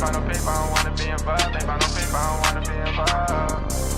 about no paper, I don't wanna be involved. Ain't about no paper, I don't wanna be involved.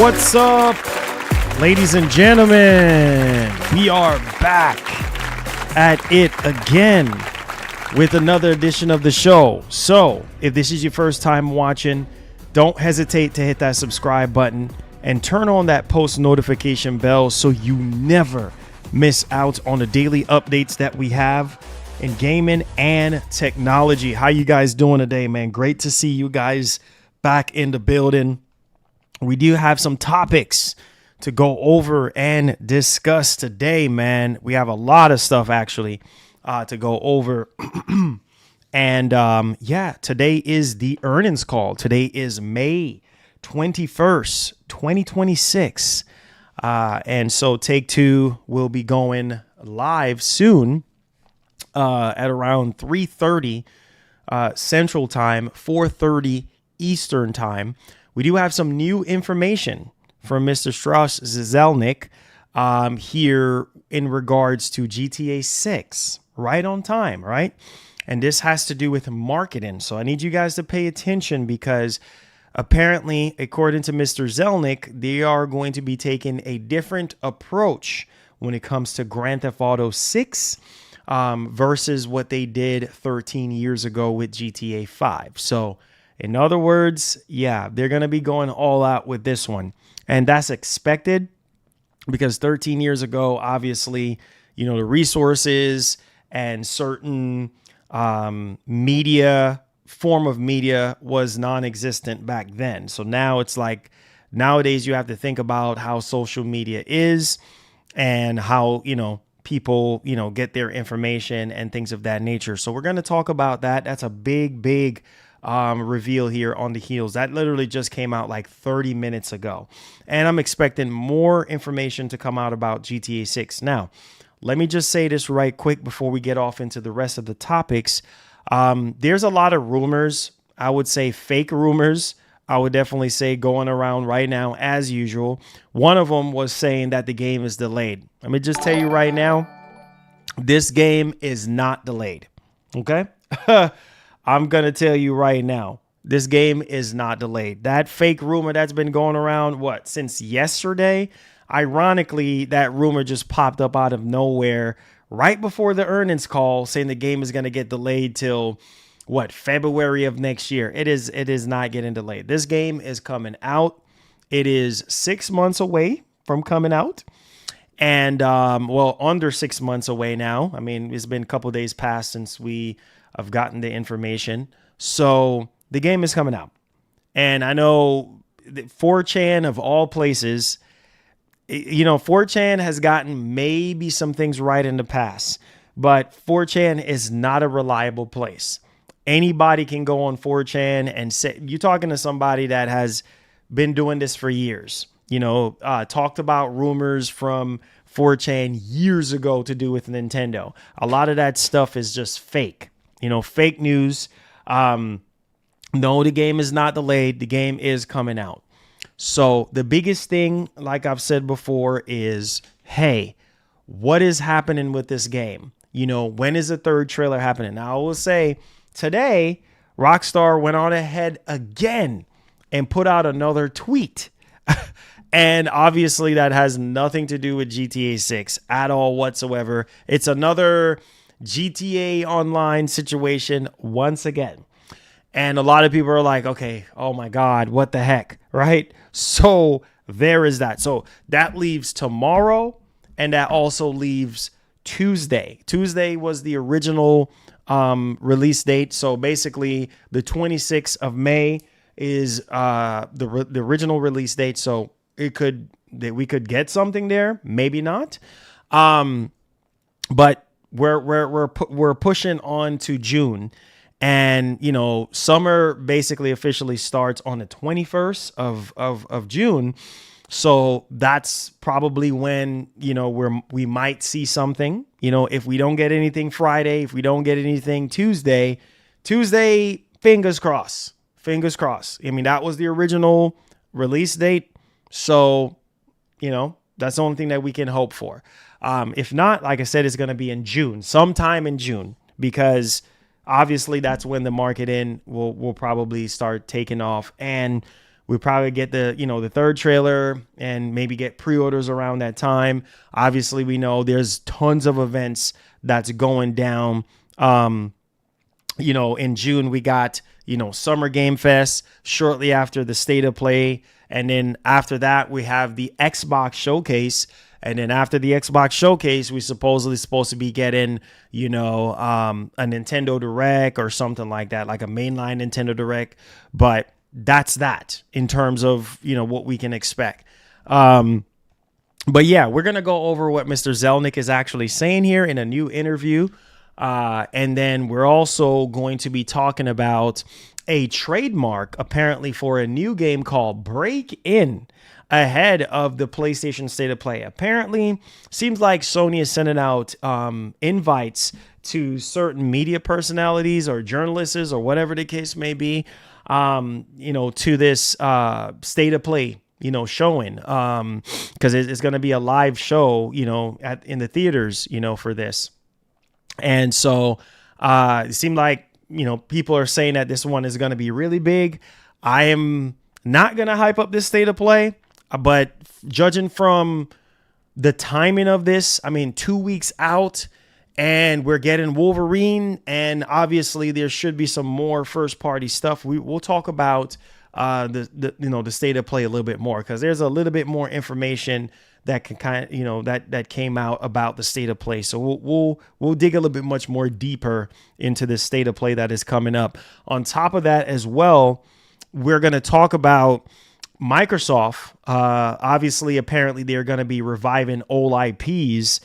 What's up, ladies and gentlemen? We are back at it again with another edition of the show. So, if this is your first time watching, don't hesitate to hit that subscribe button and turn on that post notification bell so you never miss out on the daily updates that we have in gaming and technology. How you guys doing today, man? Great to see you guys back in the building. We do have some topics to go over and discuss today, man. We have a lot of stuff actually to go over. And today is the earnings call. Today is May 21st, 2026. And so Take Two will be going live soon at around 3:30 Central Time, 4:30 Eastern Time. We do have some new information from Mr. Strauss Zelnick here in regards to GTA 6, right on time, right? And this has to do with marketing. So I need you guys to pay attention because apparently, according to Mr. Zelnick, they are going to be taking a different approach when it comes to Grand Theft Auto 6 versus what they did 13 years ago with GTA 5. So in other words, yeah, they're going to be going all out with this one. And that's expected because 13 years ago, obviously, you know, the resources and certain form of media was non-existent back then. So now it's like nowadays you have to think about how social media is and how, you know, people, you know, get their information and things of that nature. So we're going to talk about that. That's a big reveal here on the heels. That literally just came out like 30 minutes ago. And I'm expecting more information to come out about GTA 6. Now, let me just say this right quick before we get off into the rest of the topics. There's a lot of rumors. I would say fake rumors. I would definitely say going around right now as usual. One of them was saying that the game is delayed. Let me just tell you right now, this game is not delayed. Okay? I'm going to tell you right now, this game is not delayed. That fake rumor that's been going around, since yesterday? Ironically, that rumor just popped up out of nowhere right before the earnings call saying the game is going to get delayed till, February of next year. It is not getting delayed. This game is coming out. It is 6 months away from coming out. And, under 6 months away now. I mean, it's been a couple of days past since we have gotten the information. So the game is coming out. And I know 4chan of all places, you know, 4chan has gotten maybe some things right in the past, but 4chan is not a reliable place. Anybody can go on 4chan and say, you're talking to somebody that has been doing this for years, you know, talked about rumors from 4chan years ago to do with Nintendo. A lot of that stuff is just fake. You know, fake news. No, the game is not delayed. The game is coming out. So the biggest thing, like I've said before, is, hey, what is happening with this game? You know, when is the third trailer happening? Now, I will say today, Rockstar went on ahead again and put out another tweet. And obviously that has nothing to do with GTA 6 at all whatsoever. It's another GTA Online situation once again. And a lot of people are like, okay, oh my God, what the heck, right? So there is that. So that leaves tomorrow, and that also leaves Tuesday. Tuesday was the original release date. So basically the 26th of May is the original release date. So we could get something there, maybe not. But we're pushing on to June, and you know, summer basically officially starts on the 21st of June. So that's probably when, you know, we might see something. You know, if we don't get anything Friday, if we don't get anything Tuesday, fingers crossed. I mean, that was the original release date. So, you know, that's the only thing that we can hope for. If not, like I said, it's going to be in June, sometime in June, because obviously that's when the marketing will probably start taking off. And We probably get the third trailer and maybe get pre-orders around that time. Obviously, we know there's tons of events that's going down. In June, we got, Summer Game Fest shortly after the State of Play. And then after that, we have the Xbox Showcase. And then after the Xbox Showcase, we supposedly supposed to be getting, a Nintendo Direct or something like that, like a mainline Nintendo Direct. But that's that in terms of, what we can expect. But yeah, we're going to go over what Mr. Zelnick is actually saying here in a new interview. And then we're also going to be talking about a trademark apparently for a new game called Breakin ahead of the PlayStation State of Play. Apparently, seems like Sony is sending out invites to certain media personalities or journalists or whatever the case may be, to this State of Play, showing, because it's going to be a live show, in the theaters, for this. And so it seemed like, people are saying that this one is going to be really big. I am not going to hype up this State of Play, but judging from the timing of this, 2 weeks out and we're getting Wolverine, and obviously there should be some more first party stuff. We'll talk about the State of Play a little bit more, because there's a little bit more information that can that came out about the State of Play. So we'll dig a little bit much more deeper into this State of Play that is coming up. On top of that as well, we're going to talk about Microsoft. Obviously, apparently they're going to be reviving old IPs,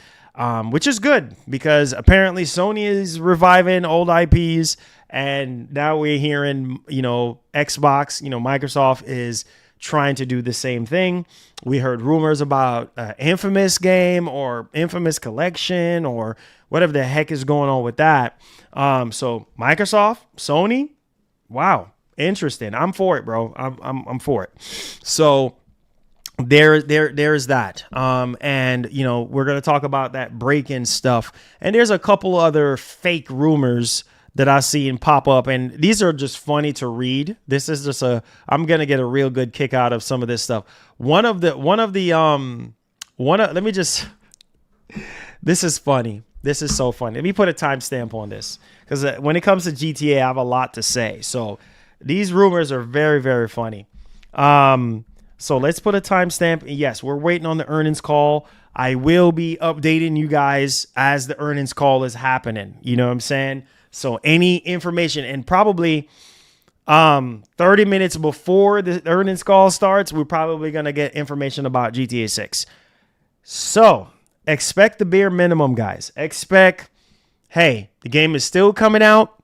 which is good, because apparently Sony is reviving old IPs, and now we're hearing, Xbox, Microsoft is trying to do the same thing. We heard rumors about Infamous game or Infamous Collection or whatever the heck is going on with that. So Microsoft, Sony, wow, interesting. I'm for it, bro. I'm for it. So there's that. And we're going to talk about that break-in stuff. And there's a couple other fake rumors that I see and pop up, and these are just funny to read. This is just I'm going to get a real good kick out of some of this stuff. This is funny. This is so funny. Let me put a timestamp on this, because when it comes to GTA, I have a lot to say. So these rumors are very, very funny. So let's put a timestamp. Yes, we're waiting on the earnings call. I will be updating you guys as the earnings call is happening. You know what I'm saying? So any information, and probably 30 minutes before the earnings call starts, we're probably going to get information about GTA 6. So expect the bare minimum, guys. Expect, hey, the game is still coming out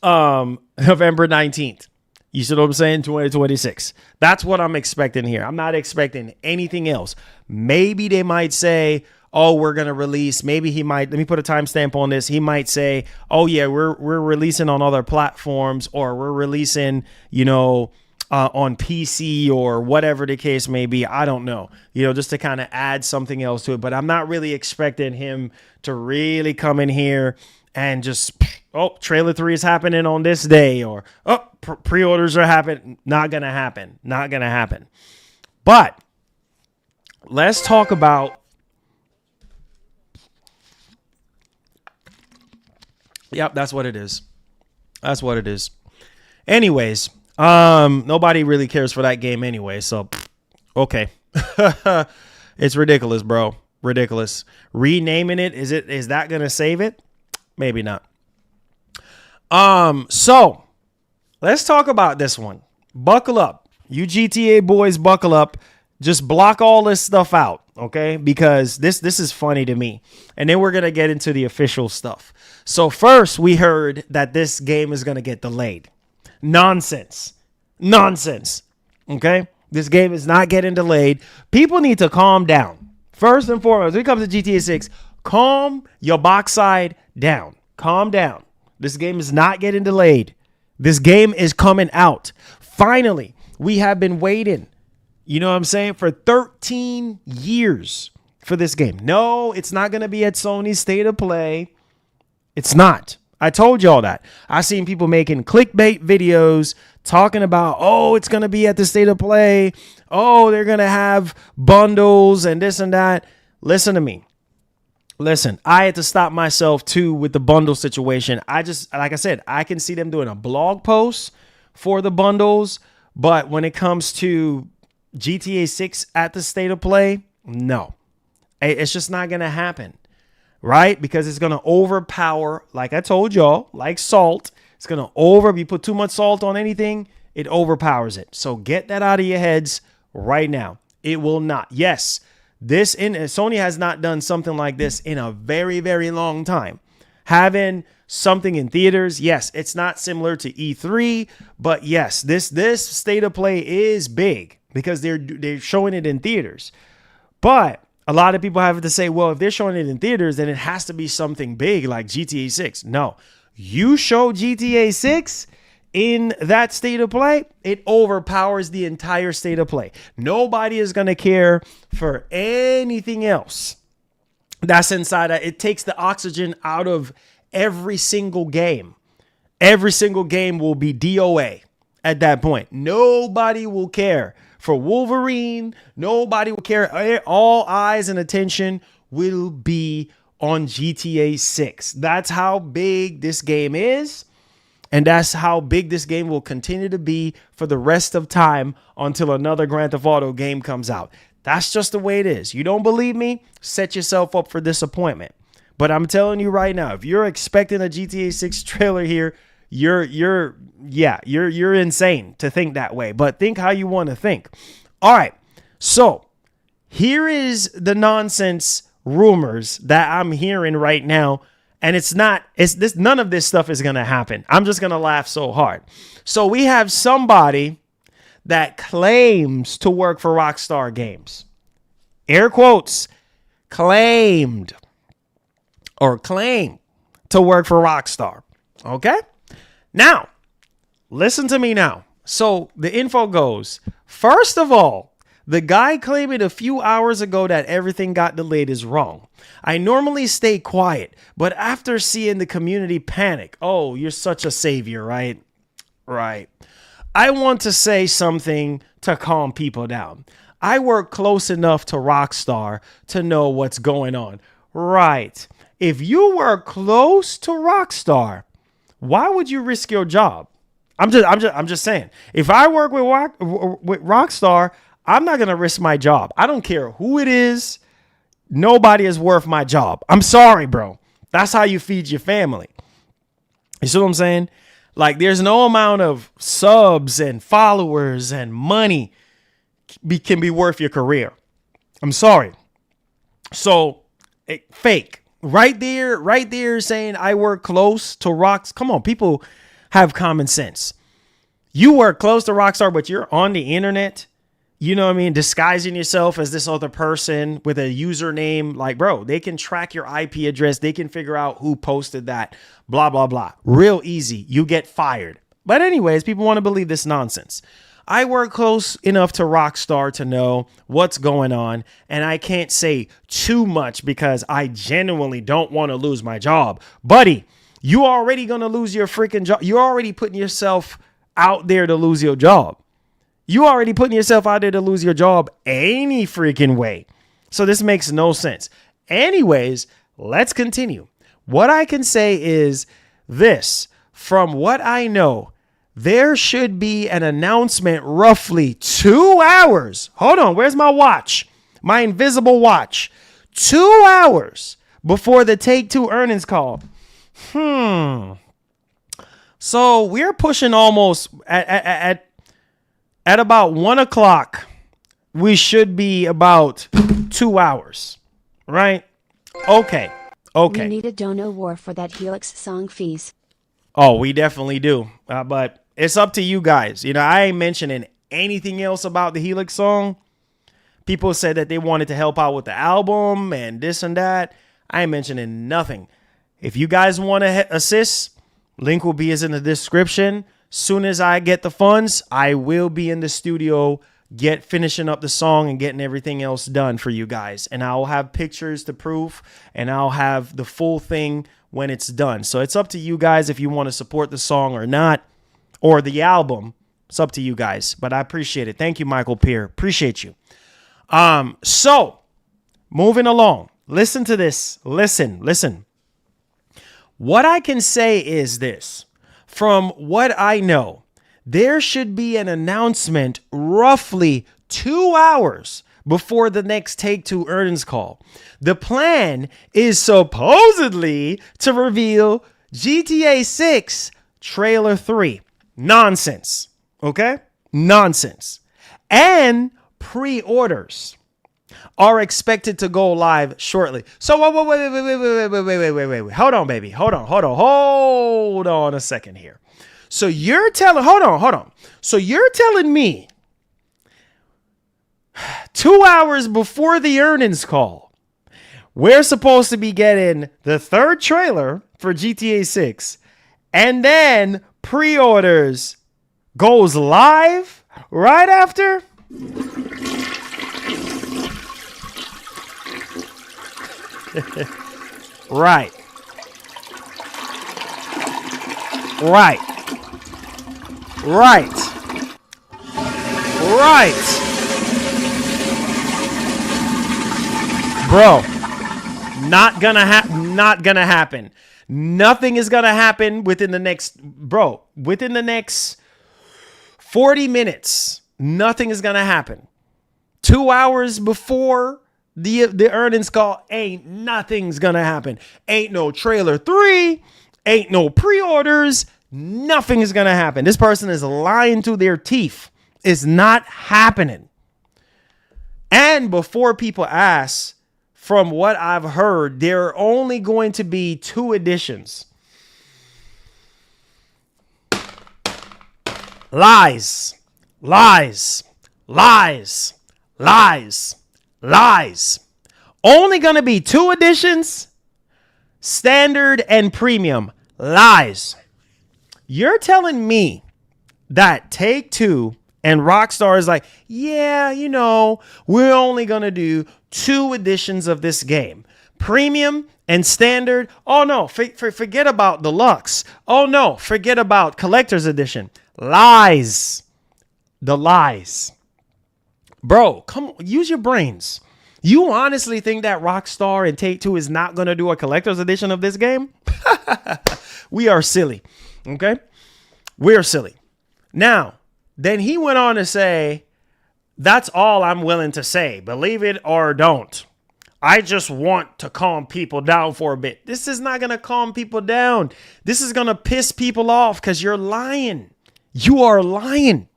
November 19th. You see what I'm saying? 2026. That's what I'm expecting here. I'm not expecting anything else. Maybe they might say, oh, we're going to release. Maybe he might, let me put a timestamp on this. He might say, oh yeah, we're releasing on other platforms, or we're releasing, on PC or whatever the case may be. I don't know, just to kind of add something else to it. But I'm not really expecting him to really come in here and just, oh, trailer 3 is happening on this day, or, oh, pre-orders are happening. Not going to happen. Not going to happen. But let's talk about, yep, that's what it is. That's what it is. Anyways, nobody really cares for that game anyway, so okay. It's ridiculous, bro. Ridiculous. Renaming it, is that going to save it? Maybe not. So let's talk about this one. Buckle up. You GTA boys, buckle up. Just block all this stuff out, okay? Because this is funny to me. And then we're going to get into the official stuff. So first, we heard that this game is going to get delayed. Nonsense. Nonsense. Okay? This game is not getting delayed. People need to calm down. First and foremost, when it comes to GTA 6, calm your backside down. Calm down. This game is not getting delayed. This game is coming out. Finally, we have been waiting, you know what I'm saying, for 13 years for this game. No, it's not going to be at Sony's State of Play. It's not. I told y'all that. I seen people making clickbait videos talking about, oh, it's going to be at the state of play. Oh, they're going to have bundles and this and that. Listen to me. Listen, I had to stop myself too with the bundle situation. Like I said, I can see them doing a blog post for the bundles. But when it comes to GTA 6 at the state of play, no, it's just not going to happen. Right? Because it's going to overpower, like I told y'all, like salt. It's going to you put too much salt on anything, it overpowers it. So get that out of your heads right now. It will not. Yes, Sony has not done something like this in a very, very long time. Having something in theaters, yes, it's not similar to E3, but yes, this state of play is big because they're showing it in theaters. But a lot of people have to say, well, if they're showing it in theaters, then it has to be something big like GTA 6. No, you show GTA 6 in that state of play, it overpowers the entire state of play. Nobody is going to care for anything else that's inside. It takes the oxygen out of every single game. Every single game will be DOA at that point. Nobody will care for Wolverine. Nobody will care. All eyes and attention will be on GTA 6. That's how big this game is. And that's how big this game will continue to be for the rest of time until another Grand Theft Auto game comes out. That's just the way it is. You don't believe me? Set yourself up for disappointment. But I'm telling you right now, if you're expecting a GTA 6 trailer here, you're insane to think that way. But think how you want to think. All right. So here is the nonsense rumors that I'm hearing right now. And none of this stuff is going to happen. I'm just going to laugh so hard. So we have somebody that claims to work for Rockstar Games. Air quotes, claimed to work for Rockstar. Okay? Now, listen to me now. So the info goes, first of all, the guy claiming a few hours ago that everything got delayed is wrong. I normally stay quiet, but after seeing the community panic, oh, you're such a savior, right? Right. I want to say something to calm people down. I work close enough to Rockstar to know what's going on. Right. If you were close to Rockstar, why would you risk your job? I'm just saying. If I work with Rockstar, I'm not going to risk my job. I don't care who it is. Nobody is worth my job. I'm sorry, bro. That's how you feed your family. You see what I'm saying? Like, there's no amount of subs and followers and money can be worth your career. I'm sorry. So, fake. Right there saying I work close to Rocks. Come on, people have common sense. You work close to Rockstar, but you're on the internet. You know what I mean? Disguising yourself as this other person with a username. Like, bro, they can track your IP address. They can figure out who posted that. Blah, blah, blah. Real easy. You get fired. But anyways, people want to believe this nonsense. I work close enough to Rockstar to know what's going on. And I can't say too much because I genuinely don't want to lose my job. Buddy, you already going to lose your freaking job. You're already putting yourself out there to lose your job. You already putting yourself out there to lose your job any freaking way. So this makes no sense. Anyways, let's continue. What I can say is this. From what I know, there should be an announcement roughly 2 hours. Hold on. Where's my watch? My invisible watch. 2 hours before the Take-Two earnings call. So we're pushing almost at about 1 o'clock. We should be about 2 hours, right? Okay. We need a dono war for that Helix song fees. Oh, we definitely do. But it's up to you guys. You know, I ain't mentioning anything else about the Helix song. People said that they wanted to help out with the album and this and that. I ain't mentioning nothing. If you guys want to assist, link will be in the description. Soon as I get the funds, I will be in the studio finishing up the song and getting everything else done for you guys. And I'll have pictures to prove, and I'll have the full thing when it's done. So it's up to you guys if you want to support the song or not, or the album. It's up to you guys, but I appreciate it. Thank you, Michael Peer. Appreciate you. So moving along, listen to this. Listen. What I can say is this. From what I know, there should be an announcement roughly 2 hours before the next Take-Two earnings call. The plan is supposedly to reveal GTA 6 Trailer 3. Nonsense. Okay? Nonsense. And pre-orders are expected to go live shortly. So wait. Hold on, baby. Hold on a second here. So you're telling, hold on. So you're telling me 2 hours before the earnings call, we're supposed to be getting the third trailer for GTA 6, and then pre-orders goes live right after? Right. Bro, not gonna happen. Nothing is gonna happen within the next 40 minutes. Nothing is gonna happen. 2 hours before the earnings call, nothing's gonna happen. Ain't no trailer 3, ain't no pre-orders, nothing is gonna happen. This person is lying to their teeth. It's not happening. And before people ask, from what I've heard, there are only going to be 2 editions. Lies. Only going to be 2 editions, standard and premium. Lies. You're telling me that Take-Two and Rockstar is like, yeah, we're only going to do 2 editions of this game. Premium and standard. Oh, no, forget about deluxe. Oh, no, forget about collector's edition. Lies. The lies. Bro, come on, use your brains. You honestly think that Rockstar and Take-Two is not going to do a collector's edition of this game? We are silly. Okay? We're silly. Now, then he went on to say, that's all I'm willing to say. Believe it or don't. I just want to calm people down for a bit. This is not going to calm people down. This is going to piss people off because you're lying. You are lying.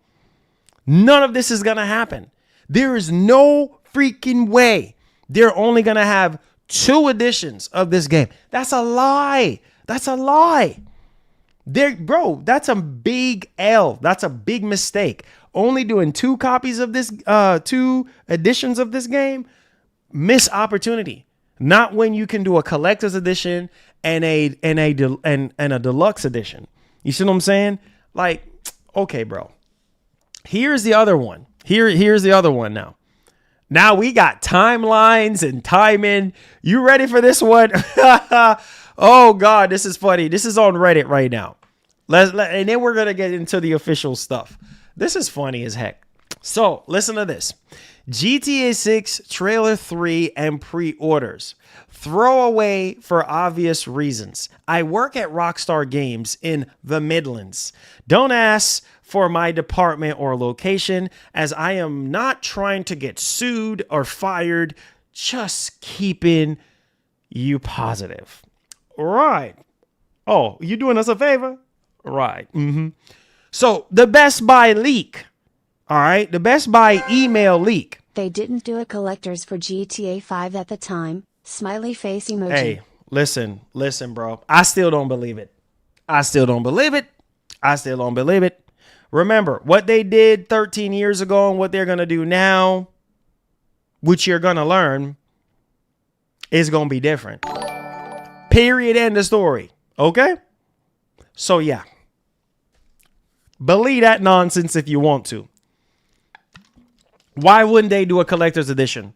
None of this is going to happen. There is no freaking way they're only going to have 2 editions of this game. That's a lie. That's a lie. Bro, that's a big L. That's a big mistake. Only doing 2 copies of this, 2 editions of this game, miss opportunity. Not when you can do a collector's edition and a deluxe edition. You see what I'm saying? Like, okay, bro. Here's the other one. Here's the other one now. Now we got timelines and timing. You ready for this one? Oh, God, this is funny. This is on Reddit right now. And then we're going to get into the official stuff. This is funny as heck. So listen to this. GTA 6 Trailer 3 and pre-orders. Throwaway for obvious reasons. I work at Rockstar Games in the Midlands. Don't ask for my department or location, as I am not trying to get sued or fired. Just keeping you positive. Right. Oh, you doing us a favor? Right. So the Best Buy leak. All right. The Best Buy email leak. They didn't do a collectors for GTA 5 at the time. Smiley face emoji. Hey, listen, bro. I still don't believe it. Remember what they did 13 years ago and what they're going to do now, which you're going to learn, is going to be different. Period. End of story. Okay? So, yeah. Believe that nonsense if you want to. Why wouldn't they do a collector's edition?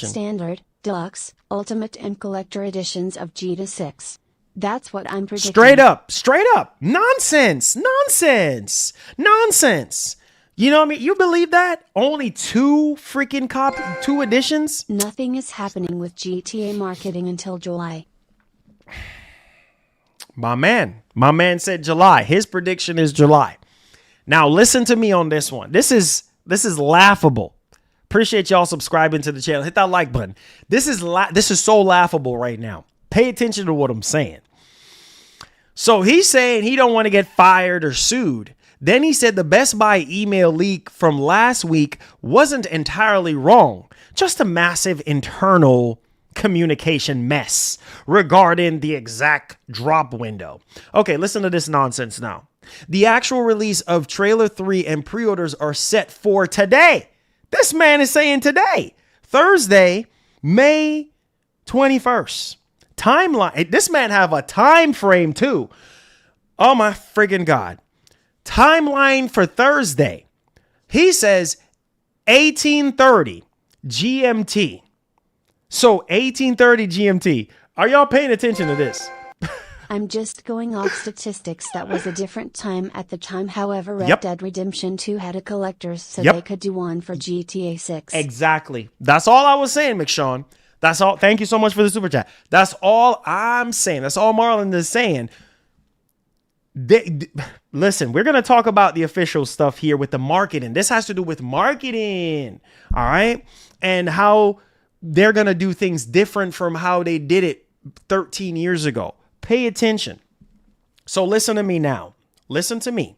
Standard, Deluxe, Ultimate and Collector editions of GTA 6. That's what I'm predicting. Straight up. Nonsense. You know what I mean? You believe that? Only two editions? Nothing is happening with GTA marketing until July. My man said July. His prediction is July. Now listen to me on this one. This is laughable. Appreciate y'all subscribing to the channel. Hit that like button. This is so laughable right now. Pay attention to what I'm saying. So he's saying he don't want to get fired or sued. Then he said the Best Buy email leak from last week wasn't entirely wrong, just a massive internal communication mess regarding the exact drop window. Okay, listen to this nonsense now. The actual release of trailer 3 and pre-orders are set for today. This man is saying today, Thursday, May 21st. Timeline. This man have a time frame too. Oh my friggin' God. Timeline for Thursday. He says 1830 GMT. So 1830 GMT. Are y'all paying attention to this? I'm just going off statistics. That was a different time at the time. However, Red Dead Redemption 2 had a collector's, so they could do one for GTA 6. Exactly. That's all I was saying, McShawn. That's all. Thank you so much for the super chat. That's all I'm saying. That's all Marlon is saying. Listen, we're going to talk about the official stuff here with the marketing. This has to do with marketing. All right. And how they're going to do things different from how they did it 13 years ago. Pay attention. So listen to me now. Listen to me.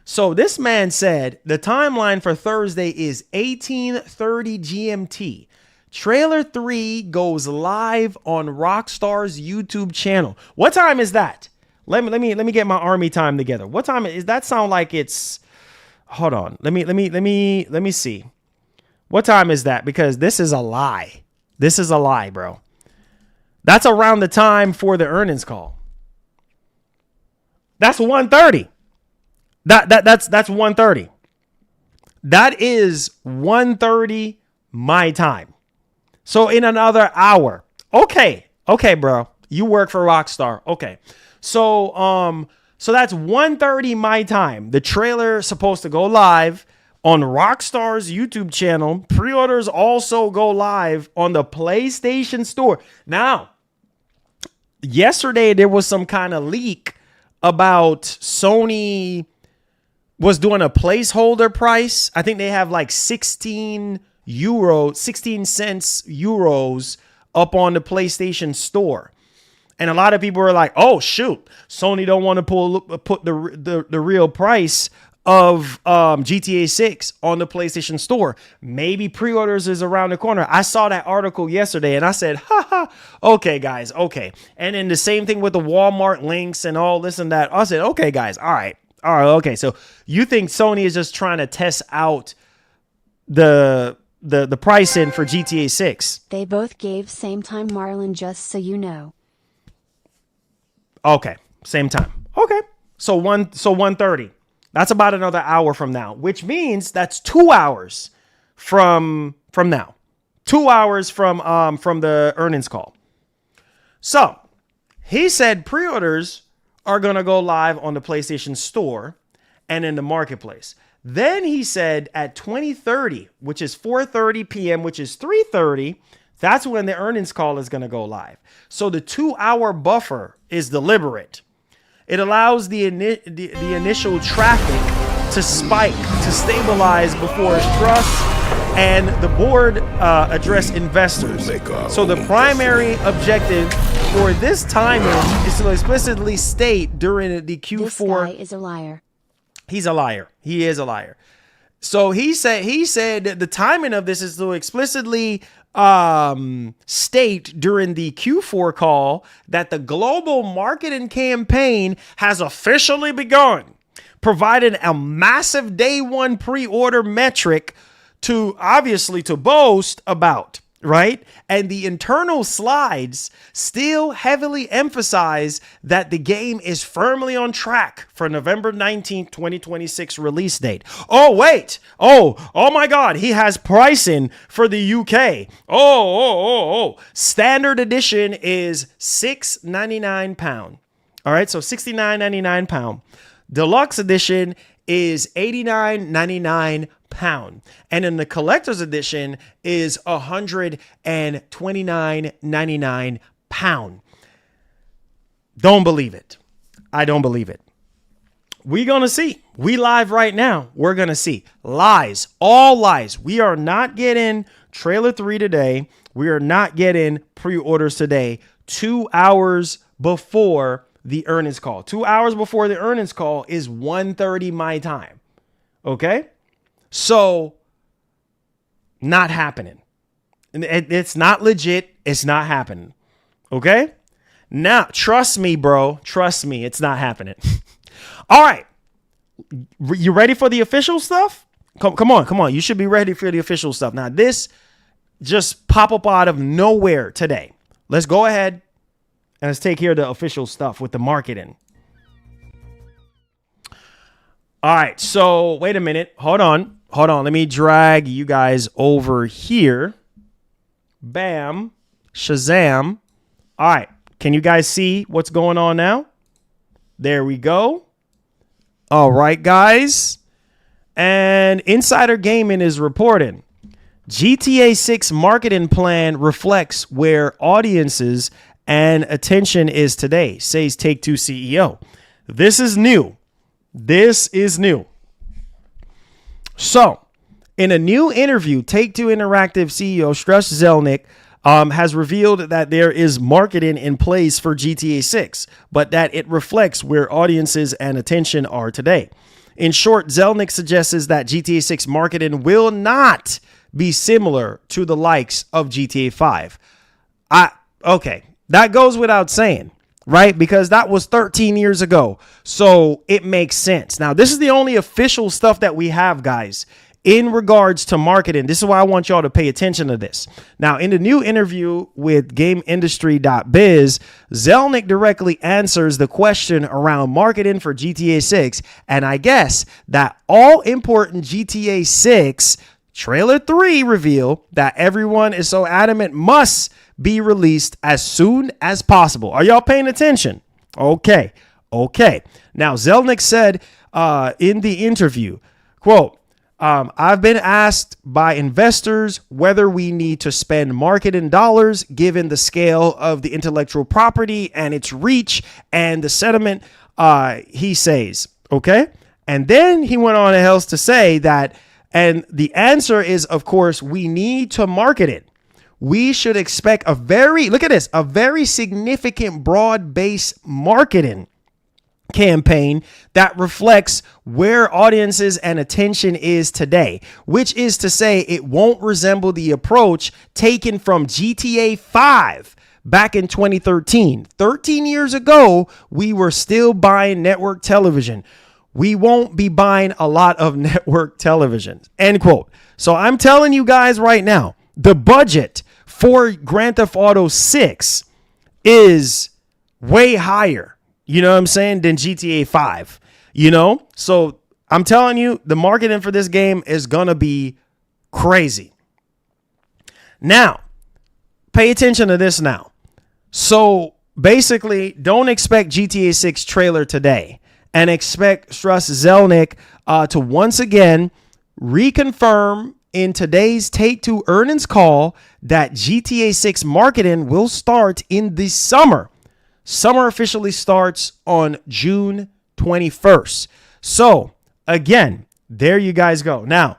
So this man said the timeline for Thursday is 1830 GMT. Trailer 3 goes live on Rockstar's YouTube channel. What time is that? Let me get my army time together. What time is that? Sound like it's, hold on. Let me see. What time is that? Because this is a lie. This is a lie, bro. That's around the time for the earnings call. That's 1:30. That's 1:30. That is 1:30 my time. So in another hour. Okay, bro. You work for Rockstar. Okay. So that's 1:30 my time. The trailer is supposed to go live on Rockstar's YouTube channel. Pre-orders also go live on the PlayStation Store. Now, yesterday there was some kind of leak about Sony was doing a placeholder price. I think they have like 16 cents euros up on the PlayStation Store. And a lot of people were like, oh, shoot, Sony don't want to put the real price of GTA 6 on the PlayStation Store. Maybe pre-orders is around the corner. I saw that article yesterday and I said, okay, guys, okay. And then the same thing with the Walmart links and all this and that. I said, okay, guys, all right, okay. So you think Sony is just trying to test out the pricing for GTA 6? They both gave same time, Marlon, just so you know. Okay, same time. Okay, so 1:30. That's about another hour from now, which means that's 2 hours from now. 2 hours from the earnings call. So he said pre-orders are gonna go live on the PlayStation Store and in the marketplace. Then he said at 20:30, which is 4:30 p.m., which is 3:30. That's when the earnings call is going to go live. So the 2 hour buffer is deliberate. It allows the initial traffic to spike, to stabilize before trust and the board address investors. So the primary objective for this timing is to explicitly state during the Q4. This guy is a liar. He's a liar. He is a liar. So he said that the timing of this is to explicitly state during the Q4 call that the global marketing campaign has officially begun, providing a massive day one pre-order metric to boast about. right? And the internal slides still heavily emphasize that the game is firmly on track for November 19th, 2026 release date. Oh, wait. Oh my God. He has pricing for the UK. Standard edition is £6.99. All right. So £69.99. Deluxe edition is £89.99. And in the collector's edition is £129.99. Don't believe it. I don't believe it. We're going to see. We live right now. We're going to see. Lies. All lies. We are not getting trailer 3 today. We are not getting pre-orders today. 2 hours before the earnings call. 2 hours before the earnings call is 1:30 my time. Okay? So, not happening. It's not legit. It's not happening. Okay? Now, trust me, bro. Trust me. It's not happening. All right. You ready for the official stuff? Come on. You should be ready for the official stuff. Now, this just pop up out of nowhere today. Let's go ahead and let's take care of the official stuff with the marketing. All right. So, wait a minute. Hold on. Let me drag you guys over here. Bam. Shazam. All right. Can you guys see what's going on now? There we go. All right, guys. And Insider Gaming is reporting GTA 6 marketing plan reflects where audiences and attention is today, says Take-Two CEO. This is new. So, in a new interview, Take-Two Interactive CEO Strauss Zelnick has revealed that there is marketing in place for GTA 6, but that it reflects where audiences and attention are today. In short, Zelnick suggests that GTA 6 marketing will not be similar to the likes of GTA 5. Okay, that goes without saying, right? Because that was 13 years ago. So it makes sense. Now, this is the only official stuff that we have, guys, in regards to marketing. This is why I want y'all to pay attention to this. Now, in the new interview with GameIndustry.biz, Zelnick directly answers the question around marketing for GTA 6. And I guess that all important GTA 6 trailer 3 reveal that everyone is so adamant must be released as soon as possible. Are y'all paying attention? Okay. Now, Zelnick said in the interview, quote, I've been asked by investors whether we need to spend marketing dollars given the scale of the intellectual property and its reach and the sentiment, he says, okay? And then he went on else to say that, and the answer is, of course, we need to market it. We should expect a very significant broad-based marketing campaign that reflects where audiences and attention is today, which is to say it won't resemble the approach taken from GTA 5 back in 2013. 13 years ago, we were still buying network television. We won't be buying a lot of network television, end quote. So I'm telling you guys right now, the budget for Grand Theft Auto 6 is way higher, you know what I'm saying, than GTA 5, you know? So I'm telling you, the marketing for this game is going to be crazy. Now, pay attention to this now. So basically, don't expect GTA 6 trailer today and expect Strauss Zelnick to once again reconfirm in today's Take-Two earnings call that GTA 6 marketing will start in the summer. Summer officially starts on June 21st. So, again, there you guys go. Now,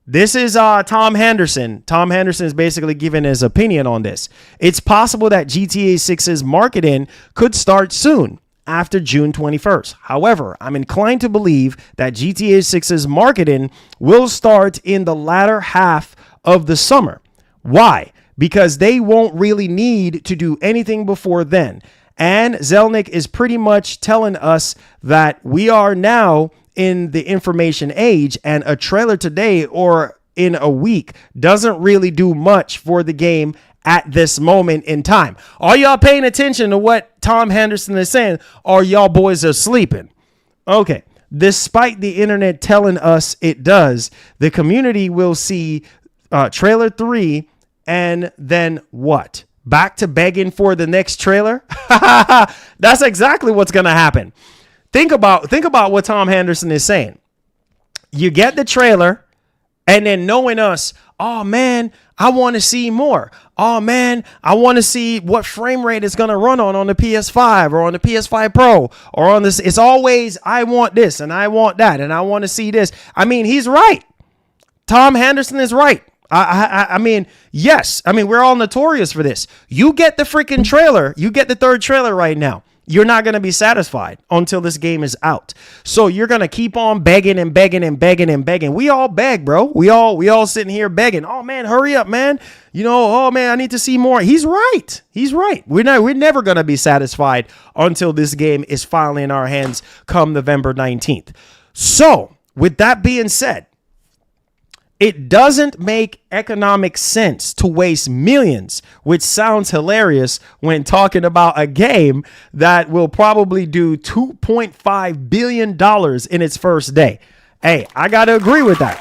this is Tom Henderson. Tom Henderson is basically giving his opinion on this. It's possible that GTA 6's marketing could start soon, after June 21st. However, I'm inclined to believe that GTA 6's marketing will start in the latter half of the summer. Why? Because they won't really need to do anything before then. And Zelnick is pretty much telling us that we are now in the information age, and a trailer today or in a week doesn't really do much for the game at this moment in time. Are y'all paying attention to what Tom Henderson is saying? Or y'all boys are sleeping? Okay. Despite the internet telling us it does, the community will see trailer 3 and then what? Back to begging for the next trailer? That's exactly what's going to happen. Think about what Tom Henderson is saying. You get the trailer and then knowing us, oh man, I want to see more. Oh man, I want to see what frame rate it's going to run on the PS5 or on the PS5 Pro or on this. It's always, I want this and I want that and I want to see this. I mean, he's right. Tom Henderson is right. I mean, yes. I mean, we're all notorious for this. You get the freaking trailer. You get the third trailer right now. You're not going to be satisfied until this game is out. So you're going to keep on begging and begging and begging and begging. We all beg, bro. We all sitting here begging. Oh man, hurry up, man. You know, oh man, I need to see more. He's right. He's right. We're never going to be satisfied until this game is finally in our hands come November 19th. So with that being said, it doesn't make economic sense to waste millions, which sounds hilarious when talking about a game that will probably do $2.5 billion in its first day. Hey, I got to agree with that.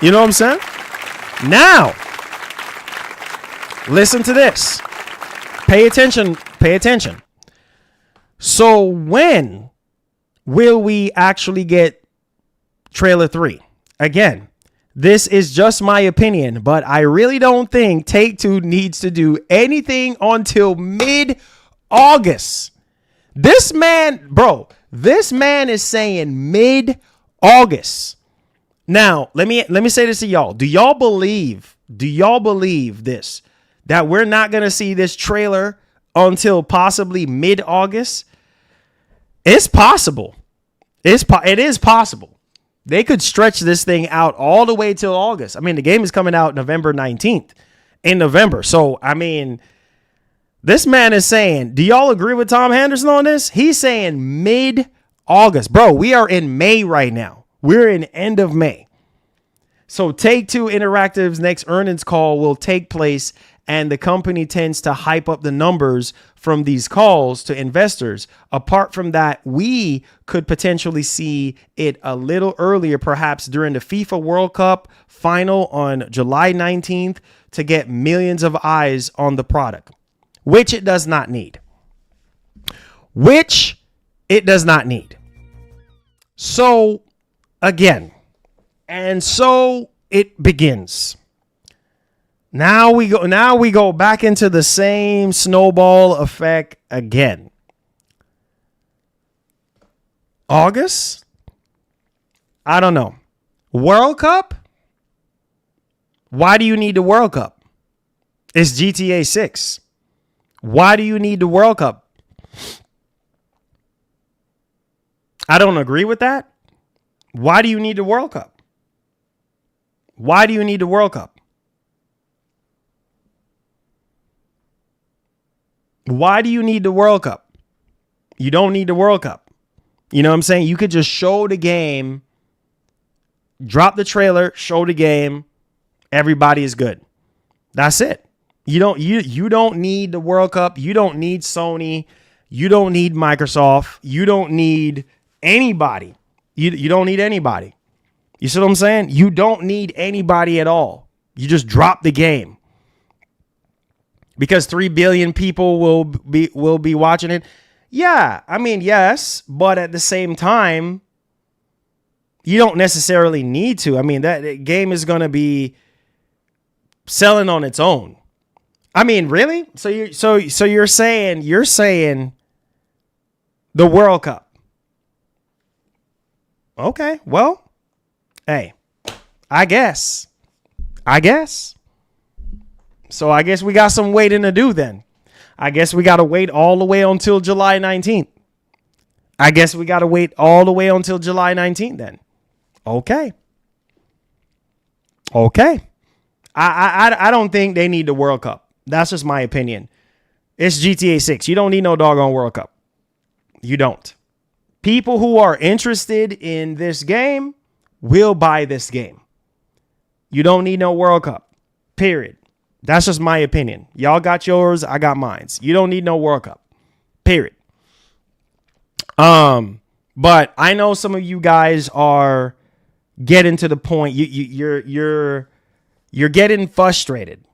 You know what I'm saying? Now, listen to this. Pay attention. So when will we actually get trailer 3? Again, this is just my opinion, but I really don't think Take-Two needs to do anything until mid-August. This man is saying mid-August. Now, let me say this to y'all. Do y'all believe this? That we're not going to see this trailer until possibly mid-August? It's possible. It is possible. They could stretch this thing out all the way till August. I mean, the game is coming out November 19th in November. So, I mean, this man is saying, do y'all agree with Tom Henderson on this? He's saying mid-August. Bro, we are in May right now. We're in end of May. So Take-Two Interactive's next earnings call will take place, and the company tends to hype up the numbers from these calls to investors. Apart from that, we could potentially see it a little earlier, perhaps during the FIFA World Cup final on July 19th, to get millions of eyes on the product, which it does not need. So again, and so it begins. Now we go back into the same snowball effect again. August? I don't know. World Cup? Why do you need the World Cup? It's GTA 6. Why do you need the World Cup? I don't agree with that. Why do you need the World Cup? Why do you need the World Cup? Why do you need the World Cup? You don't need the World Cup. You know what I'm saying? You could just show the game, drop the trailer, show the game. Everybody is good. That's it. You don't need the World Cup. You don't need Sony. You don't need Microsoft. You don't need anybody. You don't need anybody. You see what I'm saying? You don't need anybody at all. You just drop the game. Because 3 billion people will be watching it. Yeah, I mean, yes, but at the same time, you don't necessarily need to. I mean, that game is going to be selling on its own. I mean, really? So you're saying the World Cup. Okay, well, hey, I guess. So I guess we got some waiting to do then. I guess we got to wait all the way until July 19th. Then. Okay. I don't think they need the World Cup. That's just my opinion. It's GTA 6. You don't need no doggone World Cup. You don't. people who are interested in this game will buy this game. You don't need no World Cup, period. That's just my opinion. Y'all got yours, I got mine. You don't need no World Cup, period. But I know some of you guys are getting to the point you're getting frustrated,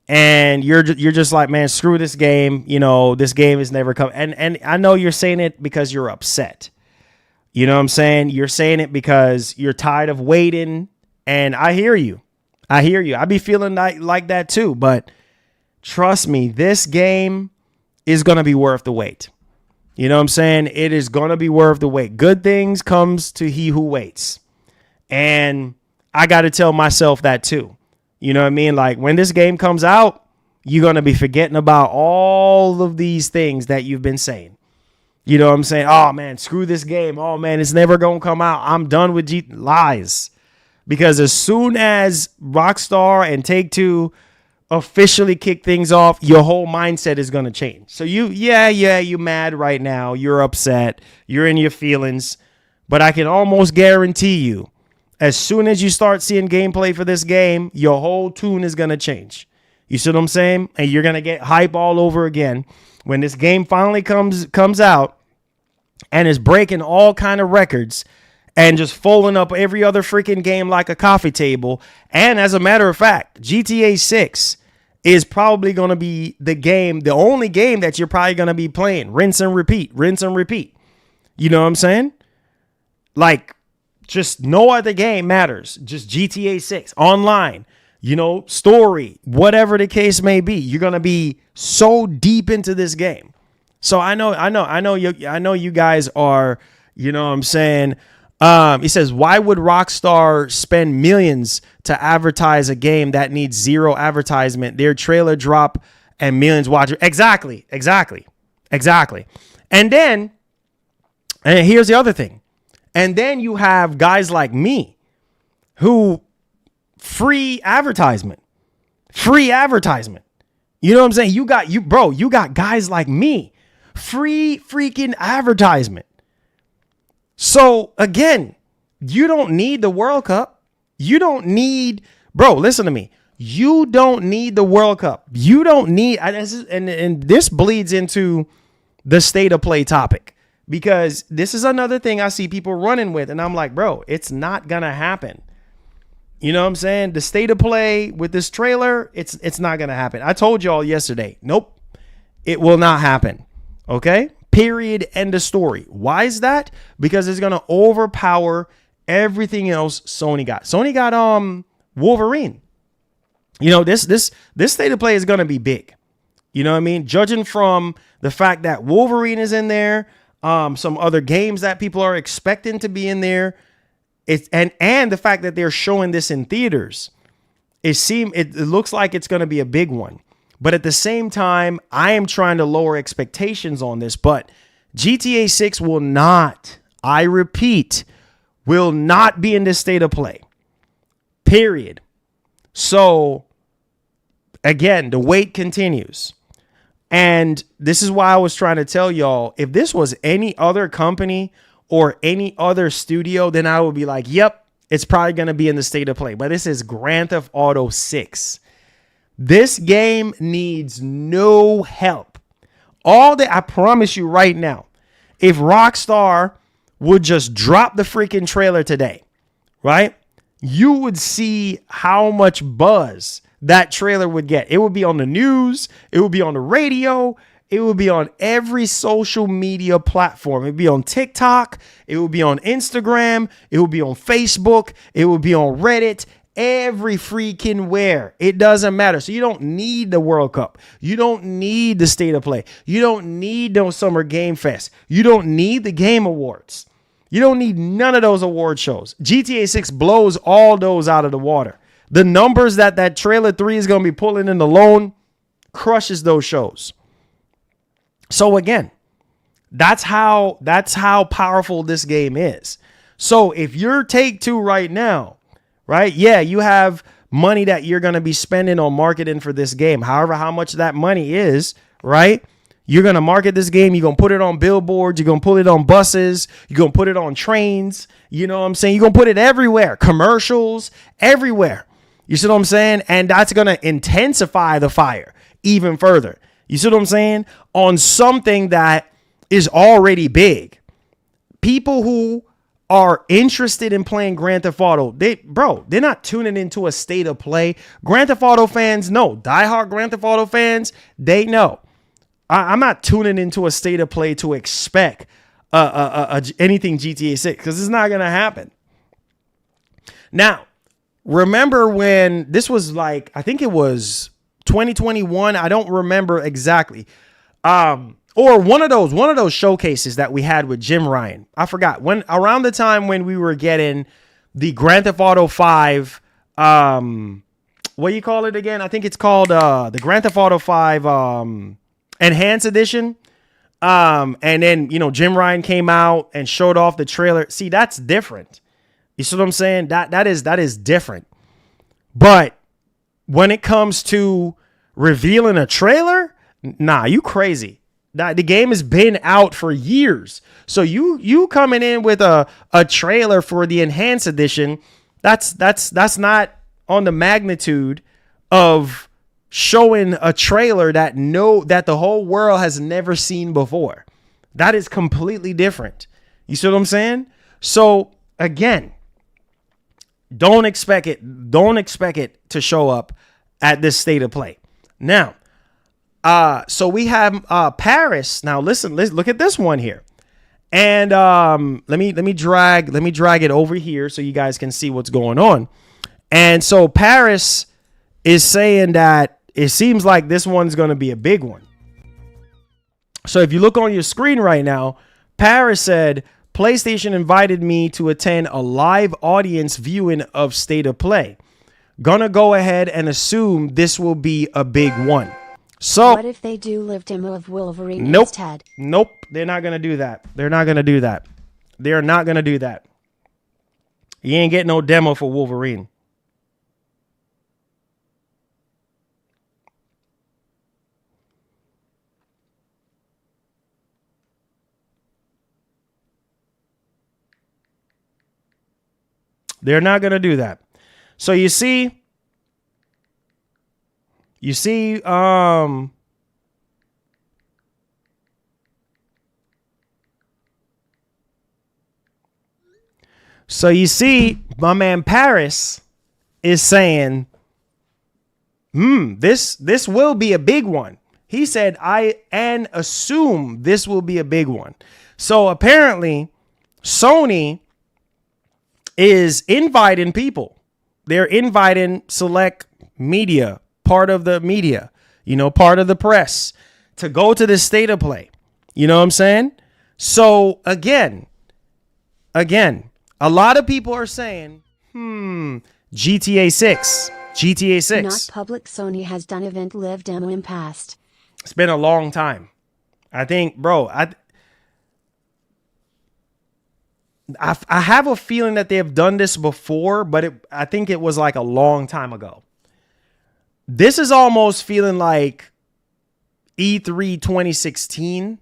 and you're just like, man, screw this game. You know, this game is never come. And I know you're saying it because you're upset. You know what I'm saying? You're saying it because you're tired of waiting. And I hear you. I be feeling like that too. But trust me, this game is going to be worth the wait. You know what I'm saying? It is going to be worth the wait. Good things comes to he who waits. And I got to tell myself that too. You know what I mean? Like, when this game comes out, you're going to be forgetting about all of these things that you've been saying. You know what I'm saying? Oh, man, screw this game. Oh, man, it's never going to come out. I'm done with lies. Because as soon as Rockstar and Take-Two officially kick things off, your whole mindset is going to change. So you're mad right now. You're upset. You're in your feelings. But I can almost guarantee you, as soon as you start seeing gameplay for this game, your whole tune is going to change. You see what I'm saying? And you're going to get hype all over again. When this game finally comes out and is breaking all kind of records and just folding up every other freaking game like a coffee table. And as a matter of fact, GTA 6 is probably going to be the only game that you're probably going to be playing. Rinse and repeat. You know what I'm saying? Like, just no other game matters. Just GTA 6 online, you know, story, whatever the case may be. You're going to be so deep into this game. So I know you guys are, you know what I'm saying? He says, why would Rockstar spend millions to advertise a game that needs zero advertisement? Their trailer drop and millions watch it. Exactly. And here's the other thing. And then you have guys like me who free advertisement. You know what I'm saying? You got guys like me, free freaking advertisement. So again, you don't need the World Cup. Listen to me. You don't need the World Cup. You don't need, and this bleeds into the state of play topic, because this is another thing I see people running with. And I'm like, bro, it's not going to happen. You know what I'm saying? The state of play with this trailer, it's not going to happen. I told y'all yesterday, nope, it will not happen. Okay. Period. End of story. Why is that? Because it's going to overpower everything else Sony got. Sony got Wolverine. You know, this state of play is going to be big. You know what I mean? Judging from the fact that Wolverine is in there, some other games that people are expecting to be in there, and the fact that they're showing this in theaters, it looks like it's going to be a big one. But at the same time, I am trying to lower expectations on this. But GTA 6 will not, I repeat, will not be in this state of play. Period. So, again, the wait continues. And this is why I was trying to tell y'all, if this was any other company or any other studio, then I would be like, yep, it's probably going to be in the state of play. But this is Grand Theft Auto 6. This game needs no help. I promise you right now, if Rockstar would just drop the freaking trailer today, right? You would see how much buzz that trailer would get. It would be on the news. It would be on the radio. It would be on every social media platform. It would be on TikTok. It would be on Instagram. It would be on Facebook. It would be on Reddit. Every freaking where. It doesn't matter. So you don't need the World Cup. You don't need the state of play. You don't need no Summer Game Fest. You don't need the Game Awards. You don't need none of those award shows. GTA 6 blows all those out of the water. The numbers that trailer 3 is going to be pulling in alone crushes those shows. So again, that's how powerful this game is. So if you're Take-Two right now, right? Yeah, you have money that you're going to be spending on marketing for this game. However, how much that money is, right? You're going to market this game. You're going to put it on billboards. You're going to put it on buses. You're going to put it on trains. You know what I'm saying? You're going to put it everywhere. Commercials, everywhere. You see what I'm saying? And that's going to intensify the fire even further. You see what I'm saying? On something that is already big. People who are interested in playing Grand Theft Auto, they're not tuning into a state of play. Grand Theft Auto fans know. Diehard Grand Theft Auto fans, they know. I'm not tuning into a state of play to expect anything GTA 6 because it's not going to happen. Now, remember when this was like, I think it was 2021. I don't remember exactly. Or one of those showcases that we had with Jim Ryan. I forgot when, around the time when we were getting the Grand Theft Auto 5. What do you call it again? I think it's called the Grand Theft Auto 5 Enhanced Edition. And then, Jim Ryan came out and showed off the trailer. See, that's different. You see what I'm saying? That is different. But when it comes to revealing a trailer, nah, you crazy. The game has been out for years. So you coming in with a trailer for the Enhanced Edition, that's not on the magnitude of showing a trailer that the whole world has never seen before. That is completely different. You see what I'm saying? So again, don't expect it to show up at this state of play. Now, so we have Paris. Now listen, look at this one here. And let me drag it over here so you guys can see what's going on. And so Paris is saying that it seems like this one's going to be a big one. So if you look on your screen right now, Paris said, PlayStation invited me to attend a live audience viewing of State of Play. Gonna go ahead and assume this will be a big one. So what if they do live demo of Wolverine nope, instead? Nope, they're not gonna do that. They're not gonna do that. They're not gonna do that. You ain't getting no demo for Wolverine. They're not going to do that. So you see, my man Paris is saying, this will be a big one. He said, I assume this will be a big one. So apparently Sony is inviting people. They're inviting select media, part of the media, part of the press, to go to this state of play. You know what I'm saying? So again, a lot of people are saying, GTA 6. Not public. Sony has done event live demo in past. It's been a long time. I think, bro, I have a feeling that they have done this before, but I think it was like a long time ago. This is almost feeling like E3 2016.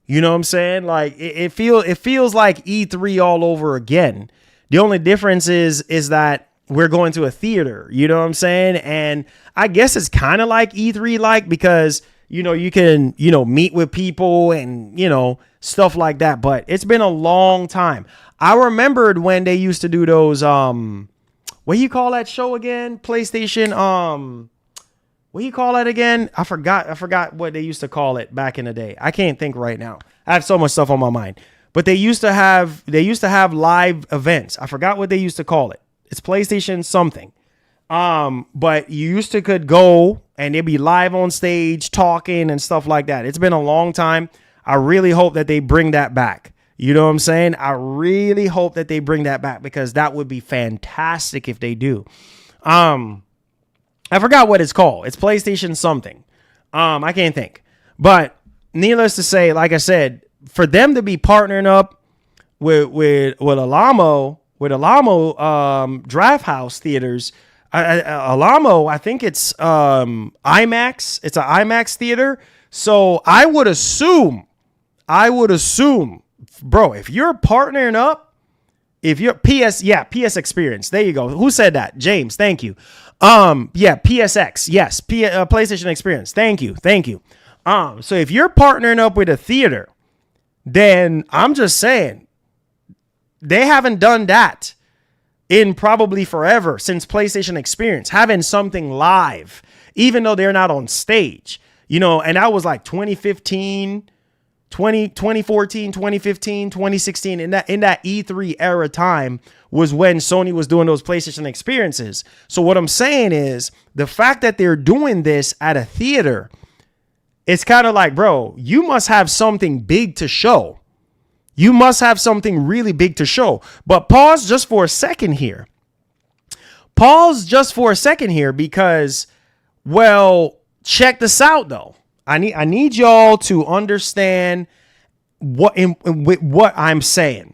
You know what I'm saying? Like it feels like E3 all over again. The only difference is that we're going to a theater. You know what I'm saying? And I guess it's kind of like E3 like because you can meet with people and stuff like that, but it's been a long time. I remembered when they used to do those what do you call that show again? PlayStation what do you call that again? I forgot what they used to call it back in the day. I can't think right now. I have so much stuff on my mind. But they used to have live events. I forgot what they used to call it. It's PlayStation something. But you could go and they'd be live on stage talking and stuff like that. It's been a long time. I really hope that they bring that back. You know what I'm saying? I really hope that they bring that back because that would be fantastic if they do. I forgot what it's called. It's PlayStation something. I can't think. But needless to say, like I said, for them to be partnering up with Alamo Draft House Theaters, Alamo, I think it's IMAX. It's an IMAX theater. So I would assume, bro, if you're partnering up, if you're PS Experience. There you go. Who said that? James, thank you. PSX. Yes, PlayStation Experience. Thank you. So if you're partnering up with a theater, then I'm just saying they haven't done that in probably forever since PlayStation Experience, having something live, even though they're not on stage, and that was like 2015, 2014, 2015, 2016. In that E3 era time was when Sony was doing those PlayStation Experiences. So what I'm saying is the fact that they're doing this at a theater, it's kind of like, bro, you must have something big to show. You must have something really big to show. But pause just for a second here. Because, well, check this out, though. I need y'all to understand what I'm saying.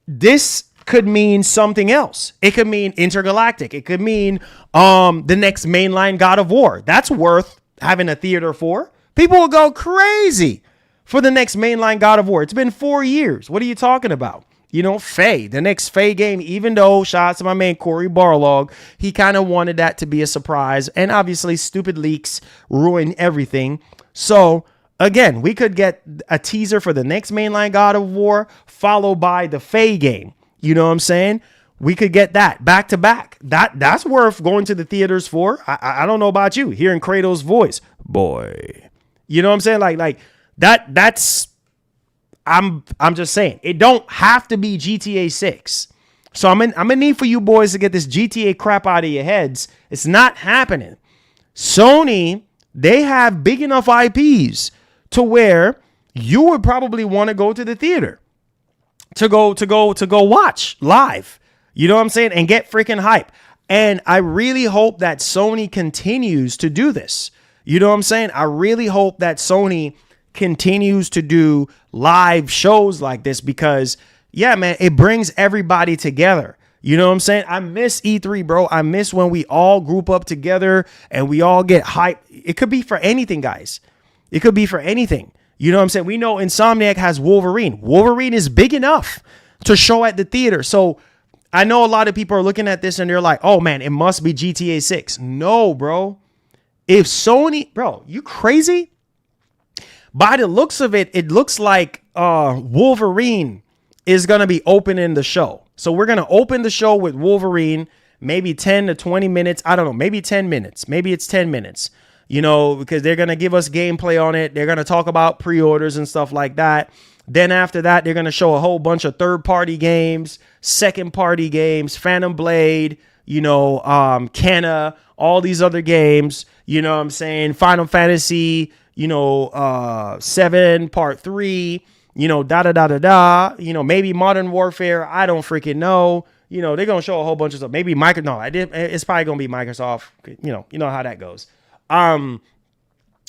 This could mean something else. It could mean intergalactic. It could mean the next mainline God of War. That's worth having a theater for. People will go crazy for the next mainline God of War. It's been 4 years. What are you talking about? Faye, the next Faye game, even though shout out to my man Corey Barlog, he kind of wanted that to be a surprise. And obviously stupid leaks ruin everything. So again, we could get a teaser for the next mainline God of War followed by the Faye game. You know what I'm saying? We could get that back to back. That's worth going to the theaters for. I don't know about you, hearing Kratos' voice, boy. You know what I'm saying? Like that's I'm just saying it don't have to be GTA 6. So I'm gonna need for you boys to get this GTA crap out of your heads. It's not happening. Sony, they have big enough IPs to where you would probably want to go to the theater to go watch live. You know what I'm saying? And get freaking hype. And I really hope that Sony continues to do this. You know what I'm saying? I really hope that Sony continues to do live shows like this because, yeah, man, it brings everybody together. You know what I'm saying? I miss E3, bro. I miss when we all group up together and we all get hype. It could be for anything, guys. It could be for anything. You know what I'm saying? We know Insomniac has Wolverine. Wolverine is big enough to show at the theater. So I know a lot of people are looking at this and they're like, oh, man, it must be GTA 6. No, bro. If Sony, bro, you crazy? By the looks of it, it looks like Wolverine is going to be opening the show. So we're going to open the show with Wolverine, maybe 10 to 20 minutes. I don't know, maybe 10 minutes. Maybe it's 10 minutes, because they're going to give us gameplay on it. They're going to talk about pre-orders and stuff like that. Then after that, they're going to show a whole bunch of third-party games, second-party games, Phantom Blade, Kenna, all these other games, you know what I'm saying? Final Fantasy, 7 Part 3, maybe Modern Warfare. I don't freaking know. They're going to show a whole bunch of stuff. Maybe it's probably going to be Microsoft. You know how that goes.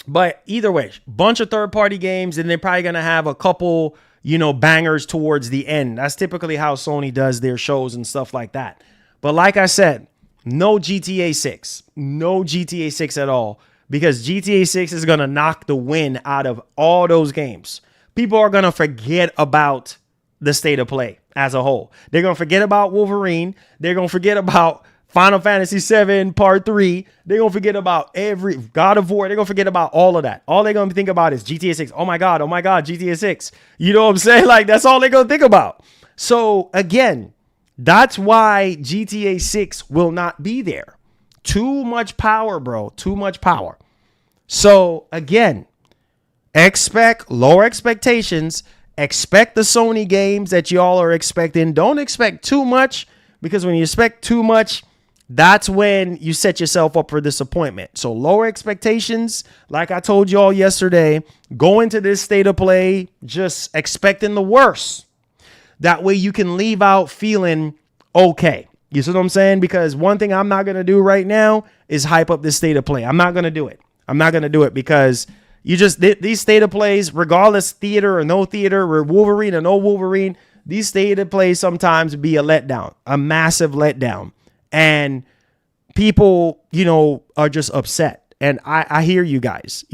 But either way, bunch of third-party games, and they're probably going to have a couple, bangers towards the end. That's typically how Sony does their shows and stuff like that. But like I said, no GTA 6. No GTA 6 at all. Because GTA 6 is going to knock the wind out of all those games. People are going to forget about the state of play as a whole. They're going to forget about Wolverine. They're going to forget about Final Fantasy 7 Part 3. They're going to forget about every God of War. They're going to forget about all of that. All they're going to think about is GTA 6. Oh my God, GTA 6. You know what I'm saying? Like, that's all they're going to think about. So, again, that's why GTA 6 will not be there. Too much power, bro. Too much power. So, again, expect lower expectations. Expect the Sony games that y'all are expecting. Don't expect too much, because when you expect too much, that's when you set yourself up for disappointment. So lower expectations, like I told y'all yesterday, go into this state of play just expecting the worst. That way you can leave out feeling okay. You see what I'm saying? Because one thing I'm not going to do right now is hype up this state of play. I'm not going to do it. I'm not going to do it because these state of plays, regardless theater or no theater, or Wolverine or no Wolverine, these state of plays sometimes be a letdown, a massive letdown. And people, are just upset. And I hear you guys,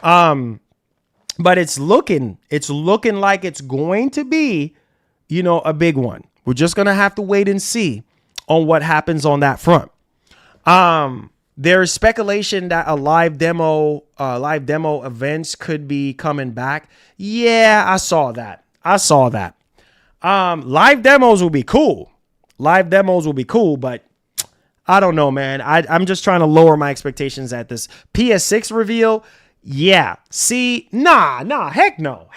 But it's looking like it's going to be, a big one. We're just going to have to wait and see on what happens on that front. There's speculation that a live demo events could be coming back. Yeah, I saw that. Live demos will be cool. But I don't know, man. I'm just trying to lower my expectations at this PS6 reveal. Yeah. See, heck no.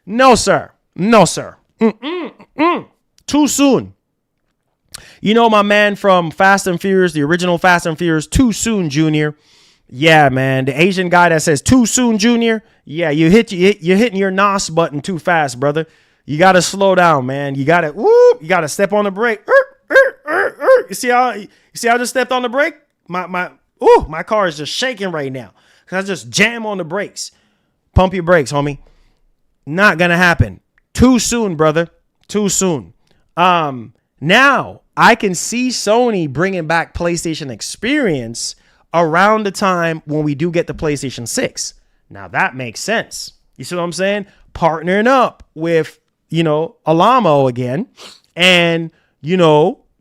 No, sir. Too soon. My man from Fast and Furious, the original Fast and Furious, too soon, Junior. Yeah, man. The Asian guy that says too soon, Junior. Yeah, you're hitting your NOS button too fast, brother. You got to slow down, man. You got to step on the brake. You see how I just stepped on the brake? My car is just shaking right now. Cause I just jam on the brakes. Pump your brakes, homie. Not gonna happen. Too soon, brother. Too soon. Now I can see Sony bringing back PlayStation Experience around the time when we do get the PlayStation 6. Now that makes sense. You see what I'm saying? Partnering up with, Alamo again. And,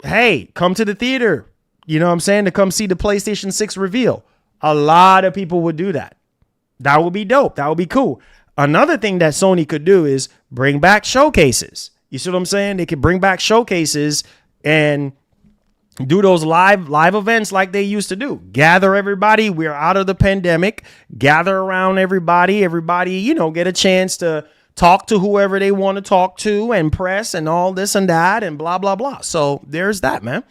hey, come to the theater. You know what I'm saying? To come see the PlayStation 6 reveal. A lot of people would do that. That would be dope. That would be cool. Another thing that Sony could do is bring back showcases. You see what I'm saying? They could bring back showcases and do those live events like they used to do. Gather everybody. We're out of the pandemic. Gather around everybody. Get a chance to talk to whoever they want to talk to and press and all this and that and blah, blah, blah. So there's that, man.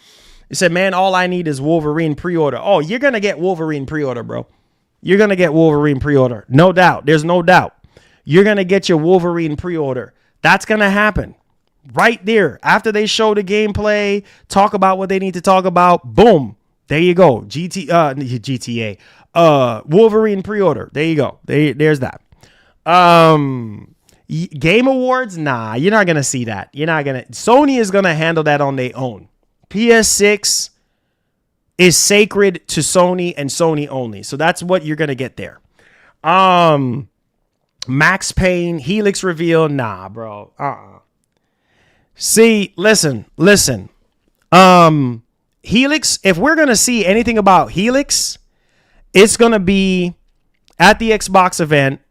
He said, man, all I need is Wolverine pre-order. Oh, you're going to get Wolverine pre-order, bro. You're going to get Wolverine pre-order. No doubt. There's no doubt. You're going to get your Wolverine pre-order. That's going to happen right there. After they show the gameplay, talk about what they need to talk about. Boom. There you go. GTA. Wolverine pre-order. There you go. There's that. Game Awards? Nah, you're not going to see that. Sony is going to handle that on their own. PS6 is sacred to Sony and Sony only. So that's what you're going to get there. Max Payne, Helix reveal. Nah, bro. See, listen. Helix, if we're going to see anything about Helix, it's going to be at the Xbox event.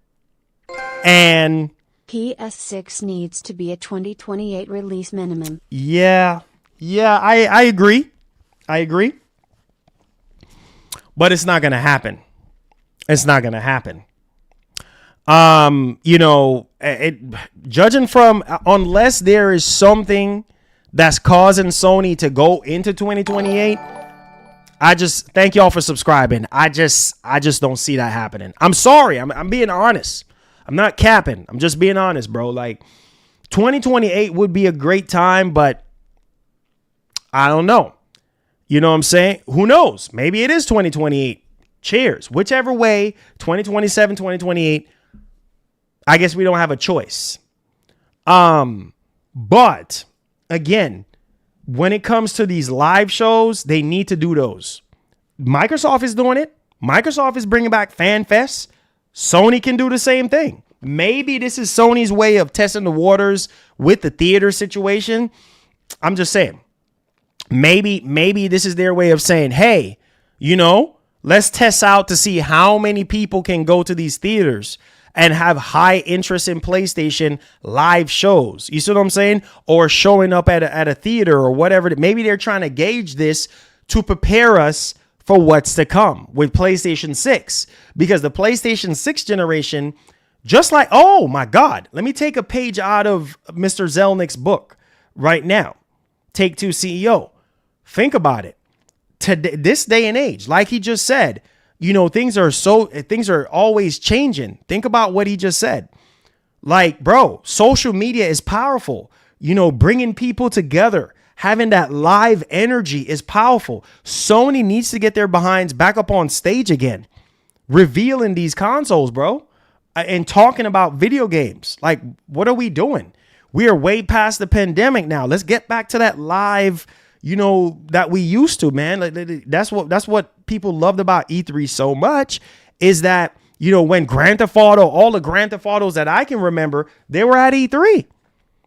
And PS6 needs to be a 2028 release minimum. Yeah, I agree. But it's not going to happen. Judging from, unless there is something that's causing Sony to go into 2028, I just thank y'all for subscribing. I just don't see that happening. I'm sorry. I'm being honest. I'm not capping. I'm just being honest, bro. Like 2028 would be a great time, but I don't know. You know what I'm saying? Who knows? Maybe it is 2028. Cheers. Whichever way, 2027, 2028, I guess we don't have a choice. But again, when it comes to these live shows, they need to do those. Microsoft is doing it. Microsoft is bringing back Fan Fest. Sony can do the same thing. Maybe this is Sony's way of testing the waters with the theater situation. I'm just saying. Maybe this is their way of saying, hey, let's test out to see how many people can go to these theaters and have high interest in PlayStation live shows. You see what I'm saying? Or showing up at a theater or whatever. Maybe they're trying to gauge this to prepare us for what's to come with PlayStation 6. Because the PlayStation 6 generation, just like, oh my God, let me take a page out of Mr. Zelnick's book right now. Take-Two CEO. Think about it. Today, this day and age, like he just said, things are always changing. Think about what he just said. Like, bro, social media is powerful. Bringing people together, having that live energy is powerful. Sony needs to get their behinds back up on stage again, revealing these consoles, bro, and talking about video games. Like, what are we doing? We are way past the pandemic now. Let's get back to that live, that we used to, man. Like, that's what people loved about E3 so much. is that, you know, when Grand Theft Auto, all the Grand Theft Autos that I can remember, they were at E3.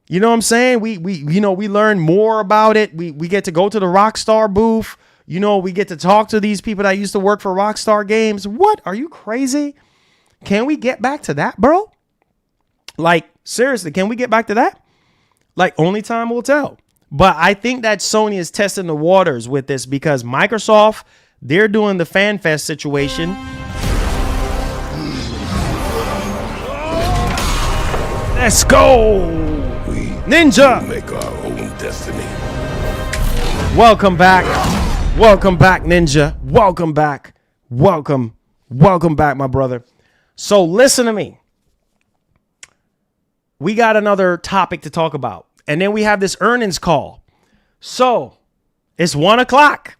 You know what I'm saying? We learn more about it. We get to go to the Rockstar booth. You know, we get to talk to these people that used to work for Rockstar Games. What? Are you crazy? Can we get back to that, bro? Like, seriously, can we get back to that? Like, only time will tell. But I think that Sony is testing the waters with this because Microsoft, they're doing the FanFest situation. Let's go. Ninja. Make our own destiny. Welcome back. Welcome back, Ninja. Welcome back. Welcome back, my brother. So listen to me. We got another topic to talk about. And then we have this earnings call. So it's 1 o'clock.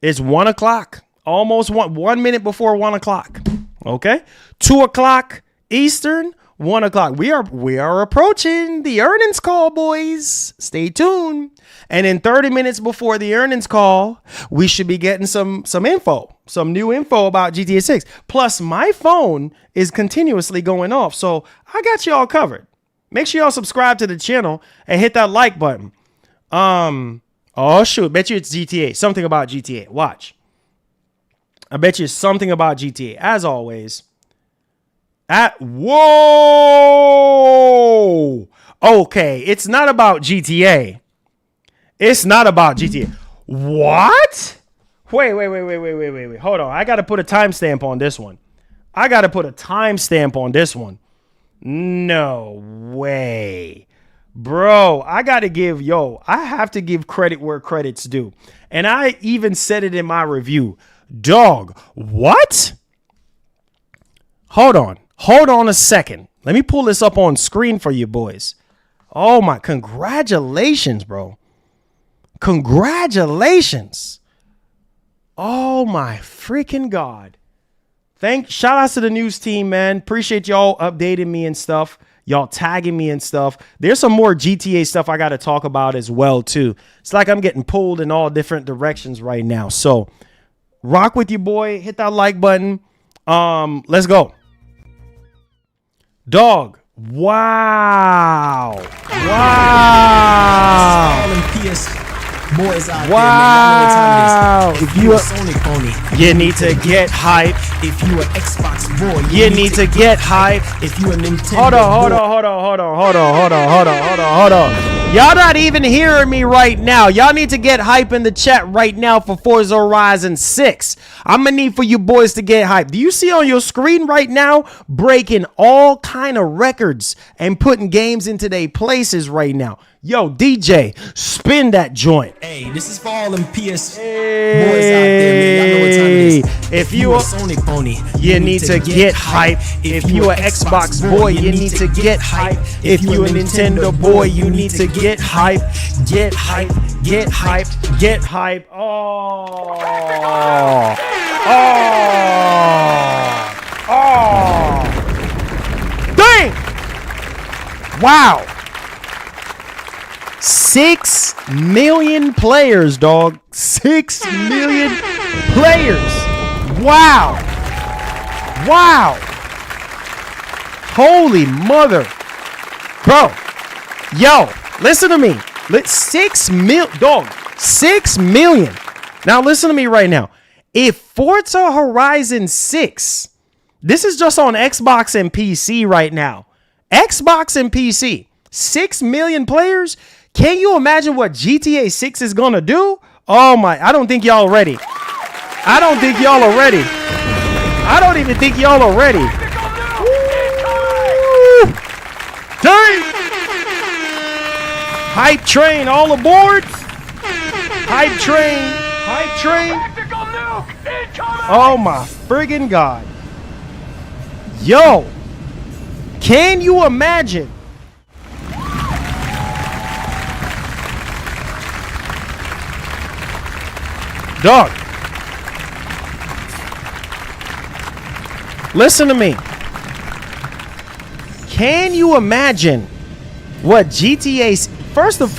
It's 1 o'clock. Almost 1 minute before 1 o'clock. Okay. 2 o'clock Eastern, 1 o'clock. We are approaching the earnings call, boys. Stay tuned. And in 30 minutes before the earnings call, we should be getting some info, some new info about GTA 6. Plus, my phone is continuously going off. So I got you all covered. Make sure y'all subscribe to the channel and hit that like button. Oh shoot, bet you it's GTA. Something about GTA. Watch. I bet you it's something about GTA. As always. Whoa. Okay, it's not about GTA. It's not about GTA. What? Wait. Hold on. I got to put a timestamp on this one. No way. Bro, I have to give credit where credit's due. And I even said it in my review. Dog, what? Hold on a second. Let me pull this up on screen for you boys. Oh my, congratulations, bro. Congratulations. Oh my freaking God. Shout outs to the news team, man. Appreciate y'all updating me and stuff. Y'all tagging me and stuff. There's some more GTA stuff I got to talk about as well, too. It's like I'm getting pulled in all different directions right now. So rock with you, boy. Hit that like button. Let's go. Dog. Wow. Boys out Wow. there, man. If you a Sony pony, you need to get hype. If you an Xbox boy, You need to get hype. If you a Nintendo Hold on. Y'all not even hearing me right now. Y'all need to get hype in the chat right now for Forza Horizon 6. I'm gonna need for you boys to get hype. Do you see on your screen right now breaking all kind of records and putting games into their places right now? Yo, DJ, spin that joint. Hey, this is for all them PS boys out there, man. Y'all know what time it is. If you a Sony pony, you need to get hype. If you an Xbox boy, you need to get hype. If you a Nintendo boy, you need to get hype. Get hype. Get hype. Get hype. Oh. Dang. Wow. 6 million players, dog. 6 million players. Wow. Holy mother. Bro. Yo, listen to me. 6 million. Now listen to me right now. If Forza Horizon 6, this is just on Xbox and PC right now. Xbox and PC. 6 million players. Can you imagine what GTA 6 is going to do? Oh my, I don't think y'all are ready. I don't even think y'all are ready. Dang! Hype train, all aboard. Hype train. Oh my friggin' God. Yo, can you imagine? Dog, listen to me. Can you imagine what GTA's first of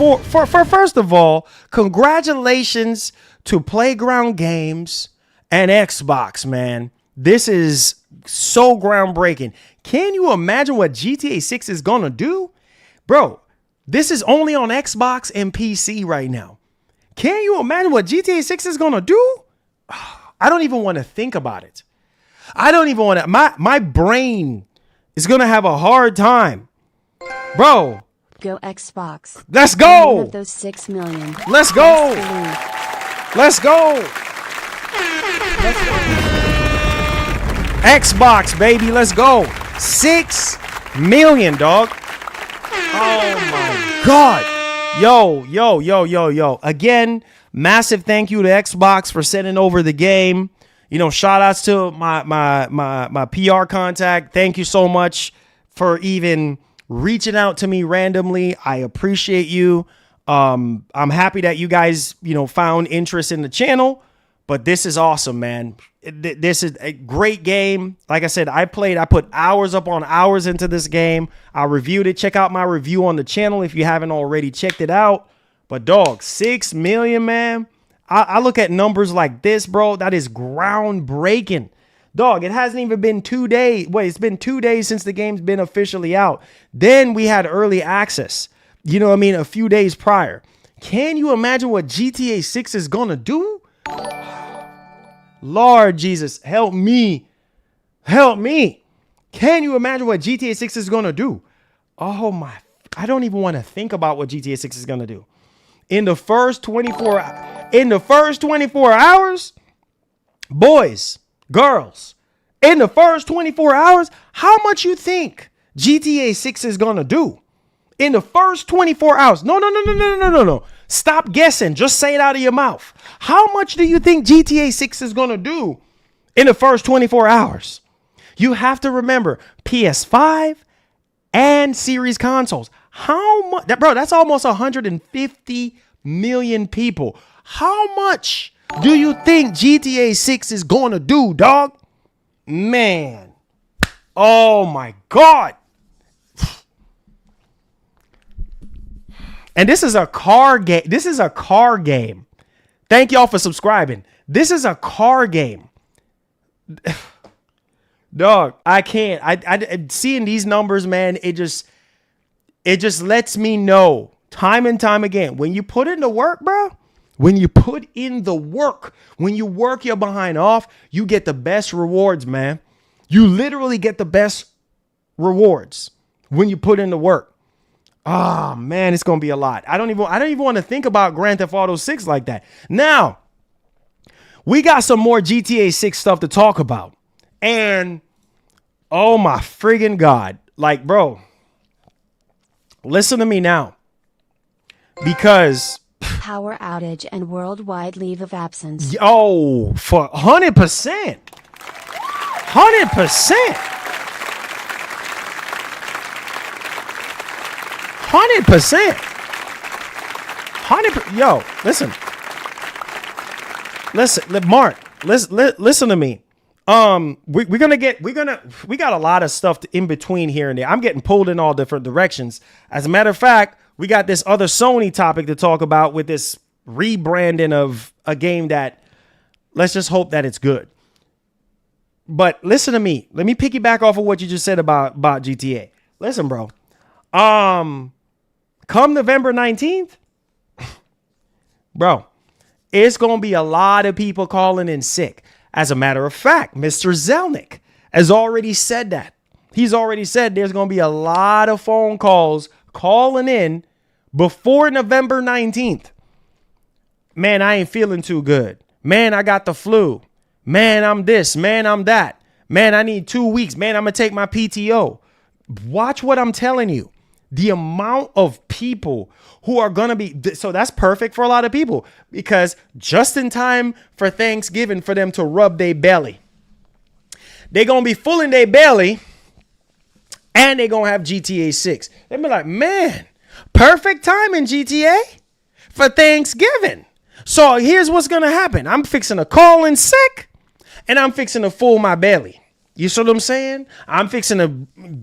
all, congratulations to Playground Games and Xbox, man. This is so groundbreaking. Can you imagine what GTA 6 is going to do? Bro, this is only on Xbox and PC right now. Can you imagine what GTA 6 is going to do? I don't even want to think about it. I don't even want to. My brain is going to have a hard time. Bro. Go Xbox. Let's go. One of those 6 million. Let's go. Let's go. Xbox, baby. Let's go. 6 million, dog. Oh my God. Yo. Again, massive thank you to Xbox for sending over the game. You know, shout outs to my PR contact. Thank you so much for even reaching out to me randomly. I appreciate you. I'm happy that you guys, you know, found interest in the channel, but this is awesome, man. This is a great game. Like I said, I put hours upon hours into this game. I reviewed it. Check out my review on the channel if you haven't already checked it out. But dog, 6 million, man. I look at numbers like this, bro. That is groundbreaking. Dog, it hasn't even been 2 days. Wait, it's been 2 days since the game's been officially out. Then we had early access. You know what I mean? A few days prior. Can you imagine what GTA 6 is going to do? Lord Jesus, help me. Help me. Can you imagine what GTA 6 is going to do? Oh my, I don't even want to think about what GTA 6 is going to do. In the first 24 hours, boys, girls, in the first 24 hours, how much you think GTA 6 is going to do? In the first 24 hours. No. Stop guessing. Just say it out of your mouth. How much do you think GTA 6 is going to do in the first 24 hours? You have to remember PS5 and series consoles. How much? Bro, that's almost 150 million people. How much do you think GTA 6 is going to do, dog? Man. Oh my God. And this is a car game. This is a car game. Thank y'all for subscribing. This is a car game. Dog, I can't. I seeing these numbers, man, it just lets me know time and time again, when you put in the work, bro, when you put in the work, when you work your behind off, you get the best rewards, man. You literally get the best rewards when you put in the work. Oh man, it's gonna be a lot. I don't even want to think about Grand Theft Auto 6 like that. Now, we got some more GTA 6 stuff to talk about. And oh my friggin' God. Like, bro, listen to me now. Because power outage and worldwide leave of absence. Oh, for 100%. 100%. 100%. 100%. Yo, listen, Mark, listen to me. We got a lot of stuff in between here and there. I'm getting pulled in all different directions. As a matter of fact, we got this other Sony topic to talk about with this rebranding of a game that, let's just hope that it's good. But listen to me. Let me piggyback off of what you just said about GTA. Listen, bro. Come November 19th, bro, it's going to be a lot of people calling in sick. As a matter of fact, Mr. Zelnick has already said that. He's already said there's going to be a lot of phone calls calling in before November 19th. Man, I ain't feeling too good. Man, I got the flu. Man, I'm this. Man, I'm that. Man, I need 2 weeks. Man, I'm going to take my PTO. Watch what I'm telling you. The amount of people who are going to be, so that's perfect for a lot of people because just in time for Thanksgiving for them to rub their belly. They're going to be full in their belly and they're going to have GTA 6. They'll be like, man, perfect time in GTA for Thanksgiving. So here's what's going to happen. I'm fixing to call in sick and I'm fixing to fool my belly. You see what I'm saying? I'm fixing to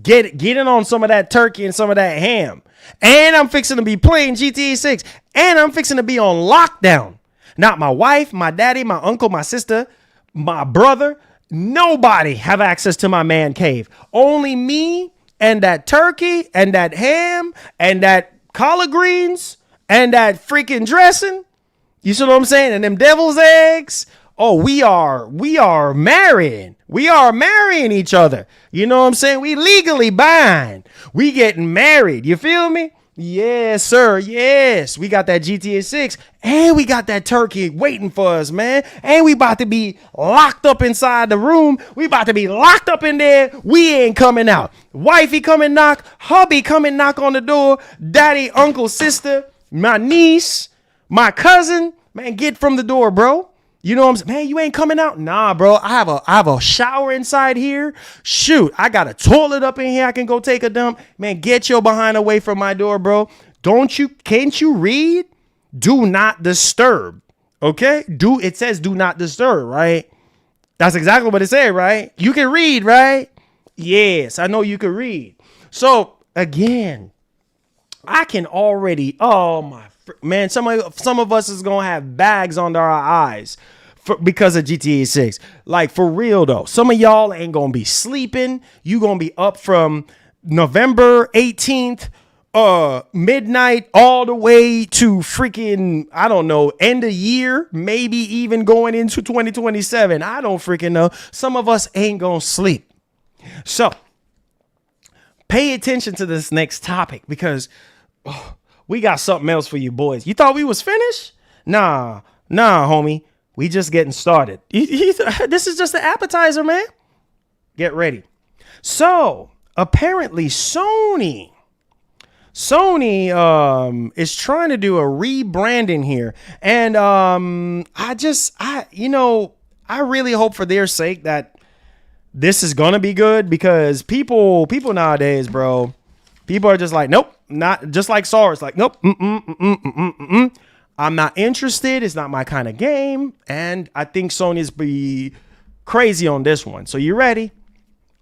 get in on some of that turkey and some of that ham. And I'm fixing to be playing GTA 6. And I'm fixing to be on lockdown. Not my wife, my daddy, my uncle, my sister, my brother. nobody have access to my man cave. Only me and that turkey and that ham and that collard greens and that freaking dressing. You see what I'm saying? And them devil's eggs. Oh, we are marrying. We are marrying each other. You know what I'm saying? We legally bind. We getting married. You feel me? Yes, sir. Yes. We got that GTA 6 and we got that turkey waiting for us, man. And we about to be locked up inside the room. We about to be locked up in there. We ain't coming out. Wifey come and knock. Hubby come and knock on the door. Daddy, uncle, sister, my niece, my cousin. Man, get from the door, bro. You know what I'm saying? Man, you ain't coming out? Nah, bro. I have a shower inside here. Shoot, I got a toilet up in here. I can go take a dump. Man, get your behind away from my door, bro. Can't you read? Do not disturb. Okay? It says do not disturb, right? That's exactly what it said, right? You can read, right? Yes, I know you can read. So, again, I can already, man, some of us is gonna have bags under our eyes because of GTA 6. Like, for real though, some of y'all ain't gonna be sleeping. You gonna be up from November 18th, midnight all the way to freaking, I don't know, end of year, maybe even going into 2027. I don't freaking know. Some of us ain't gonna sleep. So pay attention to this next topic because we got something else for you boys. You thought we was finished? Nah, homie. We just getting started. This is just the appetizer, man. Get ready. So apparently Sony is trying to do a rebranding here. And I really hope for their sake that this is going to be good because people nowadays, bro, people are just like, nope, not just like SARS. Like, nope, I'm not interested. It's not my kind of game. And I think Sony's be crazy on this one. So you ready?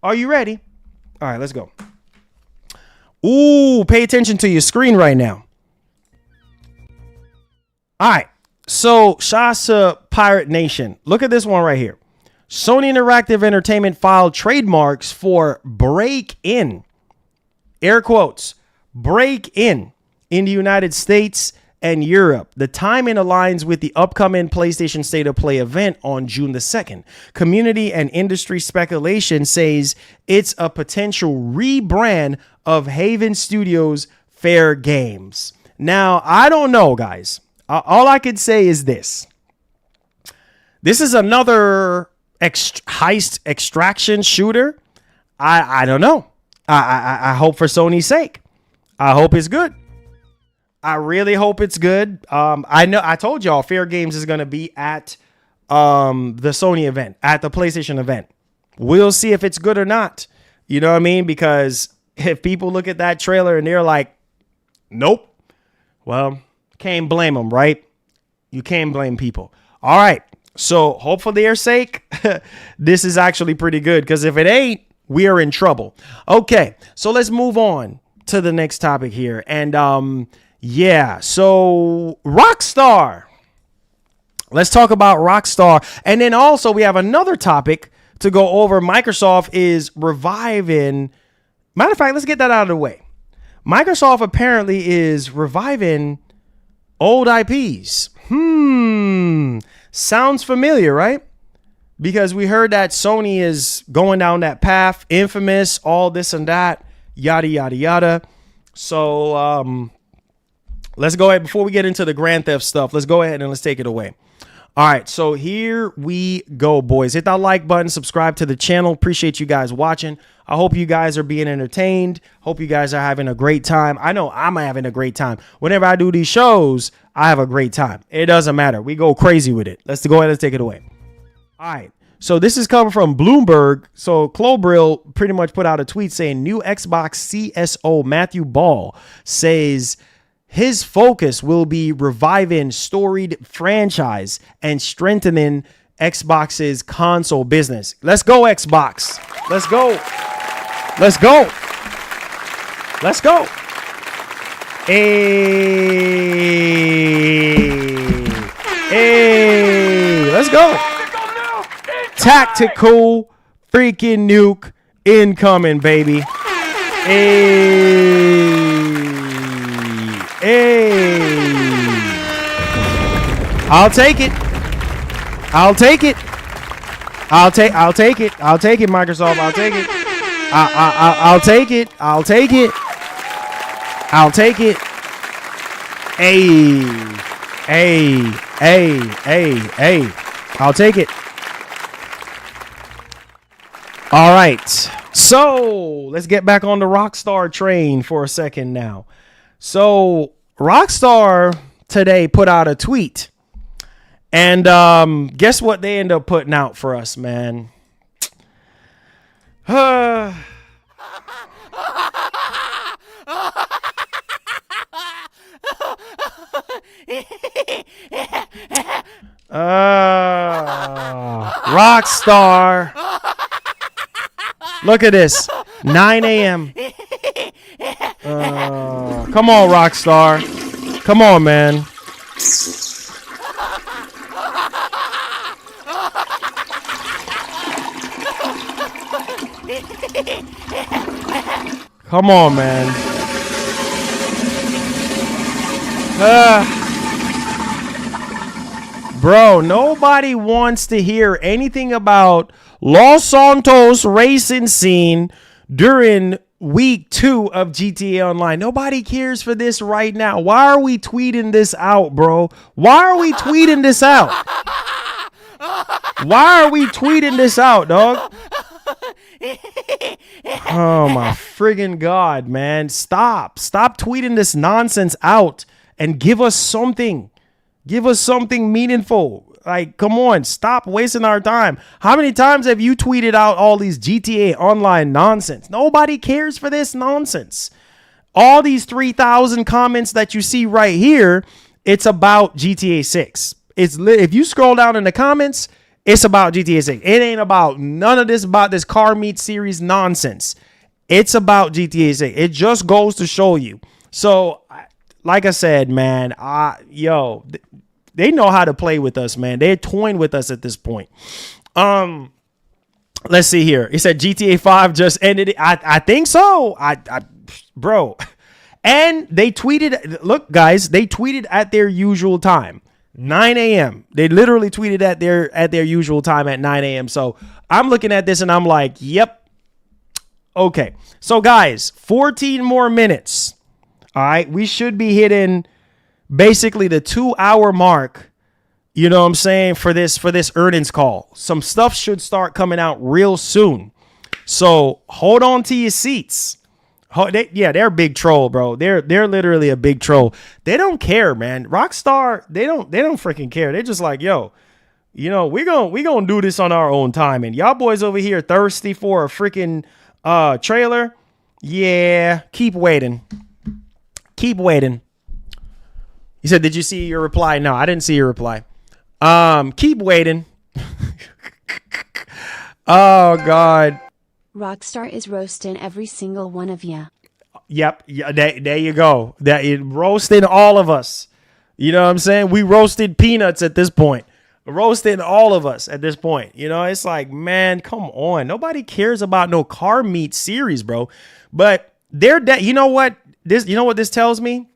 Are you ready? All right, let's go. Ooh, pay attention to your screen right now. All right. So Shasa Pirate Nation. Look at this one right here. Sony Interactive Entertainment filed trademarks for Breakin. Air quotes. Breakin in the United States and Europe. The timing aligns with the upcoming PlayStation State of Play event on June the 2nd. Community and industry speculation says it's a potential rebrand of Haven Studios' Fair Games. Now, I don't know, guys. All I could say is this. This is another heist extraction shooter. I don't know. I hope for Sony's sake. I hope it's good. I really hope it's good. I told y'all Fair Games is going to be at the Sony event, at the PlayStation event. We'll see if it's good or not. You know what I mean? Because if people look at that trailer and they're like, nope. Well, can't blame them, right? You can't blame people. All right. So hope for their sake, this is actually pretty good. Because if it ain't, we are in trouble. Okay. So let's move on to the next topic here. And yeah, so Rockstar. Let's talk about Rockstar. And then also we have another topic to go over. Microsoft is reviving. Matter of fact, let's get that out of the way. Microsoft apparently is reviving old IPs. Sounds familiar, right? Because we heard that Sony is going down that path. Infamous, all this and that. Yada, yada, yada. So let's go ahead. Before we get into the Grand Theft stuff, let's go ahead and let's take it away. All right, so here we go, boys. Hit that like button, subscribe to the channel. Appreciate you guys watching. I hope you guys are being entertained. Hope you guys are having a great time. I know I'm having a great time. Whenever I do these shows, I have a great time. It doesn't matter. We go crazy with it. Let's go ahead and take it away. All right, so this is coming from Bloomberg. So Clobrill pretty much put out a tweet saying new Xbox CSO Matthew Ball says his focus will be reviving storied franchise and strengthening Xbox's console business. Let's go, Xbox. Let's go. Let's go. Let's go. Hey. Hey. Let's go. Tactical freaking nuke incoming, baby. Hey. I'll take it. I'll take it. I'll take it. I'll take it, Microsoft. I'll take it. I'll take it. I'll take it. I'll take it. Hey. I'll take it. All right. So let's get back on the Rockstar train for a second now. So Rockstar today put out a tweet. And guess what they end up putting out for us, man? Rockstar. Look at this. 9 a.m. Come on, Rockstar. Come on, man. Come on, man. Bro, nobody wants to hear anything about Los Santos racing scene during week 2 of GTA Online. Nobody cares for this right now. Why are we tweeting this out, bro? Why are we tweeting this out? Why are we tweeting this out, dog? Oh my friggin' God, man. Stop tweeting this nonsense out and give us something. Give us something meaningful. Like, come on, stop wasting our time. How many times have you tweeted out all these GTA Online nonsense? Nobody cares for this nonsense. All these 3,000 comments that you see right here, it's about GTA 6. If you scroll down in the comments, it's about GTA 6. It ain't about none of this about this car meet series nonsense. It's about GTA 6. It just goes to show you. So, like I said, man, they know how to play with us, man. They're toying with us at this point. Let's see here. It said GTA 5 just ended. I think so. Bro. And they tweeted, look, guys, they tweeted at their usual time. 9 a.m. They literally tweeted at their usual time at 9 a.m. So I'm looking at this and I'm like, yep. Okay. So guys, 14 more minutes. All right. We should be hitting basically the 2-hour mark. You know what I'm saying? For this earnings call. Some stuff should start coming out real soon. So hold on to your seats. They're a big troll, bro. They're literally a big troll. They don't care, man. Rockstar, they don't freaking care. They're just like, yo, you know, we're gonna do this on our own time. And y'all boys over here thirsty for a freaking trailer. Yeah, keep waiting. Keep waiting. He said, did you see your reply? No, I didn't see your reply. Keep waiting. Oh God. Rockstar is roasting every single one of you. Yep. Yeah, there you go. That it roasting all of us. You know what I'm saying? We roasted peanuts at this point. Roasting all of us at this point. You know, it's like, man, come on. Nobody cares about no car meet series, bro. But you know what this tells me?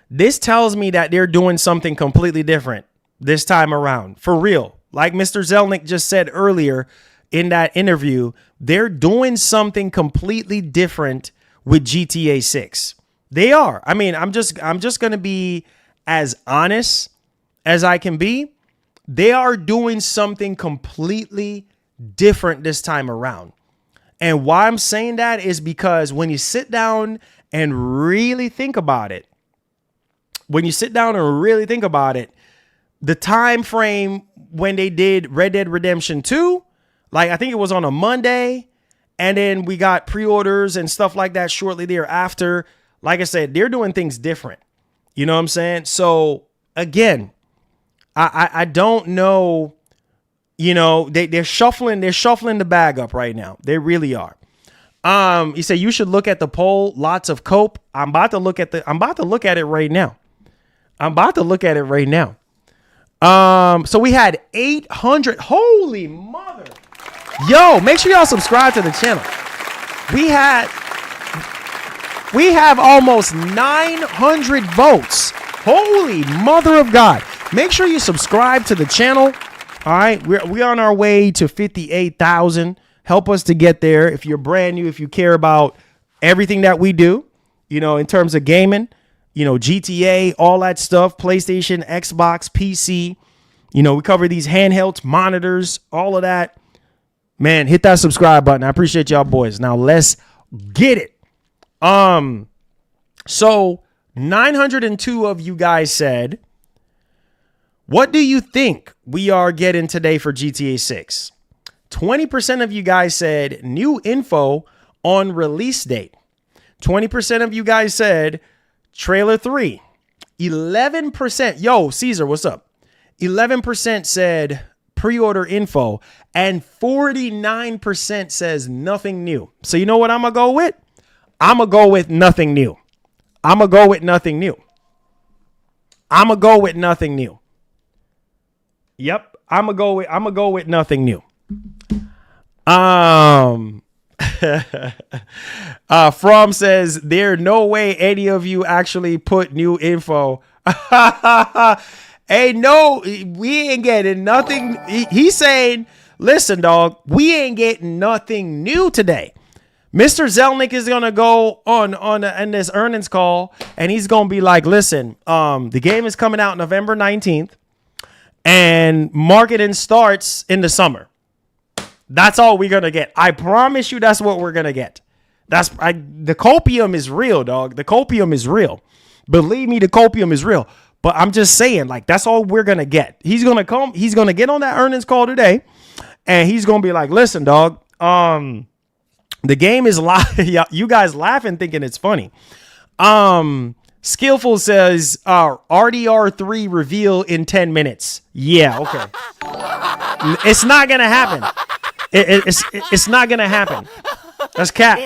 This tells me that they're doing something completely different this time around. For real. Like Mr. Zelnick just said earlier in that interview, they're doing something completely different with GTA 6. They are. I mean, I'm just going to be as honest as I can be. They are doing something completely different this time around. And why I'm saying that is because when you sit down and really think about it, the time frame when they did Red Dead Redemption 2, like I think it was on a Monday, and then we got pre-orders and stuff like that shortly thereafter. Like I said, they're doing things different. You know what I'm saying? So again, I don't know. You know, they're shuffling the bag up right now. They really are. He said you should look at the poll. Lots of cope. I'm about to look at it right now. So we had 800. Holy mother. Yo, make sure y'all subscribe to the channel. We have almost 900 votes. Holy mother of God. Make sure you subscribe to the channel. All right. We're on our way to 58,000. Help us to get there. If you're brand new, if you care about everything that we do, you know, in terms of gaming, you know, GTA, all that stuff, PlayStation, Xbox, PC, you know, we cover these handhelds, monitors, all of that. Man, hit that subscribe button. I appreciate y'all boys. Now let's get it. So 902 of you guys said, what do you think we are getting today for GTA 6? 20% of you guys said new info on release date. 20% of you guys said trailer 3. 11%. Yo, Caesar, what's up? 11% said pre-order info and 49% says nothing new. So you know what I'm going to go with? I'm going to go with nothing new. I'm going to go with nothing new. I'm going to go with nothing new. Yep, I'm going to go with nothing new. From says there no way any of you actually put new info. Hey, no, we ain't getting nothing. He's saying, listen, dog, we ain't getting nothing new today. Mr. Zelnick is gonna go on in this earnings call, and he's gonna be like, listen, the game is coming out November 19th, and marketing starts in the summer. That's all we're gonna get. I promise you, that's what we're gonna get. The copium is real, dog. The copium is real. Believe me, the copium is real. But I'm just saying, like, that's all we're gonna get. He's gonna come. He's gonna get on that earnings call today, and he's gonna be like, listen, dog. The game is live. You guys laughing, thinking it's funny. Skillful says RDR3 reveal in 10 minutes. Yeah, okay. It's not gonna happen. It's not gonna happen. That's cap.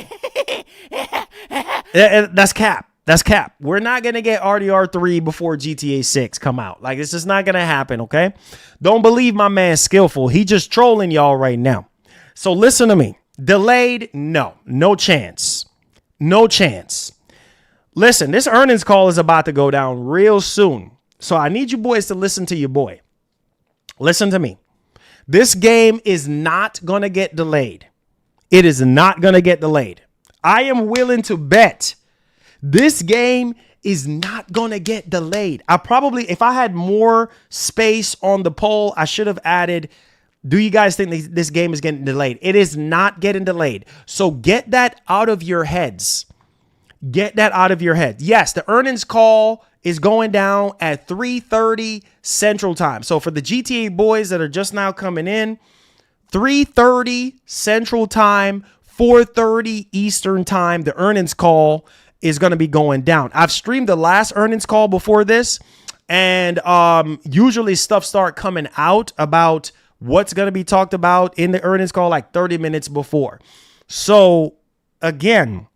That's cap. That's cap. We're not gonna get RDR3 before GTA 6 come out. Like, it's just not gonna happen. Okay. Don't believe my man Skillful. He just trolling y'all right now. So listen to me. Delayed? No chance. No chance. Listen, this earnings call is about to go down real soon. So I need you boys to listen to your boy. Listen to me. This game is not going to get delayed. It is not going to get delayed. I am willing to bet this game is not going to get delayed. If I had more space on the poll, I should have added, do you guys think this game is getting delayed? It is not getting delayed. So get that out of your heads. Get that out of your head. Yes, the earnings call is going down at 3:30 Central Time. So for the GTA boys that are just now coming in, 3:30 Central Time, 4:30 Eastern Time, the earnings call is going to be going down. I've streamed the last earnings call before this, and usually stuff start coming out about what's going to be talked about in the earnings call like 30 minutes before. So again,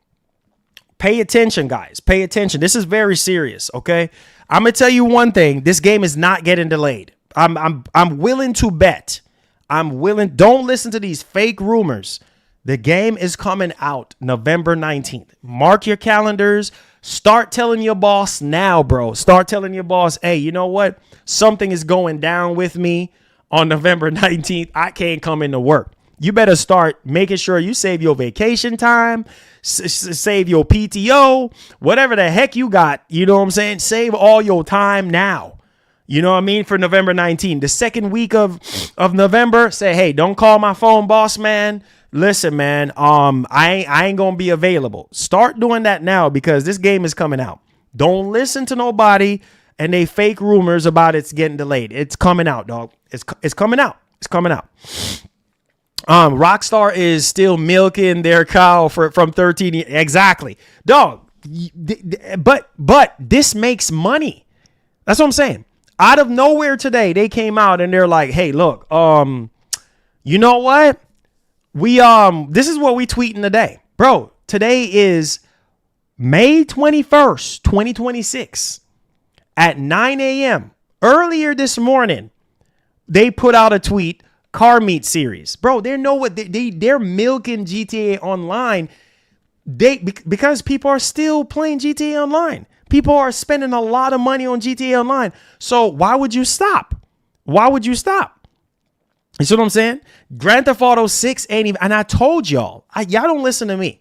pay attention, guys. Pay attention. This is very serious, okay? I'm going to tell you one thing. This game is not getting delayed. I'm willing to bet. Don't listen to these fake rumors. The game is coming out November 19th. Mark your calendars. Start telling your boss now, bro. Start telling your boss, hey, you know what? Something is going down with me on November 19th. I can't come into work. You better start making sure you save your vacation time, save your PTO, whatever the heck you got. You know what I'm saying? Save all your time now. You know what I mean? For November 19th, the second week of November, say, hey, don't call my phone, boss man. Listen, man, I ain't going to be available. Start doing that now because this game is coming out. Don't listen to nobody and they fake rumors about it's getting delayed. It's coming out, dog. It's coming out. It's coming out. Rockstar is still milking their cow from 13. Exactly. Dog. But this makes money. That's what I'm saying. Out of nowhere today, they came out and they're like, hey, look, you know what? This is what we tweeting today. Bro, today is May 21st, 2026 at 9 a.m. Earlier this morning, they put out a tweet, car meet series. Bro, they're milking GTA Online. Because people are still playing GTA Online. People are spending a lot of money on GTA Online. So why would you stop? Why would you stop? You see what I'm saying? Grand Theft Auto 6 ain't even, and I told y'all, y'all don't listen to me.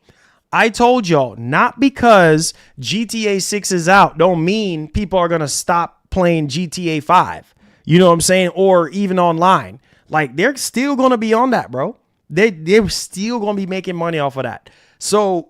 I told y'all, not because GTA 6 is out don't mean people are going to stop playing GTA 5. You know what I'm saying? Or even online. Like, they're still going to be on that, bro. They're still going to be making money off of that. So,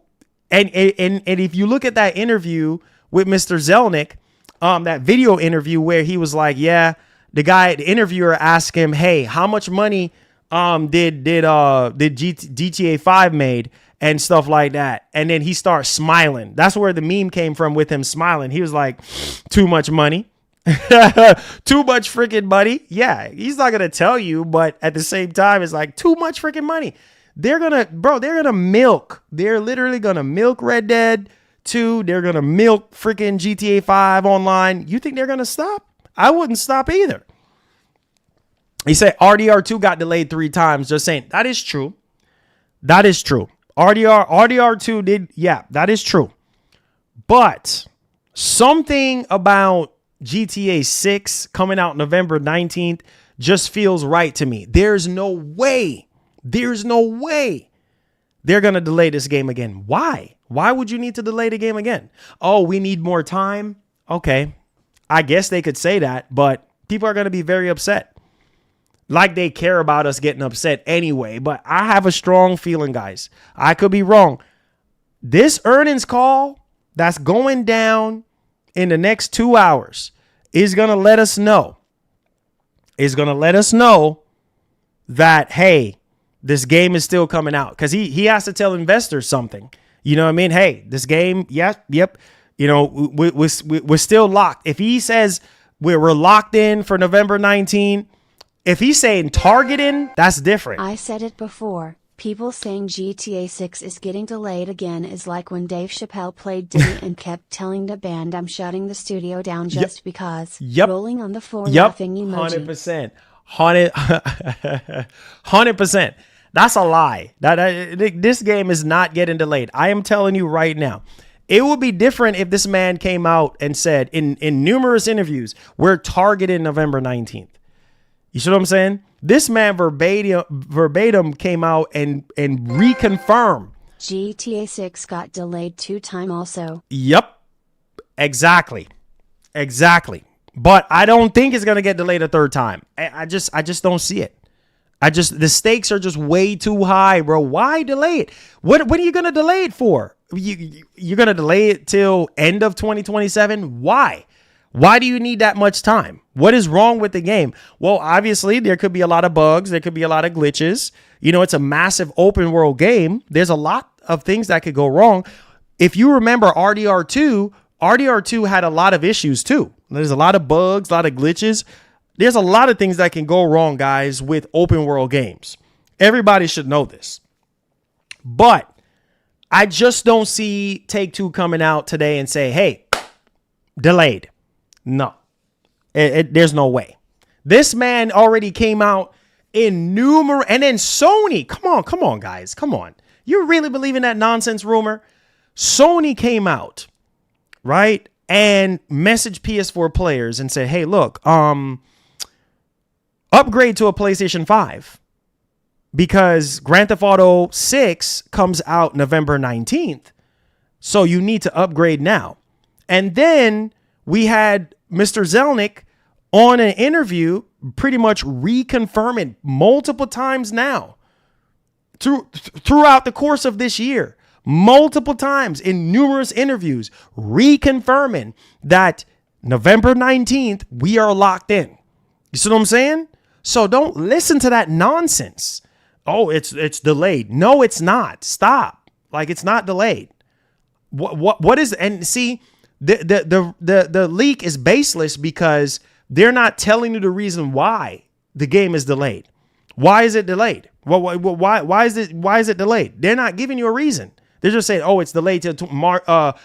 and if you look at that interview with Mr. Zelnick, that video interview where he was like, yeah, the interviewer asked him, hey, how much money did GTA 5 made and stuff like that? And then he starts smiling. That's where the meme came from, with him smiling. He was like, too much money. Too much freaking money. Yeah, he's not gonna tell you, but at the same time, it's like too much freaking money. They're gonna milk. They're literally gonna milk Red Dead 2. They're gonna milk freaking GTA 5 online. You think they're gonna stop? I wouldn't stop either. He said RDR2 got delayed 3 times. Just saying, that is true. That is true. RDR2 did, yeah, that is true. But something about GTA 6 coming out November 19th just feels right to me. There's no way they're going to delay this game again. Why? Why would you need to delay the game again? Oh, we need more time. Okay. I guess they could say that, but people are going to be very upset. Like they care about us getting upset anyway. But I have a strong feeling, guys. I could be wrong. This earnings call that's going down in the next 2 hours is going to let us know. Is going to let us know that, hey, this game is still coming out. Because he has to tell investors something. You know what I mean? Hey, this game, yep. You know, we're still locked. If he says we're locked in for November 19, if he's saying targeting, that's different. I said it before. People saying GTA 6 is getting delayed again is like when Dave Chappelle played Diddy and kept telling the band, I'm shutting the studio down just because. Rolling on the floor laughing emoji. 100%. That's a lie. This game is not getting delayed. I am telling you right now. It would be different if this man came out and said in numerous interviews, we're targeting November 19th. You see what I'm saying? This man verbatim came out and reconfirmed. GTA 6 got delayed 2 times also. Yep. Exactly. But I don't think it's going to get delayed a 3rd time. I just don't see it. The stakes are just way too high, bro. Why delay it? What are you going to delay it for? You're going to delay it till end of 2027? Why? Why do you need that much time? What is wrong with the game? Well, obviously, there could be a lot of bugs. There could be a lot of glitches. You know, it's a massive open world game. There's a lot of things that could go wrong. If you remember RDR2 had a lot of issues too. There's a lot of bugs, a lot of glitches. There's a lot of things that can go wrong, guys, with open world games. Everybody should know this. But I just don't see Take-Two coming out today and say, hey, delayed. No, there's no way. This man already came out in numerous, and then Sony, come on, guys, come on. You really believe in that nonsense rumor? Sony came out, right, and messaged PS4 players and said, hey, look, upgrade to a PlayStation 5 because Grand Theft Auto 6 comes out November 19th. So you need to upgrade now. And then we had Mr. Zelnick on an interview pretty much reconfirming multiple times now throughout the course of this year, multiple times in numerous interviews, reconfirming that November 19th, we are locked in. You see what I'm saying? So don't listen to that nonsense. Oh, it's delayed. No, it's not. Stop. Like, it's not delayed. What is, and see, the leak is baseless because they're not telling you the reason why the game is delayed. Why is it delayed? Why is it delayed? They're not giving you a reason. They're just saying, oh, it's delayed till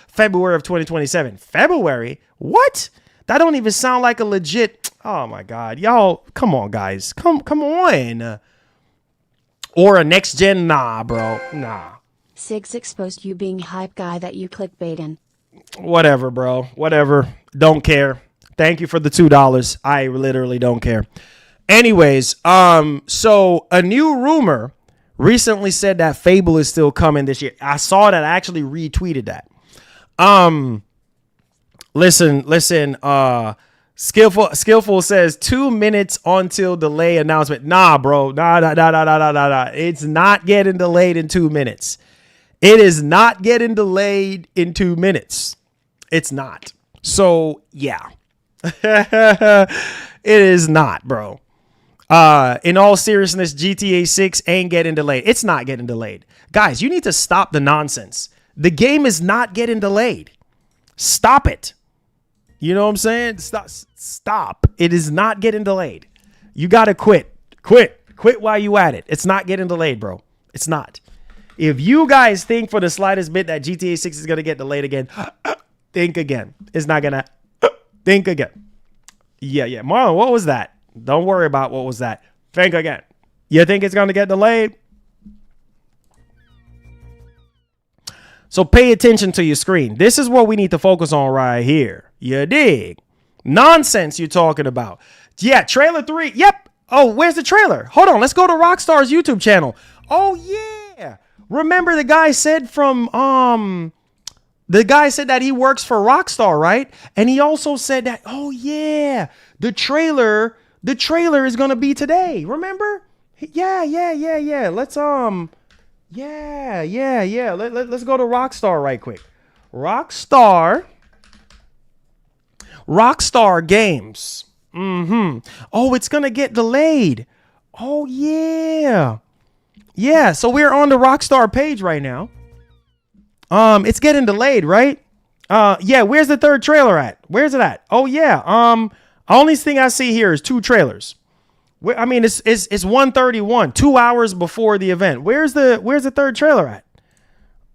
February of 2027. February? What? That don't even sound like a legit. Oh my God, y'all, come on, guys, come on. Or a next gen, nah, bro, nah. Six exposed you being hype guy that you clickbaiting. Whatever, bro, whatever. Don't care. Thank you for the $2. I literally don't care. Anyways, so a new rumor recently said that Fable is still coming this year. I saw that. I actually retweeted that. Listen, Skillful says 2 minutes until delay announcement. Nah, bro. Nah. It's not getting delayed in 2 minutes. It is not getting delayed in 2 minutes. It's not. So, yeah. It is not, bro. In all seriousness, GTA 6 ain't getting delayed. It's not getting delayed. Guys, you need to stop the nonsense. The game is not getting delayed. Stop it. You know what I'm saying? Stop. It is not getting delayed. You got to quit. Quit while you at it. It's not getting delayed, bro. It's not. If you guys think for the slightest bit that GTA 6 is going to get delayed again, think again. It's not going to. Think again. Yeah. Marlon, what was that? Don't worry about what was that. Think again. You think it's going to get delayed? So pay attention to your screen. This is what we need to focus on right here. You dig? Nonsense you're talking about. Yeah, trailer 3. Yep. Oh, where's the trailer? Hold on. Let's go to Rockstar's YouTube channel. Oh, yeah. Remember the guy said that he works for Rockstar, right? And he also said that, oh, yeah, the trailer is going to be today. Remember? Yeah. Let's Let's go to Rockstar right quick. Rockstar Games. Oh, it's going to get delayed. Oh, yeah. Yeah, so we're on the Rockstar page right now. It's getting delayed, right? Yeah, where's the third trailer at? Where's it at? Oh, yeah. Only thing I see here is 2 trailers. I mean, it's 1:31, 2 hours before the event. Where's the third trailer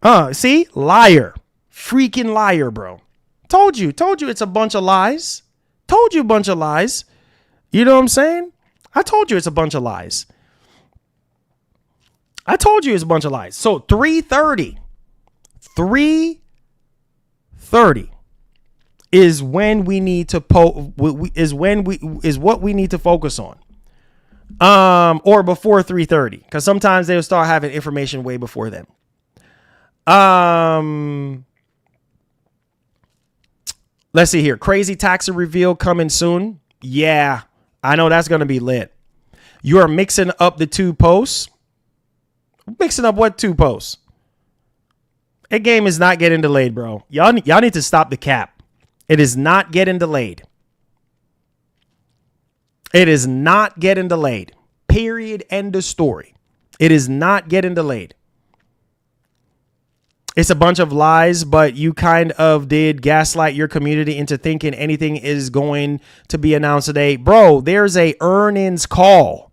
at? See? Liar. Freaking liar, bro. Told you it's a bunch of lies. Told you a bunch of lies. You know what I'm saying? I told you it's a bunch of lies. So 3:30 is when we need to what we need to focus on. Or before 3:30, because sometimes they'll start having information way before then. Let's see here. Crazy taxi reveal coming soon. Yeah, I know that's gonna be lit. You are mixing up the 2 posts. Mixing up what 2 posts? That game is not getting delayed, bro. Y'all need to stop the cap. It is not getting delayed. It is not getting delayed. Period. End of story. It is not getting delayed. It's a bunch of lies, but you kind of did gaslight your community into thinking anything is going to be announced today. Bro, there's a earnings call.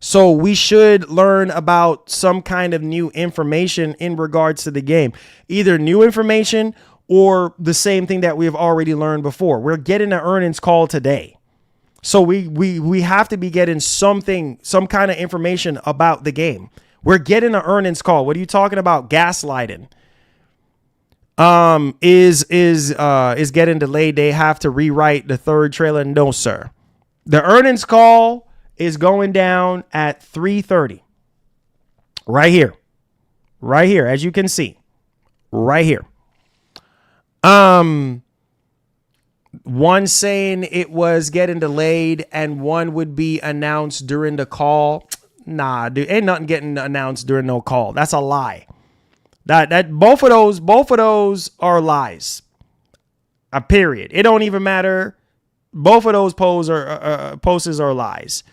So we should learn about some kind of new information in regards to the game. Either new information or the same thing that we have already learned before. We're getting an earnings call today. So we have to be getting some kind of information about the game. We're getting an earnings call. What are you talking about? Gaslighting. Is getting delayed. They have to rewrite the third trailer. No, sir. The earnings call is going down at 3:30. Right here. As you can see. Right here. One saying it was getting delayed and one would be announced during the call. Nah, dude, ain't nothing getting announced during no call. That's a lie. That both of those are lies. A period. It don't even matter. Both of those posts are lies.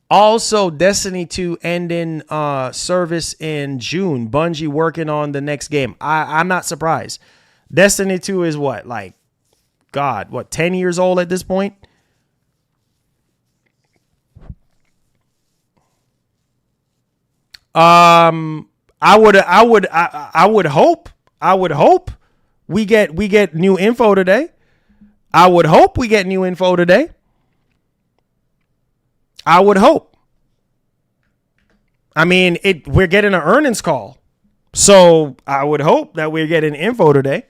Also, Destiny 2 ending service in June. Bungie working on the next game. I'm not surprised. Destiny 2 is what, like, God, what, 10 years old at this point? I would hope we get new info today. I would hope we get new info today. I would hope. I mean, we're getting an earnings call. So I would hope that we're getting info today.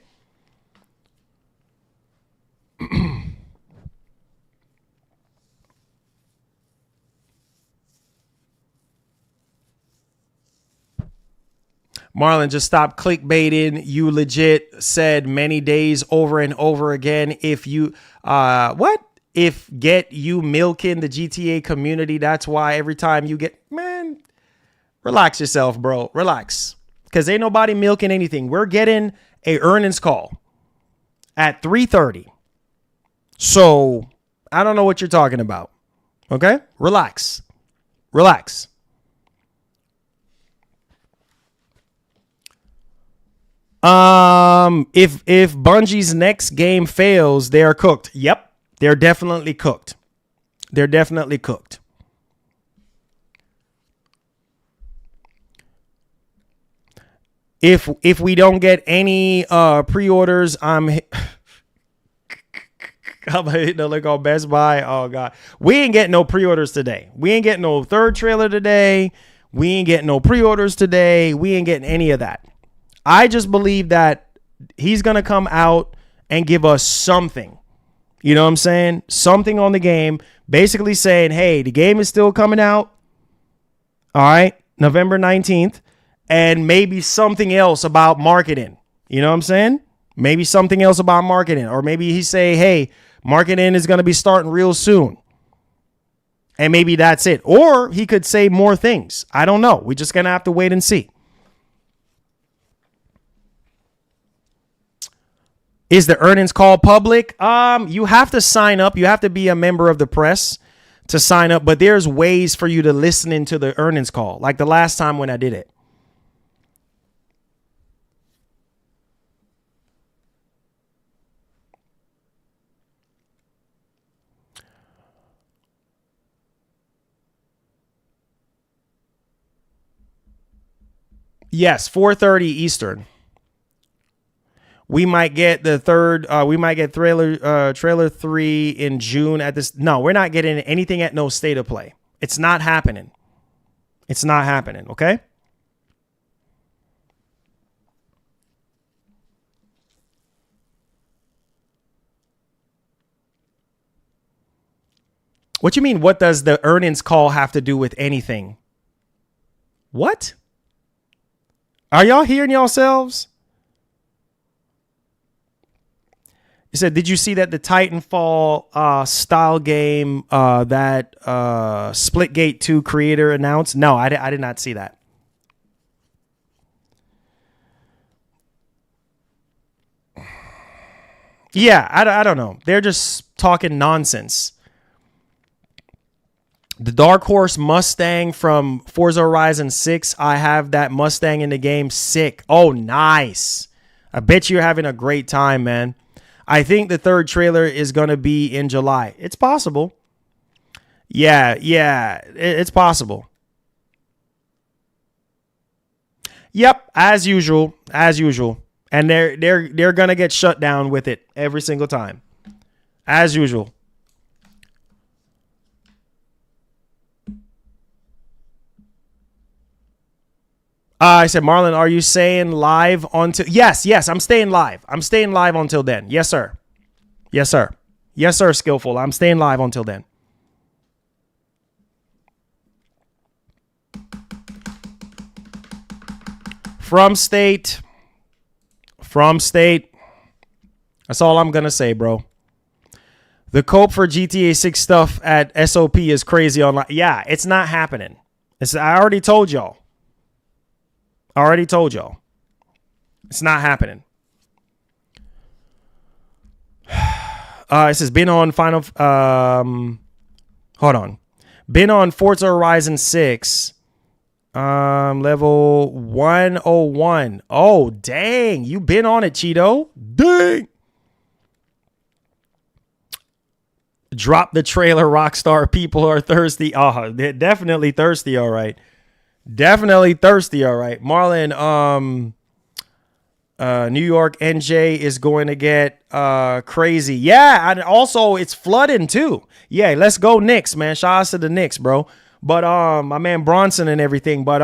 Marlon, just stop clickbaiting. You legit said many days over and over again. If you, what? If get you milking the GTA community, that's why every time you get, man, relax yourself, bro. Relax. Because ain't nobody milking anything. We're getting a earnings call at 3:30. So I don't know what you're talking about. Okay? Relax. Relax. If Bungie's next game fails, they are cooked. Yep, they're definitely cooked. They're definitely cooked. If we don't get any pre-orders, I'm hitting a look on Best Buy. Oh God, we ain't getting no pre-orders today. We ain't getting no third trailer today. We ain't getting no pre-orders today. We ain't getting any of that. I just believe that he's going to come out and give us something. You know what I'm saying? Something on the game, basically saying, hey, the game is still coming out. All right, November 19th. And maybe something else about marketing. You know what I'm saying? Maybe something else about marketing. Or maybe he say, hey, marketing is going to be starting real soon. And maybe that's it. Or he could say more things. I don't know. We're just going to have to wait and see. Is the earnings call public? You have to sign up. You have to be a member of the press to sign up. But there's ways for you to listen into the earnings call. Like the last time when I did it. Yes, 4:30 Eastern. We might get the third. We might get trailer 3 in June at this. No, we're not getting anything at no state of play. It's not happening. It's not happening. Okay. What you mean? What does the earnings call have to do with anything? What? Are y'all hearing yourselves? He said, did you see that the Titanfall style game that Splitgate 2 creator announced? No, I did not see that. Yeah, I don't know. They're just talking nonsense. The Dark Horse Mustang from Forza Horizon 6. I have that Mustang in the game. Sick. Oh, nice. I bet you're having a great time, man. I think the third trailer is going to be in July. It's possible. Yeah, it's possible. Yep, as usual. And they're going to get shut down with it every single time. As usual. I said, Marlon, are you staying live until... Yes, I'm staying live. I'm staying live until then. Yes, sir. Yes, sir, Skillful. I'm staying live until then. From state. That's all I'm going to say, bro. The cope for GTA 6 stuff at SOP is crazy online. Yeah, it's not happening. I already told y'all. It's not happening. It says been on Been on Forza Horizon 6. Level 101. Oh, dang. You been on it, Cheeto. Dang. Drop the trailer, Rockstar. People are thirsty. Oh, they're definitely thirsty, all right. Marlon, New York NJ is going to get crazy. Yeah, and also it's flooding too. Yeah, let's go Knicks, man. Shout out to the Knicks, bro. But my man Bronson and everything. But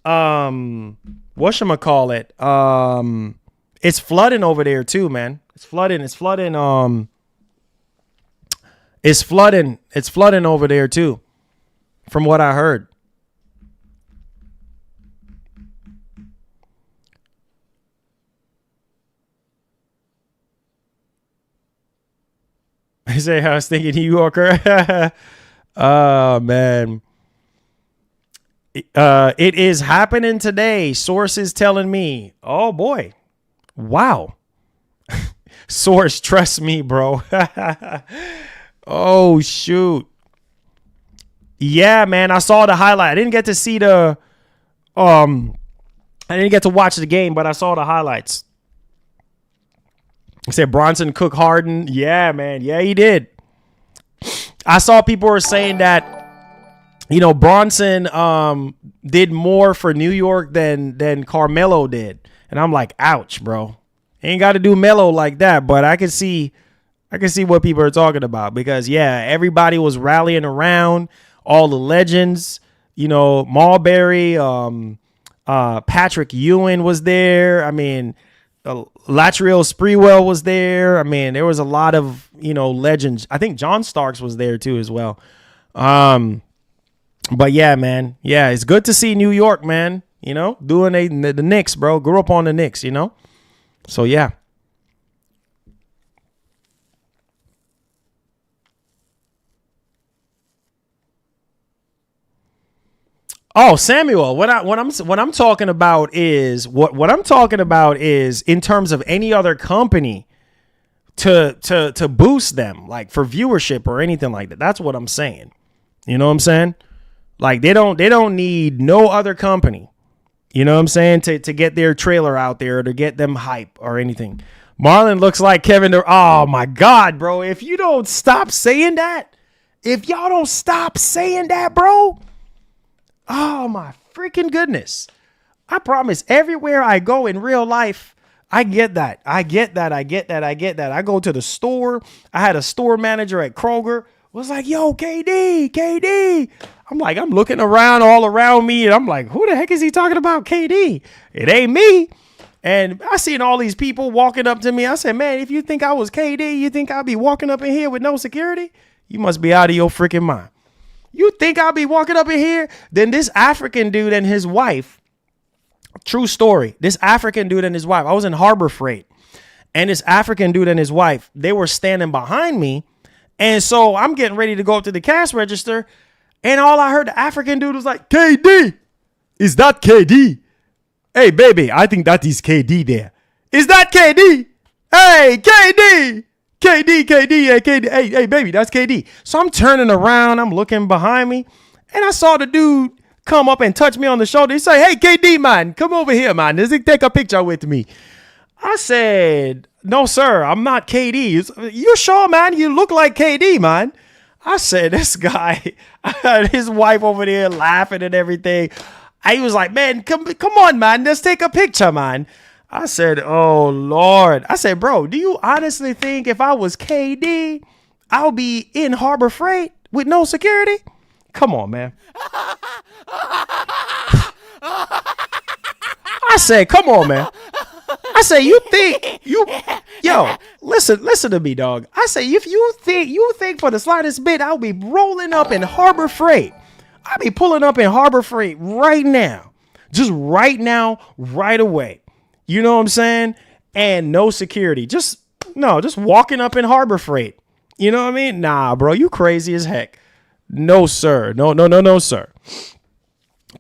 whatchamacallit? It's flooding over there too, man. It's flooding. It's flooding over there too, from what I heard. I say I was thinking New Yorker. Oh man. It is happening today. Sources telling me. Oh boy. Wow. Source, trust me, bro. Oh shoot. Yeah, man. I saw the highlight. I didn't get to see I didn't get to watch the game, but I saw the highlights. I said Bronson Cook Harden. Yeah, man. Yeah, he did. I saw people were saying that, Bronson did more for New York than Carmelo did. And I'm like, ouch, bro. Ain't got to do Melo like that, but I can see what people are talking about because everybody was rallying around, all the legends, Marbury, Patrick Ewing was there. I mean, Latrell Sprewell was there. I mean, there was a lot of, legends. I think John Starks was there too as well. But yeah, man. Yeah, it's good to see New York, man. Doing the Knicks, bro. Grew up on the Knicks, So yeah. Oh, Samuel, what I'm talking about is what I'm talking about is in terms of any other company to boost them, like for viewership or anything like that. That's what I'm saying. You know what I'm saying? Like they don't need no other company. You know what I'm saying? To get their trailer out there or to get them hype or anything. Marlon looks like Kevin. Oh my God, bro. If you don't stop saying that, if y'all don't stop saying that, bro. Oh my freaking goodness. I promise everywhere I go in real life, I get that. I go to the store. I had a store manager at Kroger was like, yo, KD. I'm like, I'm looking around all around me and I'm like, who the heck is he talking about KD? It ain't me. And I seen all these people walking up to me. I said, man, if you think I was KD, you think I'd be walking up in here with no security? You must be out of your freaking mind. You think I'll be walking up in here? Then this African dude and his wife, true story, this African dude and his wife, I was in Harbor Freight, and this African dude and his wife, they were standing behind me. And so I'm getting ready to go up to the cash register, and all I heard the African dude was like, KD, is that KD? Hey, baby, I think that is KD there. Is that KD? Hey, KD. KD, hey, baby, that's KD. So I'm turning around, I'm looking behind me, and I saw the dude come up and touch me on the shoulder. He say, hey, KD, man, come over here, man. Does he take a picture with me? I said, no, sir, I'm not KD. You sure, man? You look like KD, man. I said, this guy, his wife over there laughing and everything. He was like, man, come on, man, let's take a picture, man. I said, oh, Lord. I said, bro, do you honestly think if I was KD, I'll be in Harbor Freight with no security? Come on, man. I said, come on, man. I said, listen to me, dog. I say, if you think for the slightest bit, I'll be rolling up in Harbor Freight. I'll be pulling up in Harbor Freight right now. Just right now, right away. You know what I'm saying? And no security. Just walking up in Harbor Freight. You know what I mean? Nah, bro, you crazy as heck. No, sir. No, sir.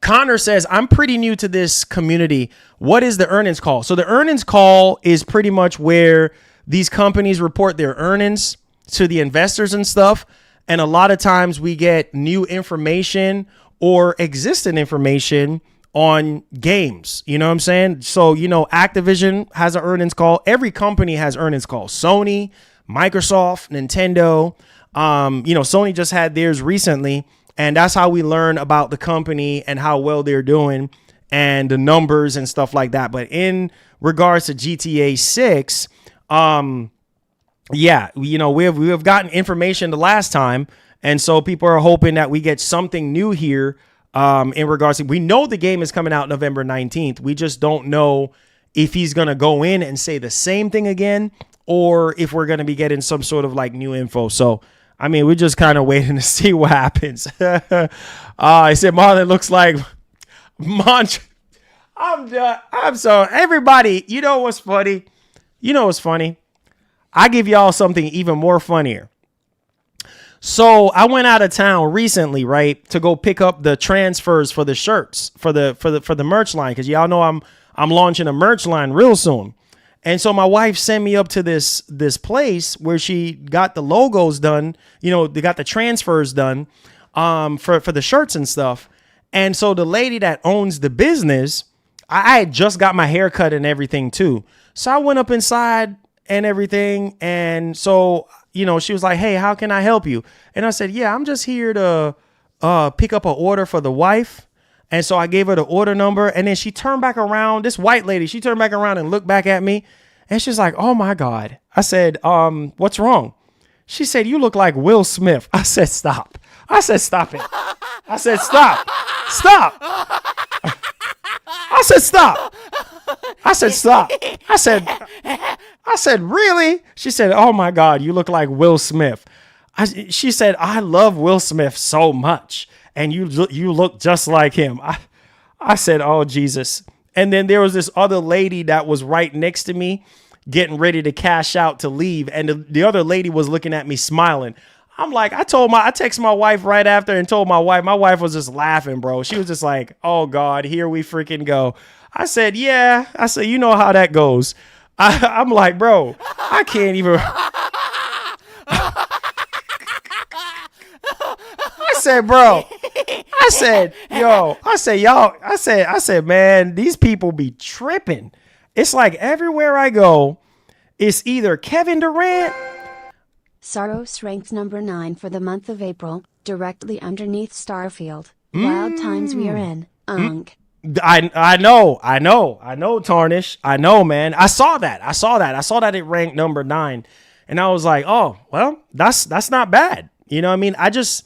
Connor says, I'm pretty new to this community. What is the earnings call? So the earnings call is pretty much where these companies report their earnings to the investors and stuff. And a lot of times we get new information or existing information on games. You know what I'm saying? So, Activision has an earnings call. Every company has earnings calls. Sony, Microsoft, Nintendo. Sony just had theirs recently, and that's how we learn about the company and how well they're doing and the numbers and stuff like that. But in regards to GTA 6, yeah, you know, we've gotten information the last time. And so people are hoping that we get something new here in regards to, we know the game is coming out November 19th. We just don't know if he's going to go in and say the same thing again, or if we're going to be getting some sort of like new info. So, I mean, we're just kind of waiting to see what happens. I said, Marlon looks like Monch. I'm done. I'm sorry. Everybody, you know what's funny? You know what's funny? I give y'all something even more funnier. So I went out of town recently, right, to go pick up the transfers for the shirts for the merch line, because y'all know I'm launching a merch line real soon. And so my wife sent me up to this place where she got the logos done. You know, they got the transfers done for the shirts and stuff. And so the lady that owns the business, I had just got my hair cut and everything too. So I went up inside and everything. And so, you know, she was like, hey, how can I help you? And I said, yeah, I'm just here to pick up an order for the wife. And so I gave her the order number. And then she turned back around. This white lady, she turned back around and looked back at me. And she's like, oh, my God. I said, what's wrong? She said, you look like Will Smith. I said, stop. I said, stop it. I said, stop. Stop. I said, stop. I said, stop. I said, really? She said, oh, my God, you look like Will Smith. She said, I love Will Smith so much. And you look just like him. I said, oh, Jesus. And then there was this other lady that was right next to me getting ready to cash out to leave. And the other lady was looking at me smiling. I'm like, I texted my wife right after and told my wife was just laughing, bro. She was just like, oh, God, here we freaking go. I said, yeah. I said, you know how that goes. I'm like, bro, I can't even. I said, bro, I said, yo, I said, y'all, I said, man, these people be tripping. It's like everywhere I go, it's either Kevin Durant. Saros ranked number 9 for the month of April, directly underneath Starfield. Wild times we are in. I know, Tarnish. I know, man. I saw that it ranked number 9. And I was like, oh, well, that's not bad. You know what I mean? I just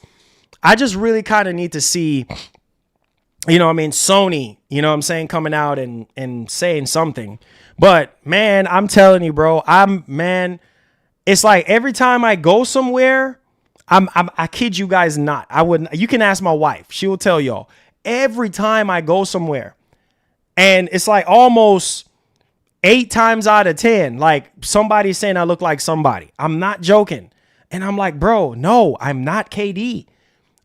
really kind of need to see, you know what I mean, Sony, you know what I'm saying, coming out and saying something. But man, I'm telling you, bro, it's like every time I go somewhere, I kid you guys not. You can ask my wife. She will tell y'all. Every time I go somewhere, and it's like almost 8 times out of 10, like somebody's saying I look like somebody. I'm not joking. And I'm like, bro, no, I'm not KD.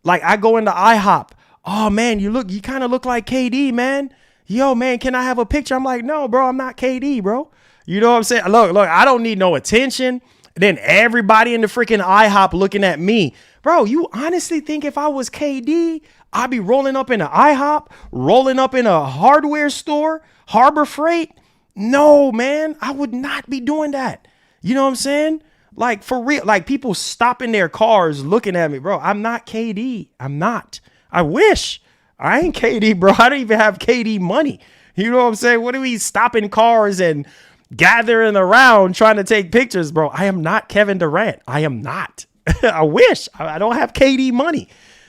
Like I go into IHOP. Oh man, you kind of look like KD, man. Yo, man, can I have a picture? I'm like, no, bro, I'm not KD, bro. You know what I'm saying? Look, I don't need no attention. Then everybody in the freaking IHOP looking at me. Bro, you honestly think if I was KD, I'd be rolling up in an IHOP, rolling up in a hardware store, Harbor Freight? No, man, I would not be doing that. You know what I'm saying? Like for real, like people stopping their cars looking at me, bro. I'm not KD. I'm not. I wish. I ain't KD, bro. I don't even have KD money. You know what I'm saying? What are we stopping cars and gathering around trying to take pictures, bro? I am not Kevin Durant. I am not. I wish. I don't have KD money.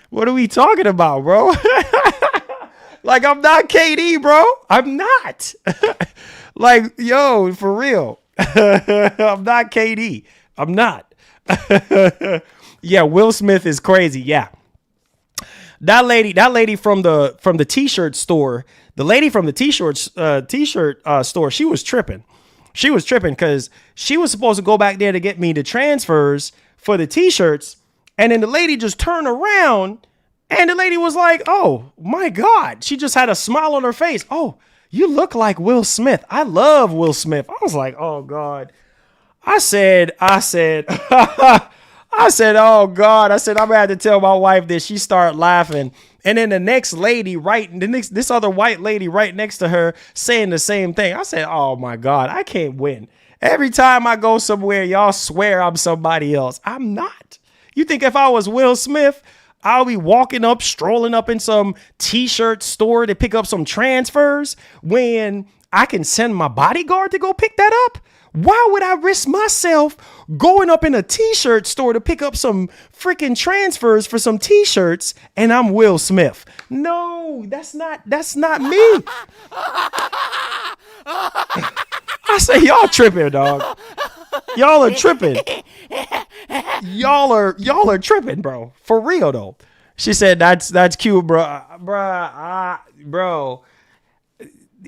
What are we talking about, bro? Like, I'm not KD, bro. I'm not. Like, yo, for real. I'm not KD. I'm not. Yeah, Will Smith is crazy. Yeah. That lady from the t-shirt store, the lady from the t-shirt store, she was tripping. She was tripping because she was supposed to go back there to get me the transfers for the t-shirts. And then the lady just turned around and the lady was like, oh my God. She just had a smile on her face. Oh, you look like Will Smith. I love Will Smith. I was like, oh God. I said, oh God. I said, I'm gonna have to tell my wife this. She started laughing. And then the next lady, this other white lady right next to her saying the same thing. I said, oh my God, I can't win. Every time I go somewhere, y'all swear I'm somebody else. I'm not. You think if I was Will Smith, I'll be strolling up in some t-shirt store to pick up some transfers when I can send my bodyguard to go pick that up. Why would I risk myself going up in a t-shirt store to pick up some freaking transfers for some t-shirts and I'm Will Smith? No, that's not me. I say y'all tripping, dog. Y'all are tripping. Y'all are tripping, bro. For real though. She said that's cute, bro. Bro.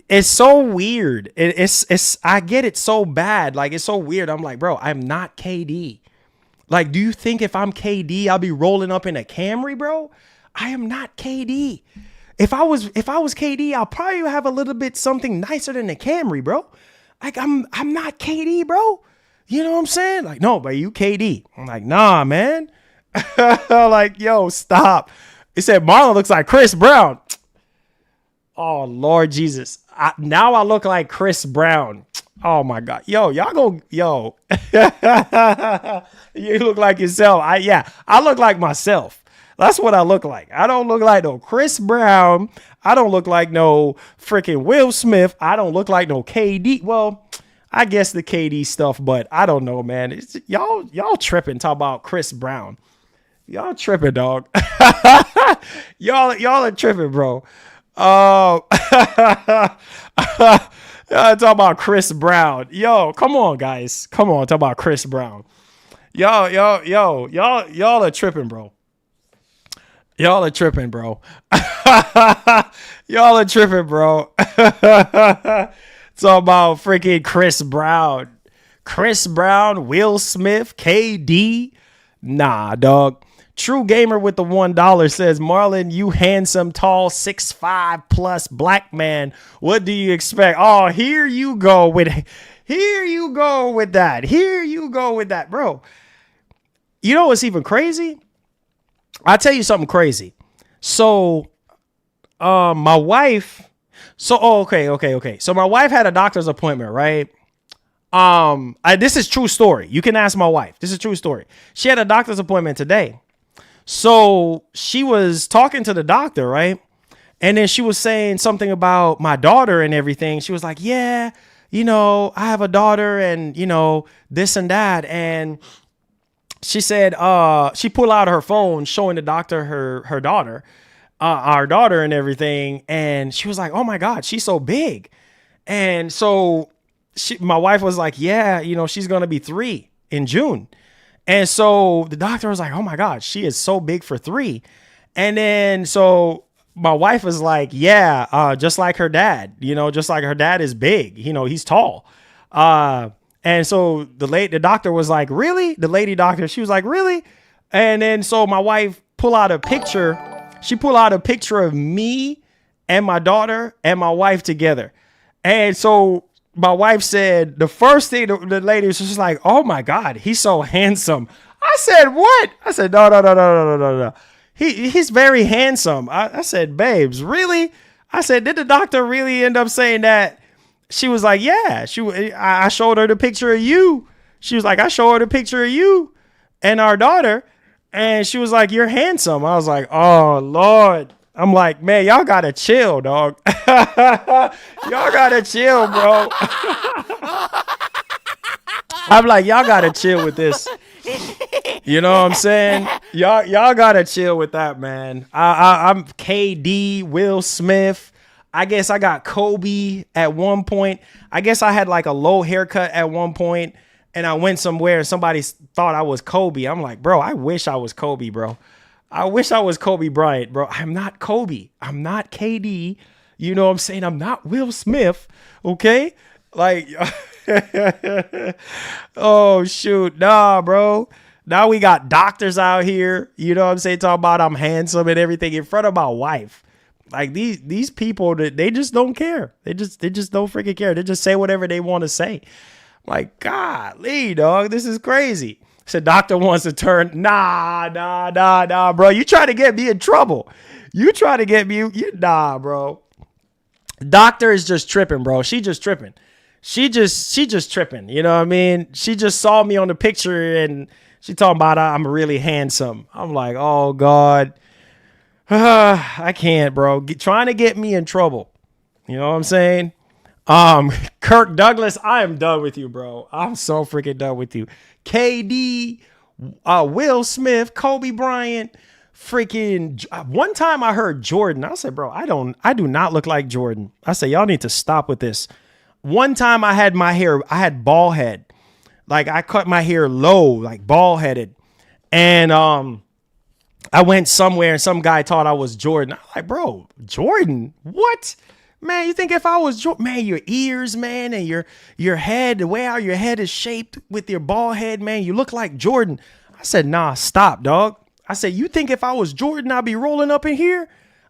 It's so weird. It's I get it so bad. Like, it's so weird. I'm like, bro, I'm not KD. Like, do you think if I'm KD, I'll be rolling up in a Camry, bro? I am not KD. If I was KD, I'll probably have a little bit something nicer than a Camry, bro. Like, I'm not KD, bro. You know what I'm saying? Like, no, but you KD. I'm like, nah, man. Like, yo, stop. It said Marlon looks like Chris Brown. Oh, Lord Jesus. Now I look like Chris Brown. Oh, my God. Yo, y'all go. Yo. You look like yourself. I look like myself. That's what I look like. I don't look like no Chris Brown. I don't look like no freaking Will Smith. I don't look like no KD. Well, I guess the KD stuff, but I don't know, man. Y'all tripping. Talk about Chris Brown. Y'all tripping, dog. y'all are tripping, bro. Talk about Chris Brown. Yo, come on, guys. Come on, talk about Chris Brown. Y'all are tripping, bro. Y'all are tripping, bro. Y'all are tripping, bro. Talk about freaking Chris Brown. Chris Brown, Will Smith, KD. Nah, dog. True Gamer with the $1 says, Marlon, you handsome, tall, 6'5 plus black man. What do you expect? Oh, here you go with that. Here you go with that, bro. You know what's even crazy? I'll tell you something crazy. So, my wife. Okay. So my wife had a doctor's appointment, right? This is true story. You can ask my wife. This is true story. She had a doctor's appointment today. So she was talking to the doctor, right? And then she was saying something about my daughter and everything. She was like, yeah, I have a daughter and, this and that. And she said, she pulled out her phone showing the doctor her daughter, our daughter and everything. And she was like, oh my God, she's so big. And so my wife was like, yeah, she's going to be 3 in June. And so the doctor was like, oh my God, she is so big for 3. And then so my wife was like, yeah, just like her dad, just like her dad is big, he's tall. And so the doctor was like, really? The lady doctor, she was like, really? And then so my wife pulled out a picture. She pulled out a picture of me and my daughter and my wife together. And so my wife said the first thing the lady was just like, oh my God, he's so handsome. I said, what? I said, no. He's very handsome. I said, babes, really? I said, did the doctor really end up saying that? She was like, yeah. I showed her the picture of you. She was like, I showed her the picture of you and our daughter. And she was like, you're handsome. I was like, oh, Lord. I'm like, man, y'all gotta chill, dog. Y'all gotta chill, bro. I'm like, y'all gotta chill with this. You know what I'm saying? Y'all gotta chill with that, man. I'm KD, Will Smith. I guess I got Kobe at one point. I guess I had like a low haircut at one point, and I went somewhere and somebody thought I was Kobe. I'm like, bro, I wish I was Kobe, bro. I wish I was Kobe Bryant, bro. I'm not Kobe. I'm not KD. You know what I'm saying? I'm not Will Smith. Okay? Like, oh, shoot. Nah, bro. Now we got doctors out here. You know what I'm saying? Talking about I'm handsome and everything in front of my wife. Like these people, they just don't care. They just don't freaking care. They just say whatever they want to say. Like, golly, dog, this is crazy. Said doctor wants to turn. Nah, bro. You try to get me in trouble. You try to get me. Nah, bro. Doctor is just tripping, bro. She just tripping. She just tripping. You know what I mean? She just saw me on the picture and She talking about I'm really handsome. I'm like, oh God. I can't, bro. Trying to get me in trouble. You know what I'm saying? Kirk Douglas, I am done with you, bro. I'm so freaking done with you. KD, Will Smith, Kobe Bryant, freaking. One time I heard Jordan. I said, bro, I do not look like Jordan. I said, y'all need to stop with this. One time I had bald head. Like I cut my hair low, like bald headed. And, I went somewhere and some guy thought I was Jordan. I'm like, bro, Jordan? What? Man, you think if I was Jordan, man, your ears, man, and your head, the way how your head is shaped with your bald head, man, you look like Jordan. I said, nah, stop, dog. I said, you think if I was Jordan, I'd be rolling up in here?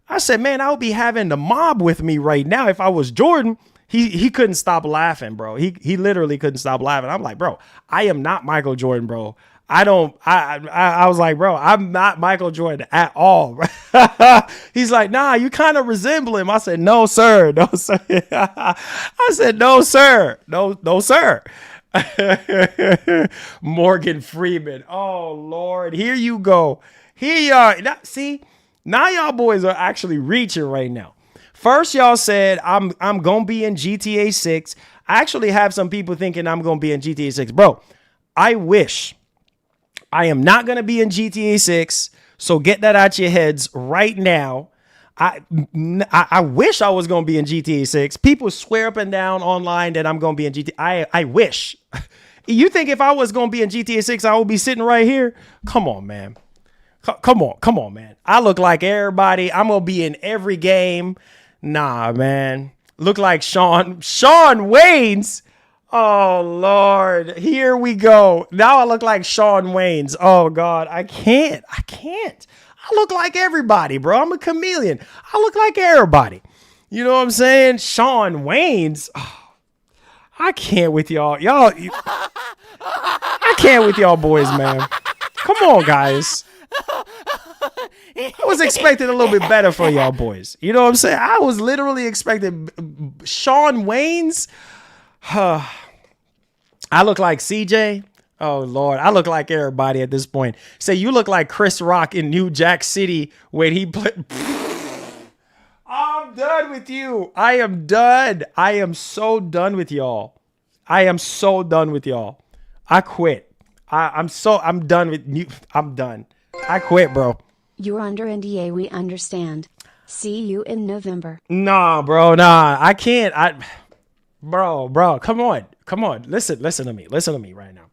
I said, man, I would be having the mob with me right now if I was Jordan. He couldn't stop laughing, bro. He literally couldn't stop laughing. I'm like, bro, I am not Michael Jordan, bro. I was like, bro, I'm not Michael Jordan at all. He's like, nah, you kind of resemble him. I said, no, sir. No, sir. I said, no, sir. No, sir. Morgan Freeman. Oh, Lord. Here you go. Here you are. See, now y'all boys are actually reaching right now. First, y'all said, I'm going to be in GTA 6. I actually have some people thinking I'm going to be in GTA 6. Bro, I wish. I am not going to be in GTA 6, so get that out your heads right now. I wish I was going to be in GTA 6. People swear up and down online that I'm going to be in GTA. I wish. You think if I was going to be in GTA 6, I would be sitting right here? Come on, man. Come on, man. I look like everybody. I'm going to be in every game. Nah, man. Look like Shawn Wayans. Oh, Lord. Here we go. Now I look like Shawn Wayans. Oh, God. I can't. I look like everybody, bro. I'm a chameleon. I look like everybody. You know what I'm saying? Shawn Wayans. Oh, I can't with y'all. I can't with y'all boys, man. Come on, guys. I was expecting a little bit better for y'all boys. You know what I'm saying? I was literally expecting Shawn Wayans. I look like CJ. Oh, Lord. I look like everybody at this point. Say you look like Chris Rock in New Jack City when he played. I'm done with you. I am done. I am so done with y'all. I quit. I'm done with you. I'm done. I quit, bro. You're under NDA. We understand. See you in November. Nah, bro. Nah, I can't. Bro, come on. Listen to me right now.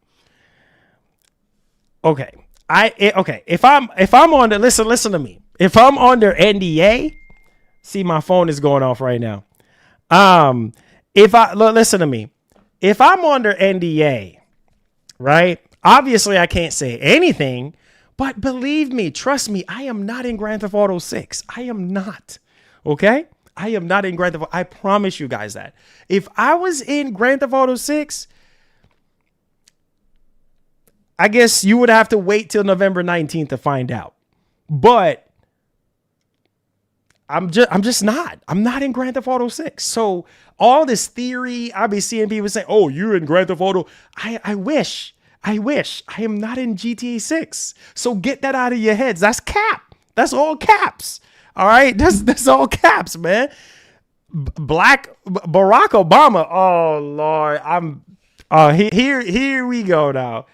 Okay. If I'm on the listen to me. If I'm under NDA, see my phone is going off right now. Listen to me. If I'm under NDA, right? Obviously I can't say anything, but believe me, trust me, I am not in Grand Theft Auto 6. I am not. Okay? I am not in Grand Theft Auto. I promise you guys that. If I was in Grand Theft Auto 6, I guess you would have to wait till November 19th to find out. But I'm just not. I'm not in Grand Theft Auto 6. So all this theory, I'll be seeing people say, oh, you're in Grand Theft Auto. I wish. I am not in GTA 6. So get that out of your heads. That's cap. That's all caps. All right. That's all caps, man. Black Barack Obama. Oh, Lord. Here we go now.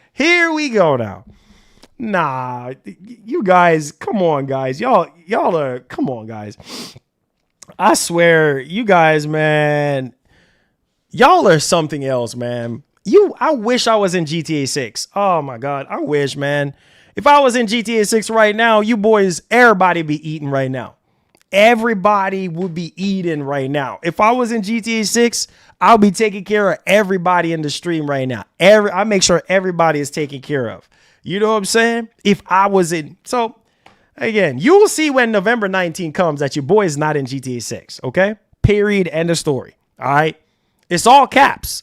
Nah, you guys, come on, guys. Y'all are, come on, guys. I swear, you guys, man, y'all are something else, man. I wish I was in GTA 6. Oh my God. I wish, man. If I was in GTA 6 right now, you boys, everybody be eating right now. Everybody would be eating right now. If I was in GTA 6, I'll be taking care of everybody in the stream right now. I make sure everybody is taken care of. You know what I'm saying? If I was in. So again, you will see when November 19 comes that your boy is not in GTA 6. Okay. Period. End of story. All right. It's all caps.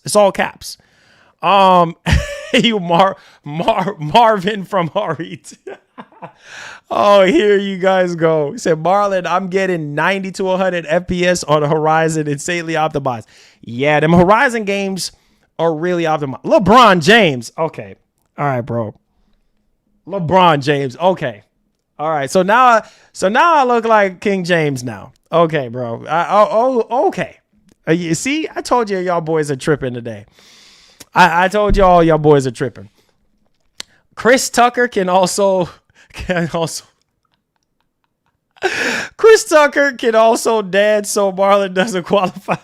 You Marvin from Harit. Oh, here you guys go. He said, Marlon, I'm getting 90 to 100 FPS on Horizon, insanely optimized. Yeah, them Horizon games are really optimized. LeBron James. Okay. All right, bro. LeBron James. Okay. All right. So now I look like King James now. Okay, bro. Okay. You see, I told you y'all boys are tripping today. I told y'all boys are tripping. Chris Tucker can also Chris Tucker can also dance so Marlon doesn't qualify.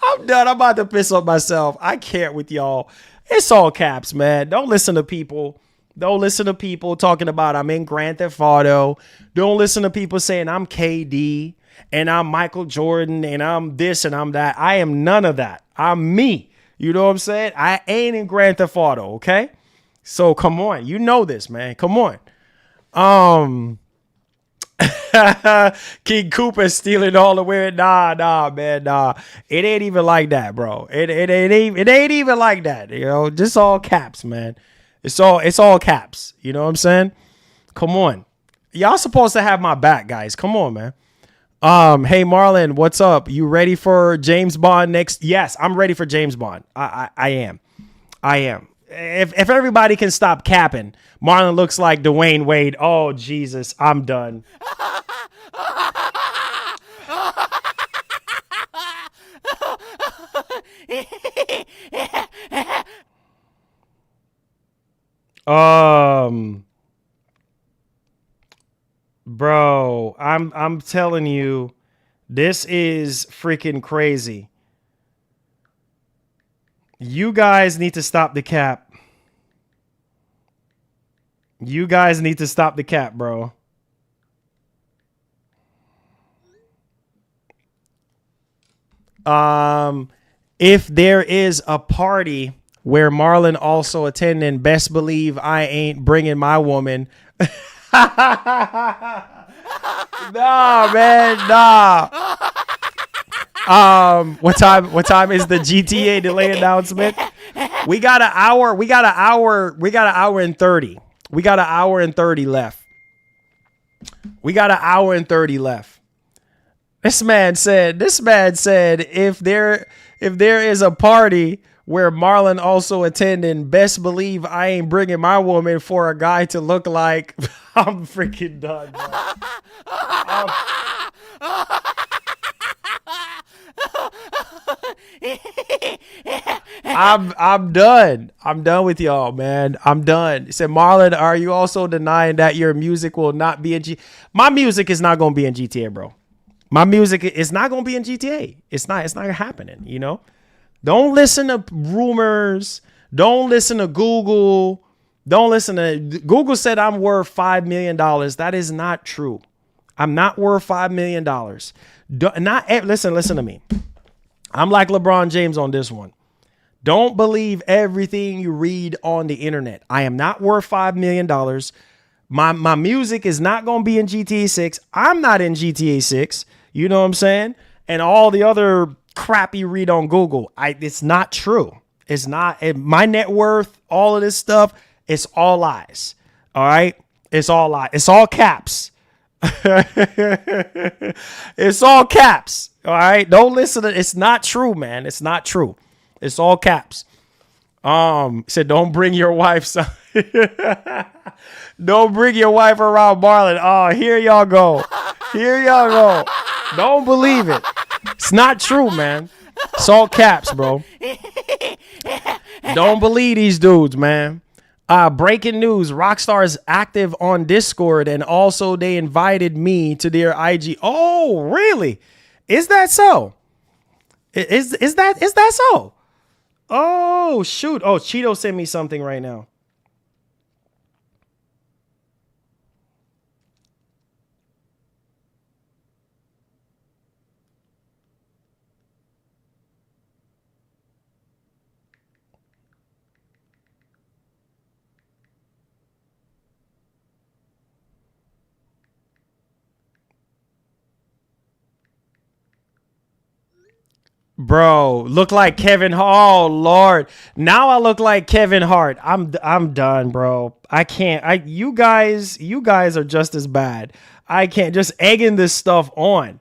I'm done. I'm about to piss on myself. I can't with y'all. It's all caps, man. Don't listen to people. Don't listen to people talking about I'm in Grand Theft Auto. Don't listen to people saying I'm KD and I'm Michael Jordan and I'm this and I'm that. I am none of that. I'm me. You know what I'm saying? I ain't in Grand Theft Auto, okay? So come on. You know this, man. Come on. King Cooper stealing all the way. Nah, man, nah. It ain't even like that, bro. It ain't even like that. You know, just all caps, man. It's all caps. You know what I'm saying? Come on. Y'all supposed to have my back, guys. Come on, man. Hey Marlon, what's up? You ready for James Bond next? Yes, I'm ready for James Bond. I am. If everybody can stop capping, Marlon looks like Dwayne Wade. Oh Jesus, I'm done. Bro, I'm telling you, this is freaking crazy. You guys need to stop the cap. You guys need to stop the cap, bro. If there is a party where Marlon also attending, best believe I ain't bringing my woman. Nah, man, nah. What time is the GTA delay announcement? We got an hour and 30. We got an hour and 30 left. This man said if there is a party where Marlon also attending, best believe I ain't bringing my woman for a guy to look like. I'm freaking done, bro. I'm done. I'm done with y'all, man. I'm done. He said, Marlon, are you also denying that your music will not be in My music is not going to be in GTA, bro. My music is not going to be in GTA. It's not happening, you know? Don't listen to rumors. Don't listen to Google. Don't listen to Google said I'm worth $5 million. That is not true. I'm not worth $5 million. Listen to me. I'm like LeBron James on this one. Don't believe everything you read on the internet. I am not worth $5 million. My music is not going to be in GTA 6. I'm not in GTA 6. You know what I'm saying? And all the other crap you read on Google, it's not true. It's not. My net worth, all of this stuff, it's all lies. All right? It's all lies. It's all caps. It's all caps. All right? Don't listen to it. It's not true, man. It's not true. It's all caps. Said don't bring your wife. Don't bring your wife around Marlon. Oh, here y'all go. Don't believe it. It's not true, man. It's all caps, bro. Don't believe these dudes, man. Breaking news. Rockstar is active on Discord, and also they invited me to their IG. Oh, really? Is that so? Is that so? Oh, shoot. Oh, Cheeto sent me something right now. Bro, look like Kevin Hart. Oh, Lord. Now I look like Kevin Hart. I'm done, bro. I can't. You guys are just as bad. I can't. Just egging this stuff on.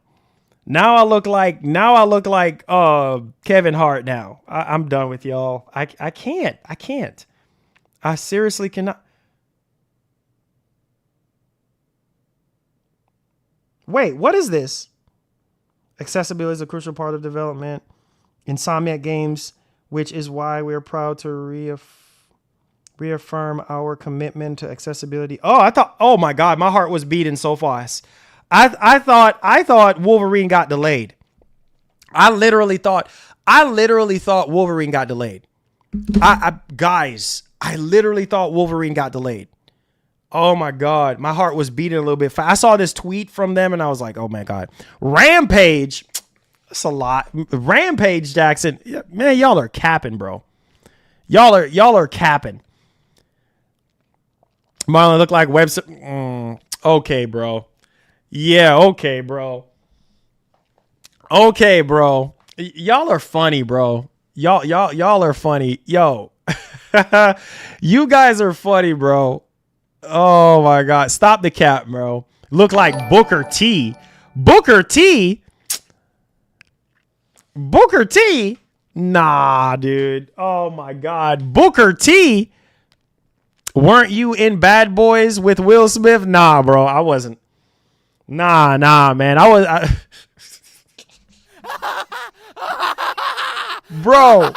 Now I look like Kevin Hart now. I'm done with y'all. I can't. I seriously cannot. Wait, what is this? Accessibility is a crucial part of development. Insomniac Games, which is why we're proud to reaffirm our commitment to accessibility. Oh my God, my heart was beating so fast. I thought Wolverine got delayed. I literally thought Wolverine got delayed. Guys, I literally thought Wolverine got delayed. Oh my God, my heart was beating a little bit fast. I saw this tweet from them and I was like, oh my God. Rampage, that's a lot. Rampage Jackson, man, y'all are capping, bro. Y'all are capping. Marlon look like website. Okay, bro. Yeah, okay, bro. Okay, bro. Y'all are funny, bro. Y'all are funny. Yo. You guys are funny, bro. Oh my God. Stop the cap, bro. Look like Booker T. Booker T? Booker T? Nah, dude. Oh my God. Booker T? Weren't you in Bad Boys with Will Smith? Nah, bro. I wasn't. Nah, man. Bro,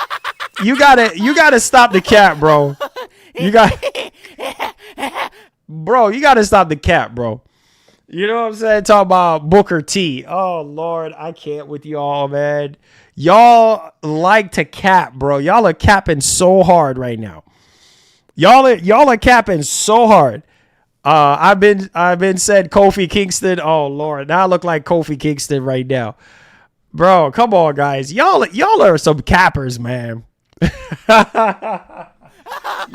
you gotta stop the cap, bro. Bro, you gotta stop the cap, bro. You know what I'm saying? Talk about Booker T. Oh Lord, I can't with y'all, man. Y'all like to cap, bro. Y'all are capping so hard right now. Y'all are capping so hard. I've been said Kofi Kingston. Oh Lord, now I look like Kofi Kingston right now. Bro, come on, guys. Y'all are some cappers, man. Y'all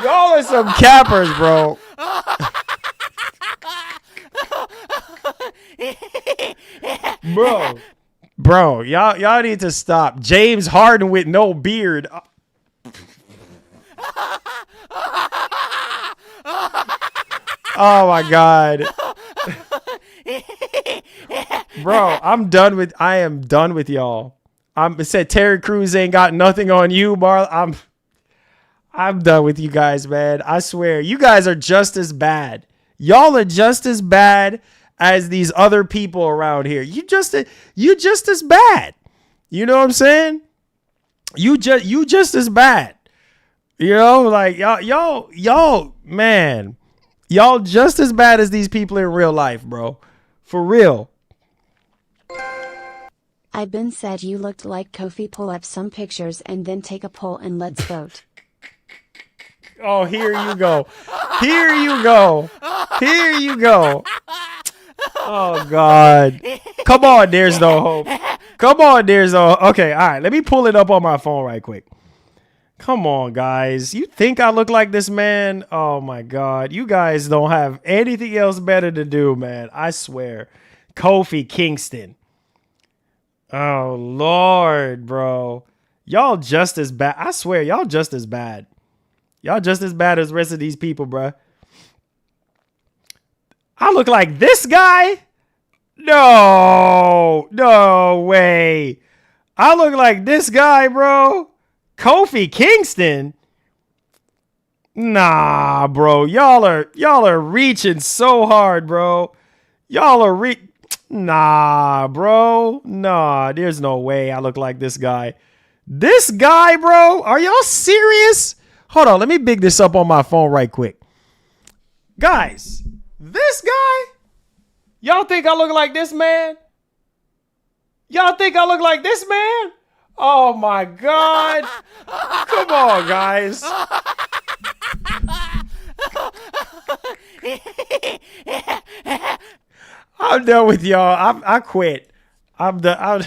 are some cappers, bro. Bro, y'all need to stop. James Harden with no beard. Oh my God. Bro, I am done with y'all. It said Terry Crews ain't got nothing on you, Marl. I'm done with you guys, man. I swear, you guys are just as bad. Y'all are just as bad as these other people around here. You just as bad. You know what I'm saying? You just as bad. You know, like y'all, man. Y'all just as bad as these people in real life, bro. For real. I've been said you looked like Kofi. Pull up some pictures and then take a poll and let's vote. Oh, here you go. Here you go. Here you go. Oh, God. Come on, there's no hope. Come on, there's no... Okay, all right. Let me pull it up on my phone right quick. Come on, guys. You think I look like this, man? Oh, my God. You guys don't have anything else better to do, man. I swear. Kofi Kingston. Oh, Lord, bro. Y'all just as bad. I swear, y'all just as bad. Y'all just as bad as the rest of these people, bro. I look like this guy? No way. I look like this guy, bro. Kofi Kingston? Nah, bro. Y'all are reaching so hard, bro. Nah, bro. Nah, there's no way I look like this guy. This guy, bro? Are y'all serious? Hold on, let me big this up on my phone right quick. Guys, this guy? Y'all think I look like this man? Y'all think I look like this man? Oh my God. Come on, guys. I'm done with y'all. I quit. I'm done.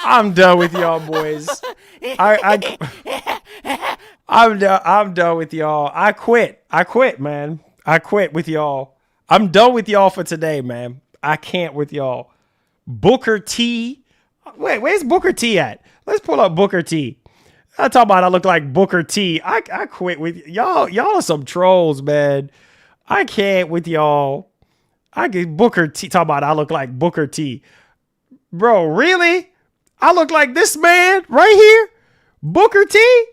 I'm done with y'all, boys. I'm done with y'all. I quit, man. I quit with y'all. I'm done with y'all for today, man. I can't with y'all. Booker T. Wait, where's Booker T at? Let's pull up Booker T. I talk about I look like Booker T. I quit with y'all. Y'all are some trolls, man. I can't with y'all. I get Booker T. Talk about I look like Booker T. Bro, really? I look like this man right here? Booker T?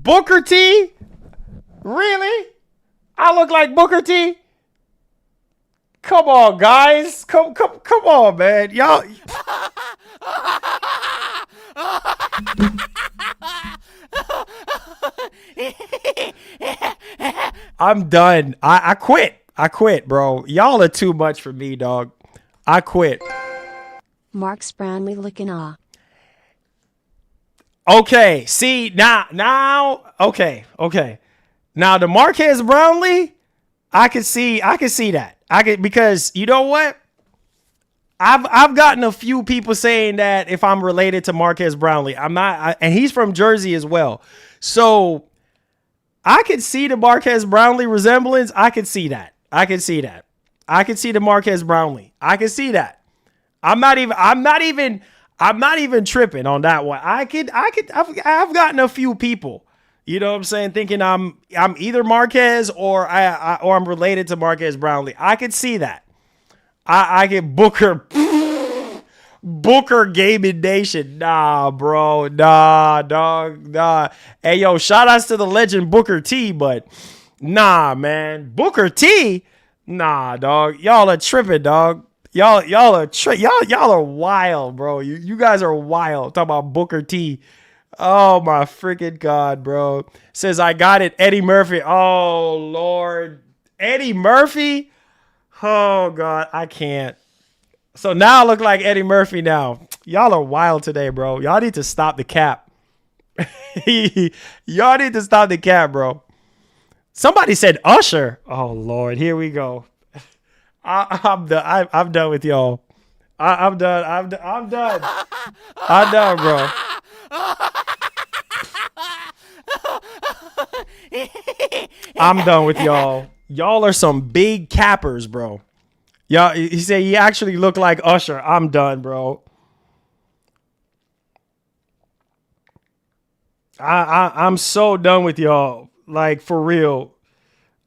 Booker T? Really? I look like Booker T? Come on, guys. Come on, man. Y'all. I'm done. I quit. I quit, bro. Y'all are too much for me, dog. I quit. Marks Brownlee looking awe. Okay, see, now, okay. Now the Marquez Brownlee, I can see that. Because you know what? I've gotten a few people saying that if I'm related to Marquez Brownlee, I'm not, and he's from Jersey as well. So I could see the Marquez Brownlee resemblance. I could see that. I could see the Marquez Brownlee. I could see that. I'm not even tripping on that one. I've gotten a few people, you know what I'm saying, thinking I'm either Marquez or I'm related to Marquez Brownlee. I could see that. I get Booker Gaming Nation. Nah, bro. Nah, dog. Nah. Hey, yo, shout outs to the legend Booker T, but nah, man. Booker T? Nah, dog. Y'all are tripping, dog. Y'all are wild, bro. You guys are wild. Talking about Booker T. Oh my freaking God, bro. Says I got it. Eddie Murphy. Oh Lord. Eddie Murphy? Oh God, I can't. So now I look like Eddie Murphy now. Y'all are wild today, bro. Y'all need to stop the cap. Y'all need to stop the cap, bro. Somebody said Usher. Oh Lord, here we go. I'm done. I'm done with y'all. I'm done. I'm done. I'm done, bro. I'm done with y'all. Y'all are some big cappers, bro. Y'all, he said he actually looked like Usher. I'm done, bro. I'm so done with y'all. Like, for real.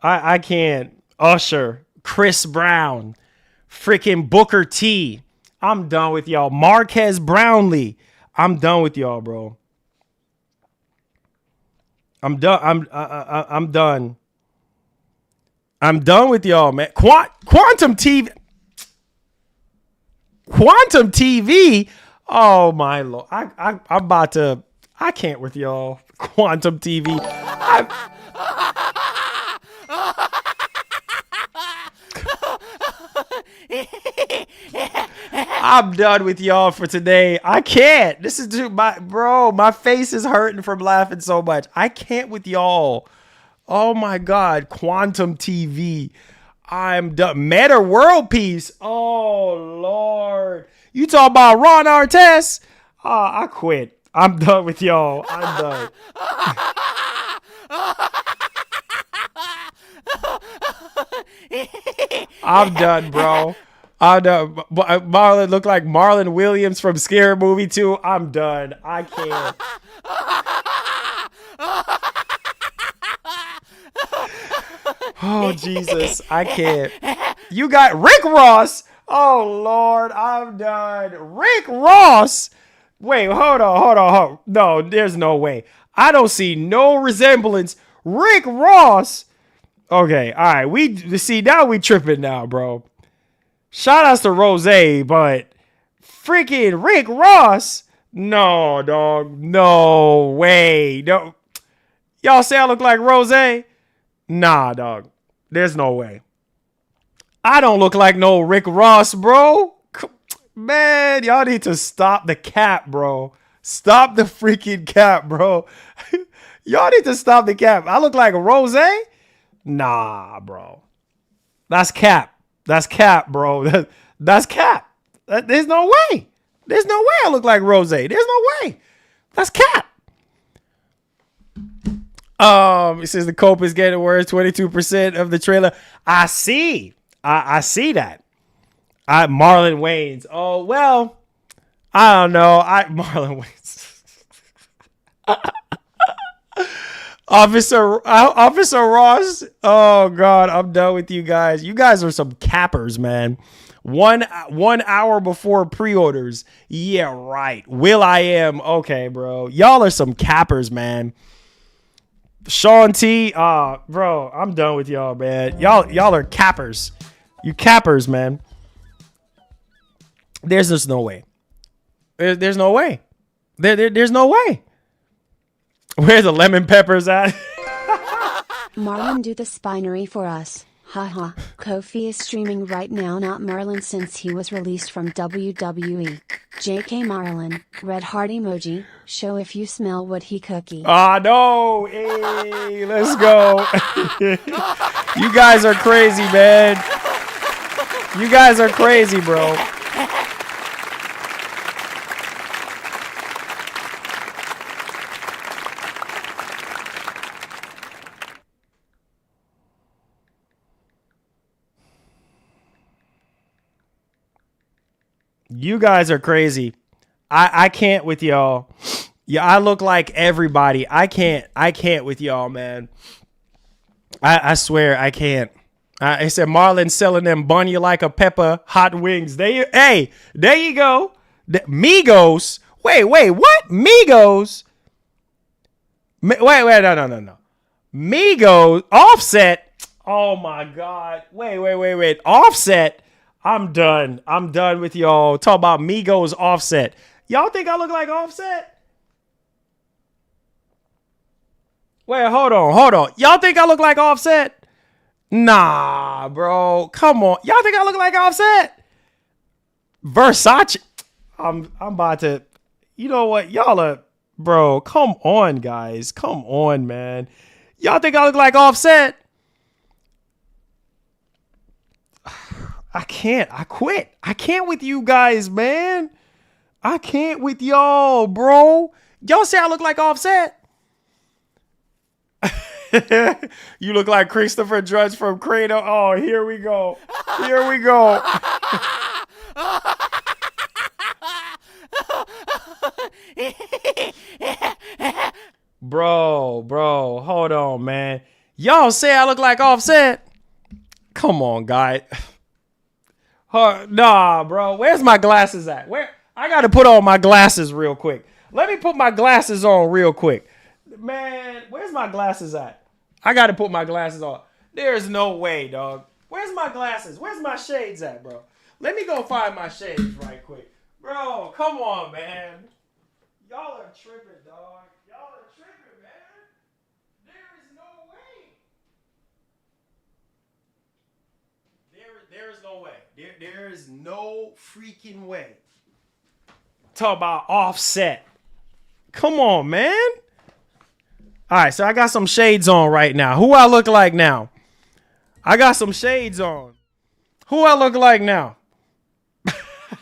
I can't. Usher, Chris Brown, freaking Booker T. I'm done with y'all. Marquez Brownlee. I'm done with y'all, bro. I'm done. I'm done. I'm done with y'all, man. Quantum TV. Quantum TV. Oh my Lord. I'm about to. I can't with y'all. Quantum TV. I'm done with y'all for today. I can't. This is too my face is hurting from laughing so much. I can't with y'all. Oh my God. Quantum TV. I'm done. Meta World Peace. Oh Lord. You talk about Ron Artest? I quit. I'm done with y'all. I'm done. I'm done, bro. I'm done. Marlon looked like Marlon Williams from Scary Movie 2. I'm done. I can't. Oh, Jesus. I can't. You got Rick Ross. Oh, Lord. I'm done. Rick Ross. Wait, hold on. No, there's no way. I don't see no resemblance. Rick Ross. Okay, all right. We see now we tripping now, bro. Shout outs to Rose, but freaking Rick Ross. No, dog. No way. No. Y'all say I look like Rose? Nah, dog. There's no way. I don't look like no Rick Ross, bro. Man, y'all need to stop the cap, bro. Stop the freaking cap, bro. Y'all need to stop the cap. I look like a Rose? Nah, bro. That's cap. That's cap, bro. That's cap. There's no way. There's no way I look like Rose. There's no way. That's cap. It says the cope is getting worse. 22% of the trailer. I see. I see that. Marlon Wayans. Oh, well, I don't know. Marlon Wayans. Officer Ross. Oh God, I'm done with you guys. You guys are some cappers, man. 1 hour before pre-orders. Yeah, right. Will I am. Okay, bro. Y'all are some cappers, man. Sean T, bro, I'm done with y'all, man. Y'all are cappers. You cappers, man. There's just no way. There's no way. There's no way. Where's the lemon peppers at? Marlon, do the spinery for us. Haha. Kofi is streaming right now, not Marlon since he was released from WWE. JK Marlon, red heart emoji, show if you smell what he cookie. Ah, no. Hey, let's go. You guys are crazy, man. You guys are crazy, bro. You guys are crazy. I can't with y'all. Yeah, I look like everybody. I can't with y'all, man. I swear I can't. I said Marlon selling them bun you like a pepper hot wings. Hey, there you go. Migos. Wait, what? Migos? Wait, no. Migos. Offset. Oh my God. Wait. Offset. I'm done with y'all. Talk about Migos Offset. Y'all think I look like Offset? Wait, hold on. Y'all think I look like Offset? Nah, bro. Come on. Y'all think I look like Offset? Versace. I'm about to. You know what? Y'all are, bro. Come on, guys. Come on, man. Y'all think I look like Offset? I can't. I quit. I can't with you guys, man. I can't with y'all, bro. Y'all say I look like Offset? You look like Christopher Drudge from Cradle. Oh, here we go. Bro, hold on, man. Y'all say I look like Offset? Come on, guy. Nah, bro. Where's my glasses at? I got to put on my glasses real quick. Let me put my glasses on real quick. Man, where's my glasses at? I got to put my glasses on. There's no way, dog. Where's my glasses? Where's my shades at, bro? Let me go find my shades right quick. Bro, come on, man. Y'all are tripping, dog. Y'all are tripping, man. There is no way. There is no way. There is no freaking way. Talk about Offset. Come on, man. All right, so I got some shades on right now. Who I look like now? I got some shades on. Who I look like now?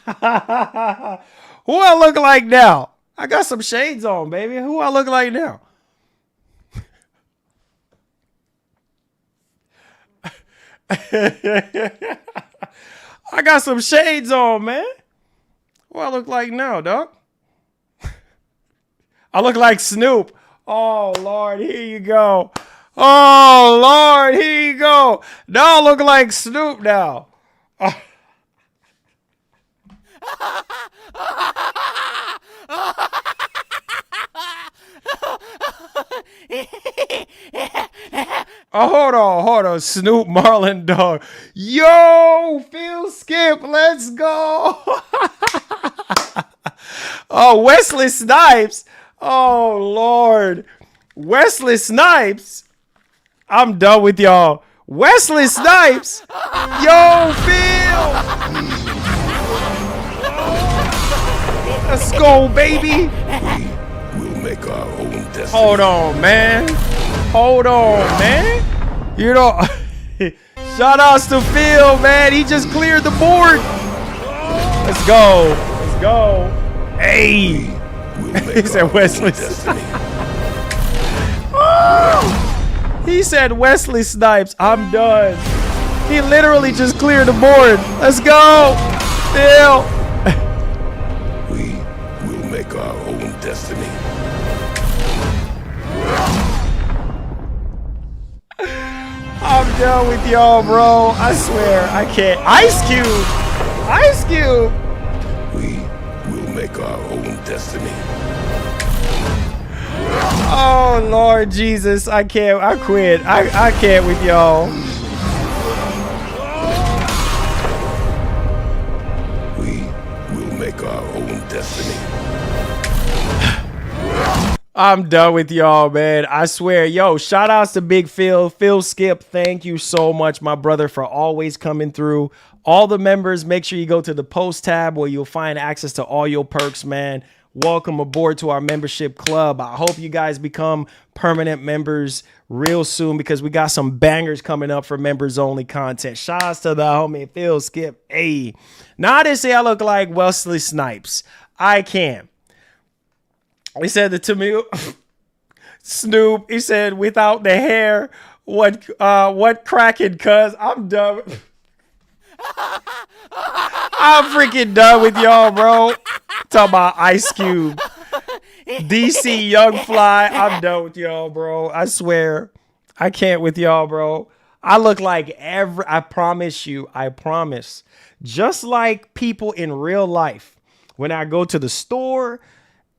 Who I look like now? I got some shades on, baby. Who I look like now? I got some shades on, man. What I look like now, dog? I look like Snoop. Oh, Lord, here you go. Oh, Lord, here you go. Now I look like Snoop now. Oh, hold on. Snoop Marlon dog. Yo, Phil Skip, let's go. Oh, Wesley Snipes. Oh, Lord. Wesley Snipes. I'm done with y'all. Wesley Snipes. Yo, Phil. Let's go, baby. We'll make our own destiny. Hold on, man. You know, shout outs to Phil, man. He just cleared the board. Let's go. Hey. He said Wesley. Oh, he said Wesley Snipes. I'm done. He literally just cleared the board. Let's go, Phil. We will make our own destiny. I'm done with y'all, bro. I swear, I can't. Ice Cube. We will make our own destiny. Oh, Oh Lord Jesus, I can't. I quit. I can't with y'all. We will make our own destiny. I'm done with y'all, man. I swear. Yo, shout outs to Big Phil. Phil Skip, thank you so much, my brother, for always coming through. All the members, make sure you go to the post tab where you'll find access to all your perks, man. Welcome aboard to our membership club. I hope you guys become permanent members real soon because we got some bangers coming up for members only content. Shout outs to the homie Phil Skip. Hey, now they say I look like Wesley Snipes. I can. He said that to me, Snoop. He said, without the hair, what cracking? Cuz I'm done. I'm freaking done with y'all, bro. Talking about Ice Cube, DC Young Fly. I'm done with y'all, bro. I swear, I can't with y'all, bro. I look like I promise you, I promise. Just like people in real life, when I go to the store.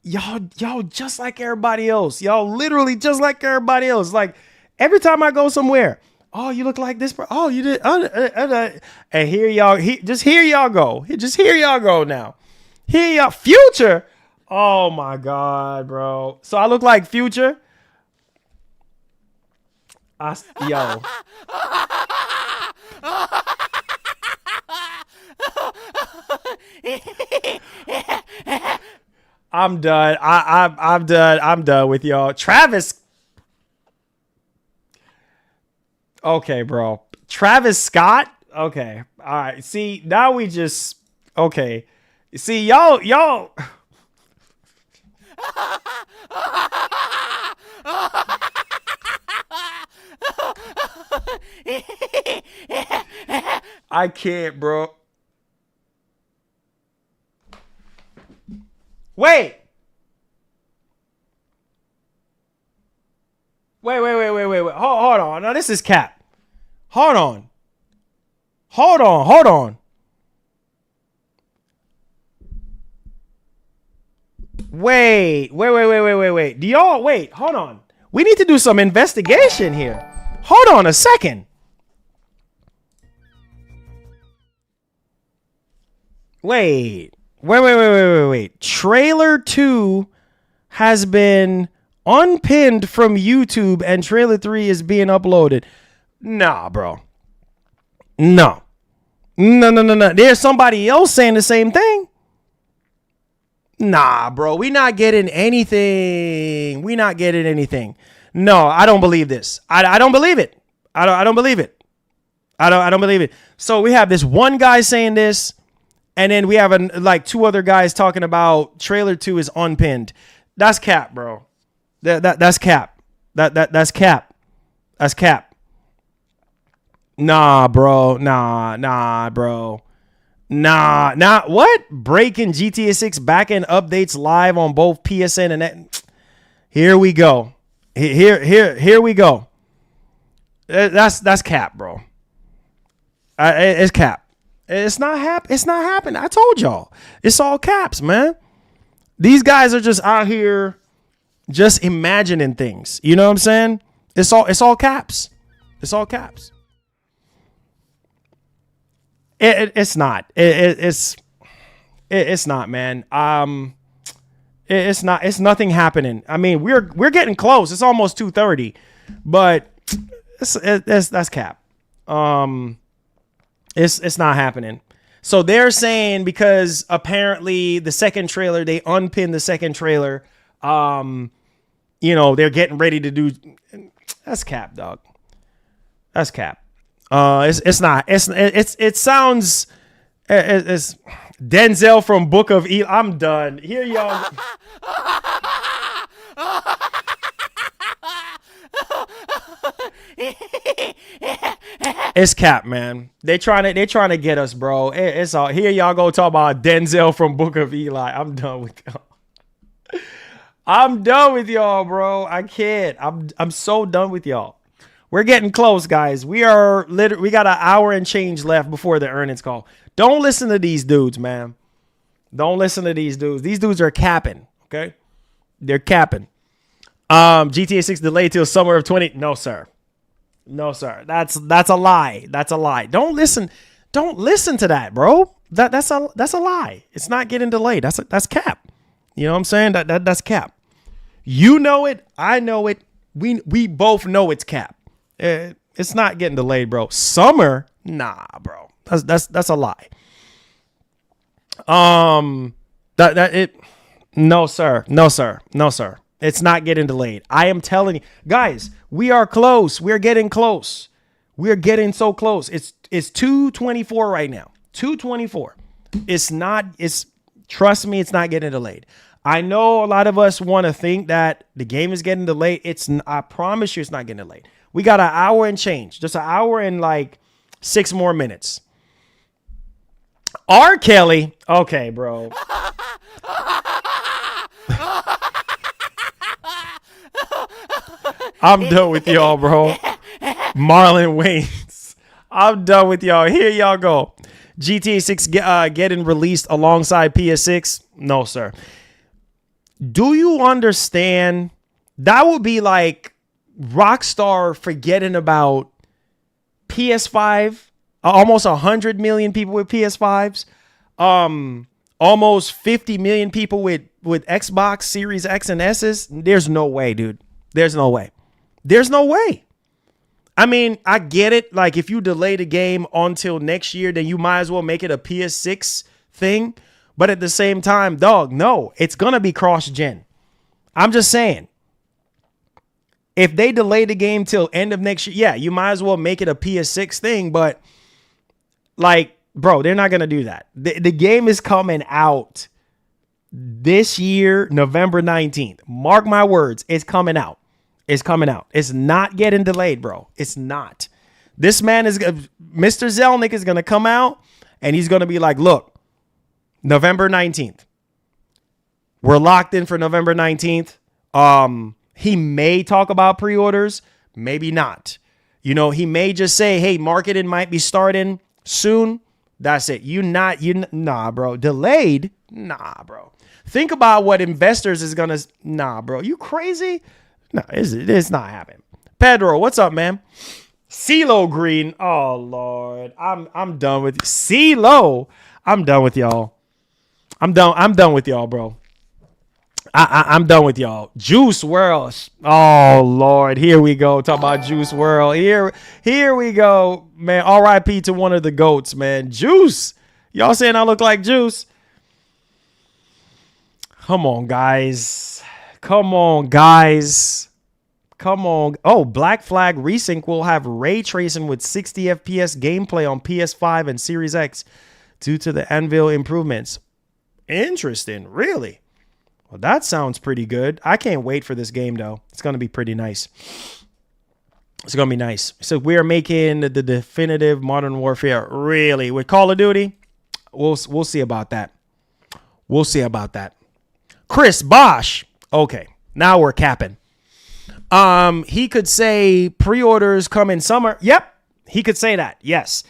Y'all just like everybody else. Y'all literally just like everybody else. Like every time I go somewhere, oh, you look like this. Oh, you did. And here y'all, just here y'all go. Just here y'all go now. Here y'all, Future. Oh my God, bro. So I look like Future. Yo. I'm done. I'm done. I'm done with y'all. Travis. Okay, bro. Travis Scott. Okay. All right. See, now we just. Okay. See, y'all. I can't, bro. Wait. Hold on. No, this is cap. Hold on. Wait. Do y'all wait? Hold on. We need to do some investigation here. Hold on a second. Wait. Trailer 2 has been unpinned from YouTube and trailer 3 is being uploaded. Nah, bro. No. There's somebody else saying the same thing. Nah, bro. We not getting anything. No, I don't believe this. I don't believe it. I don't believe it. I don't believe it. So we have this one guy saying this. And then we have like two other guys talking about trailer 2 is unpinned. That's cap, bro. That's cap. That's cap. That's cap. Nah, bro. Nah, bro. Nah. What? Breakin GTA 6 backend updates live on both PSN and that. Here we go. Here we go. That's cap, bro. It's cap. It's not happening. I told y'all. It's all caps, man. These guys are just out here just imagining things. You know what I'm saying? It's all caps. It's all caps. It's not. It's not, man. It's not. It's nothing happening. I mean, we're getting close. It's almost 2:30, but that's cap. It's not happening. So they're saying because apparently the second trailer, they unpinned the second trailer. They're getting ready to do. That's cap, dog. That's cap. It's not. It sounds. It's Denzel from Book of Eli. I'm done. Here y'all. It's cap, man. They trying to get us, bro. It's all here. Y'all go talk about Denzel from Book of Eli. I'm done with y'all. I'm done with y'all, bro. I can't. I'm so done with y'all. We're getting close, guys. We got an hour and change left before the earnings call. Don't listen to these dudes, man. Don't listen to these dudes. These dudes are capping. Okay, they're capping. GTA 6 delayed till summer of 20. No, sir. No, sir. That's a lie. That's a lie. Don't listen to that, bro. That's a lie. It's not getting delayed. That's cap. You know what I'm saying? That's cap. You know it. I know it. We both know it's cap. It's not getting delayed, bro. Summer? Nah, bro. That's a lie. No, sir. No, sir. No, sir. It's not getting delayed. I am telling you, guys, we are close. We're getting close. We're getting so close. It's 2:24 right now. 2:24. Trust me, it's not getting delayed. I know a lot of us want to think that the game is getting delayed. I promise you it's not getting delayed. We got an hour and change. Just an hour and like 6 more minutes. R. Kelly. Okay, bro. I'm done with y'all, bro. Marlon Wayans. I'm done with y'all. Here y'all go. GTA 6 getting released alongside PS6. No, sir. Do you understand? That would be like Rockstar forgetting about PS5. Almost 100 million people with PS5s. Almost 50 million people with Xbox Series X and S's. There's no way, dude. There's no way. There's no way. I mean, I get it. Like, if you delay the game until next year, then you might as well make it a PS6 thing. But at the same time, dog, no, it's going to be cross-gen. I'm just saying. If they delay the game till end of next year, yeah, you might as well make it a PS6 thing. But, like, bro, they're not going to do that. The game is coming out this year, November 19th. Mark my words, it's coming out. It's coming out. It's not getting delayed, bro. It's not. This man Mr. Zelnick is going to come out and he's going to be like, look, November 19th. We're locked in for November 19th. He may talk about pre-orders, maybe not. You know, he may just say, hey, marketing might be starting soon. That's it. Nah, bro. Delayed? Nah, bro. Think about what investors is going to, nah, bro. You crazy? No, it's not happening. Pedro, what's up, man? CeeLo Green. Oh, Lord. I'm done with you. CeeLo. I'm done with y'all. I'm done with y'all, bro. I'm done with y'all. Juice WRLD. Oh, Lord. Here we go. Talk about Juice WRLD. Here we go. Man, RIP to one of the GOATs, man. Juice. Y'all saying I look like Juice? Come on, guys. Come on, guys. Come on. Oh, Black Flag Resync will have ray tracing with 60 FPS gameplay on PS5 and Series X due to the Anvil improvements. Interesting. Really? Well, that sounds pretty good. I can't wait for this game, though. It's going to be pretty nice. It's going to be nice. So we are making the definitive Modern Warfare. Really? With Call of Duty? We'll see about that. We'll see about that. Chris Bosch. Okay, now we're capping. He could say pre-orders come in summer. Yep, he could say that. Yes.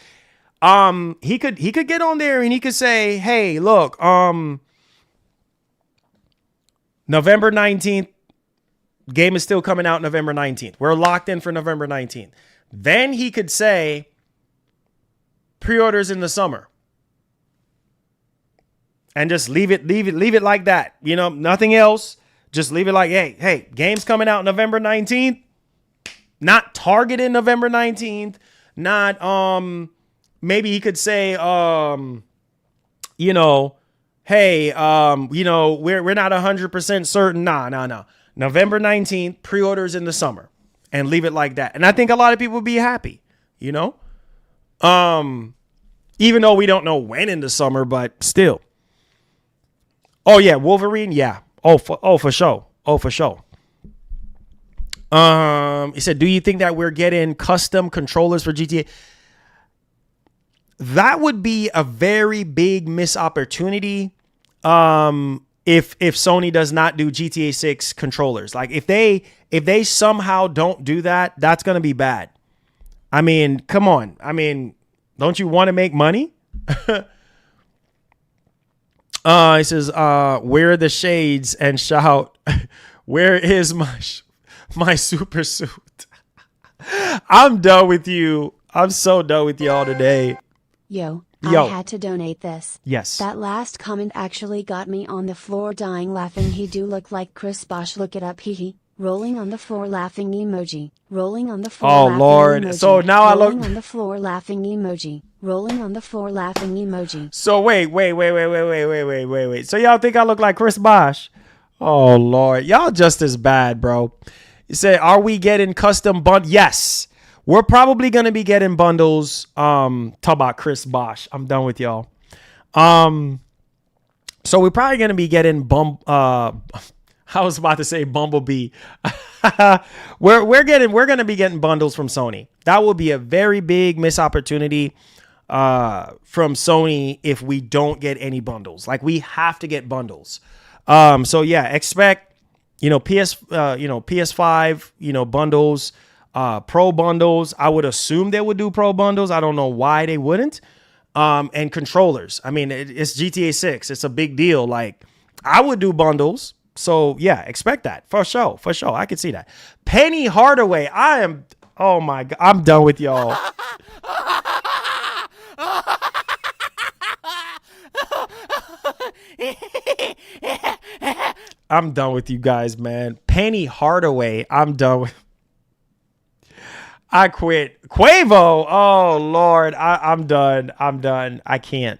He could get on there and he could say, hey, look, November 19th, game is still coming out November 19th. We're locked in for November 19th. Then he could say pre-orders in the summer. And just leave it like that. You know, nothing else. Just leave it like, hey, game's coming out November 19th. Not targeted November 19th. Not, maybe he could say, you know, hey, you know, we're not 100% certain. Nah. November 19th, pre-orders in the summer. And leave it like that. And I think a lot of people would be happy, you know? Even though we don't know when in the summer, but still. Oh, yeah, Wolverine, yeah. Oh, for sure. Oh, for sure. He said, do you think that we're getting custom controllers for GTA? That would be a very big missed opportunity if Sony does not do GTA 6 controllers. Like if they somehow don't do that, that's going to be bad. I mean, come on. I mean, don't you want to make money? He says, wear the shades and shout, where is my My super suit. I'm done with you. I'm so done with y'all today. Yo, Yo. I had to donate this. Yes. That last comment actually got me on the floor dying laughing. He do look like Chris Bosh. Look it up. Hee hee. Rolling on the floor laughing emoji. Rolling on the floor laughing Lord. emoji. So now I look. Rolling on the floor laughing emoji. Rolling on the floor laughing emoji. So wait. So y'all think I look like Chris Bosh? Oh Lord. Y'all just as bad, bro. You say, are we getting custom bundles? Yes. We're probably gonna be getting bundles. Talk about Chris Bosh. I'm done with y'all. So we're probably gonna be getting I was about to say Bumblebee. we're gonna be getting bundles from Sony. That will be a very big missed opportunity from Sony if we don't get any bundles. Like, we have to get bundles. So yeah, expect PS5 bundles, pro bundles. I would assume they would do pro bundles. I don't know why they wouldn't. And controllers. I mean, it's GTA 6. It's a big deal. Like, I would do bundles. So yeah, expect that for sure. I can see that. Penny Hardaway. Oh my God. I'm done with y'all. I'm done with you guys, man. Penny Hardaway. I'm done with. I quit. Quavo. Oh Lord. I'm done. I can't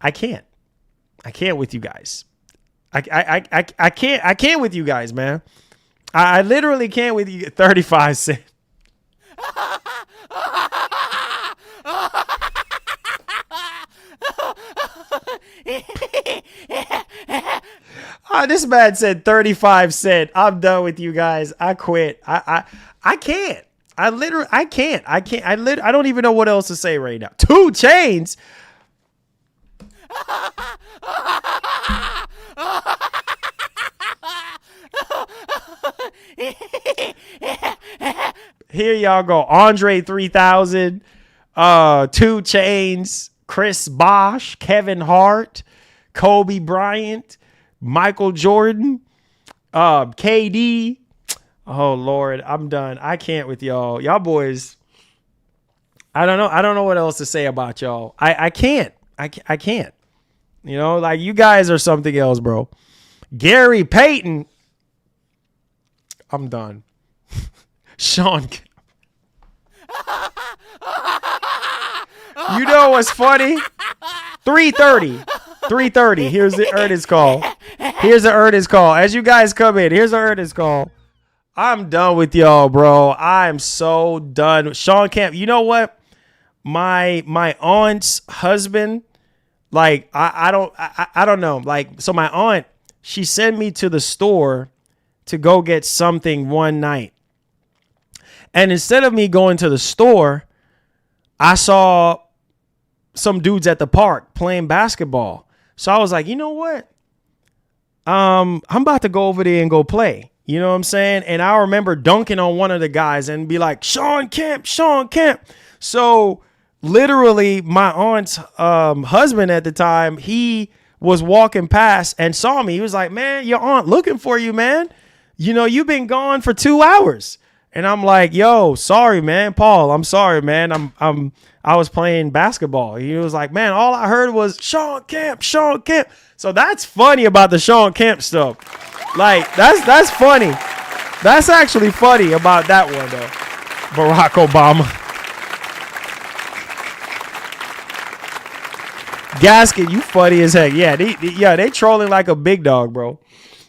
with you guys. I can't with you guys, man. I literally can't with you. 35 cents. This man said 35 cents. I'm done with you guys. I quit. I can't. I can't. I don't even know what else to say right now. 2 Chainz. Here y'all go. Andre 3000, 2 Chainz, Chris Bosh, Kevin Hart, Kobe Bryant, Michael Jordan, KD. Oh Lord, I'm done. I can't with y'all. Y'all boys. I don't know what else to say about y'all. I can't. I can't. Like, you guys are something else, bro. Gary Payton. I'm done. Sean. You know what's funny? 3:30. Here's the earnings call. As you guys come in, here's the earnings call. I'm done with y'all, bro. I'm so done. Sean Camp. You know what? My aunt's husband, like, I don't know. Like, so my aunt, she sent me to the store to go get something one night. And instead of me going to the store, I saw some dudes at the park playing basketball. So I was like, you know what? I'm about to go over there and go play. You know what I'm saying? And I remember dunking on one of the guys and be like, Sean Kemp. So literally my aunt's husband at the time, he was walking past and saw me. He was like, man, your aunt looking for you, man. You've been gone for 2 hours. And I'm like, yo, sorry, man. Paul, I'm sorry, man. I was playing basketball. He was like, man, all I heard was Sean Kemp. So that's funny about the Sean Kemp stuff. Like, that's funny. That's actually funny about that one, though. Barack Obama. Gasket, you funny as heck. Yeah, they trolling like a big dog, bro.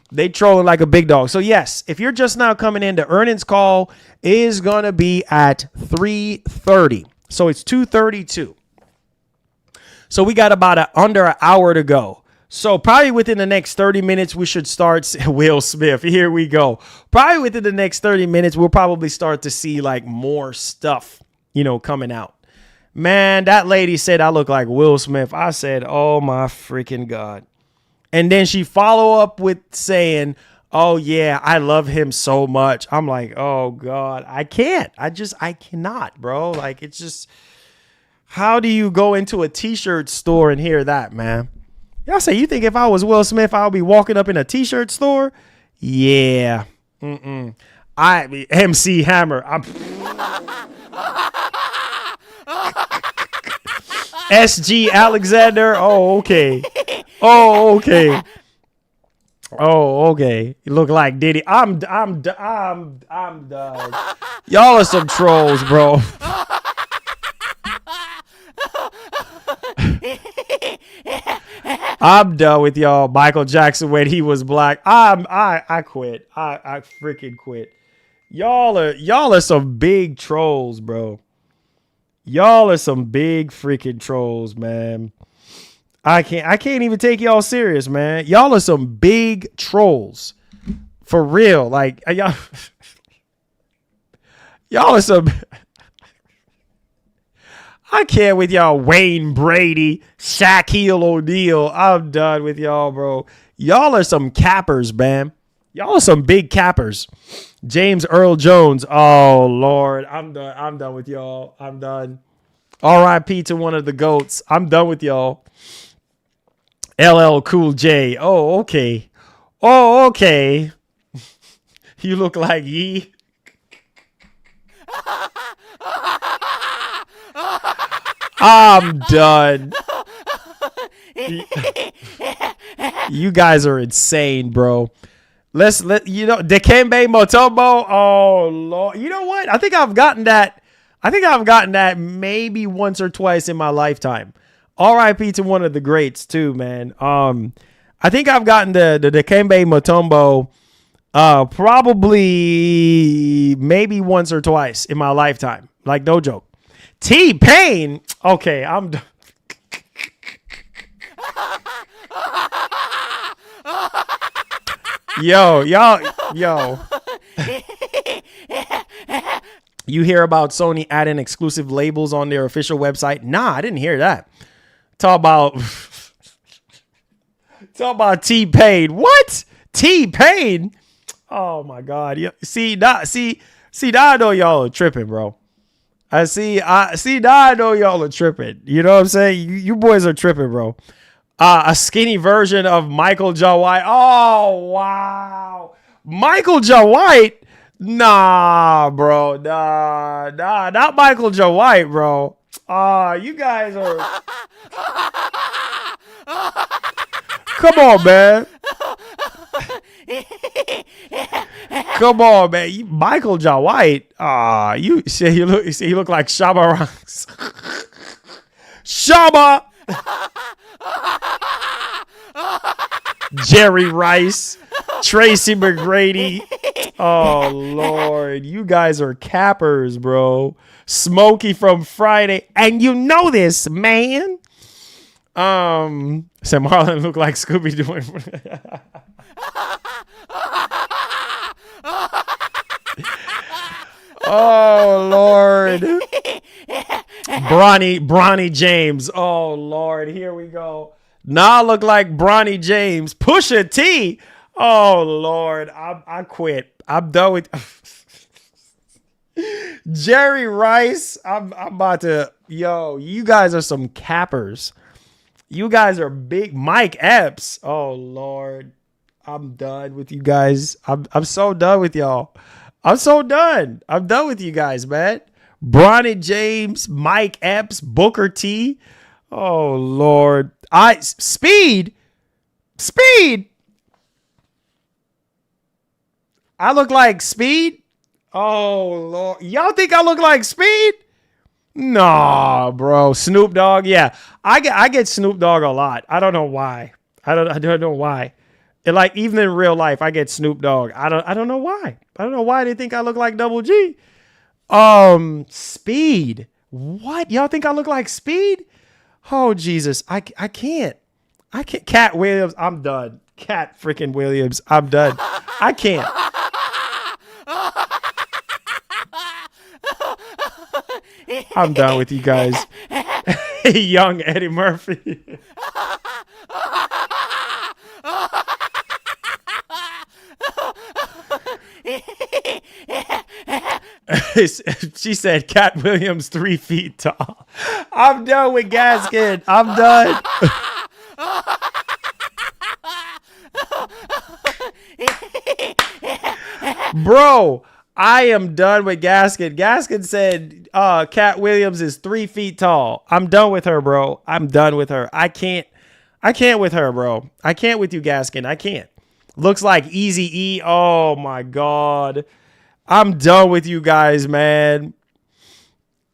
They trolling like a big dog. So yes, if you're just now coming in, the earnings call is going to be at 3:30. So it's 2:32. So we got about under an hour to go. So probably within the next 30 minutes, we should start. Will Smith, here we go. Probably within the next 30 minutes, we'll probably start to see like more stuff, coming out. Man, that lady said I look like Will Smith. I said, oh my freaking God. And then she follow up with saying, oh yeah, I love him so much. I'm like, oh God, I can't. I cannot, bro. Like, it's just, how do you go into a t-shirt store and hear that, man? Y'all say, you think if I was Will Smith, I'll be walking up in a t-shirt store? Yeah. MC Hammer. SG Alexander. Oh, okay. Oh, okay. Oh, okay. You look like Diddy. I'm done. Y'all are some trolls, bro. I'm done with y'all. Michael Jackson when he was black. I quit. I freaking quit. Y'all are some big trolls, bro. Y'all are some big freaking trolls, man. I can't even take y'all serious, man. Y'all are some big trolls. For real. Like y'all are some I can't with y'all Wayne Brady, Shaquille O'Neal. I'm done with y'all, bro. Y'all are some cappers, man. Y'all are some big cappers. James Earl Jones. Oh, Lord. I'm done with y'all. I'm done. R.I.P. to one of the GOATs. I'm done with y'all. LL Cool J. Oh, okay. Oh, okay. You look like Yee. I'm done. You guys are insane, bro. Dikembe Mutombo. Oh Lord. You know what? I think I've gotten that maybe once or twice in my lifetime. R.I.P. to one of the greats too, man. I think I've gotten the Dikembe Mutombo probably maybe once or twice in my lifetime. Like, no joke. T-Pain. Okay, I'm done. Yo. You hear about Sony adding exclusive labels on their official website? Nah, I didn't hear that. Talk about T-Pain. What? T-Pain? Oh my God. See, now I know y'all are tripping, bro. I know y'all are tripping. You know what I'm saying? You boys are tripping, bro. A skinny version of Michael Jai White. Oh, wow. Michael Jai White? Nah, bro. Nah, not Michael Jai White, bro. You guys are... Come on, man. Come on, man. Michael Jai White. You look like Shabba Ranks. Shabba. Jerry Rice. Tracy McGrady. Oh Lord, you guys are cappers, bro. Smokey from Friday, and you know this, man. Sam Marlon look like Scooby Doo. Oh Lord. Bronny James. Oh Lord, here we go. Nah, look like Bronny James. Pusha T. Oh Lord, I quit. I'm done with Jerry Rice. I'm about to. Yo, you guys are some cappers. You guys are big. Mike Epps. Oh Lord, I'm done with you guys. I'm so done with y'all. I'm so done. I'm done with you guys, man. Bronny James, Mike Epps, Booker T. Oh Lord, Speed. I look like Speed. Oh Lord, y'all think I look like Speed? Nah, bro. Snoop Dogg. Yeah, I get Snoop Dogg a lot. I don't know why. I don't know why. And like even in real life, I get Snoop Dogg. I don't know why. I don't know why they think I look like Double G. Speed. What? Y'all think I look like Speed? Oh Jesus, I can't. Cat Williams. I'm done. Cat freaking Williams. I'm done. I can't. I'm done with you guys. Young Eddie Murphy. She said Cat Williams 3 feet tall. I'm done with Gaskin. I'm done. Bro, I am done with Gaskin. Gaskin said Cat Williams is 3 feet tall. I'm done with her, bro. I'm done with her. I can't with her, bro. I can't with you, Gaskin. I can't. Looks like Easy E. Oh my God. I'm done with you guys, man.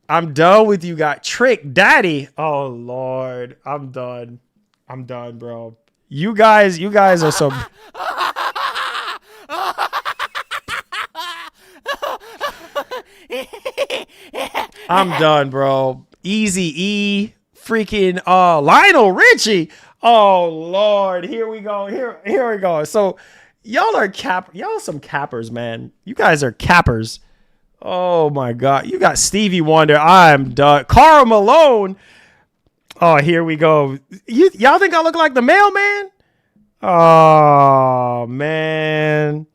I'm done with you guys. Trick Daddy. Oh Lord. I'm done. I'm done, bro. You guys are some. I'm done, bro. Easy E, freaking Lionel Richie. Oh Lord, here we go. Here we go. So y'all some cappers, man. You guys are cappers. Oh my God. You got Stevie Wonder. I'm done. Karl Malone. Oh, here we go. Y'all think I look like the mailman? Oh man.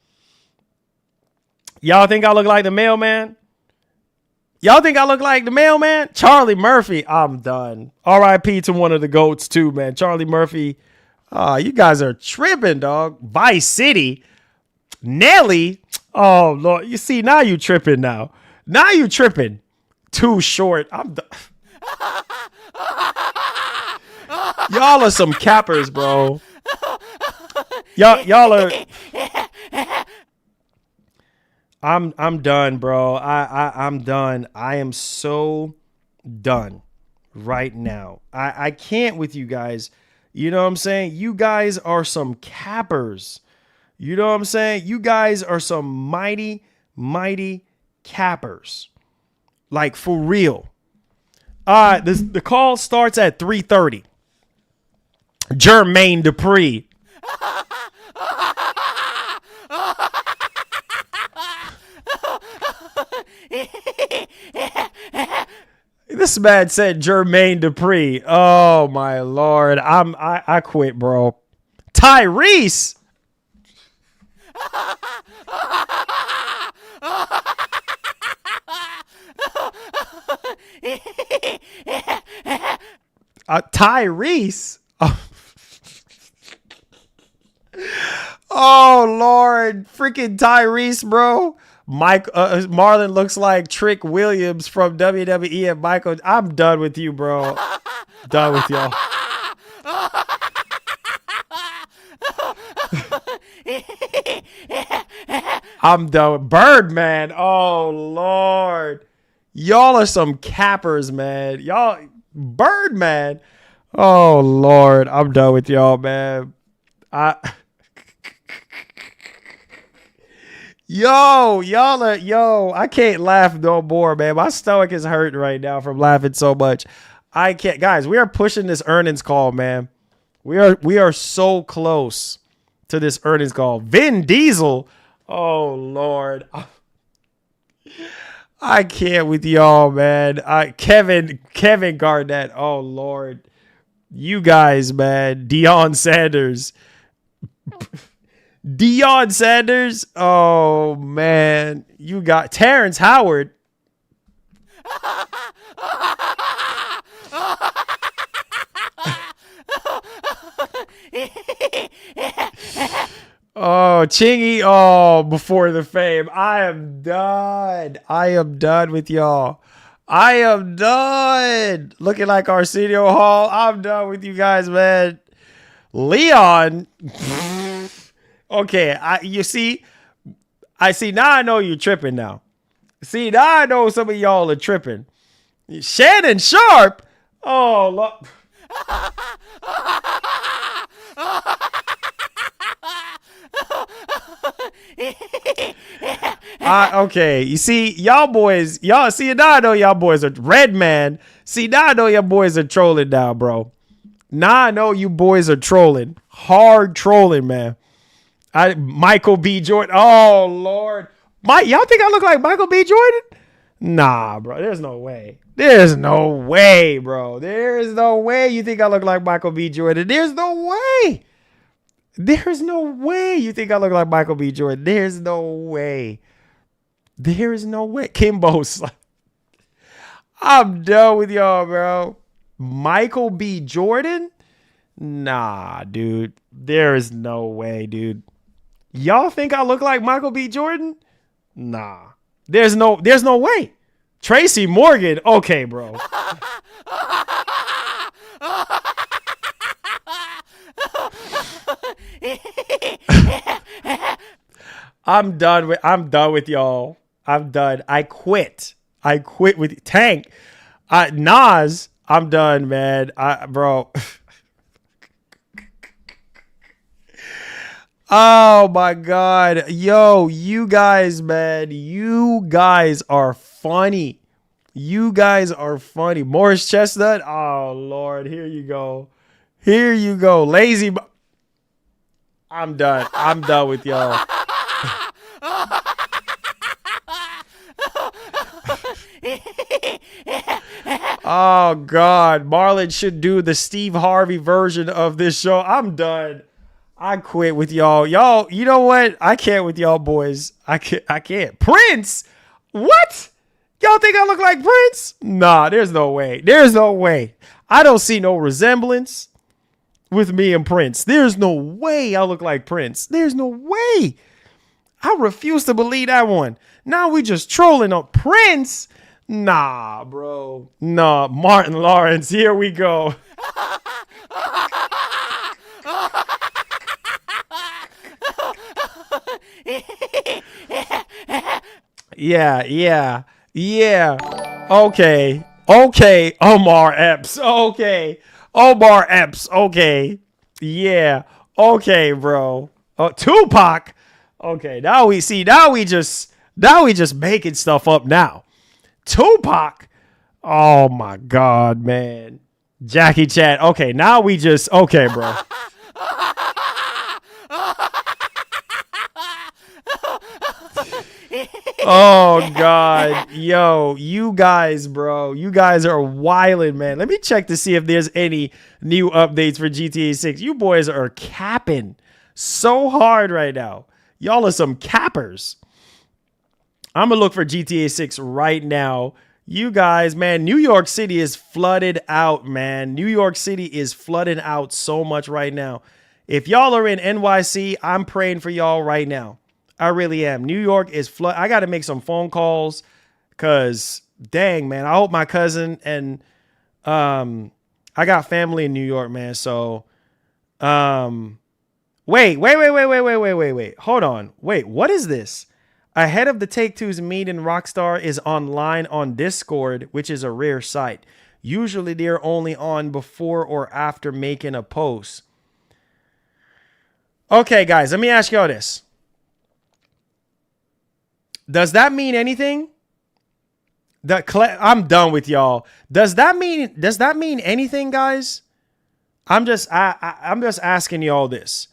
Y'all think I look like the mailman? Y'all think I look like the mailman? Charlie Murphy. I'm done. R.I.P. to one of the GOATs too, man. Charlie Murphy. You guys are tripping, dog. Vice City. Nelly. Oh, Lord. You see, now you tripping now. Now you tripping. Too short. I'm done. Y'all are some cappers, bro. Y'all are... I'm done, bro. I'm done. I am so done right now. I can't with you guys. You know what I'm saying? You guys are some cappers. You know what I'm saying? You guys are some mighty, mighty cappers. Like for real. The call starts at 3:30. Jermaine Dupri. This man said Jermaine Dupri. Oh my Lord. I quit, bro. Tyrese. Tyrese. Oh Lord, freaking Tyrese, bro. Marlon looks like Trick Williams from WWE and Michael. I'm done with you, bro. Done with y'all. I'm done with Birdman. Oh Lord. Y'all are some cappers, man. Y'all Birdman. Oh Lord. I'm done with y'all, man. I can't laugh no more, man. My stomach is hurting right now from laughing so much. I can't, guys. We are pushing this earnings call, man. We are so close to this earnings call. Vin Diesel. Oh Lord, I can't with y'all, man. Kevin Garnett. Oh Lord, you guys, man. Deion Sanders. Deion Sanders. Oh man, you got Terrence Howard. Oh, Chingy. Oh, before the fame. I am done. I am done with y'all. I am done. Looking like Arsenio Hall. I'm done with you guys, man. Leon. Okay, you see, I see now. I know you're tripping now. See, now I know some of y'all are tripping. Shannon Sharp. Oh, look. Okay, you see, y'all boys, see, now I know y'all boys are Redman. See, now I know y'all boys are trolling now, bro. Now I know you boys are trolling. Hard trolling, man. Michael B. Jordan. Oh, Lord. Y'all think I look like Michael B. Jordan? Nah, bro. There's no way. There's no way, bro. There's no way you think I look like Michael B. Jordan. There's no way. There's no way you think I look like Michael B. Jordan. There's no way. There is no way. Kimbo's like, I'm done with y'all, bro. Michael B. Jordan? Nah, dude. There is no way, dude. Y'all think I look like Michael B. Jordan? Nah. There's no way. Tracy Morgan. Okay, bro. I'm done with y'all. I'm done. I quit with Tank. Nas, I'm done, man. Bro. Oh my God. Yo, you guys, man. You guys are funny. You guys are funny. Morris Chestnut. Oh Lord. Here you go. Lazy. I'm done. I'm done with y'all. Oh God. Marlon should do the Steve Harvey version of this show. I'm done. I quit with y'all. Y'all, you know what? I can't with y'all boys. I can't. Prince? What? Y'all think I look like Prince? Nah, there's no way. I don't see no resemblance with me and Prince. There's no way I look like Prince. There's no way. I refuse to believe that one. Now we just trolling on Prince. Nah, bro. Nah, Martin Lawrence. Here we go. Yeah. Okay. Omar Epps. Okay. Yeah. Okay, bro. Tupac. Okay. Now we just making stuff up now. Tupac. Oh my God, man. Jackie Chan. Okay. Now we just, okay, bro. Oh God. Yo, you guys, bro. You guys are wildin', man. Let me check to see if there's any new updates for GTA 6. You boys are capping so hard right now. Y'all are some cappers. I'm gonna look for GTA 6 right now. You guys, man, New York City is flooded out, man. New York City is flooding out so much right now. If y'all are in NYC, I'm praying for y'all right now. I really am. New York is flood. I got to make some phone calls because, dang, man, I hope my cousin and I got family in New York, man. So, wait. Hold on. Wait, what is this? Ahead of the Take-Two's meet in Rockstar is online on Discord, which is a rare sight. Usually they're only on before or after making a post. Okay, guys, let me ask y'all this. Does that mean anything? I'm done with y'all. Does that mean anything, guys? I'm just asking y'all this.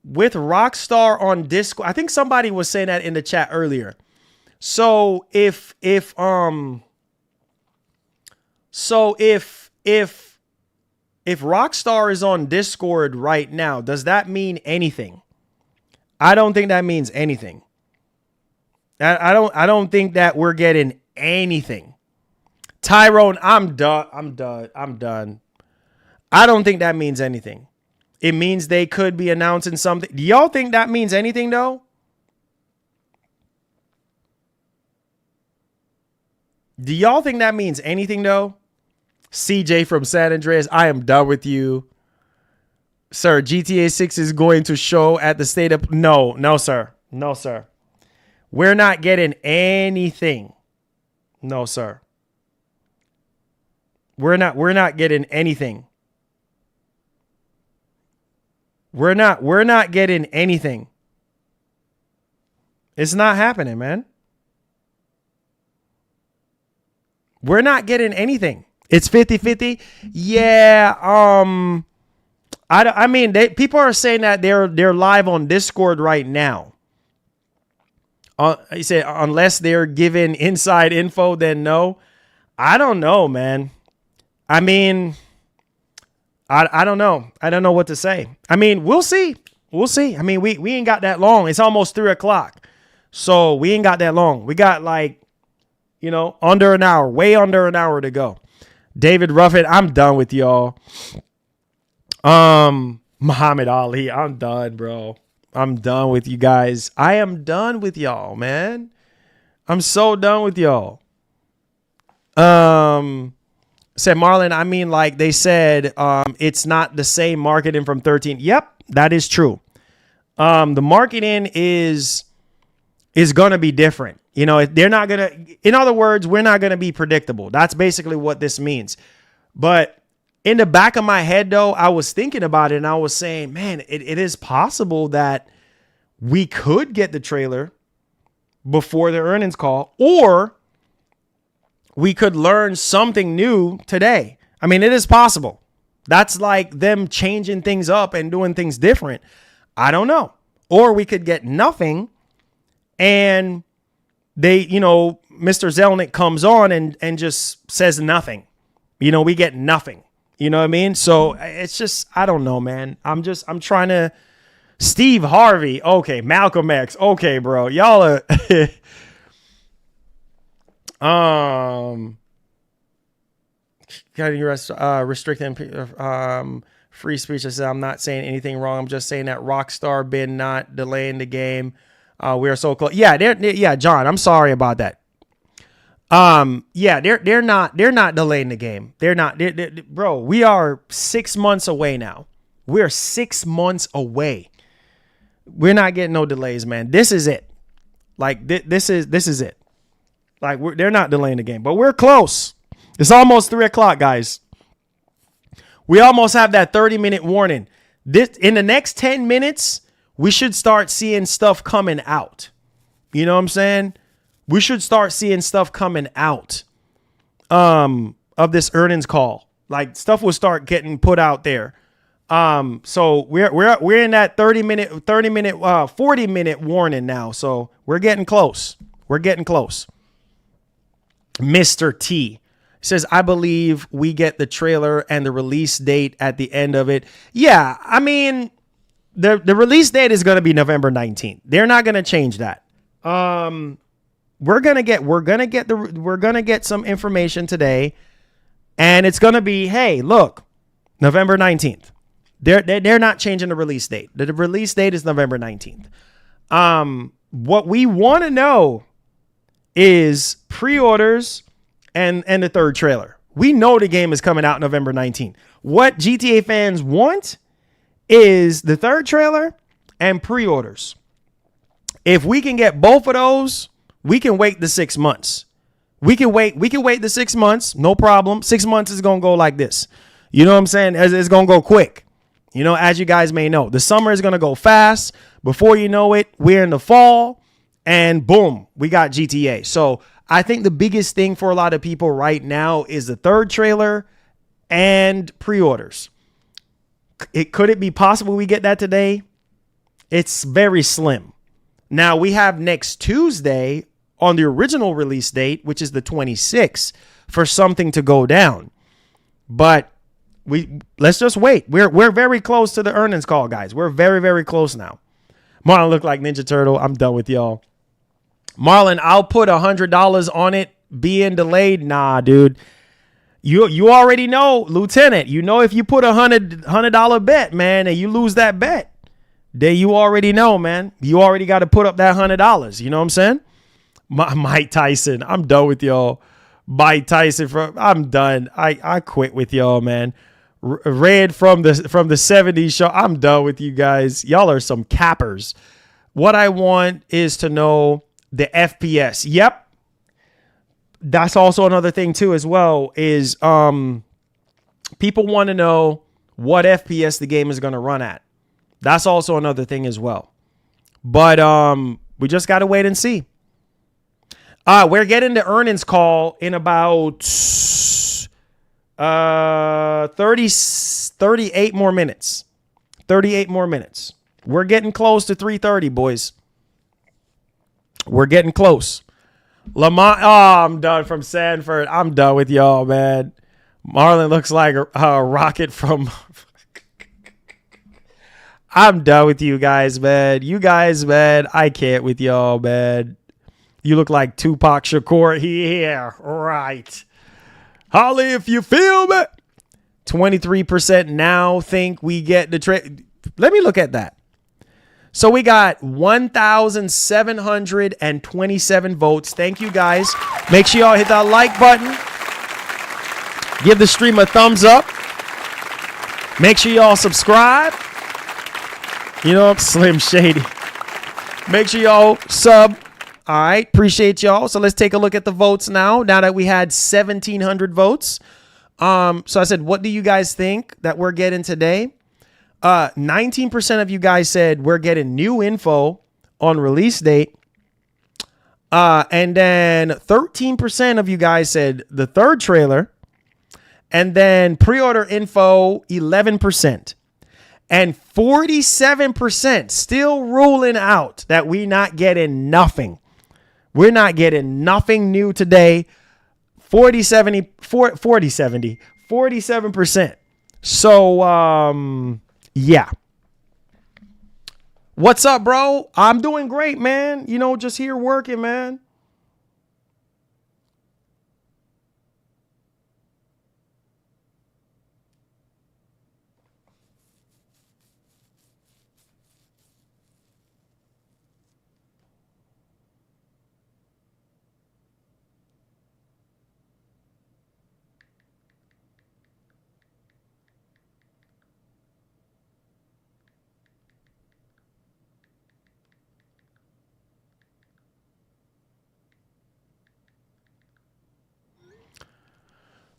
With Rockstar on Discord, I think somebody was saying that in the chat earlier. So if Rockstar is on Discord right now, does that mean anything? I don't think that means anything. I don't think that we're getting anything. Tyrone, I'm done. I don't think that means anything. It means they could be announcing something. Do y'all think that means anything, though? Do y'all think that means anything, though? CJ from San Andreas, I am done with you. Sir, GTA 6 is going to show at the state of... No, sir. We're not getting anything. No, sir. We're not getting anything. We're not getting anything. It's not happening, man. We're not getting anything. It's 50-50. Yeah. I mean, people are saying that they're live on Discord right now. You said unless they're given inside info, then no. I don't know, man. I mean, I don't know. I don't know what to say. I mean, we'll see. I mean, we ain't got that long. It's almost 3:00. So we ain't got that long. We got under an hour, way under an hour to go. David Ruffin, I'm done with y'all. Muhammad Ali, I'm done, bro. I'm done with you guys. I am done with y'all, man. I'm so done with y'all. Said Marlon, I mean, like they said, it's not the same marketing from 13. Yep, that is true. The marketing is going to be different. You know, they're not going to, in other words, we're not going to be predictable. That's basically what this means. But in the back of my head, though, I was thinking about it and I was saying, man, it is possible that we could get the trailer before the earnings call, or we could learn something new today. I mean, it is possible. That's like them changing things up and doing things different. I don't know. Or we could get nothing and they, you know, Mr. Zelnick comes on and just says nothing. You know, we get nothing. You know what I mean? So it's just, I don't know, man. I'm trying to, Steve Harvey. Okay. Malcolm X. Okay, bro. Y'all are, restricting free speech. I said, I'm not saying anything wrong. I'm just saying that Rockstar been not delaying the game. We are so close. Yeah, John, I'm sorry about that. They're not delaying the game. Bro, we are 6 months away now. We're 6 months away. We're not getting no delays, man. This is it. Like this is it. Like they're not delaying the game, but we're close. It's almost 3:00, guys. We almost have that 30-minute warning. This in the next 10 minutes, we should start seeing stuff coming out. You know what I'm saying? We should start seeing stuff coming out of this earnings call. Like stuff will start getting put out there. So we're in that 40-minute warning now. So we're getting close. We're getting close. Mr. T says, I believe we get the trailer and the release date at the end of it. Yeah, I mean, the release date is going to be November 19th. They're not going to change that. We're going to get some information today, and it's going to be, hey, look, November 19th. They're not changing the release date. The release date is November 19th. What we want to know is pre-orders and the third trailer. We know the game is coming out November 19th. What GTA fans want is the third trailer and pre-orders. If we can get both of those, we can wait the 6 months. We can wait the 6 months, no problem. 6 months is going to go like this. You know what I'm saying? It's going to go quick. You know, as you guys may know, the summer is going to go fast. Before you know it, we're in the fall and boom, we got GTA. So I think the biggest thing for a lot of people right now is the third trailer and pre-orders. Could it be possible we get that today? It's very slim. Now we have next Tuesday on the original release date, which is the 26th, for something to go down. But let's just wait. We're very close to the earnings call, guys. We're very, very close now. Marlon look like Ninja Turtle. I'm done with y'all. Marlon, I'll put $100 on it being delayed. Nah, dude. You already know, Lieutenant. You know if you put $100 bet, man, and you lose that bet, then you already know, man. You already got to put up that $100. You know what I'm saying? Mike Tyson. I'm done with y'all. Mike Tyson. I'm done. I quit with y'all, man. Red from the 70s show. I'm done with you guys. Y'all are some cappers. What I want is to know the FPS. Yep. That's also another thing too, as well, is people want to know what FPS the game is going to run at. That's also another thing as well. But we just got to wait and see. We're getting the earnings call in about 38 more minutes. 38 more minutes. We're getting close to 3:30, boys. We're getting close. Lamont, I'm done from Sanford. I'm done with y'all, man. Marlon looks like a rocket from... I'm done with you guys, man. You guys, man, I can't with y'all, man. You look like Tupac Shakur. Yeah, right. Holly, if you feel me. 23% now think we get the trade. Let me look at that. So we got 1,727 votes. Thank you, guys. Make sure y'all hit that like button. Give the stream a thumbs up. Make sure y'all subscribe. You know, Slim Shady. Make sure y'all sub. All right. Appreciate y'all. So let's take a look at the votes now. Now that we had 1,700 votes. So I said, what do you guys think that we're getting today? 19% of you guys said we're getting new info on release date. And then 13% of you guys said the third trailer. And then pre-order info, 11%. And 47% still ruling out that we're not getting nothing. We're not getting nothing new today. 47%. So, yeah. What's up, bro? I'm doing great, man. You know, just here working, man.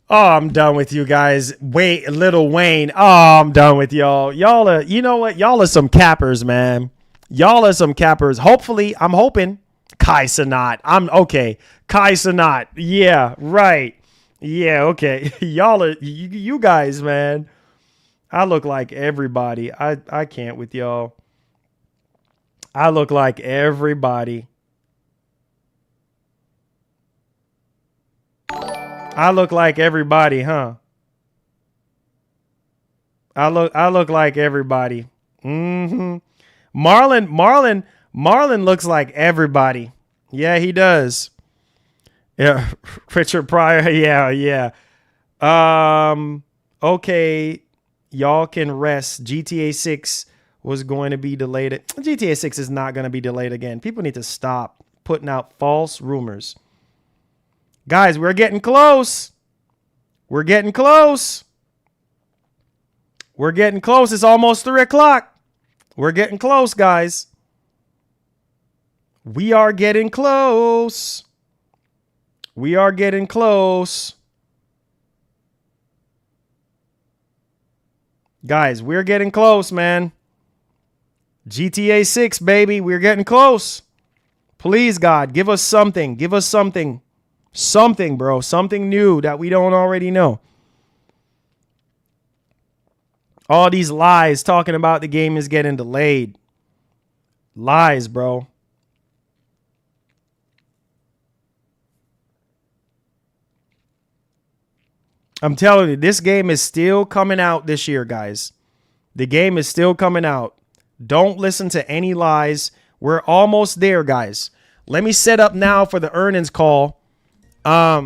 Oh, I'm done with you guys. Wait, Little Wayne. Oh, I'm done with y'all. Y'all are, you know what? Y'all are some cappers, man. Y'all are some cappers. Hopefully, I'm hoping. Kai Sanat. I'm okay. Kai Sanat. Yeah, right. Yeah, okay. Y'all are, you guys, man. I look like everybody. I can't with y'all. I look like everybody. I look like everybody, huh? I look like everybody. Mm-hmm. Marlon looks like everybody. Yeah, he does. Yeah, Richard Pryor. Yeah. Okay, y'all can rest. GTA 6 was going to be delayed. GTA 6 is not going to be delayed again. People need to stop putting out false rumors. Guys, we're getting close. We're getting close. We're getting close. It's almost 3 o'clock. We're getting close, guys. We are getting close. We are getting close. Guys, we're getting close, man. GTA 6, baby. We're getting close. Please, God, give us something. Give us something. Something, bro. Something new that we don't already know. All these lies talking about the game is getting delayed. Lies, bro. I'm telling you, this game is still coming out this year, guys. The game is still coming out. Don't listen to any lies. We're almost there, guys. Let me set up now for the earnings call. Let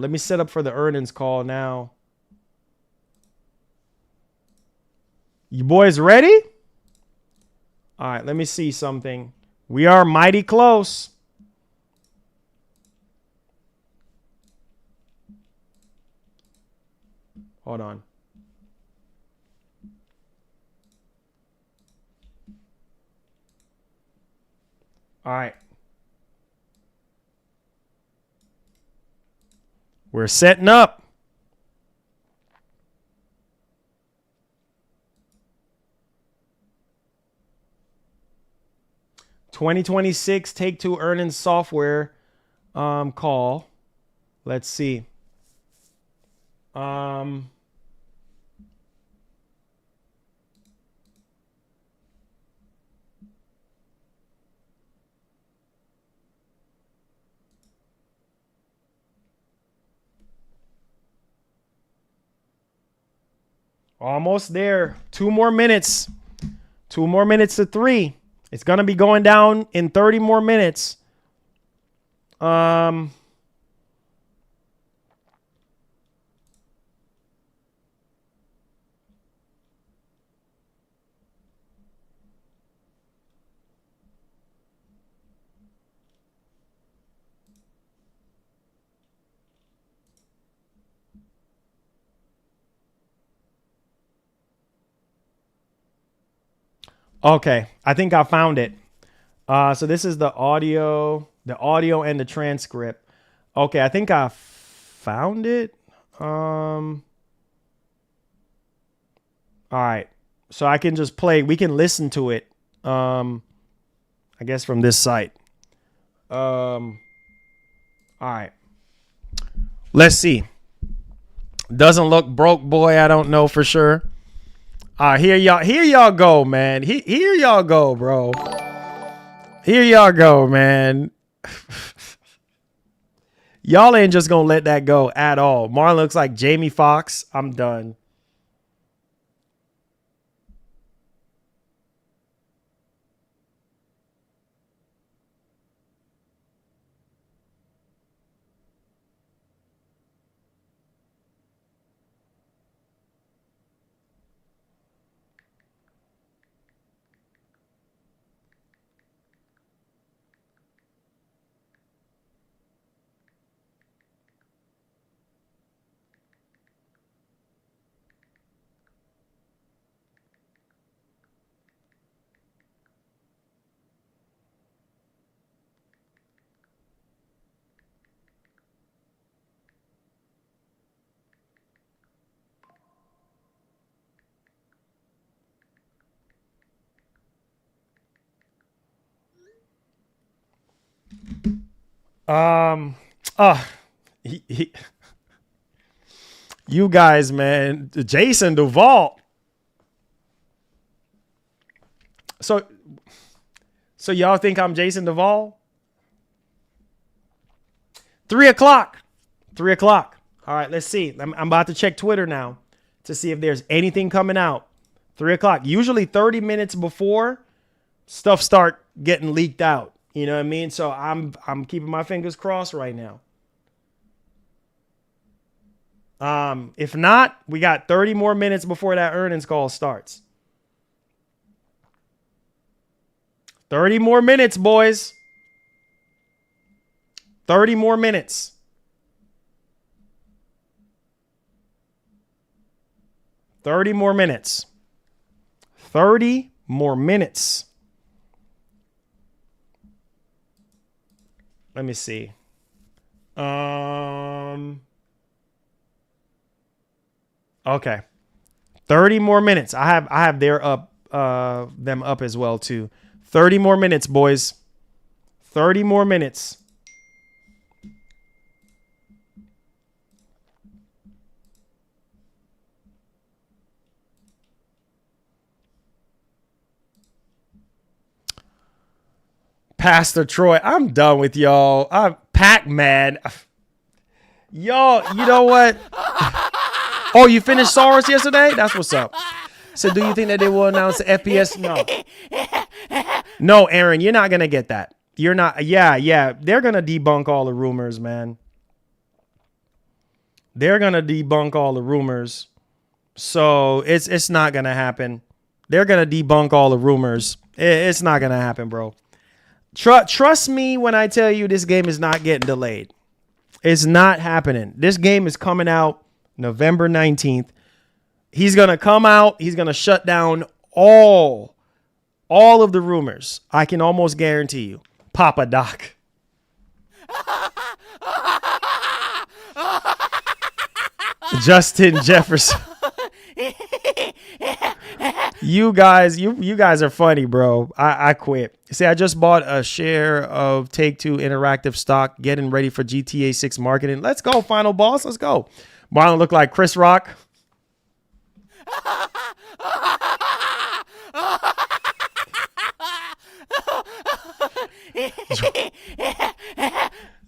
me set up for the earnings call now. You boys ready? All right, let me see something. We are mighty close. Hold on. All right. We're setting up. (2026) Take-Two earnings software call. Let's see. Almost there. 2 more minutes. 2 more minutes to 3. It's going to be going down in 30 more minutes. Okay, I think I found it. So this is the audio and the transcript. Okay, I think I found it. All right. So I can just play. We can listen to it. I guess from this site. All right. Let's see. Doesn't look broke, boy. I don't know for sure. Here y'all go, man. Here y'all go, bro. Here y'all go, man. Y'all ain't just gonna let that go at all. Marlon looks like Jamie Foxx. I'm done. You guys, man, Jason Duvall. So y'all think I'm Jason Duvall? 3:00. 3:00. All right, let's see. I'm about to check Twitter now to see if there's anything coming out. 3:00. Usually 30 minutes before stuff start getting leaked out. You know what I mean? So I'm keeping my fingers crossed right now. If not, we got 30 more minutes before that earnings call starts. 30 more minutes, boys. 30 more minutes. 30 more minutes. 30 more minutes. Let me see. Okay. 30 more minutes. I have their up them up as well too. 30 more minutes, boys. 30 more minutes. Pastor Troy, I'm done with y'all. I'm Pac-Man. Y'all, you know what? Oh, you finished Soros yesterday? That's what's up. So do you think that they will announce the FPS? No. No, Aaron, you're not going to get that. You're not. Yeah. They're going to debunk all the rumors, man. They're going to debunk all the rumors. So it's not going to happen. They're going to debunk all the rumors. It's not going to happen, bro. Trust me when I tell you this game is not getting delayed. It's not happening. This game is coming out November 19th. He's going to come out. He's going to shut down all of the rumors. I can almost guarantee you. Papa Doc. Justin Jefferson. You guys are funny, bro. I quit. See, I just bought a share of Take-Two Interactive stock, getting ready for GTA 6 marketing. Let's go, final boss. Let's go. Marlon look like Chris Rock.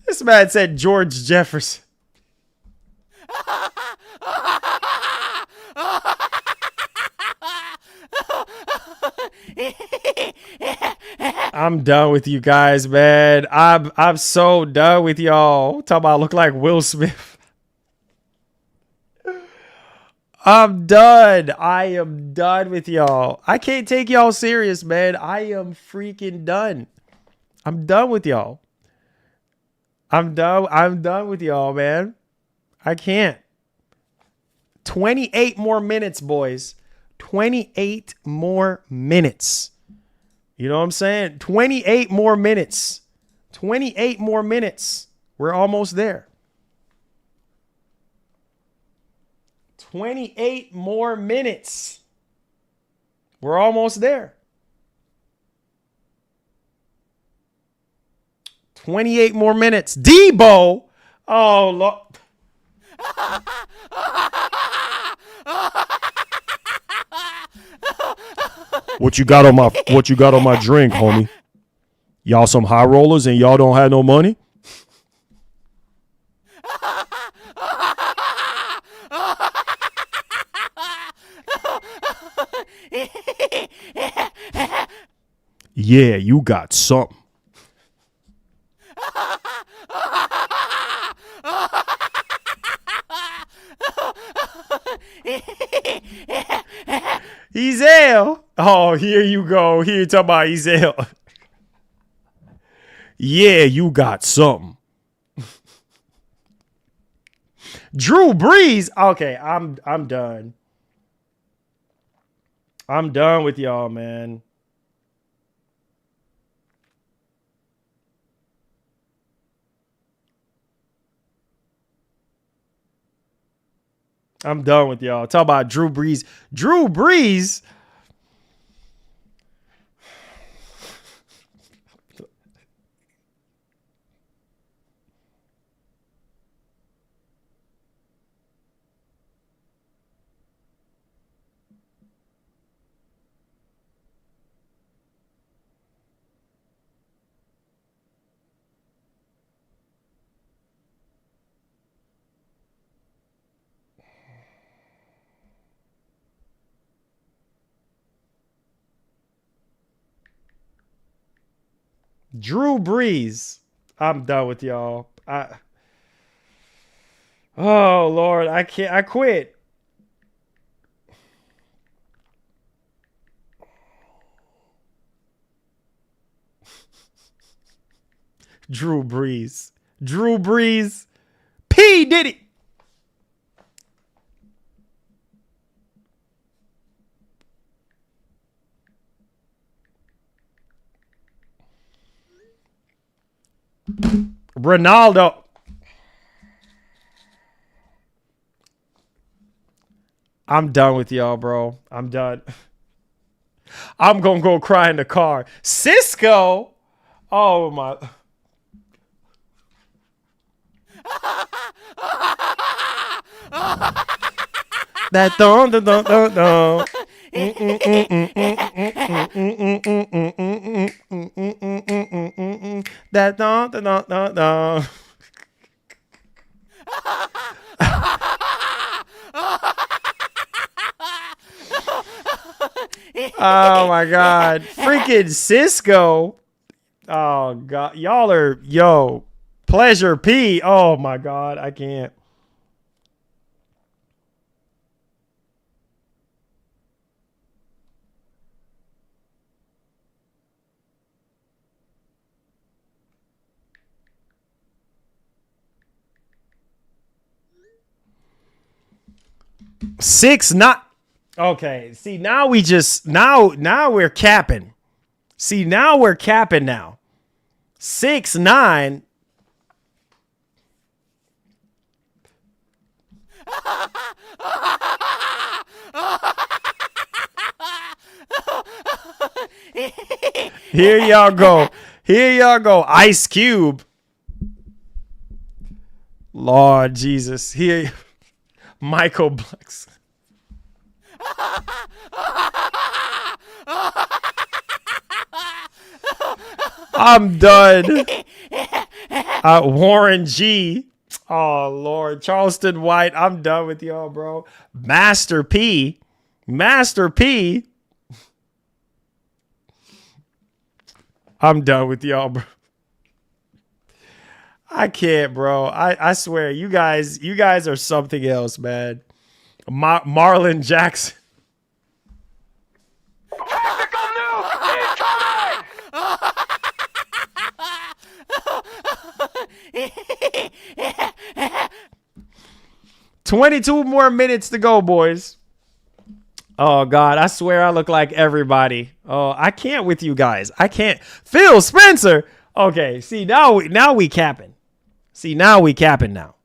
This man said George Jefferson. I'm done with you guys, man. I'm so done with y'all. Talk about look like Will Smith. I'm done. I am done with y'all. I can't take y'all serious, man. I am freaking done. I'm done with y'all. I'm done with y'all, man. I can't. 28 more minutes, boys. 28 more minutes. You know what I'm saying? 28 more minutes. 28 more minutes. We're almost there. 28 more minutes. We're almost there. 28 more minutes. Debo. Oh, Lord. What you got on my drink, homie? Y'all some high rollers and y'all don't have no money? Yeah, you got something. Ezel. Oh, here you go. Here you talk about Ezel. Yeah, you got something. Drew Brees. Okay, I'm done. I'm done with y'all, man. I'm done with y'all. Talk about Drew Brees. Drew Brees. Drew Brees. I'm done with y'all. Oh Lord, I can't. I quit. Drew Brees. Drew Brees. P Diddy. Ronaldo. I'm done with y'all, bro. I'm done. I'm going to go cry in the car. Cisco. Oh, my. That don't. That don't. Oh my God. Freaking Cisco. Oh God. Y'all are, Pleasure P. Oh my God. I can't. Six, not okay. See, now we just now we're capping. See, now we're capping now. 6'9". Here y'all go. Here y'all go. Ice Cube. Lord Jesus. Here. Michael Blacks. I'm done. Warren G. Oh, Lord. Charleston White. I'm done with y'all, bro. Master P. Master P. I'm done with y'all, bro. I can't, bro. I swear, you guys are something else, man. Marlon Jackson. Tactical nuke incoming! 22 more minutes to go, boys. Oh God, I swear I look like everybody. Oh, I can't with you guys. I can't. Phil Spencer. Okay, see now we capping. See now we capping now.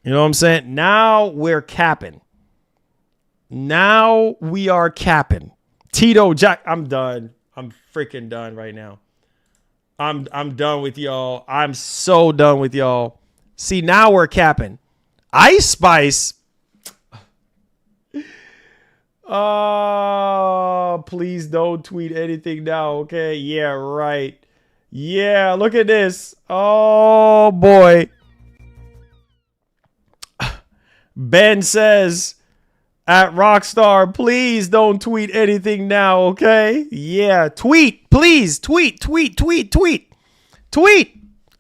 You know what I'm saying? Now we're capping. Now we are capping. Tito Jack. I'm done. I'm freaking done right now. I'm done with y'all. I'm so done with y'all. See now we're capping. Ice Spice. Oh, please don't tweet anything now, okay? Yeah, right. Yeah, look at this. Oh, boy. Ben says, at Rockstar, please don't tweet anything now, okay? Yeah, tweet, please. Tweet.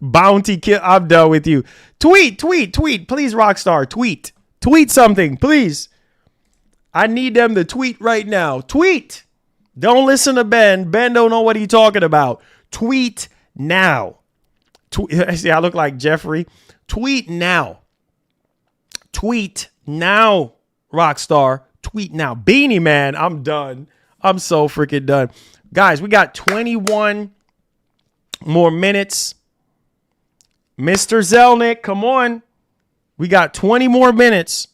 Bounty kill. I'm done with you. Tweet. Please, Rockstar, tweet. Tweet something, please. I need them to tweet right now. Tweet. Don't listen to Ben. Ben don't know what he's talking about. Tweet now. See, I look like Jeffrey. Tweet now. Tweet now, Rockstar. Tweet now. Beanie Man, I'm done. I'm so freaking done. Guys, we got 21 more minutes. Mr. Zelnick, come on. We got 20 more minutes.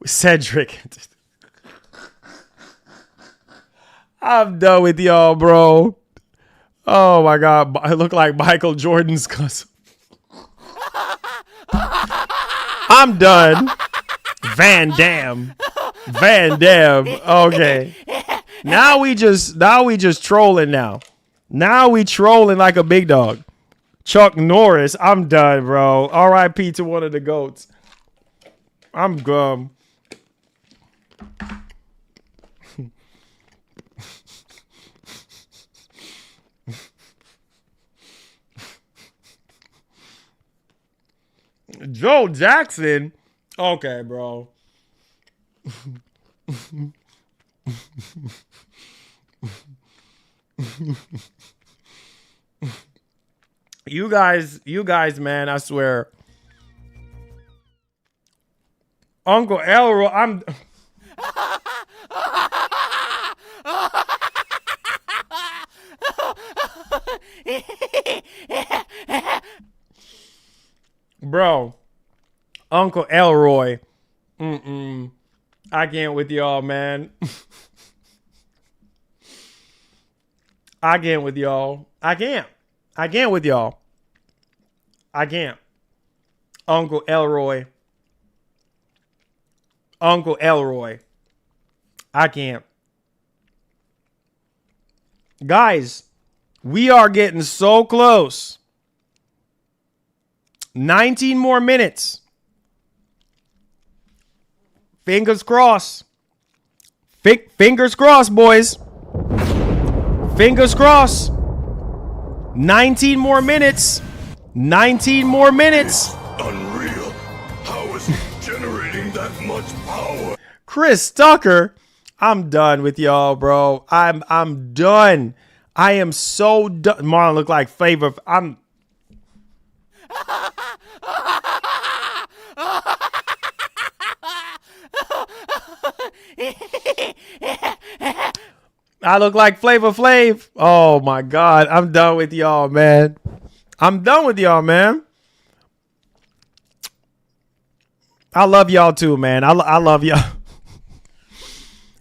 Cedric. I'm done with y'all, bro. Oh my God. I look like Michael Jordan's cousin. I'm done. Van Damme. Okay. Now we just trolling now. Now we trolling like a big dog. Chuck Norris. I'm done, bro. R.I.P. to one of the GOATs. I'm gum. Joe Jackson. Okay, bro. You guys, man, I swear. Uncle Elroy, I'm bro, Uncle Elroy. I can't with y'all, man. I can't with y'all. I can't with y'all. I can't. Uncle Elroy. I can't. Guys, we are getting so close. 19 more minutes. Fingers crossed. Fingers crossed, boys. Fingers crossed. 19 more minutes. 19 more minutes. It's unreal. How is he generating that much power? Chris Tucker. I'm done with y'all, bro. I'm done. I am so done. Marlon look like Flavor. I look like Flavor Flav. Oh my God. I'm done with y'all, man. I'm done with y'all, man. I love y'all too, man. I love y'all.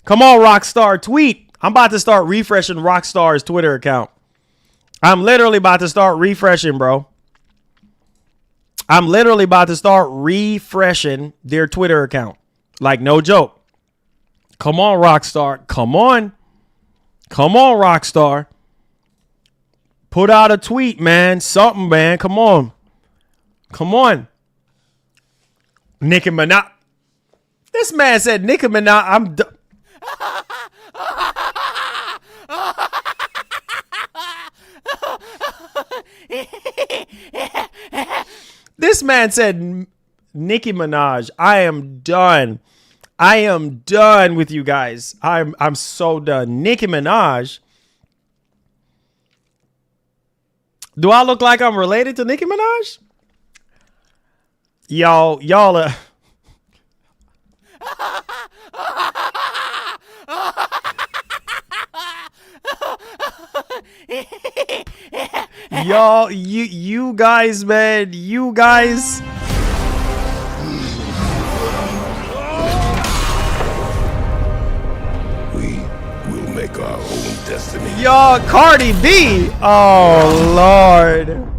Come on, Rockstar, tweet. I'm about to start refreshing Rockstar's Twitter account. I'm literally about to start refreshing, bro. I'm literally about to start refreshing their Twitter account. Like, no joke. Come on, Rockstar. Come on. Come on, Rockstar. Put out a tweet, man. Something, man. Come on. Come on. Nicki Minaj. This man said Nicki Minaj. I'm done. This man said Nicki Minaj. I am done. I am done with you guys. I'm so done. Nicki Minaj. Do I look like I'm related to Nicki Minaj? Y'all Y'all, you guys, man, you guys. We will make our own destiny. Y'all, Cardi B. Oh, Lord.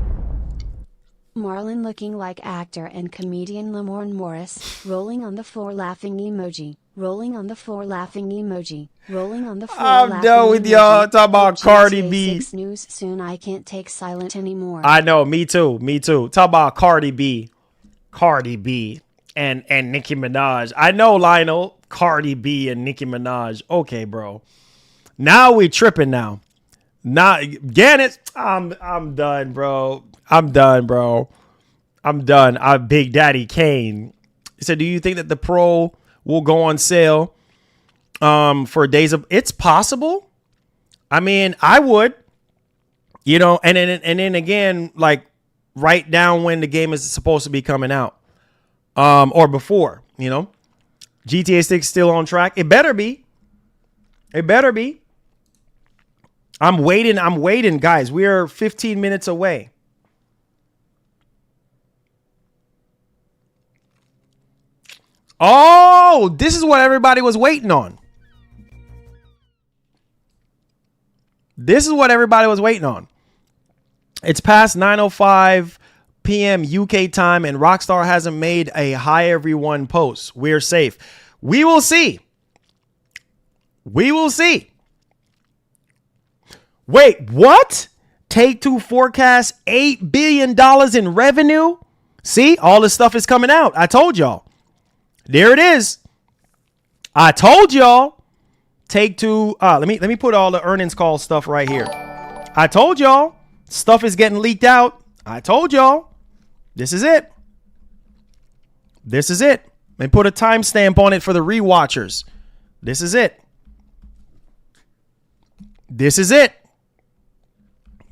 Marlon looking like actor and comedian Lamorne Morris, rolling on the floor laughing emoji, rolling on the floor laughing emoji, rolling on the floor I'm laughing done with emoji. y'all talking about Cardi GTA B. 6 news soon. I can't take silent anymore. I know, me too. Talk about Cardi B. And Nicki Minaj. I know, Lionel. Cardi B and Nicki Minaj. Okay, bro. Now we tripping now. Gannett, I'm done, bro. I'm done. Big Daddy Kane. He said, do you think that the Pro will go on sale for days of... It's possible. I mean, I would. You know, and then again, like, write down when the game is supposed to be coming out. Or before, you know. GTA 6 still on track. It better be. I'm waiting, guys. We are 15 minutes away. Oh, this is what everybody was waiting on. It's past 9:05 p.m. UK time, and Rockstar hasn't made a hi everyone post. We're safe. We will see. Wait, what? Take-Two forecasts $8 billion in revenue? See, all this stuff is coming out. I told y'all. There it is. I told y'all. Take-Two. Let me put all the earnings call stuff right here. I told y'all. Stuff is getting leaked out. I told y'all. This is it. Let me put a timestamp on it for the rewatchers. This is it.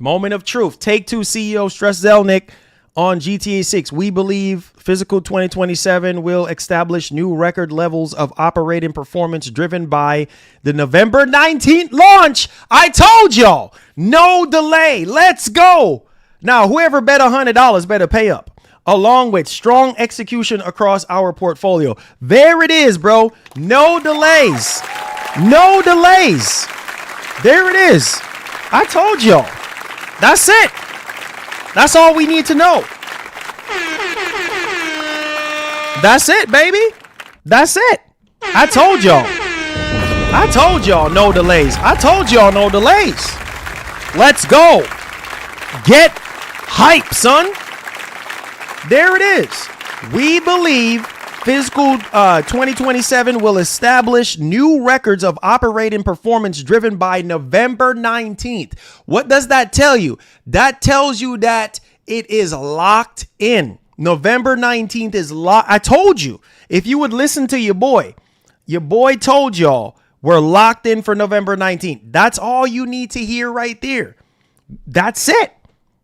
Moment of truth. Take-Two CEO Stress Zelnick on GTA 6. We believe physical 2027 will establish new record levels of operating performance driven by the November 19th launch. I told y'all. No delay. Let's go. Now, whoever bet $100 better pay up. Along with strong execution across our portfolio. There it is, bro. No delays. There it is. I told y'all. That's it. That's all we need to know. That's it, baby. That's it. I told y'all. No delays. Let's go. Get hype, son. There it is. We believe fiscal 2027 will establish new records of operating performance driven by November 19th. What does that tell you? That tells you that it is locked in. November 19th is locked. I told you. If you would listen to your boy told y'all we're locked in for November 19th. That's all you need to hear right there. That's it.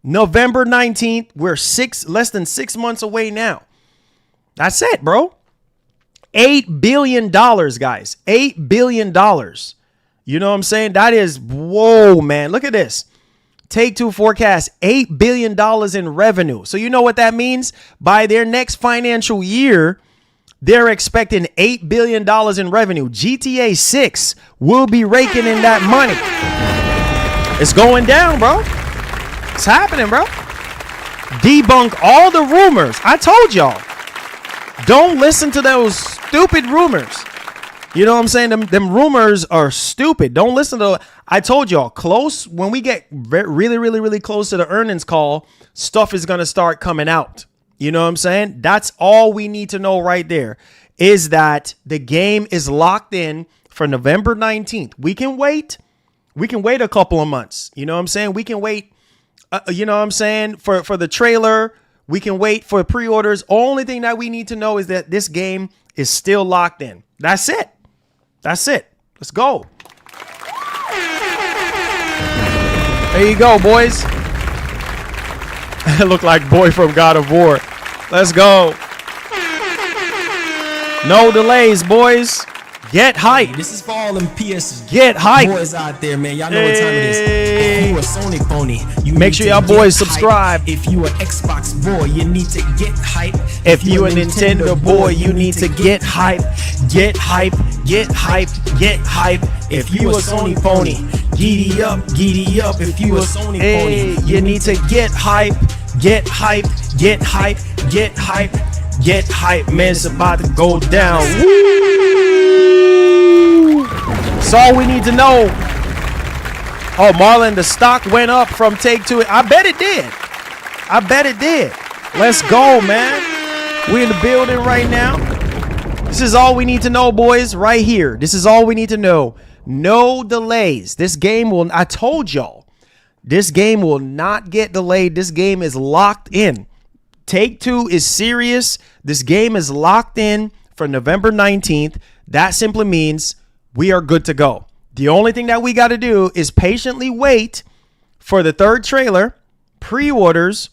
November 19th. We're less than 6 months away now. That's it, bro. $8 billion, guys. $8 billion. You know what I'm saying? That is, whoa, man. Look at this. Take-Two forecast $8 billion in revenue. So you know what that means? By their next financial year, they're expecting $8 billion in revenue. GTA 6 will be raking in that money. It's going down, bro. It's happening, bro. Debunk all the rumors. I told y'all. Don't listen to those stupid rumors. You know what I'm saying? Them rumors are stupid. Don't listen to. I told y'all, when we get really, really, really close to the earnings call, stuff is going to start coming out. You know what I'm saying? That's all we need to know right there is that the game is locked in for November 19th. We can wait. We can wait a couple of months. You know what I'm saying? We can wait. You know what I'm saying? For the trailer. We can wait for pre-orders. Only thing that we need to know is that this game is still locked in. That's it. Let's go. There you go, boys. Look like boy from God of War. Let's go. No delays, boys. Get hype. This is for all them PS Get hype. boys out there, man. Y'all know what time it is. If you a Sony pony, you make need sure to y'all boys get subscribe. hype. If you an Xbox boy, you need to get hype. If you a Nintendo boy, you need to get hype. Get hype. Get hype. Get hype. If you a Sony pony, giddy up, giddy up. If you a Sony pony, you need to get hype. Get hype. Get hype. Get hype. Get hype, man. It's about to go down. Woo! That's all we need to know. Oh, Marlon, the stock went up from Take-Two. I bet it did. I bet it did. Let's go, man. We're in the building right now. This is all we need to know, boys, right here. This is all we need to know. No delays. This game will, I told y'all, this game will not get delayed. This game is locked in. Take-Two is serious. This game is locked in for November 19th. That simply means we are good to go. The only thing that we got to do is patiently wait for the third trailer, pre-orders,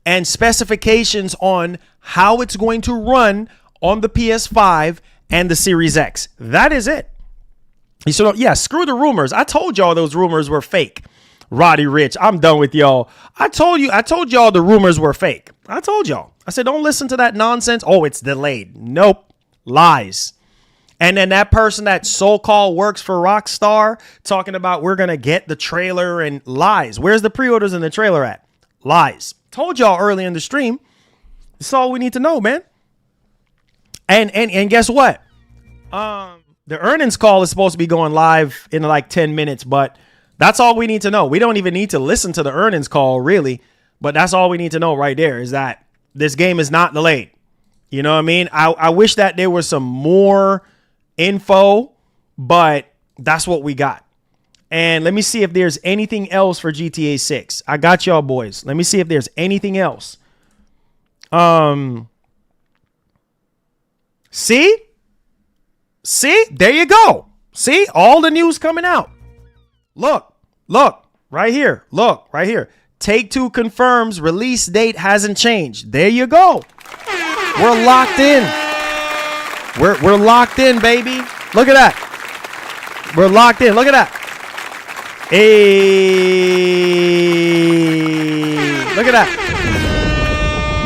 and specifications on how it's going to run on the PS5 and the Series X. That is it. So, yeah, screw the rumors. I told y'all those rumors were fake. Roddy Rich, I'm done with y'all. I told y'all the rumors were fake. I told y'all. I said, don't listen to that nonsense. Oh, it's delayed. Nope. Lies. And then that person that so-called works for Rockstar talking about we're going to get the trailer and lies. Where's the pre-orders and the trailer at? Lies. Told y'all early in the stream. That's all we need to know, man. And guess what? The earnings call is supposed to be going live in like 10 minutes, but that's all we need to know. We don't even need to listen to the earnings call, really. But that's all we need to know right there is that this game is not delayed. You know what I mean? I wish that there was some more info, but that's what we got. And let me see if there's anything else for GTA 6. I got y'all boys. Let me see if there's anything else. See? There you go. See? All the news coming out. Look, right here. Look, right here. Take-Two confirms release date hasn't changed. There you go. We're locked in. We're locked in, baby. Look at that. We're locked in. Look at that. Hey. Look at that.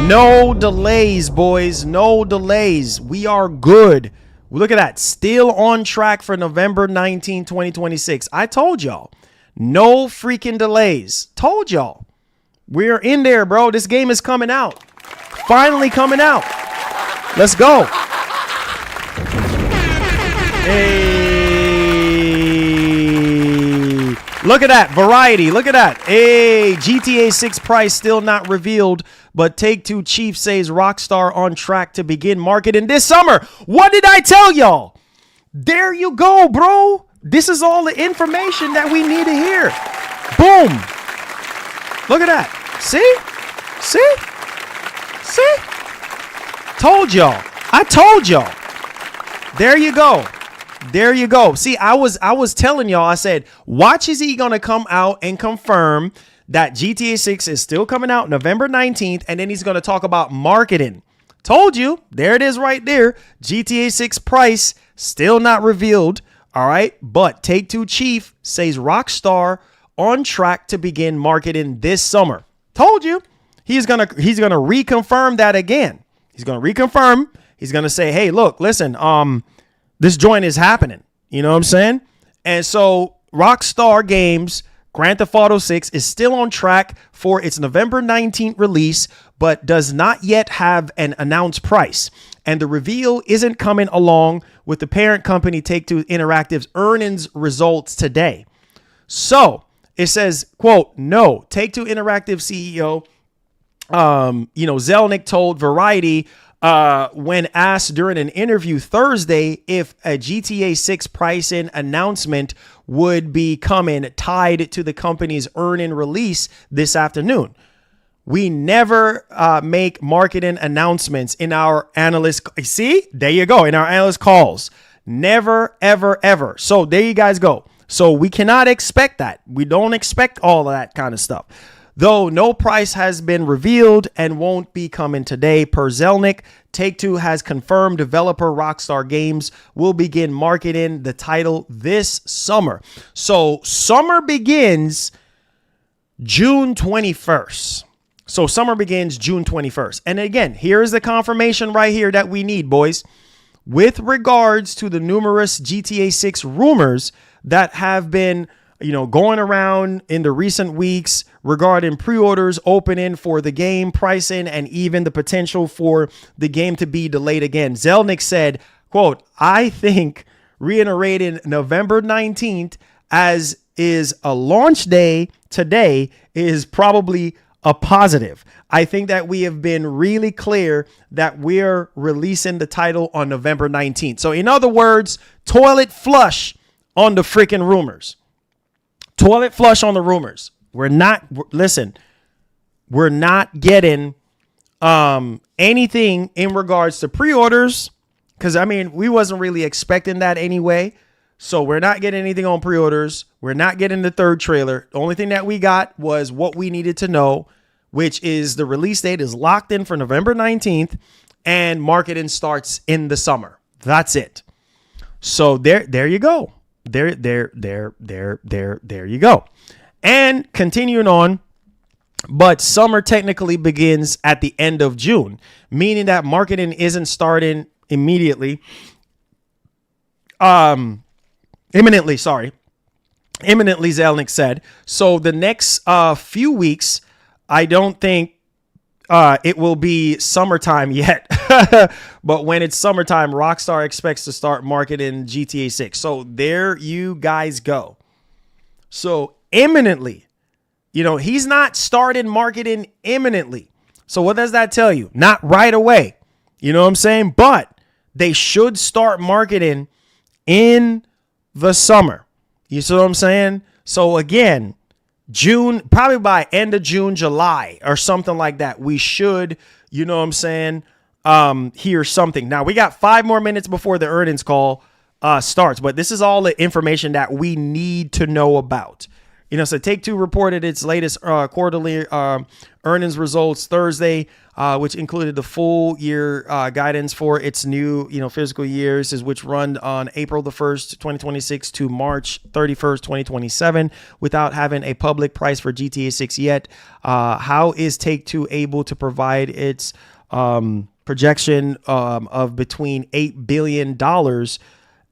No delays, boys. No delays. We are good. Look at that. Still on track for November 19, 2026. I told y'all. No freaking delays. Told y'all. We're in there, bro. This game is coming out. Finally coming out. Let's go. Hey. Look at that. Variety. Look at that. Hey. GTA 6 price still not revealed, but Take-Two chief says Rockstar on track to begin marketing this summer. What did I tell y'all? There you go, bro. This is all the information that we need to hear. Boom. Look at that. See? Told y'all. I told y'all. There you go. There you go. See, I was telling y'all, I said, watch is he going to come out and confirm that GTA 6 is still coming out November 19th, and then he's going to talk about marketing. Told you. There it is right there. GTA 6 price still not revealed. All right. But Take-Two chief says Rockstar on track to begin marketing this summer. Told you. He's gonna reconfirm that again. He's gonna reconfirm. He's gonna say, hey, look, listen, this joint is happening. You know what I'm saying? And so Rockstar Games Grand Theft Auto 6 is still on track for its November 19th release, but does not yet have an announced price. And the reveal isn't coming along with the parent company Take-Two Interactive's earnings results today. So it says, quote, no, Take-Two Interactive CEO, Zelnick told Variety when asked during an interview Thursday if a GTA 6 pricing announcement would be coming tied to the company's earning release this afternoon. We never make marketing announcements in our analyst. See, there you go. In our analyst calls. Never, ever, ever. So there you guys go. So we cannot expect that. We don't expect all of that kind of stuff. though no price has been revealed and won't be coming today. Per Zelnick, Take-Two has confirmed developer Rockstar Games will begin marketing the title this summer. So summer begins June 21st. So summer begins June 21st. And again, here is the confirmation right here that we need, boys. With regards to the numerous GTA 6 rumors that have been, going around in the recent weeks regarding pre-orders opening for the game, pricing, and even the potential for the game to be delayed again. Zelnick said, quote, I think reiterating November 19th as is a launch day today is probably a positive. I think that we have been really clear that we're releasing the title on November 19th. So in other words, toilet flush on the freaking rumors. Toilet flush on the rumors. We're not getting anything in regards to pre-orders, because we wasn't really expecting that anyway. So we're not getting anything on pre-orders. We're not getting the third trailer. The only thing that we got was what we needed to know, which is the release date is locked in for November 19th and marketing starts in the summer. That's it. So there you go. There you go. And continuing on, but summer technically begins at the end of June, meaning that marketing isn't starting immediately. Imminently, Zelnick said. So the next few weeks, I don't think it will be summertime yet. But when it's summertime, Rockstar expects to start marketing GTA 6. So there you guys go. So imminently, he's not started marketing imminently. So what does that tell you? Not right away. You know what I'm saying? But they should start marketing in the summer. You see what I'm saying? So again, June, probably by end of June, July or something like that, we should, hear something. Now we got 5 more minutes before the earnings call starts, but this is all the information that we need to know about. So Take-Two reported its latest quarterly earnings results Thursday, which included the full year guidance for its new, fiscal years, which run on April the 1st, 2026 to March 31st, 2027, without having a public price for GTA 6 yet. How is Take-Two able to provide its projection of between $8 billion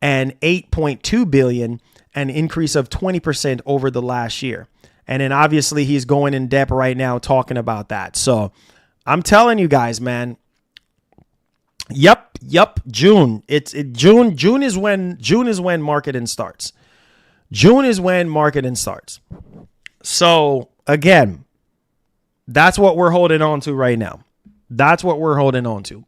and $8.2 billion, an increase of 20% over the last year? And then obviously he's going in depth right now talking about that. So I'm telling you guys, man. Yep. June. June is when marketing starts. June is when marketing starts. So again, that's what we're holding on to right now. That's what we're holding on to.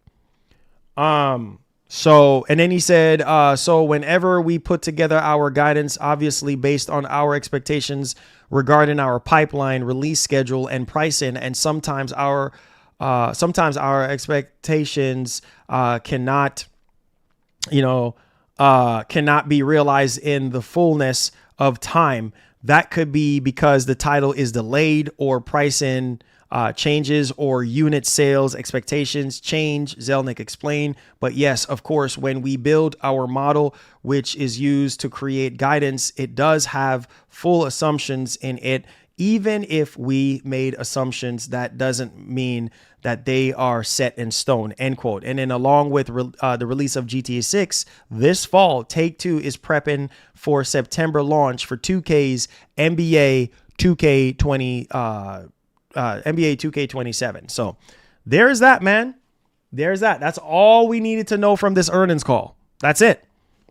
So, and then he said, so whenever we put together our guidance, obviously based on our expectations regarding our pipeline, release schedule, and pricing, and sometimes our expectations cannot be realized in the fullness of time. That could be because the title is delayed or pricing changes or unit sales expectations change, Zelnick explained. But yes, of course, when we build our model, which is used to create guidance, it does have full assumptions in it. Even if we made assumptions, that doesn't mean that they are set in stone, end quote. And then along with the release of GTA 6 this fall, Take-Two is prepping for September launch for 2K's NBA 2K27. So there's that, man. There's that. That's all we needed to know from this earnings call. That's it.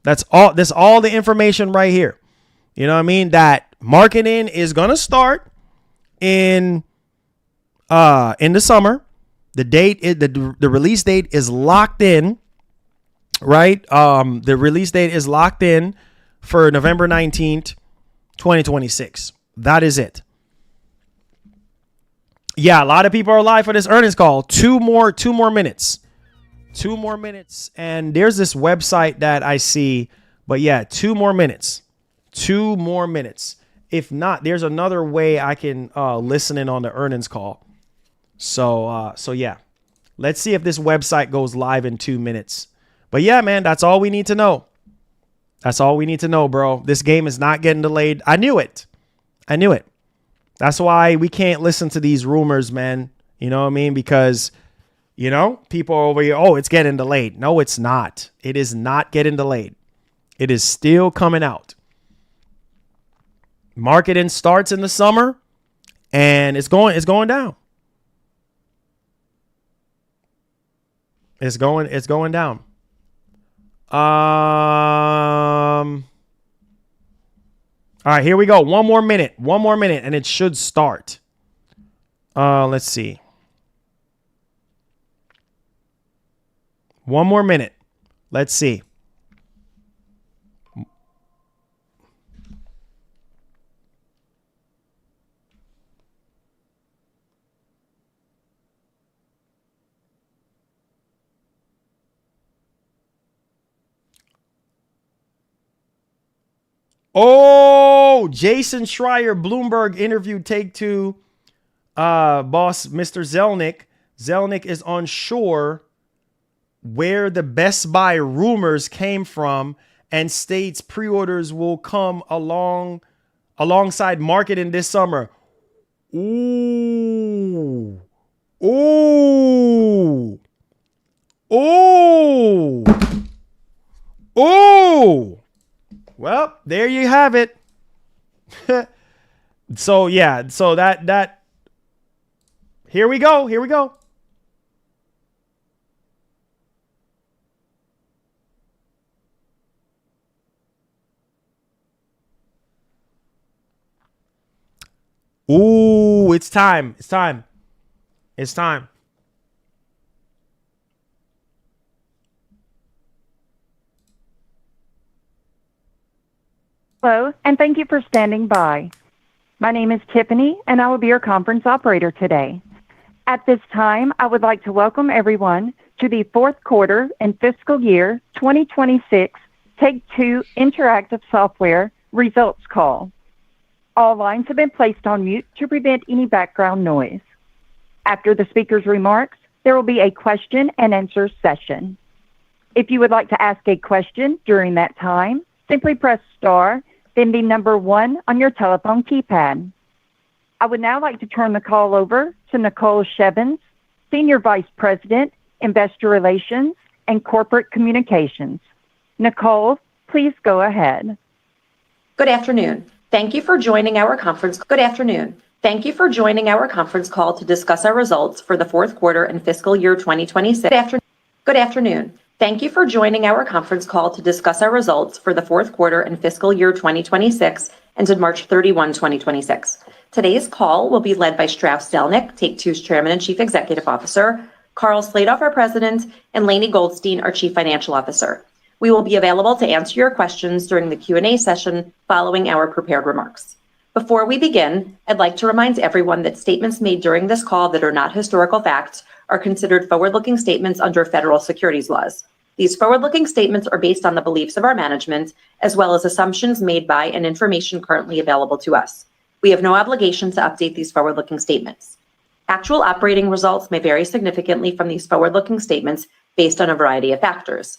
That's all the information right here. You know what I mean? That marketing is going to start in the summer. The date is the release date is locked in, right? The release date is locked in for November 19th, 2026. That is it. Yeah, a lot of people are live for this earnings call. Two more minutes. 2 more minutes. And there's this website that I see, but yeah, 2 more minutes. 2 more minutes. If not, there's another way I can listen in on the earnings call. So yeah, let's see if this website goes live in 2 minutes. But yeah, man, that's all we need to know. That's all we need to know, bro. This game is not getting delayed. I knew it. That's why we can't listen to these rumors, man. You know what I mean? Because, you know, people are over here, oh, it's getting delayed. No, it's not. It is not getting delayed. It is still coming out. Marketing starts in the summer and it's going down. It's going down. All right, here we go. One more minute, and it should start. Let's see. One more minute. Let's see. Oh, Jason Schreier, Bloomberg interview Take-Two boss, Mr. Zelnick. Zelnick is unsure where the Best Buy rumors came from and states pre-orders will come alongside marketing this summer. Ooh. Ooh. Ooh. Ooh. Well, there you have it. So yeah, so that here we go. Ooh, it's time. Hello, and thank you for standing by. My name is Tiffany, and I will be your conference operator today. At this time, I would like to welcome everyone to the fourth quarter and fiscal year 2026 Take-Two Interactive Software results call. All lines have been placed on mute to prevent any background noise. After the speaker's remarks, there will be a question and answer session. If you would like to ask a question during that time, simply press star, then the number 1 on your telephone keypad. I would now like to turn the call over to Nicole Shevins, Senior Vice President, Investor Relations and Corporate Communications. Nicole, please go ahead. Good afternoon. Thank you for joining our conference. Good afternoon. Thank you for joining our conference call to discuss our results for the fourth quarter and fiscal year 2026. Good afternoon. Thank you for joining our conference call to discuss our results for the fourth quarter and fiscal year 2026 ended March 31, 2026. Today's call will be led by Strauss Zelnick, Take-Two's Chairman and Chief Executive Officer, Carl Sladoff, our President, and Lainie Goldstein, our Chief Financial Officer. We will be available to answer your questions during the Q&A session following our prepared remarks. Before we begin, I'd like to remind everyone that statements made during this call that are not historical facts are considered forward-looking statements under federal securities laws. These forward-looking statements are based on the beliefs of our management, as well as assumptions made by and information currently available to us. We have no obligation to update these forward-looking statements. Actual operating results may vary significantly from these forward-looking statements based on a variety of factors.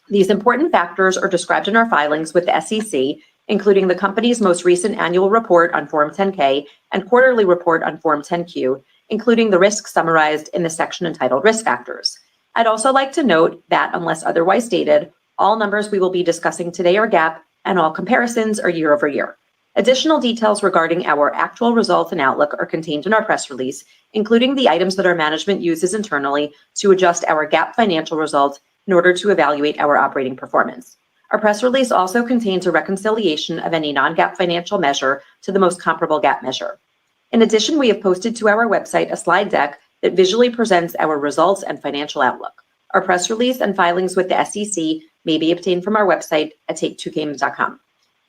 These important factors are described in our filings with the SEC, including the company's most recent annual report on Form 10-K and quarterly report on Form 10-Q, including the risks summarized in the section entitled Risk Factors. I'd also like to note that, unless otherwise stated, all numbers we will be discussing today are GAAP and all comparisons are year over year. Additional details regarding our actual results and outlook are contained in our press release, including the items that our management uses internally to adjust our GAAP financial results in order to evaluate our operating performance. Our press release also contains a reconciliation of any non-GAAP financial measure to the most comparable GAAP measure. In addition, we have posted to our website a slide deck that visually presents our results and financial outlook. Our press release and filings with the SEC may be obtained from our website at take2games.com.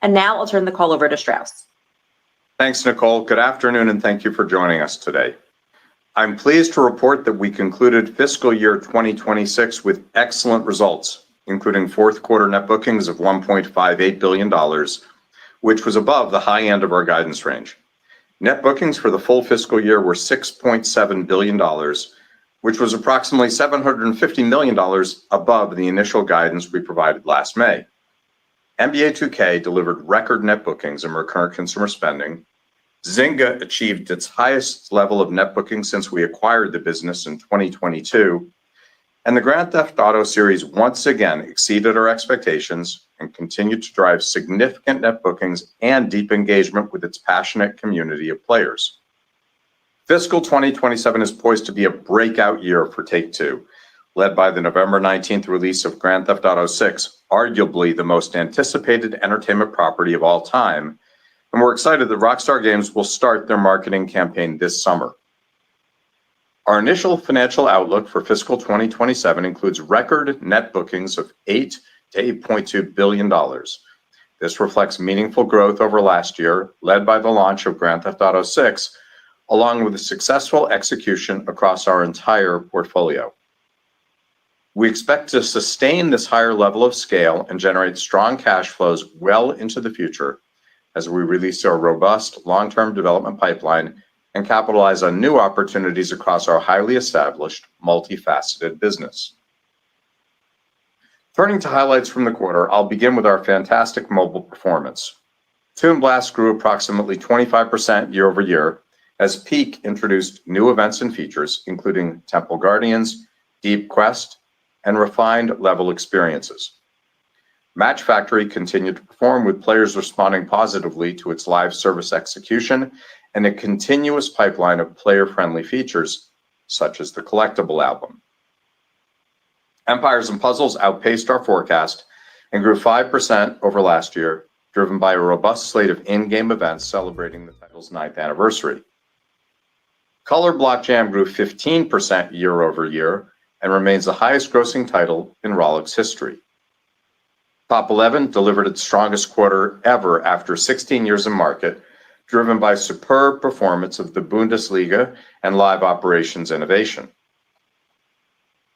And now I'll turn the call over to Strauss. Thanks, Nicole. Good afternoon, and thank you for joining us today. I'm pleased to report that we concluded fiscal year 2026 with excellent results, including fourth quarter net bookings of $1.58 billion, which was above the high end of our guidance range. Net bookings for the full fiscal year were $6.7 billion, which was approximately $750 million above the initial guidance we provided last May. NBA 2K delivered record net bookings and recurrent consumer spending. Zynga achieved its highest level of net bookings since we acquired the business in 2022. And the Grand Theft Auto series once again exceeded our expectations and continued to drive significant net bookings and deep engagement with its passionate community of players. Fiscal 2027 is poised to be a breakout year for Take-Two, led by the November 19th release of Grand Theft Auto 6, arguably the most anticipated entertainment property of all time, and we're excited that Rockstar Games will start their marketing campaign this summer. Our initial financial outlook for fiscal 2027 includes record net bookings of $8 to $8.2 billion. This reflects meaningful growth over last year, led by the launch of Grand Theft Auto 6, along with the successful execution across our entire portfolio. We expect to sustain this higher level of scale and generate strong cash flows well into the future as we release our robust long-term development pipeline and capitalize on new opportunities across our highly established, multifaceted business. Turning to highlights from the quarter, I'll begin with our fantastic mobile performance. Toon Blast grew approximately 25% year over year as Peak introduced new events and features, including Temple Guardians, Deep Quest, and refined level experiences. Match Factory continued to perform with players responding positively to its live service execution and a continuous pipeline of player-friendly features, such as the collectible album. Empires & Puzzles outpaced our forecast and grew 5% over last year, driven by a robust slate of in-game events celebrating the title's 9th anniversary. Color Block Jam grew 15% year over year and remains the highest grossing title in Rollic's history. Top 11 delivered its strongest quarter ever after 16 years in market, driven by superb performance of the Bundesliga and live operations innovation.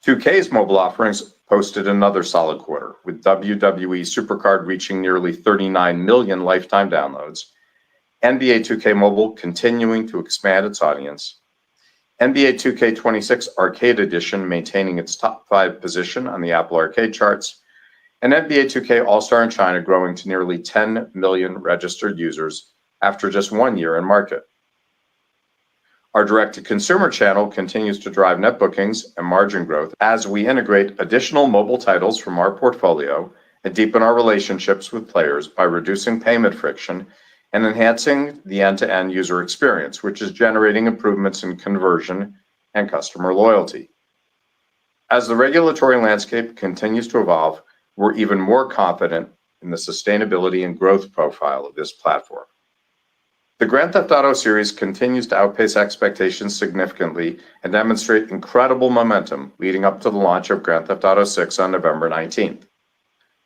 2K's mobile offerings posted another solid quarter, with WWE SuperCard reaching nearly 39 million lifetime downloads, NBA 2K Mobile continuing to expand its audience, NBA 2K26 Arcade Edition maintaining its top 5 position on the Apple Arcade charts, and NBA 2K All-Star in China growing to nearly 10 million registered users after just 1 year in market. Our direct-to-consumer channel continues to drive net bookings and margin growth as we integrate additional mobile titles from our portfolio and deepen our relationships with players by reducing payment friction and enhancing the end-to-end user experience, which is generating improvements in conversion and customer loyalty. As the regulatory landscape continues to evolve, we're even more confident in the sustainability and growth profile of this platform. The Grand Theft Auto series continues to outpace expectations significantly and demonstrate incredible momentum leading up to the launch of Grand Theft Auto 6 on November 19th.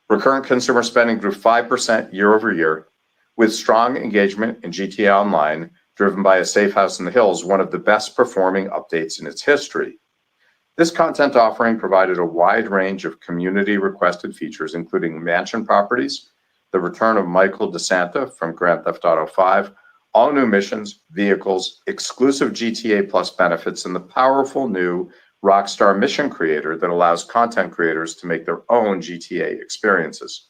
Recurrent consumer spending grew 5% year over year, with strong engagement in GTA Online, driven by a Safe House in the Hills, one of the best performing updates in its history. This content offering provided a wide range of community-requested features, including mansion properties, the return of Michael DeSanta from Grand Theft Auto 5, all new missions, vehicles, exclusive GTA Plus benefits, and the powerful new Rockstar Mission Creator that allows content creators to make their own GTA experiences.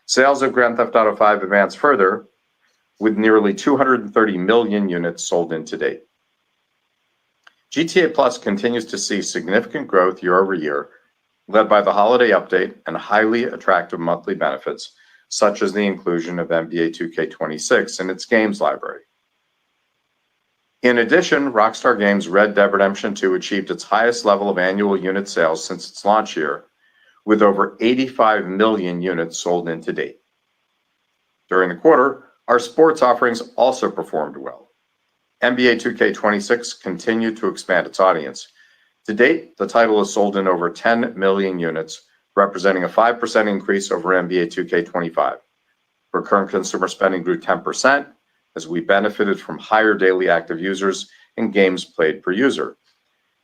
Sales of Grand Theft Auto 5 advanced further, with nearly 230 million units sold in to date. GTA Plus continues to see significant growth year over year, led by the holiday update and highly attractive monthly benefits, such as the inclusion of NBA 2K26 in its games library. In addition, Rockstar Games' Red Dead Redemption 2 achieved its highest level of annual unit sales since its launch year, with over 85 million units sold in to date. During the quarter, our sports offerings also performed well. NBA 2K26 continued to expand its audience. To date, the title has sold in over 10 million units, representing a 5% increase over NBA 2K25. Recurrent consumer spending grew 10% as we benefited from higher daily active users and games played per user.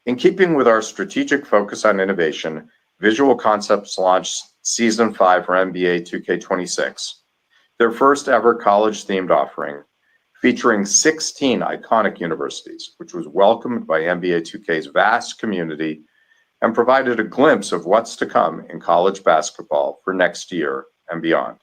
In keeping with our strategic focus on innovation, Visual Concepts launched Season 5 for NBA 2K26. their first ever college-themed offering featuring 16 iconic universities, which was welcomed by NBA 2K's vast community and provided a glimpse of what's to come in college basketball for next year and beyond.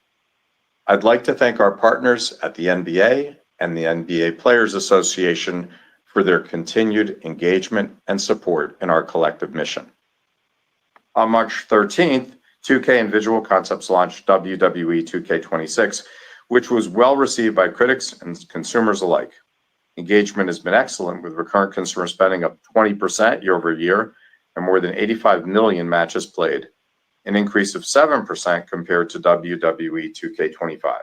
I'd like to thank our partners at the NBA and the NBA Players Association for their continued engagement and support in our collective mission. On March 13th, 2K and Visual Concepts launched WWE 2K26, which was well received by critics and consumers alike. Engagement has been excellent, with recurrent consumer spending up 20% year over year and more than 85 million matches played, an increase of 7% compared to WWE 2K25.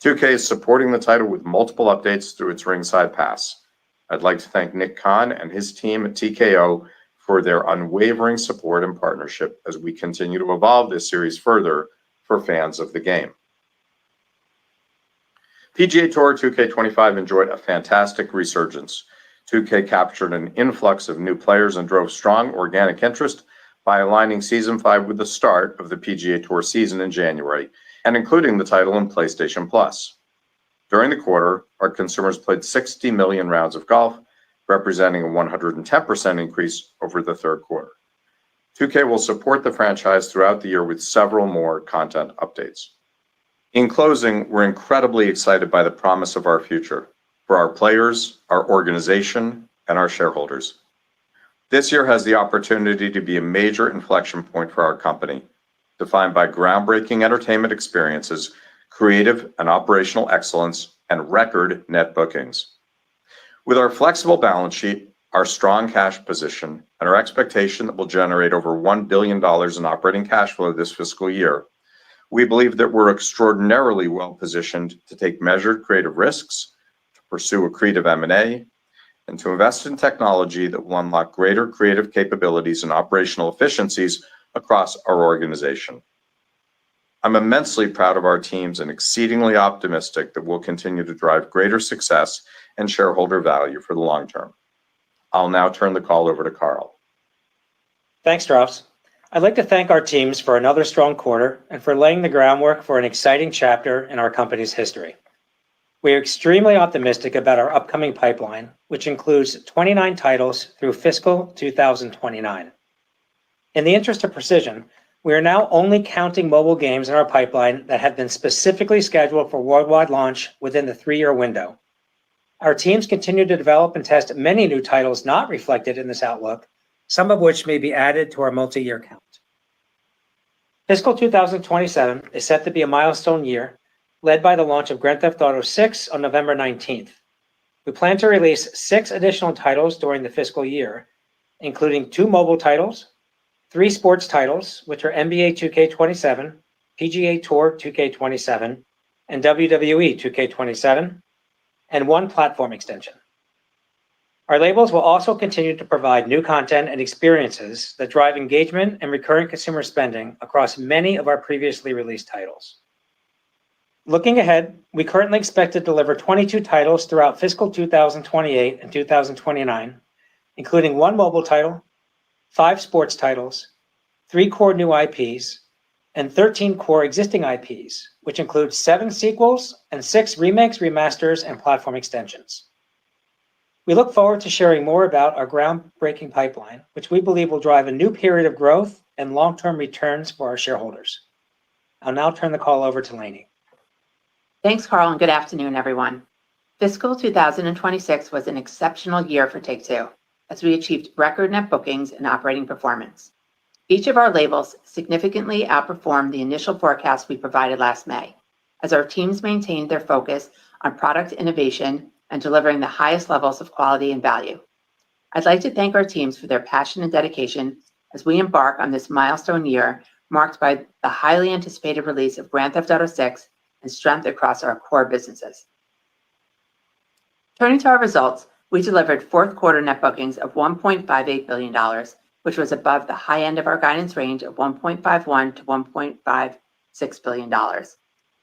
2K is supporting the title with multiple updates through its Ringside Pass. I'd like to thank Nick Khan and his team at TKO for their unwavering support and partnership as we continue to evolve this series further for fans of the game. PGA Tour 2K25 enjoyed a fantastic resurgence. 2K captured an influx of new players and drove strong organic interest by aligning Season 5 with the start of the PGA Tour season in January and including the title in PlayStation Plus. During the quarter, our consumers played 60 million rounds of golf, representing a 110% increase over the third quarter. 2K will support the franchise throughout the year with several more content updates. In closing, we're incredibly excited by the promise of our future for our players, our organization, and our shareholders. This year has the opportunity to be a major inflection point for our company, defined by groundbreaking entertainment experiences, creative and operational excellence, and record net bookings. With our flexible balance sheet, our strong cash position, and our expectation that we'll generate over $1 billion in operating cash flow this fiscal year, we believe that we're extraordinarily well positioned to take measured creative risks, to pursue accretive M&A, and to invest in technology that will unlock greater creative capabilities and operational efficiencies across our organization. I'm immensely proud of our teams and exceedingly optimistic that we'll continue to drive greater success and shareholder value for the long term. I'll now turn the call over to Carl. Thanks, Strauss. I'd like to thank our teams for another strong quarter and for laying the groundwork for an exciting chapter in our company's history. We are extremely optimistic about our upcoming pipeline, which includes 29 titles through fiscal 2029. In the interest of precision, we are now only counting mobile games in our pipeline that have been specifically scheduled for worldwide launch within the 3-year window. Our teams continue to develop and test many new titles not reflected in this outlook, some of which may be added to our multi-year count. Fiscal 2027 is set to be a milestone year, led by the launch of Grand Theft Auto 6 on November 19th. We plan to release 6 additional titles during the fiscal year, including 2 mobile titles, 3 sports titles, which are NBA 2K27, PGA Tour 2K27, and WWE 2K27, and 1 platform extension. Our labels will also continue to provide new content and experiences that drive engagement and recurrent consumer spending across many of our previously released titles. Looking ahead, we currently expect to deliver 22 titles throughout fiscal 2028 and 2029, including 1 mobile title, 5 sports titles, 3 core new IPs, and 13 core existing IPs, which includes 7 sequels and 6 remakes, remasters, and platform extensions. We look forward to sharing more about our groundbreaking pipeline, which we believe will drive a new period of growth and long-term returns for our shareholders. I'll now turn the call over to Lainey. Thanks, Carl, and good afternoon, everyone. Fiscal 2026 was an exceptional year for Take-Two, as we achieved record net bookings and operating performance. Each of our labels significantly outperformed the initial forecast we provided last May, as our teams maintained their focus on product innovation and delivering the highest levels of quality and value. I'd like to thank our teams for their passion and dedication as we embark on this milestone year marked by the highly anticipated release of Grand Theft Auto 6 and strength across our core businesses. Turning to our results, we delivered fourth quarter net bookings of $1.58 billion, which was above the high end of our guidance range of $1.51 to $1.56 billion.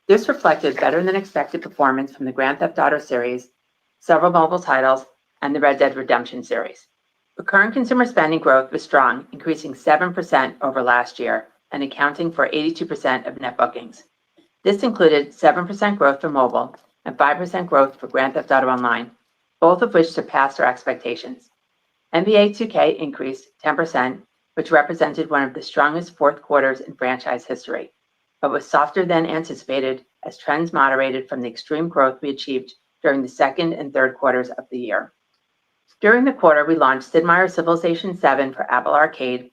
This reflected better than expected performance from the Grand Theft Auto series, several mobile titles, and the Red Dead Redemption series. Recurrent consumer spending growth was strong, increasing 7% over last year and accounting for 82% of net bookings. This included 7% growth for mobile and 5% growth for Grand Theft Auto Online, both of which surpassed our expectations. NBA 2K increased 10%, which represented one of the strongest fourth quarters in franchise history, but was softer than anticipated as trends moderated from the extreme growth we achieved during the second and third quarters of the year. During the quarter, we launched Sid Meier's Civilization 7 for Apple Arcade,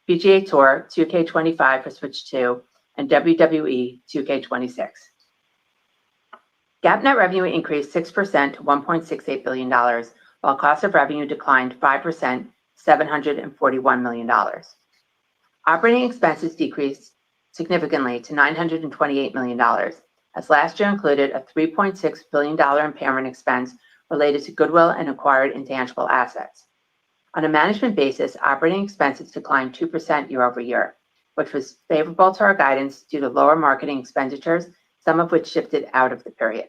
PGA Tour 2K25 for Switch 2, and WWE 2K26. GAAP net revenue increased 6% to $1.68 billion, while cost of revenue declined 5% to $741 million. Operating expenses decreased significantly to $928 million, as last year included a $3.6 billion impairment expense related to goodwill and acquired intangible assets. On a management basis, operating expenses declined 2% year over year, which was favorable to our guidance due to lower marketing expenditures, some of which shifted out of the period.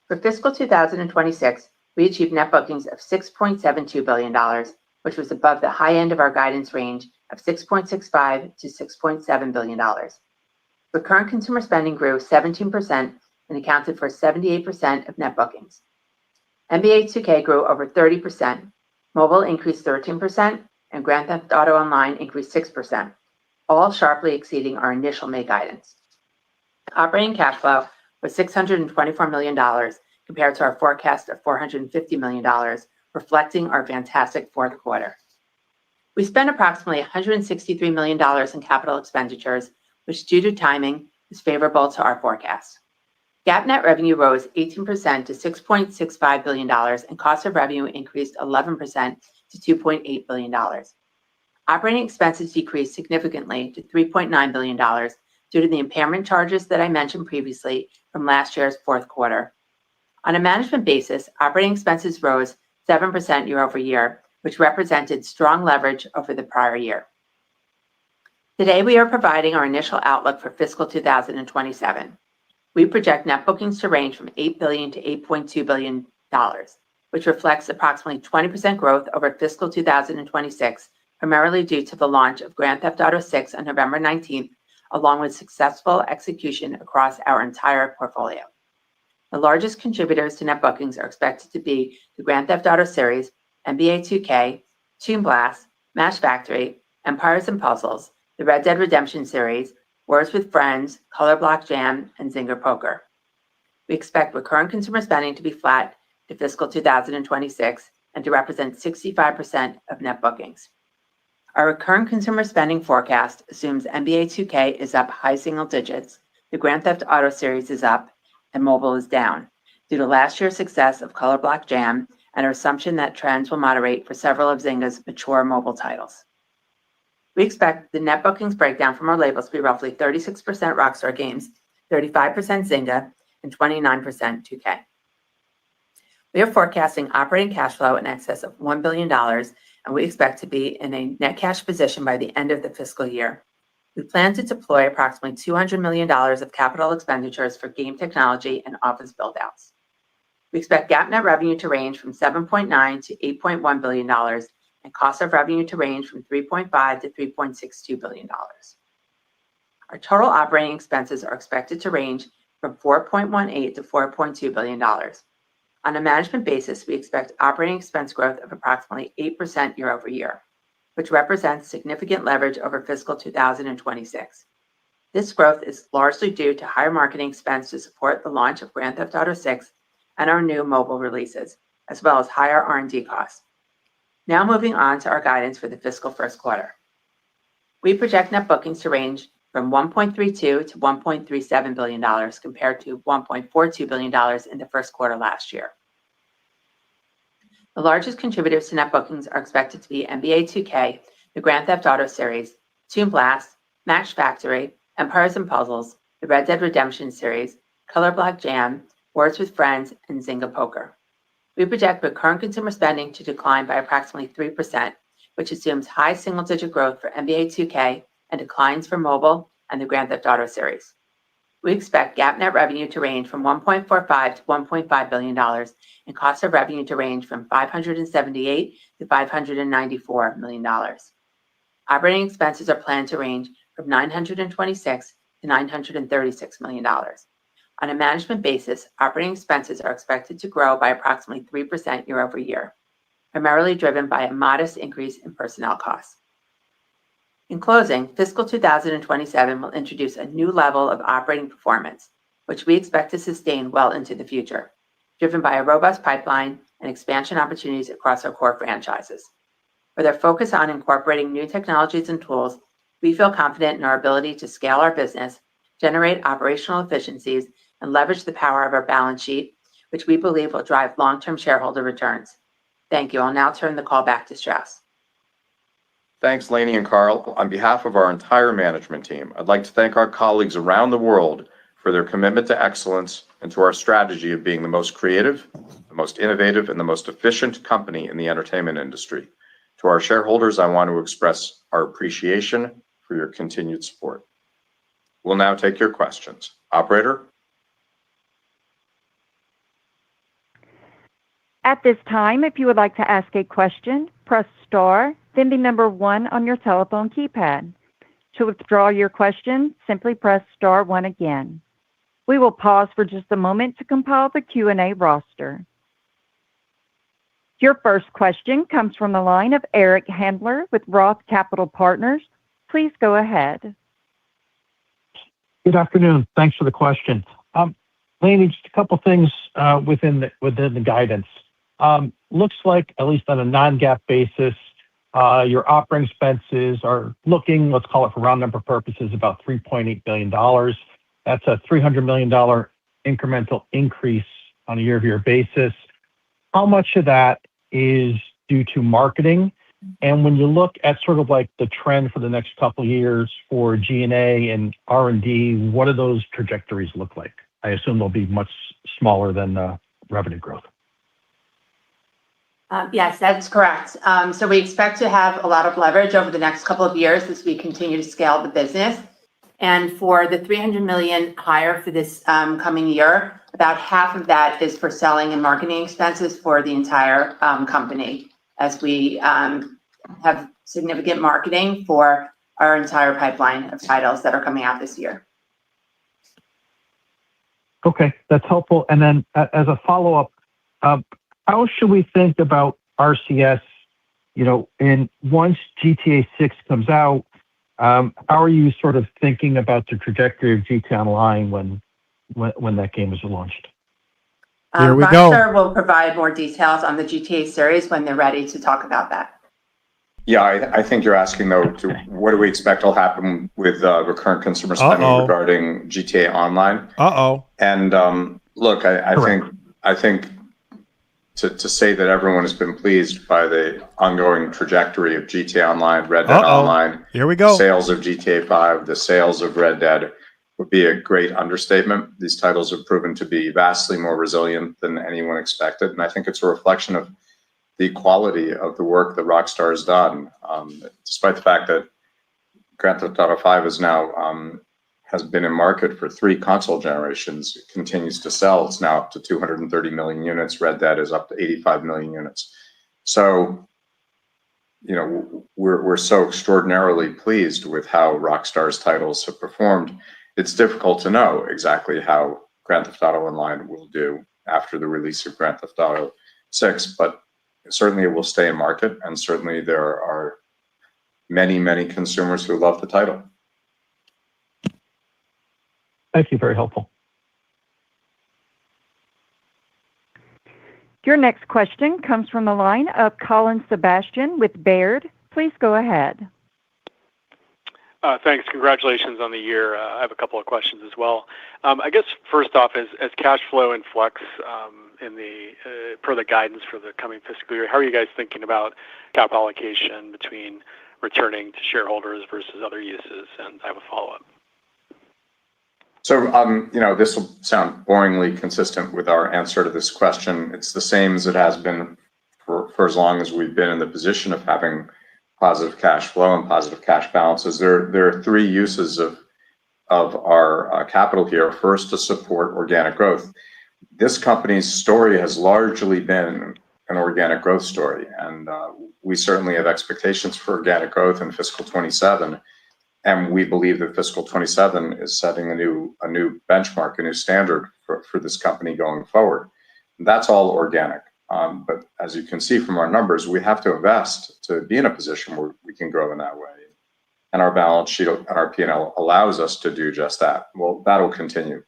For fiscal 2026, we achieved net bookings of $6.72 billion, which was above the high end of our guidance range of $6.65 to $6.7 billion. Recurrent consumer spending grew 17% and accounted for 78% of net bookings. NBA 2K grew over 30%, mobile increased 13%, and Grand Theft Auto Online increased 6%, all sharply exceeding our initial May guidance. Operating cash flow was $624 million compared to our forecast of $450 million, reflecting our fantastic fourth quarter. We spent approximately $163 million in capital expenditures, which due to timing is favorable to our forecast. GAAP net revenue rose 18% to $6.65 billion, and cost of revenue increased 11% to $2.8 billion. Operating expenses decreased significantly to $3.9 billion due to the impairment charges that I mentioned previously from last year's fourth quarter. On a management basis, operating expenses rose 7% year over year, which represented strong leverage over the prior year. Today, we are providing our initial outlook for fiscal 2027. We project net bookings to range from $8 billion to $8.2 billion, which reflects approximately 20% growth over fiscal 2026, primarily due to the launch of Grand Theft Auto 6 on November 19th, along with successful execution across our entire portfolio. The largest contributors to net bookings are expected to be the Grand Theft Auto series, NBA 2K, Toon Blast, Match Factory, Empires & Puzzles, the Red Dead Redemption series, Words with Friends, Color Block Jam, and Zynga Poker. We expect recurrent consumer spending to be flat to fiscal 2026 and to represent 65% of net bookings. Our recurrent consumer spending forecast assumes NBA 2K is up high single digits, the Grand Theft Auto series is up, and mobile is down, due to last year's success of Color Block Jam and our assumption that trends will moderate for several of Zynga's mature mobile titles. We expect the net bookings breakdown from our labels to be roughly 36% Rockstar Games, 35% Zynga, and 29% 2K. We are forecasting operating cash flow in excess of $1 billion, and we expect to be in a net cash position by the end of the fiscal year. We plan to deploy approximately $200 million of capital expenditures for game technology and office buildouts. We expect GAAP net revenue to range from $7.9 to $8.1 billion, and cost of revenue to range from $3.5 to $3.62 billion. Our total operating expenses are expected to range from $4.18 to $4.2 billion. On a management basis, we expect operating expense growth of approximately 8% year over year, which represents significant leverage over fiscal 2026. This growth is largely due to higher marketing expense to support the launch of Grand Theft Auto 6 and our new mobile releases, as well as higher R&D costs. Now moving on to our guidance for the fiscal first quarter. We project net bookings to range from $1.32 to $1.37 billion compared to $1.42 billion in the first quarter last year. The largest contributors to net bookings are expected to be NBA 2K, the Grand Theft Auto series, Toon Blast, Match Factory, Empires & Puzzles, the Red Dead Redemption series, Color Block Jam, Words with Friends, and Zynga Poker. We project recurrent consumer spending to decline by approximately 3%, which assumes high single-digit growth for NBA 2K and declines for mobile and the Grand Theft Auto series. We expect GAAP net revenue to range from $1.45 to $1.5 billion and cost of revenue to range from $578 to $594 million. Operating expenses are planned to range from $926 to to $936 million. On a management basis, operating expenses are expected to grow by approximately 3% year over year, primarily driven by a modest increase in personnel costs. In closing, fiscal 2027 will introduce a new level of operating performance, which we expect to sustain well into the future, driven by a robust pipeline and expansion opportunities across our core franchises. With our focus on incorporating new technologies and tools, we feel confident in our ability to scale our business, generate operational efficiencies, and leverage the power of our balance sheet, which we believe will drive long-term shareholder returns. Thank you. I'll now turn the call back to Strauss. Thanks, Lainey and Carl. On behalf of our entire management team, I'd like to thank our colleagues around the world for their commitment to excellence and to our strategy of being the most creative, the most innovative, and the most efficient company in the entertainment industry. To our shareholders, I want to express our appreciation for your continued support. We'll now take your questions. Operator? At this time, if you would like to ask a question, press star, then the number 1 on your telephone keypad. To withdraw your question, simply press star 1 again. We will pause for just a moment to compile the Q&A roster. Your first question comes from the line of Eric Handler with Roth Capital Partners. Please go ahead. Good afternoon. Thanks for the question. Lainey, just a couple things within the guidance. Looks like, at least on a non-GAAP basis, your operating expenses are looking, let's call it for round number purposes, about $3.8 billion. That's a $300 million incremental increase on a year-over-year basis. How much of that is due to marketing? And when you look at sort of like the trend for the next couple of years for G&A and R&D, what do those trajectories look like? I assume they'll be much smaller than the revenue growth. Yes, that's correct. So we expect to have a lot of leverage over the next couple of years as we continue to scale the business. And for the $300 million hire for this coming year, about half of that is for selling and marketing expenses for the entire company, as we have significant marketing for our entire pipeline of titles that are coming out this year. Okay, that's helpful. And then as a follow-up, how should we think about RCS, and once GTA 6 comes out, how are you sort of thinking about the trajectory of GTA Online when that game is launched? Here we Rockstar will provide more details on the GTA series when they're ready to talk about that. Yeah, I think you're asking, though, to what do we expect will happen with recurrent consumer spending regarding GTA Online? And look, I think to say that everyone has been pleased by the ongoing trajectory of GTA Online, Red Dead Online, here we go, sales of GTA 5, the sales of Red Dead, would be a great understatement. These titles have proven to be vastly more resilient than anyone expected, and I think it's a reflection of the quality of the work that Rockstar has done. Despite the fact that Grand Theft Auto 5 is now has been in market for 3 console generations, it continues to sell. It's now up to 230 million units. Red Dead is up to 85 million units. So, we're so extraordinarily pleased with how Rockstar's titles have performed. It's difficult to know exactly how Grand Theft Auto Online will do after the release of Grand Theft Auto 6, but certainly it will stay in market, and certainly there are many, many consumers who love the title. Thank you. Very helpful. Your next question comes from the line of Colin Sebastian with Baird. Please go ahead. Thanks. Congratulations on the year. I have a couple of questions as well. I guess first off, as cash flow influx per the guidance for the coming fiscal year, how are you guys thinking about capital allocation between returning to shareholders versus other uses? And I have a follow-up. So, this will sound boringly consistent with our answer to this question. It's the same as it has been for as long as we've been in the position of having positive cash flow and positive cash balances. There are 3 uses of our capital here. First, to support organic growth. This company's story has largely been an organic growth story, and we certainly have expectations for organic growth in fiscal 27. And we believe that fiscal 27 is setting a new benchmark, a new standard for this company going forward. That's all organic. But as you can see from our numbers, we have to invest to be in a position where we can grow in that way. And our balance sheet and our P&L allows us to do just that. Well, that'll continue.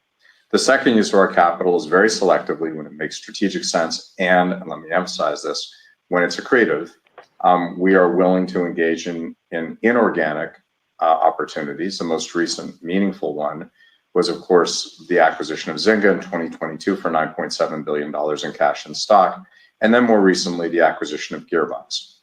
The second use of our capital is very selectively when it makes strategic sense, and let me emphasize this, when it's accretive, we are willing to engage in inorganic opportunities. The most recent meaningful one was, of course, the acquisition of Zynga in 2022 for $9.7 billion in cash and stock, and then more recently, the acquisition of Gearbox.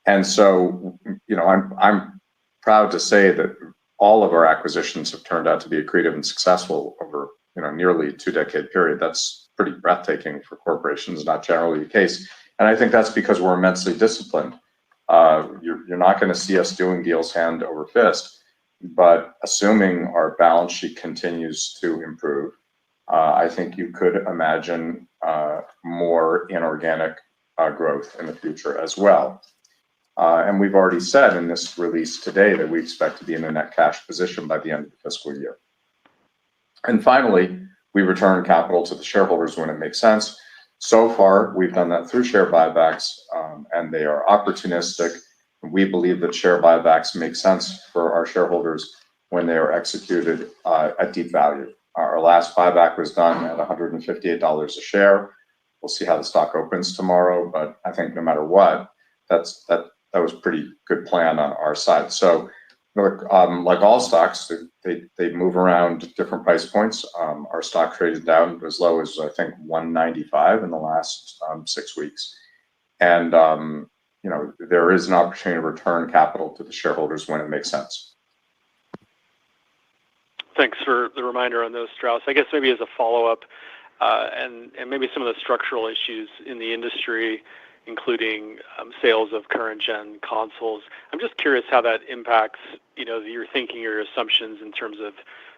And so, I'm proud to say that all of our acquisitions have turned out to be accretive and successful over, nearly a 2-decade period. That's pretty breathtaking for corporations, not generally the case. And I think that's because we're immensely disciplined. You're not going to see us doing deals hand over fist, but assuming our balance sheet continues to improve, I think you could imagine more inorganic growth in the future as well. And we've already said in this release today that we expect to be in a net cash position by the end of the fiscal year. And finally, we return capital to the shareholders when it makes sense. So far, we've done that through share buybacks, and they are opportunistic. We believe that share buybacks make sense for our shareholders when they are executed at deep value. Our last buyback was done at $158 a share. We'll see how the stock opens tomorrow, but I think no matter what, that was a pretty good plan on our side. So, look, like all stocks, they move around different price points. Our stock traded down as low as I think 195 in the last 6 weeks, and there is an opportunity to return capital to the shareholders when it makes sense. Thanks for the reminder on those, Strauss. I guess maybe as a follow-up, and maybe some of the structural issues in the industry, including sales of current-gen consoles. I'm just curious how that impacts, your thinking or your assumptions in terms of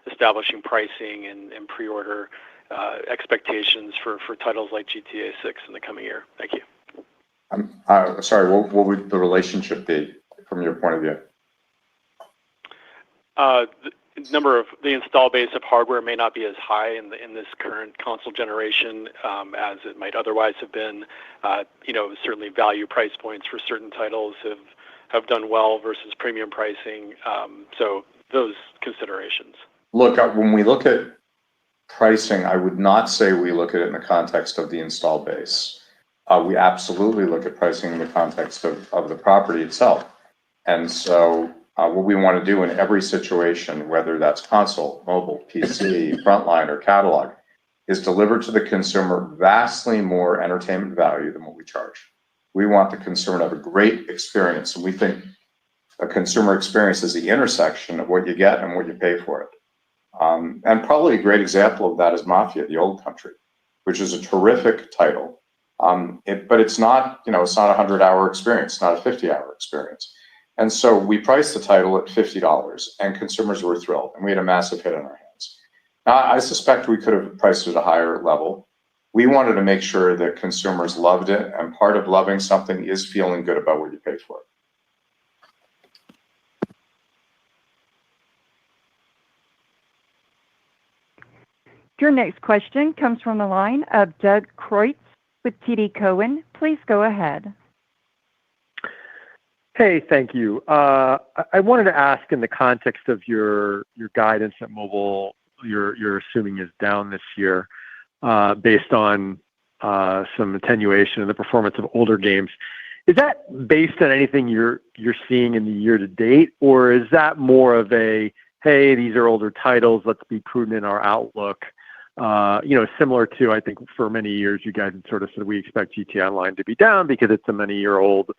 establishing pricing and pre-order expectations for titles like GTA 6 in the coming year. Thank you. Sorry, what would the relationship be from your point of view? The install base of hardware may not be as high in this current console generation as it might otherwise have been. Certainly value price points for certain titles have done well versus premium pricing. So those considerations. Look, when we look at pricing, I would not say we look at it in the context of the install base. We absolutely look at pricing in the context of the property itself. And so what we want to do in every situation, whether that's console, mobile, PC, frontline, or catalog, is deliver to the consumer vastly more entertainment value than what we charge. We want the consumer to have a great experience, and we think a consumer experience is the intersection of what you get and what you pay for it. And probably a great example of that is Mafia: The Old Country, which is a terrific title. But it's not, it's not a 100-hour experience, not a 50-hour experience. And so we priced the title at $50, and consumers were thrilled, and we had a massive hit on our hands. Now, I suspect we could have priced it at a higher level. We wanted to make sure that consumers loved it, and part of loving something is feeling good about what you paid for it. Your next question comes from the line of Doug Creutz with TD Cowen. Please go ahead. Hey, thank you. I wanted to ask, in the context of your guidance that mobile you're assuming is down this year, based on some attenuation in the performance of older games. Is that based on anything you're seeing in the year to date, or is that more of a, hey, these are older titles, let's be prudent in our outlook? Similar to, I think for many years you guys had sort of said we expect GTA Online to be down because it's a many-year-old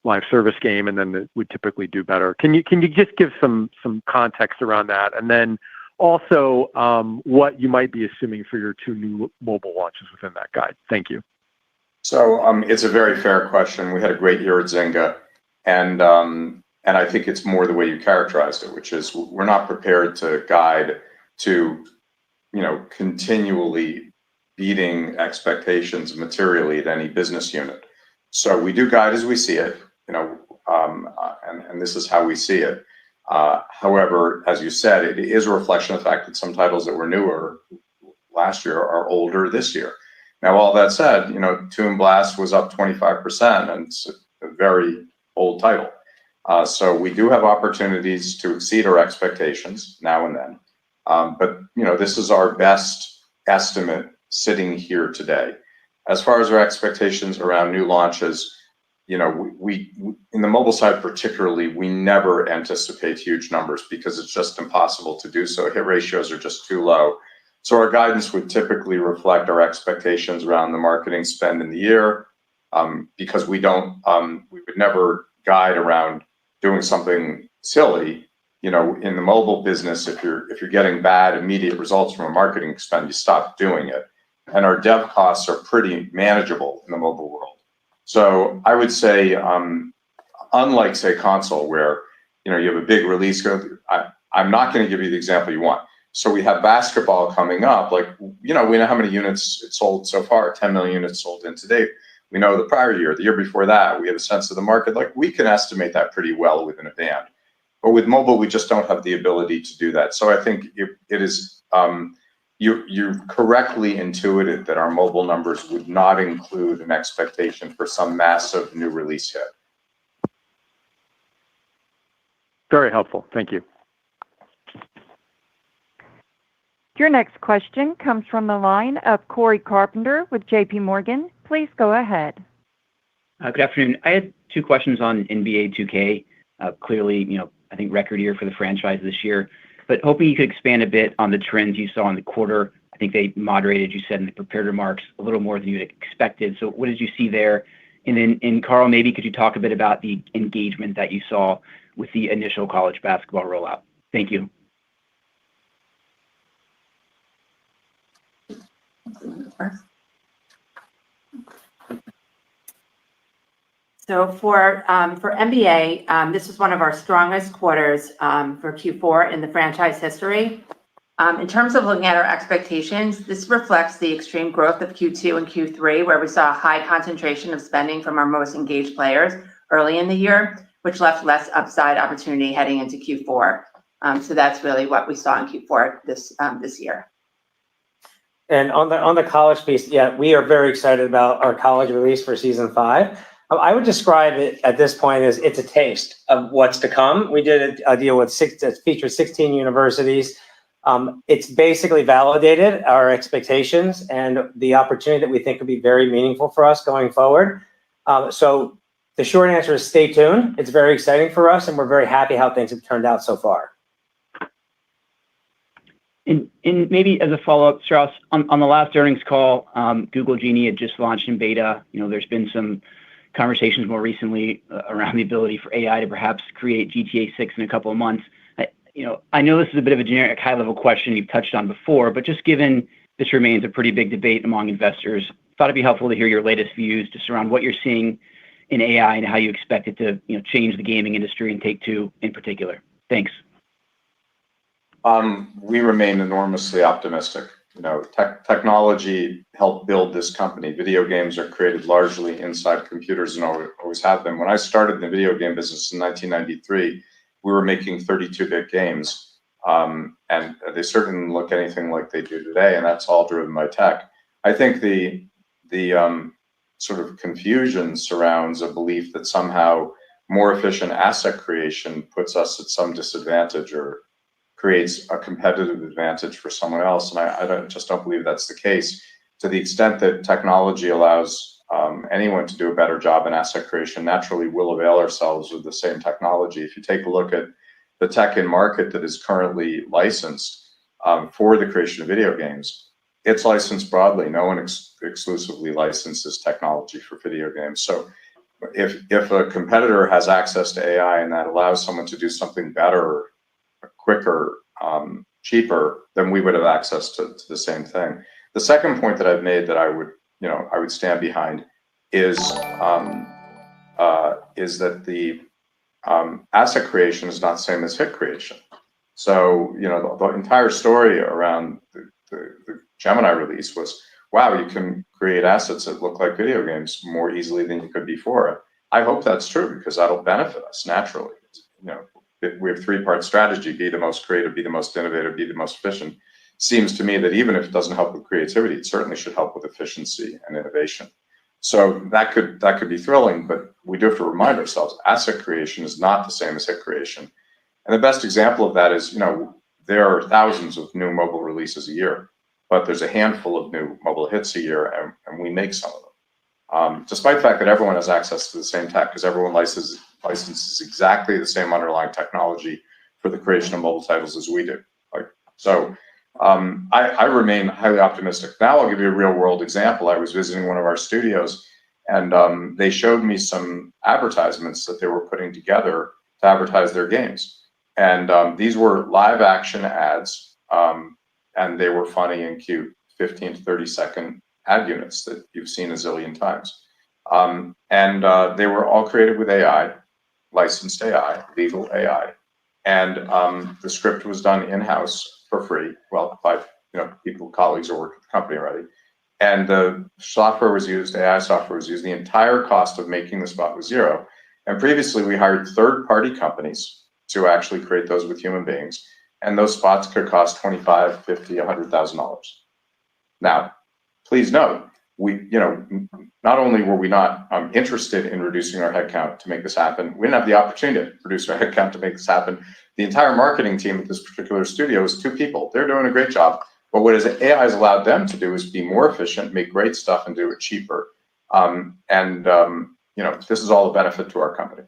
live service game, and then it would typically do better. Can you just give some context around that, and then also what you might be assuming for your 2 new mobile launches within that guide? Thank you. So it's a very fair question. We had a great year at Zynga, and I think it's more the way you characterized it, which is we're not prepared to guide to continually beating expectations materially at any business unit. So we do guide as we see it, and this is how we see it. However, as you said, it is a reflection of the fact that some titles that were newer last year are older this year. Now, all that said, Toon Blast was up 25%, and it's a very old title. So we do have opportunities to exceed our expectations now and then. But this is our best estimate sitting here today. As far as our expectations around new launches, we in the mobile side particularly, we never anticipate huge numbers because it's just impossible to do so. Hit ratios are just too low. So our guidance would typically reflect our expectations around the marketing spend in the year, because we would never guide around doing something silly. In the mobile business, if you're getting bad immediate results from a marketing spend, you stop doing it. And our dev costs are pretty manageable in the mobile world. So I would say, unlike say console, where you have a big release go through, I'm not going to give you the example you want. So we have basketball coming up. We know how many units it sold so far. 10 million units sold in to date. We know the prior year, the year before that. We have a sense of the market. We can estimate that pretty well within a band. But with mobile, we just don't have the ability to do that. So I think it is. You correctly intuited that our mobile numbers would not include an expectation for some massive new release hit. Very helpful. Thank you. Your next question comes from the line of Corey Carpenter with JP Morgan. Please go ahead. Good afternoon. I had two questions on NBA 2K. Clearly, I think record year for the franchise this year, but hoping you could expand a bit on the trends you saw in the quarter. I think they moderated, you said in the prepared remarks, a little more than you had expected. So what did you see there? And then, Carl, maybe could you talk a bit about the engagement that you saw with the initial college basketball rollout? Thank you. So for NBA, this was one of our strongest quarters for Q4 in the franchise history. In terms of looking at our expectations, this reflects the extreme growth of Q2 and Q3, where we saw a high concentration of spending from our most engaged players early in the year, which left less upside opportunity heading into Q4. So that's really what we saw in Q4 this year. And on the college piece, yeah, we are very excited about our college release for season 5. I would describe it at this point as it's a taste of what's to come. We did a deal with that features 16 universities. It's basically validated our expectations and the opportunity that we think would be very meaningful for us going forward. So the short answer is stay tuned. It's very exciting for us, and we're very happy how things have turned out so far. And maybe as a follow-up, Strauss, on the last earnings call, Google Genie had just launched in beta. There's been some conversations more recently around the ability for AI to perhaps create GTA 6 in a couple of months. I know this is a bit of a generic high-level question you've touched on before, but just given this remains a pretty big debate among investors, thought it'd be helpful to hear your latest views just around what you're seeing in AI and how you expect it to change the gaming industry and Take-Two in particular. Thanks. We remain enormously optimistic. Technology helped build this company. Video games are created largely inside computers and always have been. When I started in the video game business in 1993, we were making 32-bit games, and they certainly look anything like they do today, and that's all driven by tech. I think the sort of confusion surrounds a belief that somehow more efficient asset creation puts us at some disadvantage or creates a competitive advantage for someone else. And I just don't believe that's the case. To the extent that technology allows anyone to do a better job in asset creation, naturally we'll avail ourselves of the same technology. If you take a look at the tech in market that is currently licensed for the creation of video games, it's licensed broadly. No one exclusively licenses technology for video games. So if a competitor has access to AI and that allows someone to do something better, quicker, cheaper, then we would have access to the same thing. The second point that I've made that I would stand behind is that the asset creation is not the same as hit creation. So the entire story around the Gemini release was, wow, you can create assets that look like video games more easily than you could before. I hope that's true because that'll benefit us naturally. we have three-part strategy: be the most creative, be the most innovative, be the most efficient. Seems to me that even if it doesn't help with creativity, it certainly should help with efficiency and innovation. So that could be thrilling, but we do have to remind ourselves asset creation is not the same as hit creation. And the best example of that is, there are thousands of new mobile releases a year, but there's a handful of new mobile hits a year, and we make some of them. Despite the fact that everyone has access to the same tech, because everyone licenses exactly the same underlying technology for the creation of mobile titles as we do. I remain highly optimistic. Now I'll give you a real world example. I was visiting one of our studios, and they showed me some advertisements that they were putting together to advertise their games. And these were live action ads, and they were funny and cute, 15 to 30 second ad units that you've seen a zillion times. They were all created with AI, licensed AI, legal AI. And the script was done in-house for free, well, by people, colleagues who work at the company already. And the software was used, AI software was used. The entire cost of making the spot was zero. And previously we hired third-party companies to actually create those with human beings. And those spots could cost $25,000, $50,000, $100,000. Now, please note, we, not only were we not interested in reducing our headcount to make this happen, we didn't have the opportunity to reduce our headcount to make this happen. The entire marketing team at this particular studio is 2 people. They're doing a great job. But what AI has allowed them to do is be more efficient, make great stuff, and do it cheaper. This is all a benefit to our company.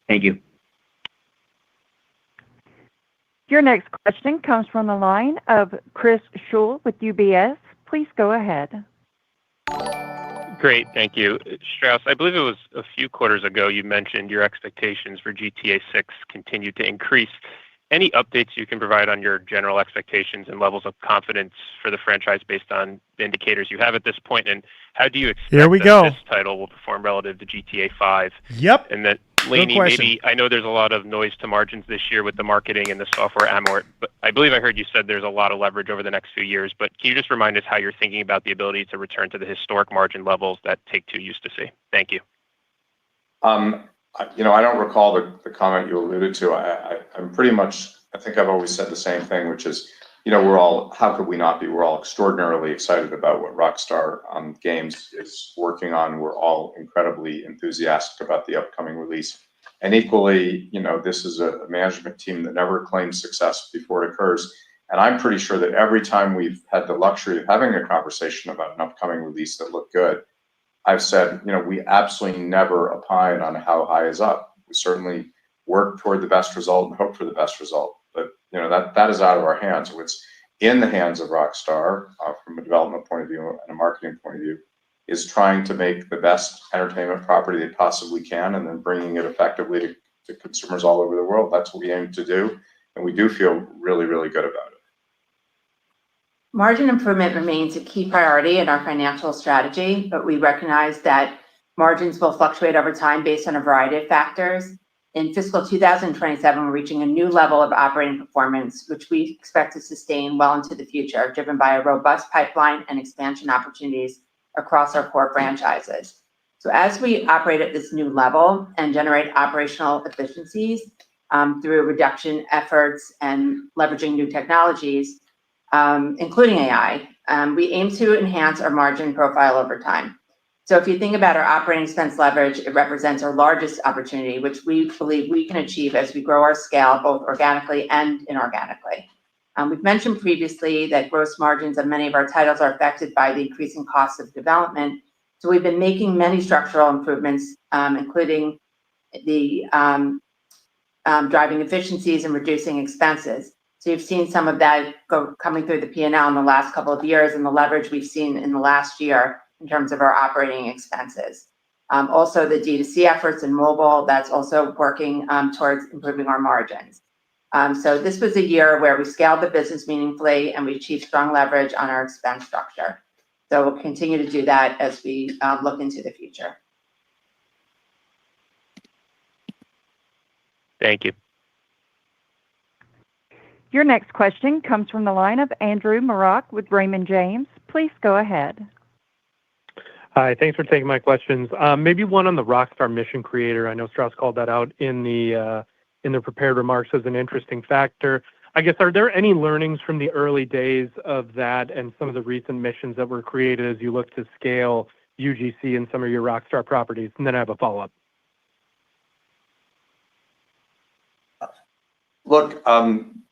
Thank you. Your next question comes from the line of Chris Schul with UBS. Please go ahead. Great, thank you. Strauss, I believe it was a few quarters ago you mentioned your expectations for GTA 6 continued to increase. Any updates you can provide on your general expectations and levels of confidence for the franchise based on the indicators you have at this point? And how do you expect this title will perform relative to GTA 5? Yep. And then, Laney, maybe I know there's a lot of noise to margins this year with the marketing and the software amort, but I believe I heard you said there's a lot of leverage over the next few years. But can you just remind us how you're thinking about the ability to return to the historic margin levels that Take-Two used to see? Thank you. I don't recall the comment you alluded to. I think I've always said the same thing, which is, how could we not be? We're all extraordinarily excited about what Rockstar Games is working on. We're all incredibly enthusiastic about the upcoming release. And equally, this is a management team that never claims success before it occurs. And I'm pretty sure that every time we've had the luxury of having a conversation about an upcoming release that looked good, I've said, we absolutely never opine on how high is up. We certainly work toward the best result and hope for the best result. But that is out of our hands. What's in the hands of Rockstar, from a development point of view and a marketing point of view, is trying to make the best entertainment property they possibly can, and then bringing it effectively to consumers all over the world. That's what we aim to do, and we do feel really, really good about it. Margin improvement remains a key priority in our financial strategy, but we recognize that margins will fluctuate over time based on a variety of factors. In fiscal 2027, we're reaching a new level of operating performance, which we expect to sustain well into the future, driven by a robust pipeline and expansion opportunities across our core franchises. So as we operate at this new level and generate operational efficiencies through reduction efforts and leveraging new technologies, including AI, we aim to enhance our margin profile over time. So if you think about our operating expense leverage, it represents our largest opportunity, which we believe we can achieve as we grow our scale, both organically and inorganically. We've mentioned previously that gross margins of many of our titles are affected by the increasing costs of development. So we've been making many structural improvements, including the driving efficiencies and reducing expenses. So you've seen some of that coming through the P&L in the last couple of years, and the leverage we've seen in the last year in terms of our operating expenses. Also, the D2C efforts in mobile, that's also working towards improving our margins. So this was a year where we scaled the business meaningfully and we achieved strong leverage on our expense structure. So we'll continue to do that as we look into the future. Thank you. Your next question comes from the line of Andrew Marok with Raymond James. Please go ahead. Hi, thanks for taking my questions. Maybe one on the Rockstar Mission Creator. I know Strauss called that out in the prepared remarks as an interesting factor. I guess, are there any learnings from the early days of that and some of the recent missions that were created as you look to scale UGC and some of your Rockstar properties? And then I have a follow-up. Look,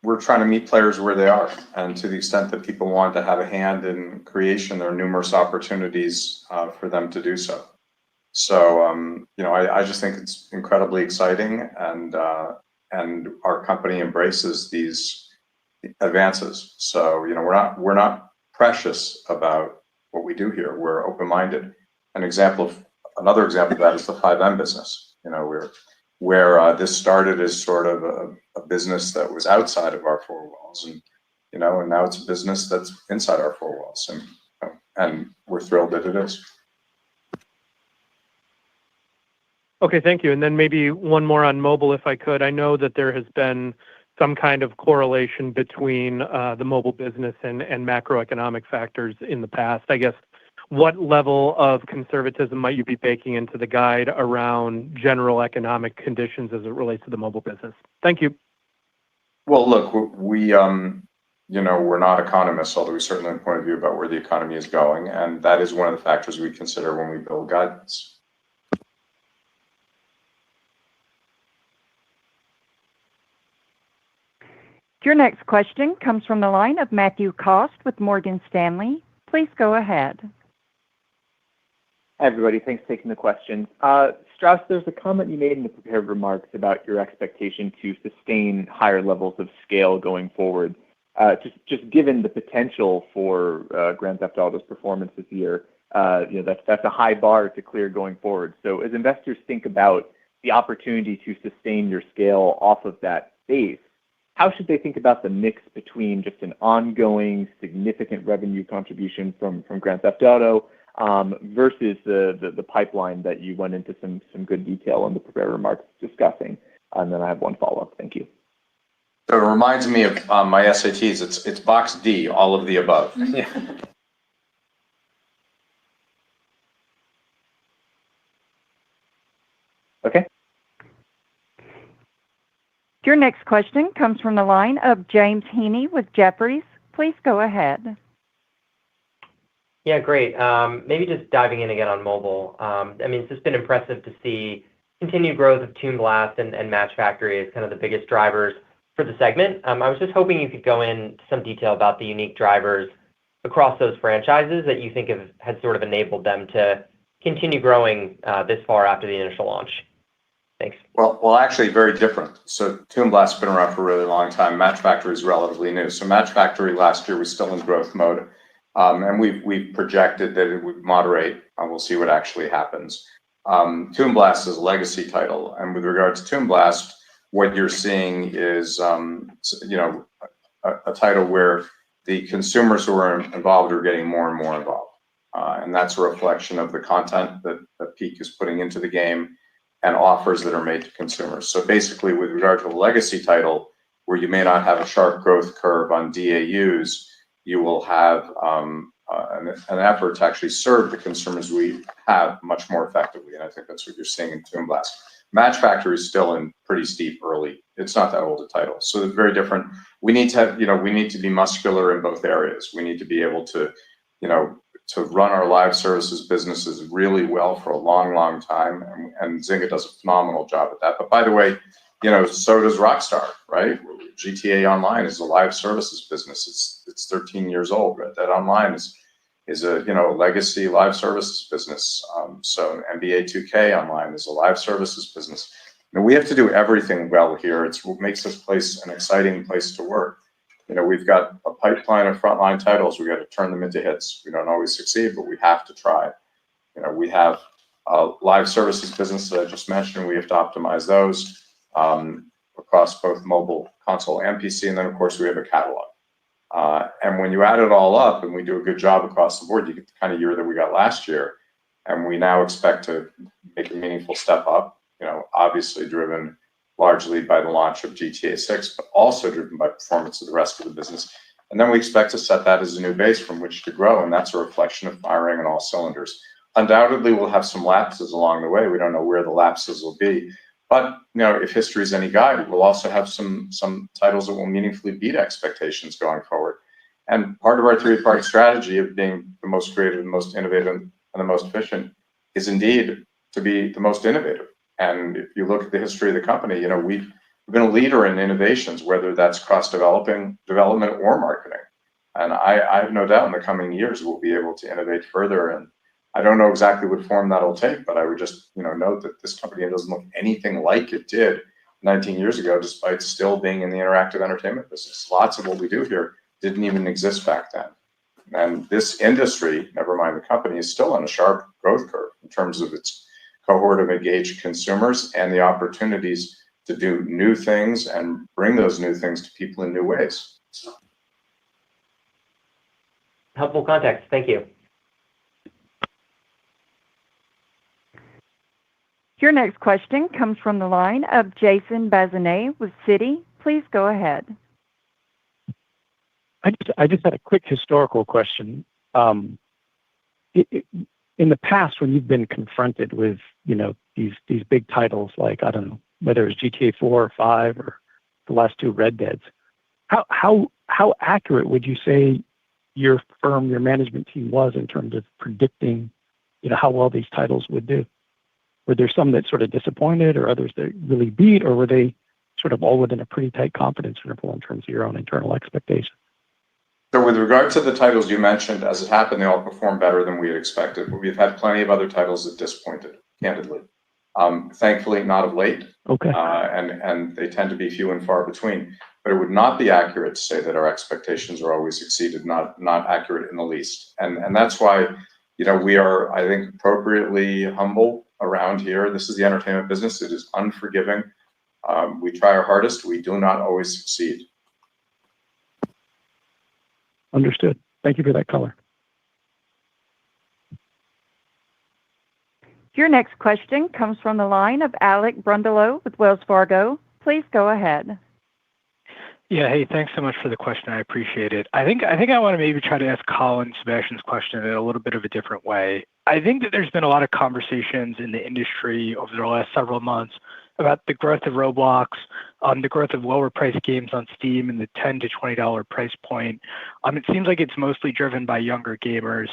we're trying to meet players where they are, and to the extent that people want to have a hand in creation, there are numerous opportunities for them to do so. So, I just think it's incredibly exciting, and our company embraces these advances. So, we're not precious about what we do here. We're open-minded. Another example of that is the 5M business. Where this started as sort of a business that was outside of our four walls, and now it's a business that's inside our four walls, and we're thrilled that it is. Okay, thank you. And then maybe one more on mobile, if I could. I know that there has been some kind of correlation between the mobile business and macroeconomic factors in the past. I guess, what level of conservatism might you be baking into the guide around general economic conditions as it relates to the mobile business? Thank you. Well, look, we're not economists, although we certainly have a point of view about where the economy is going, and that is one of the factors we consider when we build guidance. Your next question comes from the line of Matthew Cost with Morgan Stanley. Please go ahead. Hi, everybody. Thanks for taking the question. Strauss, there's a comment you made in the prepared remarks about your expectation to sustain higher levels of scale going forward. Just given the potential for Grand Theft Auto's performance this year, that's a high bar to clear going forward. So as investors think about the opportunity to sustain your scale off of that base, how should they think about the mix between just an ongoing significant revenue contribution from Grand Theft Auto versus the pipeline that you went into some good detail on the prepared remarks discussing? And then I have one follow-up. Thank you. So it reminds me of my SATs. It's box D, all of the above. Yeah. Okay. Your next question comes from the line of James Heaney with Jefferies. Please go ahead. Yeah, great. Maybe just diving in again on mobile. It's just been impressive to see continued growth of Toon Blast and Match Factory as kind of the biggest drivers for the segment. I was just hoping you could go into some detail about the unique drivers across those franchises that you think has sort of enabled them to continue growing this far after the initial launch. Thanks. Well, actually, very different. So Toon Blast's been around for a really long time. Match Factory is relatively new. So Match Factory last year was still in growth mode. And we've projected that it would moderate, and we'll see what actually happens. Toon Blast is a legacy title, and with regard to Toon Blast, what you're seeing is a title where the consumers who are involved are getting more and more involved, and that's a reflection of the content that Peak is putting into the game and offers that are made to consumers. So basically, with regard to a legacy title, where you may not have a sharp growth curve on DAUs, you will have an effort to actually serve the consumers we have much more effectively. And I think that's what you're seeing in Toon Blast. Match Factory is still in pretty steep early. It's not that old a title. So it's very different. We need to have, we need to be muscular in both areas. We need to be able to, to run our live services businesses really well for a long, long time. And Zynga does a phenomenal job at that. But by the way, so does Rockstar, right? GTA Online is a live services business. It's 13 years old. Right? That Online is a legacy live services business. So NBA 2K Online is a live services business. And we have to do everything well here. It's what makes this place an exciting place to work. We've got a pipeline of frontline titles. We got to turn them into hits. We don't always succeed, but we have to try. We have a live services business that I just mentioned. We have to optimize those across both mobile, console, and PC. And then, of course, we have a catalog. And when you add it all up and we do a good job across the board, you get the kind of year that we got last year. And we now expect to make a meaningful step up, obviously driven largely by the launch of GTA 6, but also driven by performance of the rest of the business. And then we expect to set that as a new base from which to grow. And that's a reflection of firing on all cylinders. undoubtedly we'll have some lapses along the way. We don't know where the lapses will be. But if history is any guide, we'll also have some titles that will meaningfully beat expectations going forward. And part of our three-part strategy of being the most creative, the most innovative, and the most efficient is indeed to be the most innovative. And if you look at the history of the company, we've been a leader in innovations, whether that's cross-development or marketing. And I have no doubt in the coming years we'll be able to innovate further. And I don't know exactly what form that'll take, but I would just note that this company doesn't look anything like it did 19 years ago, despite still being in the interactive entertainment business. Lots of what we do here didn't even exist back then. And this industry, never mind the company, is still on a sharp growth curve in terms of its cohort of engaged consumers and the opportunities to do new things and bring those new things to people in new ways. Helpful context. Thank you. Your next question comes from the line of Jason Bazinet with Citi. Please go ahead. I just had a quick historical question. In the past, when you've been confronted with these big titles like, I don't know, whether it's GTA 4 or 5 or the last two Red Deads, how accurate would you say your firm, your management team was in terms of predicting how well these titles would do? Were there some that sort of disappointed or others that really beat, or were they sort of all within a pretty tight confidence interval in terms of your own internal expectations? So with regard to the titles you mentioned, as it happened, they all performed better than we had expected. But we've had plenty of other titles that disappointed, candidly. Thankfully, not of late. Okay. And they tend to be few and far between. But it would not be accurate to say that our expectations are always exceeded, not accurate in the least. And that's why, we are, I think, appropriately humble around here. This is the entertainment business. It is unforgiving. We try our hardest. We do not always succeed. Understood. Thank you for that color. Your next question comes from the line of Alec Brundolo with Wells Fargo. Please go ahead. Yeah, hey, thanks so much for the question. I appreciate it. I think I want to maybe try to ask Colin Sebastian's question in a little bit of a different way. I think that there's been a lot of conversations in the industry over the last several months about the growth of Roblox, the growth of lower priced games on Steam and the $10 to $20 price point. It seems like it's mostly driven by younger gamers.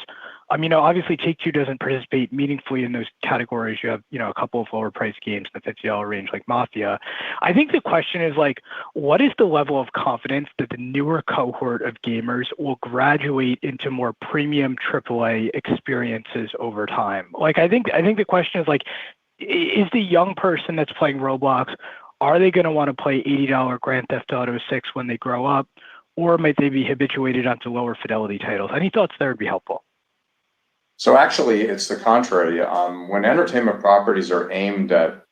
Obviously Take-Two doesn't participate meaningfully in those categories. You have, a couple of lower priced games in the $50 range like Mafia. I think the question is what is the level of confidence that the newer cohort of gamers will graduate into more premium AAA experiences over time? I think the question is the young person that's playing Roblox, are they going to want to play $80 Grand Theft Auto 6 when they grow up, or might they be habituated onto lower fidelity titles? Any thoughts there would be helpful. So actually, it's the contrary. When entertainment properties are aimed at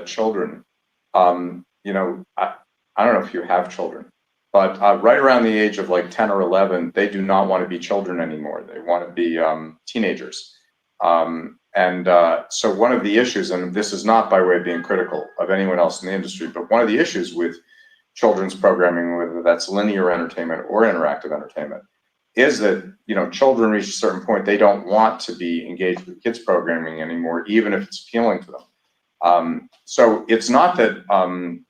children, I don't know if you have children, but right around the age of 10 or 11, they do not want to be children anymore. They want to be teenagers. So one of the issues, and this is not by way of being critical of anyone else in the industry, but one of the issues with children's programming, whether that's linear entertainment or interactive entertainment, is that children reach a certain point, they don't want to be engaged with kids programming anymore, even if it's appealing to them. So it's not that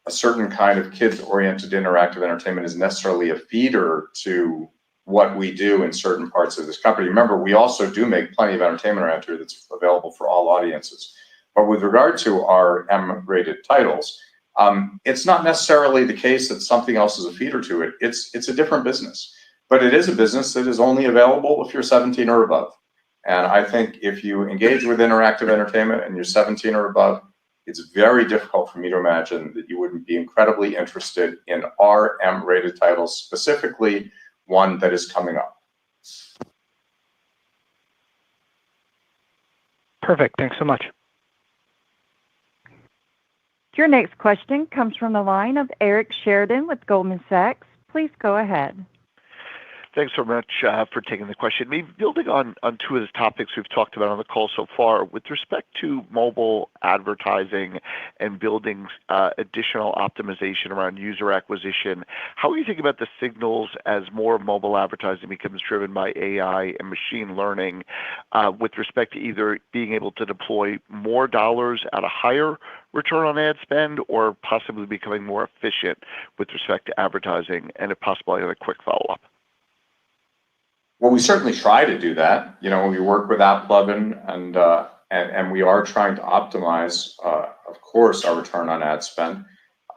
a certain kind of kids-oriented interactive entertainment is necessarily a feeder to what we do in certain parts of this company. Remember, we also do make plenty of entertainment around here that's available for all audiences. But with regard to our M-rated titles, it's not necessarily the case that something else is a feeder to it. It's a different business. But it is a business that is only available if you're 17 or above. And I think if you engage with interactive entertainment and you're 17 or above, it's very difficult for me to imagine that you wouldn't be incredibly interested in our M-rated titles, specifically one that is coming up. Perfect. Thanks so much. Your next question comes from the line of Eric Sheridan with Goldman Sachs. Please go ahead. Thanks so much for taking the question. Maybe building on two of the topics we've talked about on the call so far, with respect to mobile advertising and building additional optimization around user acquisition, how are you thinking about the signals as more mobile advertising becomes driven by AI and machine learning with respect to either being able to deploy more dollars at a higher return on ad spend or possibly becoming more efficient with respect to advertising? And if possible, I have a quick follow-up. Well, we certainly try to do that. We work with AppLovin and we are trying to optimize, of course, our return on ad spend.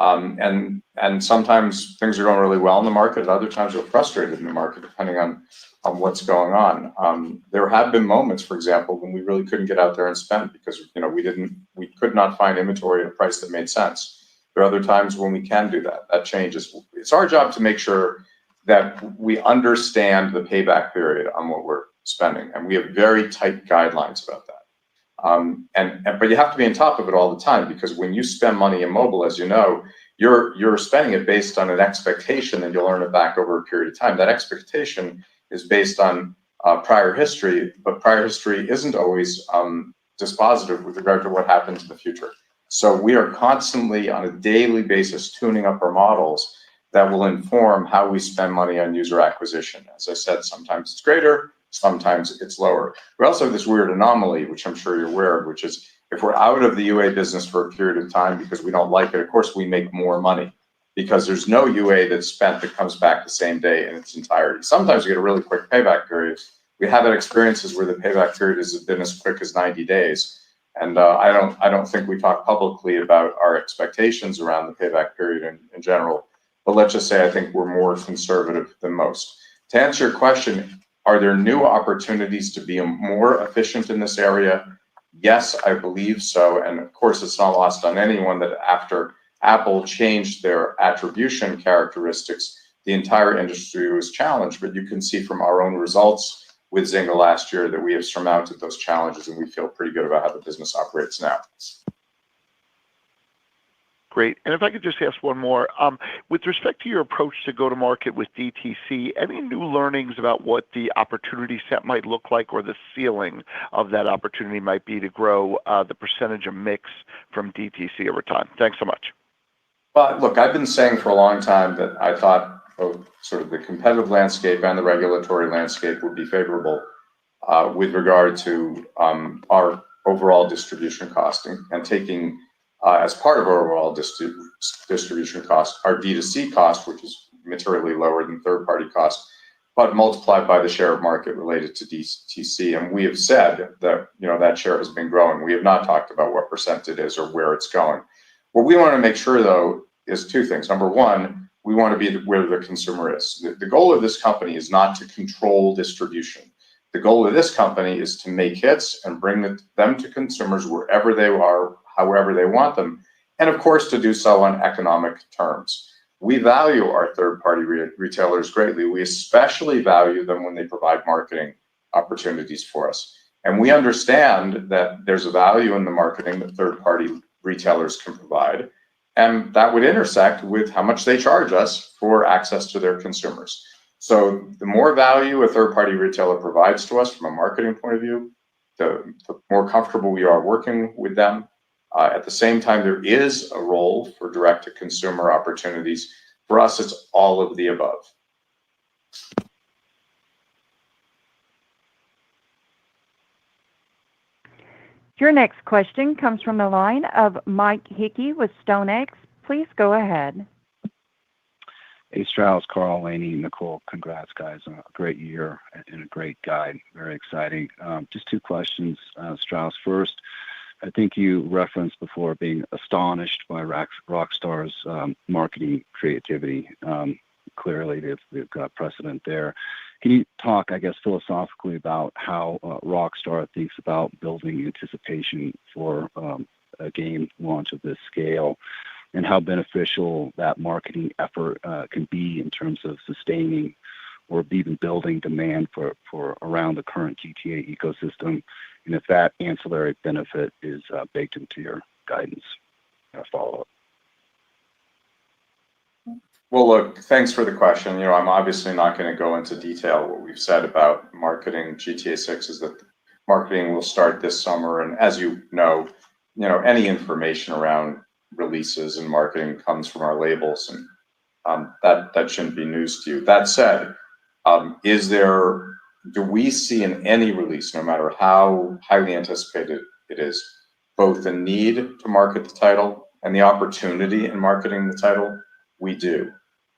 And sometimes things are going really well in the market. At other times we're frustrated in the market, depending on what's going on. There have been moments, for example, when we really couldn't get out there and spend because we could not find inventory at a price that made sense. There are other times when we can do that. That changes. It's our job to make sure that we understand the payback period on what we're spending, and we have very tight guidelines about that. But you have to be on top of it all the time because when you spend money in mobile, as you know, you're spending it based on an expectation that you'll earn it back over a period of time. That expectation is based on prior history, but prior history isn't always dispositive with regard to what happens in the future. So we are constantly on a daily basis tuning up our models that will inform how we spend money on user acquisition. As I said, sometimes it's greater, sometimes it's lower. We also have this weird anomaly, which I'm sure you're aware of, which is if we're out of the UA business for a period of time because we don't like it, of course we make more money because there's no UA that's spent that comes back the same day in its entirety. Sometimes you get a really quick payback period. We have had experiences where the payback period has been as quick as 90 days. And I don't think we talk publicly about our expectations around the payback period in general. But let's just say I think we're more conservative than most. To answer your question, are there new opportunities to be more efficient in this area? Yes, I believe so. And of course, it's not lost on anyone that after Apple changed their attribution characteristics, the entire industry was challenged. But you can see from our own results with Zynga last year that we have surmounted those challenges and we feel pretty good about how the business operates now. Great. And if I could just ask one more, with respect to your approach to go to market with DTC, any new learnings about what the opportunity set might look like or the ceiling of that opportunity might be to grow the percentage of mix from DTC over time? Thanks so much. Well, look, I've been saying for a long time that I thought sort of the competitive landscape and the regulatory landscape would be favorable with regard to our overall distribution costing and taking as part of our overall distribution cost, our D2C cost, which is materially lower than third-party cost, but multiplied by the share of market related to DTC. And we have said that that share has been growing. We have not talked about what percent it is or where it's going. What we want to make sure, though, is two things. Number one, we want to be where the consumer is. The goal of this company is not to control distribution. The goal of this company is to make hits and bring them to consumers wherever they are, however they want them, and of course to do so on economic terms. We value our third-party retailers greatly. We especially value them when they provide marketing opportunities for us. And we understand that there's a value in the marketing that third-party retailers can provide, and that would intersect with how much they charge us for access to their consumers. So the more value a third-party retailer provides to us from a marketing point of view, the more comfortable we are working with them. At the same time, there is a role for direct-to-consumer opportunities. For us, it's all of the above. Your next question comes from the line of Mike Hickey with StoneX. Please go ahead. Hey, Strauss, Carl, Laney, Nicole, congrats, guys, on a great year and a great guide. Very exciting. Just two questions, Strauss. First, I think you referenced before being astonished by Rockstar's marketing creativity. Clearly, they've got precedent there. Can you talk, I guess, philosophically about how Rockstar thinks about building anticipation for a game launch of this scale, and how beneficial that marketing effort can be in terms of sustaining or even building demand for around the current GTA ecosystem, and if that ancillary benefit is baked into your guidance? A follow-up. Well, look, thanks for the question. I'm obviously not going to go into detail. What we've said about marketing GTA 6 is that marketing will start this summer. And as you know, any information around releases and marketing comes from our labels, and that shouldn't be news to you. That said, do we see in any release, no matter how highly anticipated it is, both the need to market the title and the opportunity in marketing the title? We do.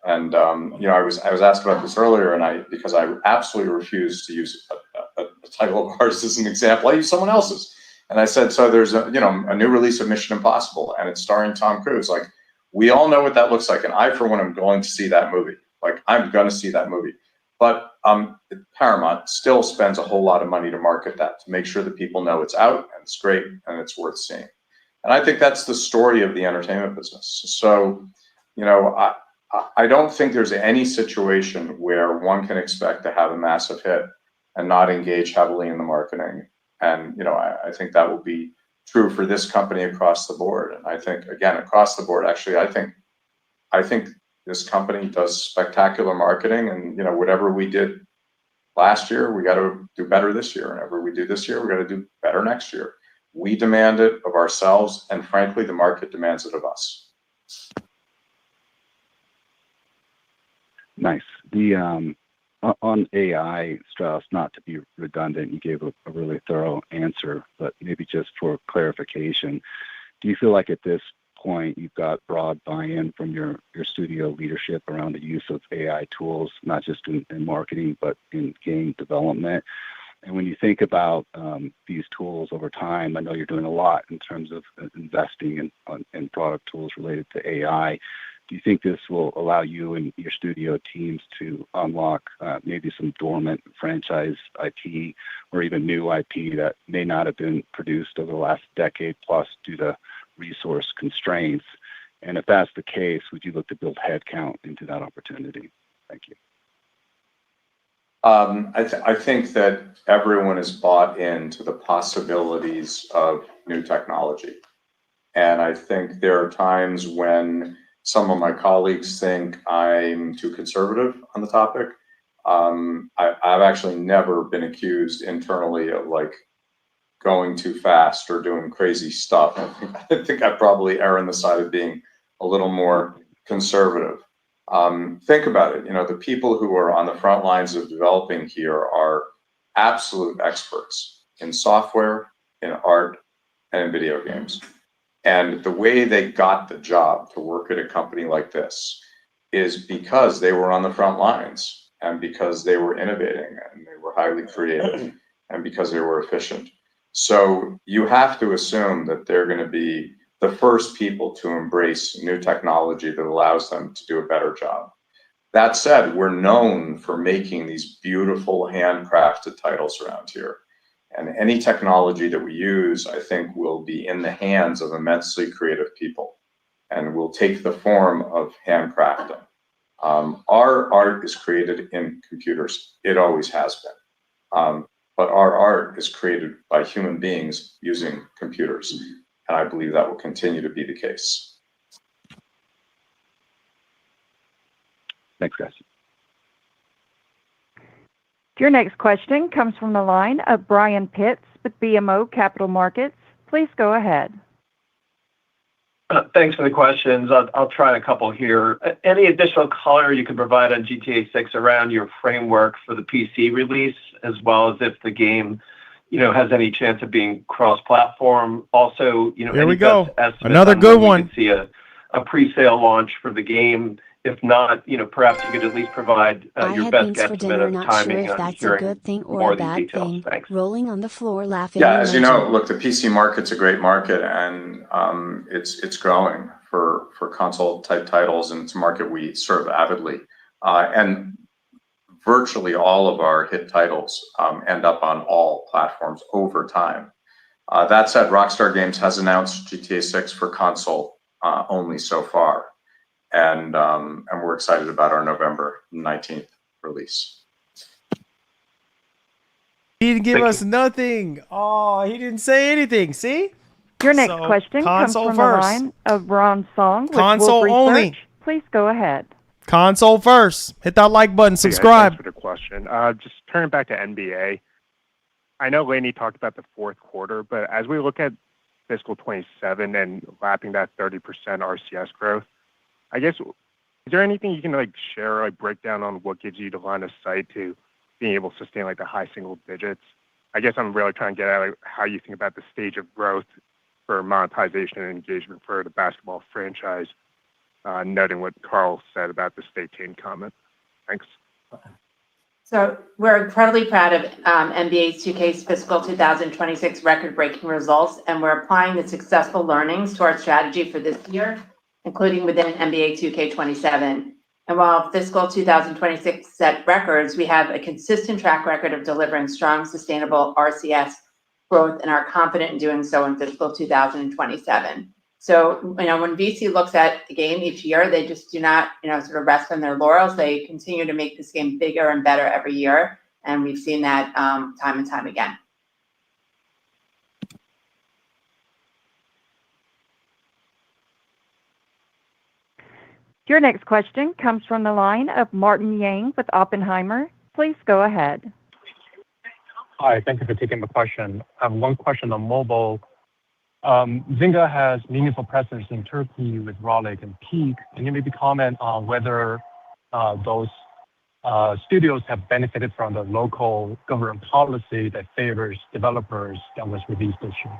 And I was asked about this earlier, and because I absolutely refuse to use a title of ours as an example, I use someone else's. And I said, so there's a new release of Mission Impossible, and it's starring Tom Cruise. Like, we all know what that looks like, and I, for one, am going to see that movie. Like, I'm going to see that movie. But Paramount still spends a whole lot of money to market that, to make sure that people know it's out and it's great and it's worth seeing. And I think that's the story of the entertainment business. So, I don't think there's any situation where one can expect to have a massive hit and not engage heavily in the marketing. And, I think that will be true for this company across the board. And I think, again, across the board, actually, I think this company does spectacular marketing, and, whatever we did last year, we got to do better this year. And whatever we do this year, we got to do better next year. We demand it of ourselves, and frankly, the market demands it of us. Nice. The on AI, Strauss, not to be redundant, you gave a really thorough answer, but maybe just for clarification, do you feel like at this point you've got broad buy-in from your studio leadership around the use of AI tools, not just in marketing, but in game development? And when you think about these tools over time, I know you're doing a lot in terms of investing in product tools related to AI. Do you think this will allow you and your studio teams to unlock maybe some dormant franchise IP or even new IP that may not have been produced over the last decade plus due to resource constraints? And if that's the case, would you look to build headcount into that opportunity? Thank you. I think that everyone is bought into the possibilities of new technology. And I think there are times when some of my colleagues think I'm too conservative on the topic. I've actually never been accused internally of going too fast or doing crazy stuff. I think I probably err on the side of being a little more conservative. Think about it. The people who are on the front lines of developing here are absolute experts in software, in art, and in video games. And the way they got the job to work at a company like this is because they were on the front lines, and because they were innovating, and they were highly creative, and because they were efficient. So you have to assume that they're going to be the first people to embrace new technology that allows them to do a better job. That said, we're known for making these beautiful handcrafted titles around here. And any technology that we use, I think, will be in the hands of immensely creative people and will take the form of handcrafting. Our art is created in computers. It always has been. But our art is created by human beings using computers. And I believe that will continue to be the case. Thanks, guys. Your next question comes from the line of Brian Pitts with BMO Capital Markets. Please go ahead. Thanks for the questions. I'll try a couple here. Any additional color you could provide on GTA 6 around your framework for the PC release, as well as if the game, has any chance of being cross-platform? Also, here we go. Another good one. We could see a pre-sale launch for the game. If not, perhaps you could at least provide your best guesstimate of timing. Sure if that's a good thing or a bad thing. Rolling on the floor, laughing. Yeah, as you know, look, the PC market's a great market, and it's growing for console type titles, and it's a market we serve avidly. And virtually all of our hit titles end up on all platforms over time. That said, Rockstar Games has announced GTA 6 for console only so far. And we're excited about our November 19th release. He didn't give us nothing. Oh, he didn't say anything. See? Your next question comes from the line of Ron Song with console Wolf only. Research. Please go ahead. Console first. Hit that like button. Subscribe. Thanks for the question. Just turning back to NBA. I know Laney talked about the fourth quarter, but as we look at fiscal 27 and lapping that 30% RCS growth, I guess, is there anything you can share, break down on what gives you the line of sight to being able to sustain the high single digits? I guess I'm really trying to get at how you think about the stage of growth for monetization and engagement for the basketball franchise, noting what Carl said about the stay tuned comment. Thanks. So we're incredibly proud of NBA's 2K's fiscal 2026 record-breaking results, and we're applying the successful learnings to our strategy for this year, including within NBA 2K27. And while fiscal 2026 set records, we have a consistent track record of delivering strong, sustainable RCS growth and are confident in doing so in fiscal 2027. So, when VC looks at the game each year, they just do not, sort of rest on their laurels. They continue to make this game bigger and better every year. And we've seen that time and time again. Your next question comes from the line of Martin Yang with Oppenheimer. Please go ahead. Hi, thank you for taking the question. I have one question on mobile. Zynga has meaningful presence in Turkey with Rollic and Peak. Can you maybe comment on whether those studios have benefited from the local government policy that favors developers that was released this year?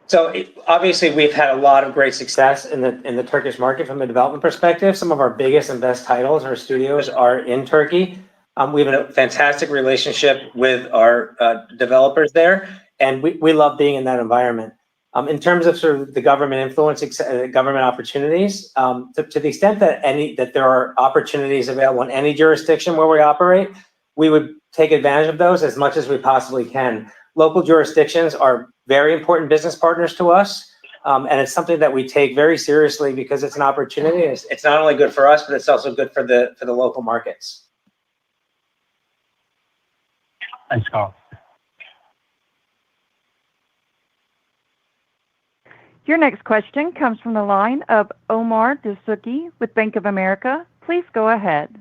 So obviously we've had a lot of great success in the Turkish market from a development perspective. Some of our biggest and best titles, our studios, are in Turkey. We have a fantastic relationship with our developers there, and we love being in that environment. In terms of sort of the government influence, government opportunities, to the extent that there are opportunities available in any jurisdiction where we operate, we would take advantage of those as much as we possibly can. Local jurisdictions are very important business partners to us, and it's something that we take very seriously because it's an opportunity. It's not only good for us, but it's also good for the local markets. Thanks, Carl. Your next question comes from the line of Omar Dessouky with Bank of America. Please go ahead.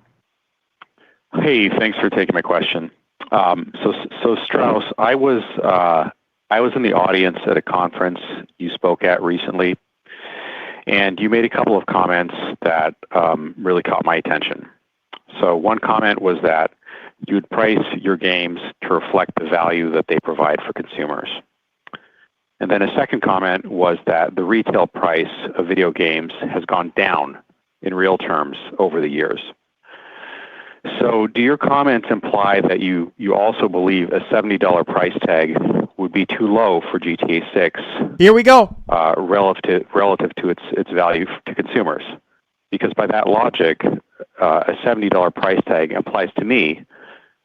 Hey, thanks for taking my question. So Strauss, I was in the audience at a conference you spoke at recently, and you made a couple of comments that really caught my attention. So one comment was that you would price your games to reflect the value that they provide for consumers. And then a second comment was that the retail price of video games has gone down in real terms over the years. So do your comments imply that you also believe a $70 price tag would be too low for GTA 6? Here we go. Relative to its value to consumers? Because by that logic, a $70 price tag implies to me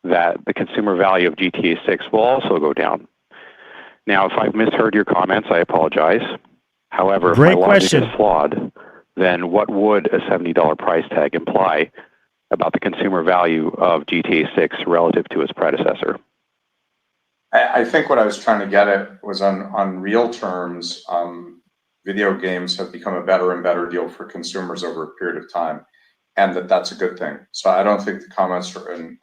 that the consumer value of GTA 6 will also go down. Now, if I've misheard your comments, I apologize. However, if my logic is flawed, then what would a $70 price tag imply about the consumer value of GTA 6 relative to its predecessor? I think what I was trying to get at was on real terms, video games have become a better and better deal for consumers over a period of time, and that's a good thing. So I don't think the comments are in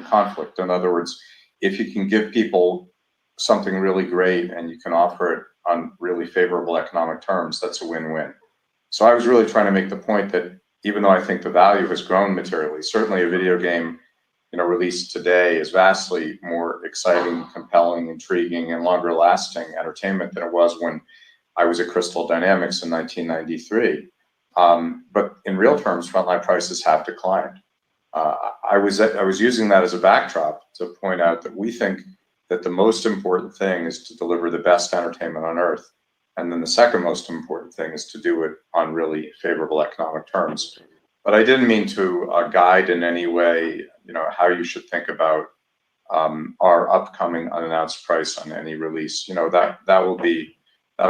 conflict. In other words, if you can give people something really great and you can offer it on really favorable economic terms, that's a win-win. So I was really trying to make the point that even though I think the value has grown materially, certainly a video game, released today is vastly more exciting, compelling, intriguing, and longer-lasting entertainment than it was when I was at Crystal Dynamics in 1993. But in real terms, frontline prices have declined. I was using that as a backdrop to point out that we think that the most important thing is to deliver the best entertainment on earth. And then the second most important thing is to do it on really favorable economic terms. But I didn't mean to guide in any way, how you should think about our upcoming unannounced price on any release. That'll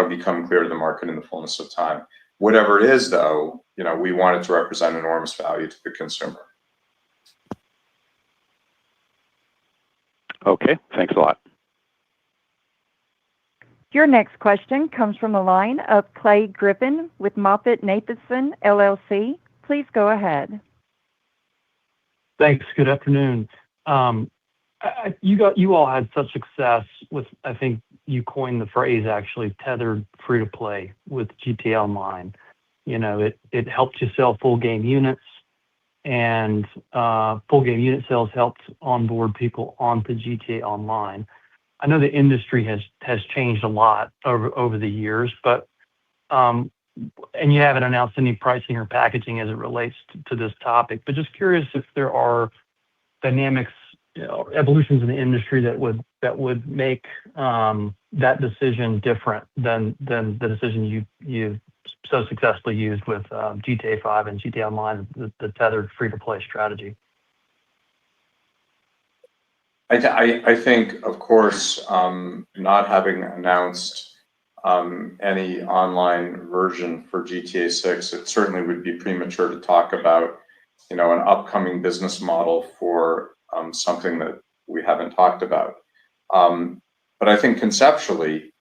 become clear to the market in the fullness of time. Whatever it is, though, we want it to represent enormous value to the consumer. Okay, thanks a lot. Your next question comes from the line of Clay Griffin with MoffettNathanson LLC. Please go ahead. Thanks. Good afternoon. You all had such success with, I think you coined the phrase actually, tethered free to play with GTA Online. It helped you sell full game units, and full game unit sales helped onboard people onto GTA Online. I know the industry has changed a lot over the years, but and you haven't announced any pricing or packaging as it relates to this topic. But just curious if there are dynamics, evolutions in the industry that would make that decision different than the decision you so successfully used with GTA 5 and GTA Online, the tethered free-to-play strategy. I think, of course, not having announced any online version for GTA 6, it certainly would be premature to talk about, an upcoming business model for something that we haven't talked about. But I think conceptually,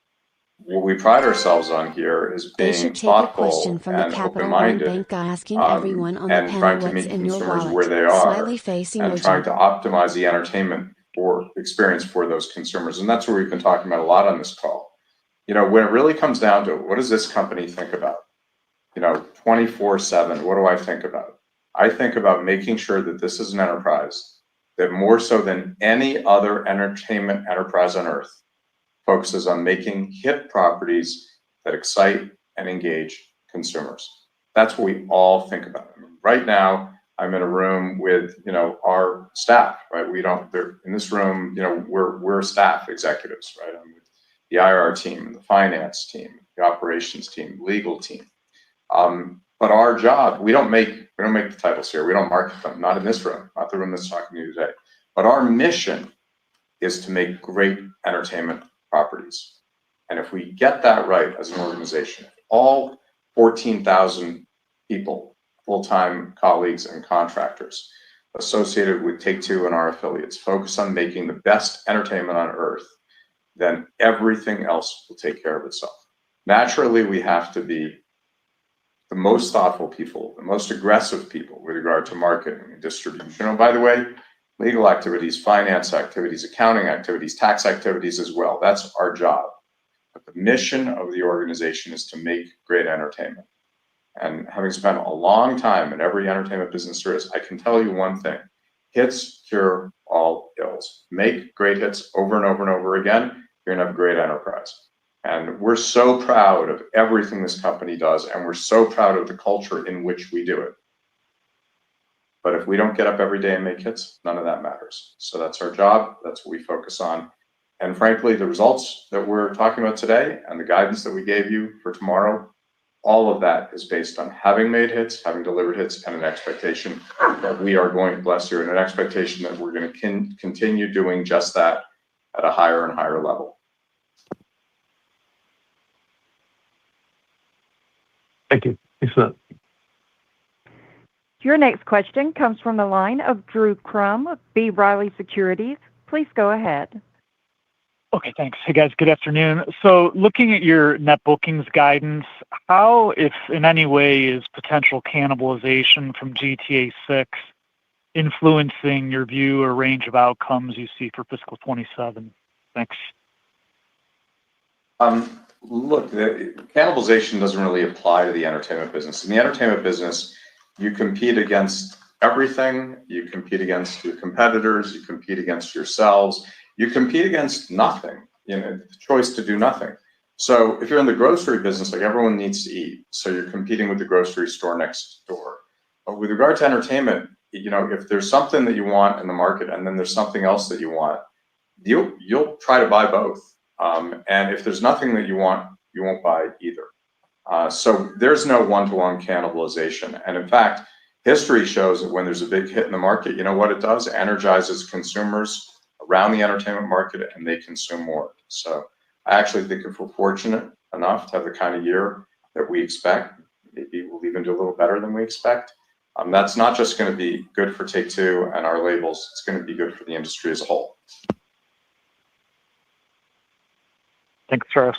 what we pride ourselves on here is being thoughtful and open-minded, and trying to meet consumers where they are, and trying to optimize the entertainment or experience for those consumers. And that's what we've been talking about a lot on this call. When it really comes down to it, what does this company think about? 24/7, what do I think about? I think about making sure that this is an enterprise that, more so than any other entertainment enterprise on earth, focuses on making hit properties that excite and engage consumers. That's what we all think about. Right now, I'm in a room with, our staff, right? They're in this room, we're staff executives, right? I'm with the IR team, the finance team, the operations team, legal team. But our job, we don't make the titles here. We don't market them, not in this room, not the room that's talking to you today. But our mission is to make great entertainment properties. And if we get that right as an organization, all 14,000 people, full-time colleagues and contractors associated with Take-Two and our affiliates, focus on making the best entertainment on earth, then everything else will take care of itself. Naturally, we have to be the most thoughtful people, the most aggressive people with regard to marketing and distribution. And by the way, legal activities, finance activities, accounting activities, tax activities as well. That's our job. But the mission of the organization is to make great entertainment. And having spent a long time in every entertainment business there is, I can tell you one thing: hits cure all ills. Make great hits over and over and over again, you're gonna have a great enterprise. And we're so proud of everything this company does, and we're so proud of the culture in which we do it. But if we don't get up every day and make hits, none of that matters. So that's our job. That's what we focus on. And frankly, the results that we're talking about today and the guidance that we gave you for tomorrow, all of that is based on having made hits, having delivered hits, and an expectation that we are going to bless you, and an expectation that we're going to continue doing just that at a higher and higher level. Thank you. Thanks for that. Your next question comes from the line of Drew Crum of B. Riley Securities. Please go ahead. Okay, thanks. Hey guys, good afternoon. So looking at your net bookings guidance, how, if in any way, is potential cannibalization from GTA 6 influencing your view or range of outcomes you see for fiscal 27? Thanks. Look, the cannibalization doesn't really apply to the entertainment business. In the entertainment business, you compete against everything. You compete against your competitors. You compete against yourselves. You compete against nothing, the choice to do nothing. So if you're in the grocery business, like, everyone needs to eat. So you're competing with the grocery store next door. But with regard to entertainment, if there's something that you want in the market and then there's something else that you want, you'll try to buy both. And if there's nothing that you want, you won't buy either. So there's no one-to-one cannibalization. And in fact, history shows that when there's a big hit in the market, you know what it does? It energizes consumers around the entertainment market, and they consume more. So I actually think if we're fortunate enough to have the kind of year that we expect, maybe we'll even do a little better than we expect. That's not just going to be good for Take-Two and our labels. It's going to be good for the industry as a whole. Thanks, Charles.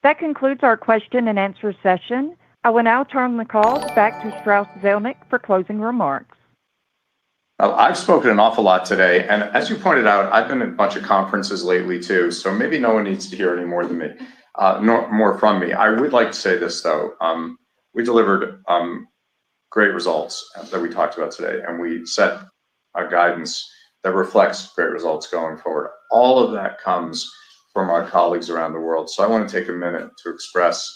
That concludes our question and answer session. I will now turn the call back to Strauss Zelnick for closing remarks. I've spoken an awful lot today, and as you pointed out, I've been at a bunch of conferences lately too, so maybe no one needs to hear any more than me, more from me. I would like to say this though: we delivered great results that we talked about today, and we set a guidance that reflects great results going forward. All of that comes from our colleagues around the world. So I want to take a minute to express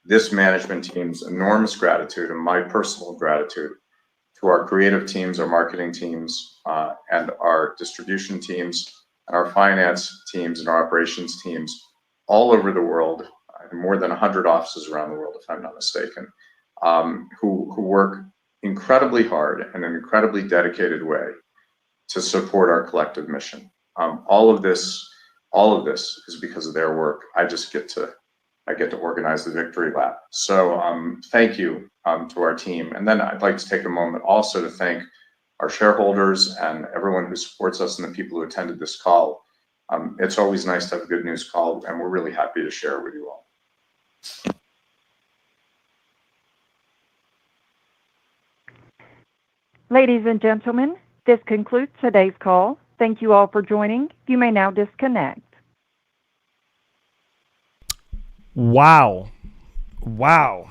this management team's enormous gratitude and my personal gratitude to our creative teams, our marketing teams, and our distribution teams, and our finance teams and our operations teams all over the world, more than 100 offices around the world, if I'm not mistaken, who work incredibly hard in an incredibly dedicated way to support our collective mission. All of this is because of their work. I get to organize the victory lap. So thank you to our team. And then I'd like to take a moment also to thank our shareholders and everyone who supports us and the people who attended this call. It's always nice to have a good news call, and we're really happy to share it with you all. Ladies and gentlemen, this concludes today's call. Thank you all for joining. You may now disconnect. Wow. What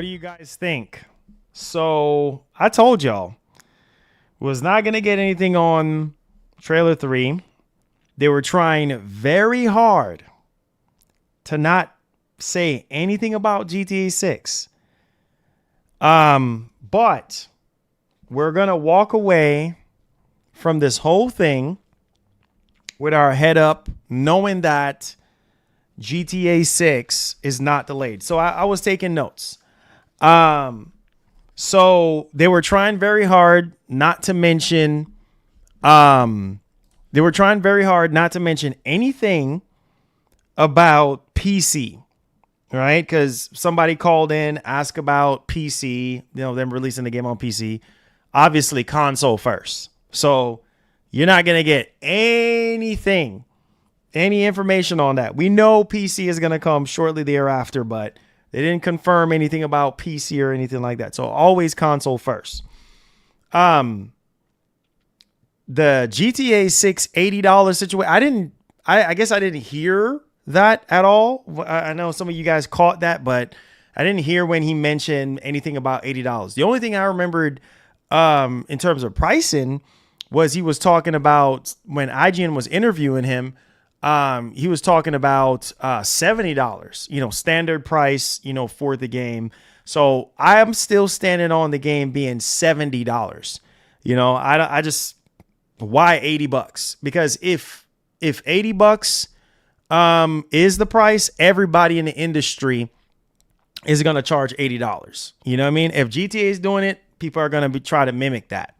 do you guys think? So I told y'all was not going to get anything on trailer 3. They were trying very hard to not say anything about GTA 6. But we're going to walk away from this whole thing with our head up, knowing that GTA 6 is not delayed. So I was taking notes. So they were trying very hard not to mention, anything about PC, right? Because somebody called in, asked about PC, them releasing the game on PC. Obviously, console first. So you're not going to get any information on that. We know PC is going to come shortly thereafter, but they didn't confirm anything about PC or anything like that. So always console first. The GTA 6 $80 situation, I guess I didn't hear that at all. I know some of you guys caught that, but I didn't hear when he mentioned anything about $80. The only thing I remembered in terms of pricing was he was talking about when IGN was interviewing him. He was talking about $70, standard price, for the game. So I am still standing on the game being $70. I just, why $80? Because if $80 is the price, everybody in the industry is going to charge $80. You know what I mean? If GTA is doing it, people are going to try to mimic that.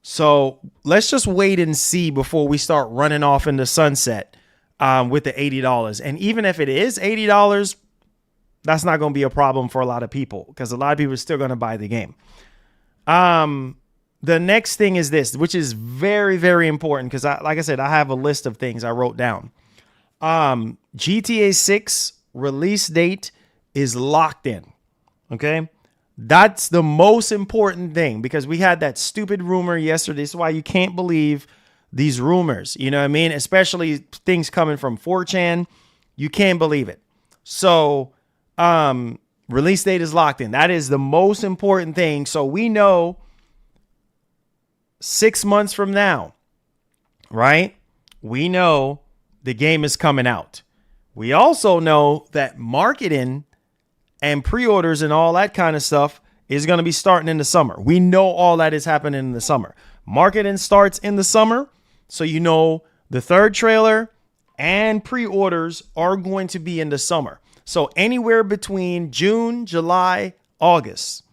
So let's just wait and see before we start running off in the sunset with the $80. And even if it is $80, that's not going to be a problem for a lot of people because a lot of people are still going to buy the game. The next thing is this, which is very, very important because, like I said, I have a list of things I wrote down. GTA 6 release date is locked in. Okay. That's the most important thing because we had that stupid rumor yesterday. This is why you can't believe these rumors. You know what I mean? Especially things coming from 4chan. You can't believe it. So release date is locked in. That is the most important thing. So we know 6 months from now, right? We know the game is coming out. We also know that marketing and pre-orders and all that kind of stuff is going to be starting in the summer. We know all that is happening in the summer. Marketing starts in the summer. So, the third trailer and pre-orders are going to be in the summer. So anywhere between June, July, August.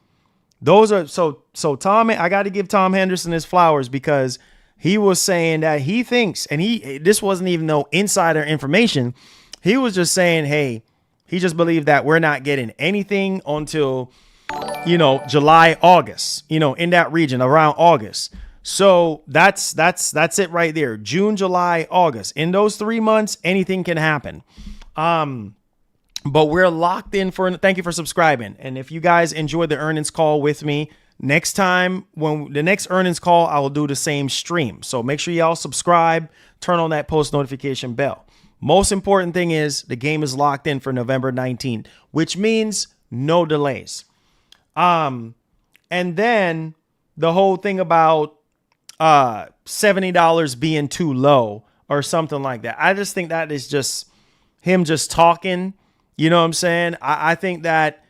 Those are so Tom, I got to give Tom Henderson his flowers because he was saying that he thinks, and this wasn't even no insider information. He was just saying, hey, he just believed that we're not getting anything until, July, August, in that region around August. So that's it right there. June, July, August. In those 3 months, anything can happen. But we're locked in for, thank you for subscribing. And if you guys enjoyed the earnings call with me, next time, when the next earnings call, I will do the same stream. So make sure y'all subscribe, turn on that post notification bell. Most important thing is the game is locked in for November 19th, which means no delays. And then the whole thing about $70 being too low or something like that. I just think that is just him just talking. You know what I'm saying? I think that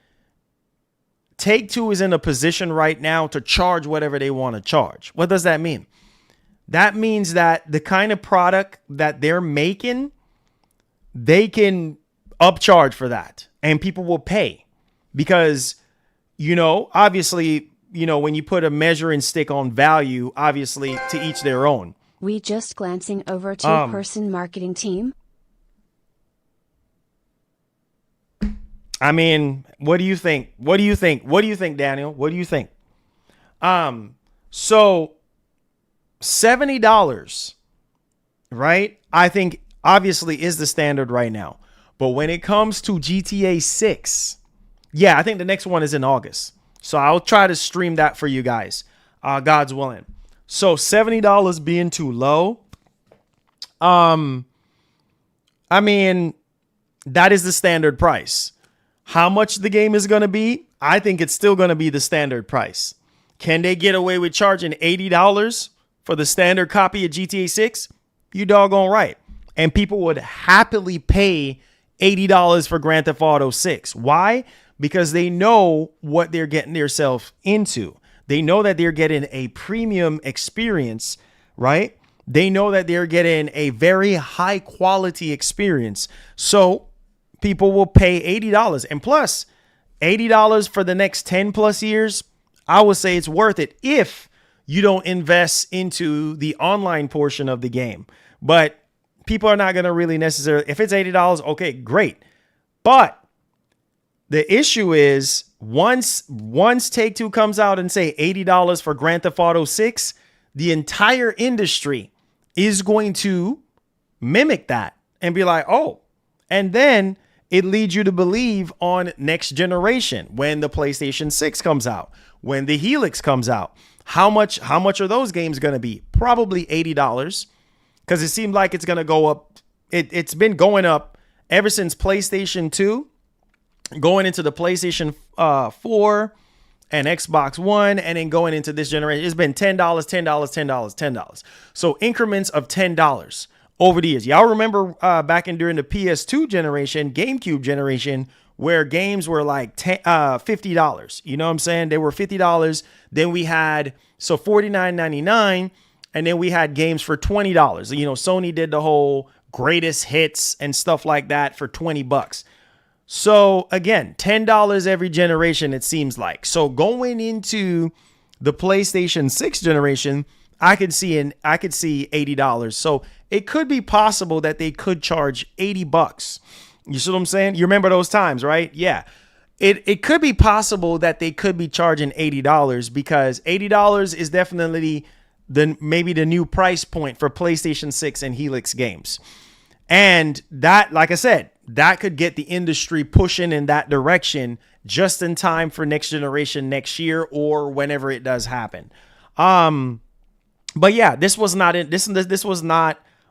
Take-Two is in a position right now to charge whatever they want to charge. What does that mean? That means that the kind of product that they're making, they can upcharge for that and people will pay because, obviously, when you put a measuring stick on value, obviously to each their own. We just glancing over to person marketing team. I mean, what do you think? What do you think, Daniel? What do you think? So $70, right? I think obviously is the standard right now. But when it comes to GTA 6, yeah, I think the next one is in August. So I'll try to stream that for you guys. God's willing. So $70 being too low. I mean, that is the standard price. How much the game is going to be? I think it's still going to be the standard price. Can they get away with charging $80 for the standard copy of GTA 6? You doggone right. And people would happily pay $80 for Grand Theft Auto 6. Why? Because they know what they're getting themselves into. They know that they're getting a premium experience, right? They know that they're getting a very high quality experience. So people will pay $80. And plus, $80 for the next 10 plus years, I would say it's worth it if you don't invest into the online portion of the game. But people are not going to really necessarily, if it's $80, okay, great. But the issue is once Take-Two comes out and say $80 for Grand Theft Auto 6, the entire industry is going to mimic that and be like, oh, and then it leads you to believe on next generation when the PlayStation 6 comes out, when the Helix comes out. How much are those games going to be? Probably $80 because it seemed like it's going to go up. It's been going up ever since PlayStation 2, going into the PlayStation 4 and Xbox One, and then going into this generation. It's been $10, $10, $10, $10. So increments of $10 over the years. Y'all remember back during the PS2 generation, GameCube generation, where games were like $50. You know what I'm saying? They were $50. Then we had $49.99, and then we had games for $20. Sony did the whole greatest hits and stuff like that for $20. So again, $10 every generation, it seems like. So going into the PlayStation 6 generation, I could see $80. So it could be possible that they could charge $80. You see what I'm saying? You remember those times, right? Yeah. It could be possible that they could be charging $80 because $80 is definitely maybe the new price point for PlayStation 6 and Helix games. And that, like I said, that could get the industry pushing in that direction just in time for next generation next year or whenever it does happen. But yeah, this was not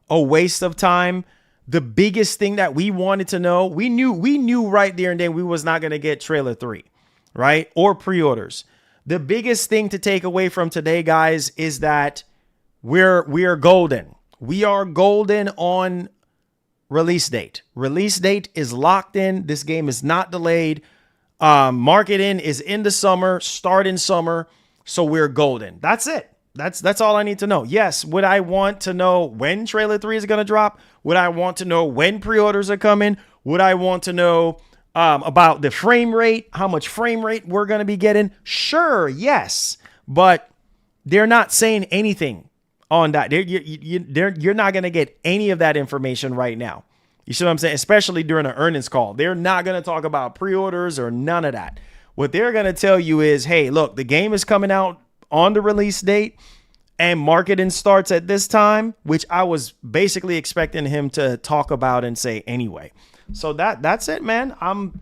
a waste of time. The biggest thing that we wanted to know, we knew right there and then we was not going to get trailer 3, right? Or pre-orders. The biggest thing to take away from today, guys, is that we are golden. We are golden on release date. Release date is locked in. This game is not delayed. Marketing is in the summer, start in summer. So we're golden. That's it. That's all I need to know. Yes. Would I want to know when trailer 3 is going to drop? Would I want to know when pre-orders are coming? Would I want to know about the frame rate, how much frame rate we're going to be getting? Sure. Yes. But they're not saying anything on that. You're not going to get any of that information right now. You see what I'm saying? Especially during an earnings call. They're not going to talk about pre-orders or none of that. What they're going to tell you is, hey, look, the game is coming out on the release date and marketing starts at this time, which I was basically expecting him to talk about and say anyway. So that's it, man. I'm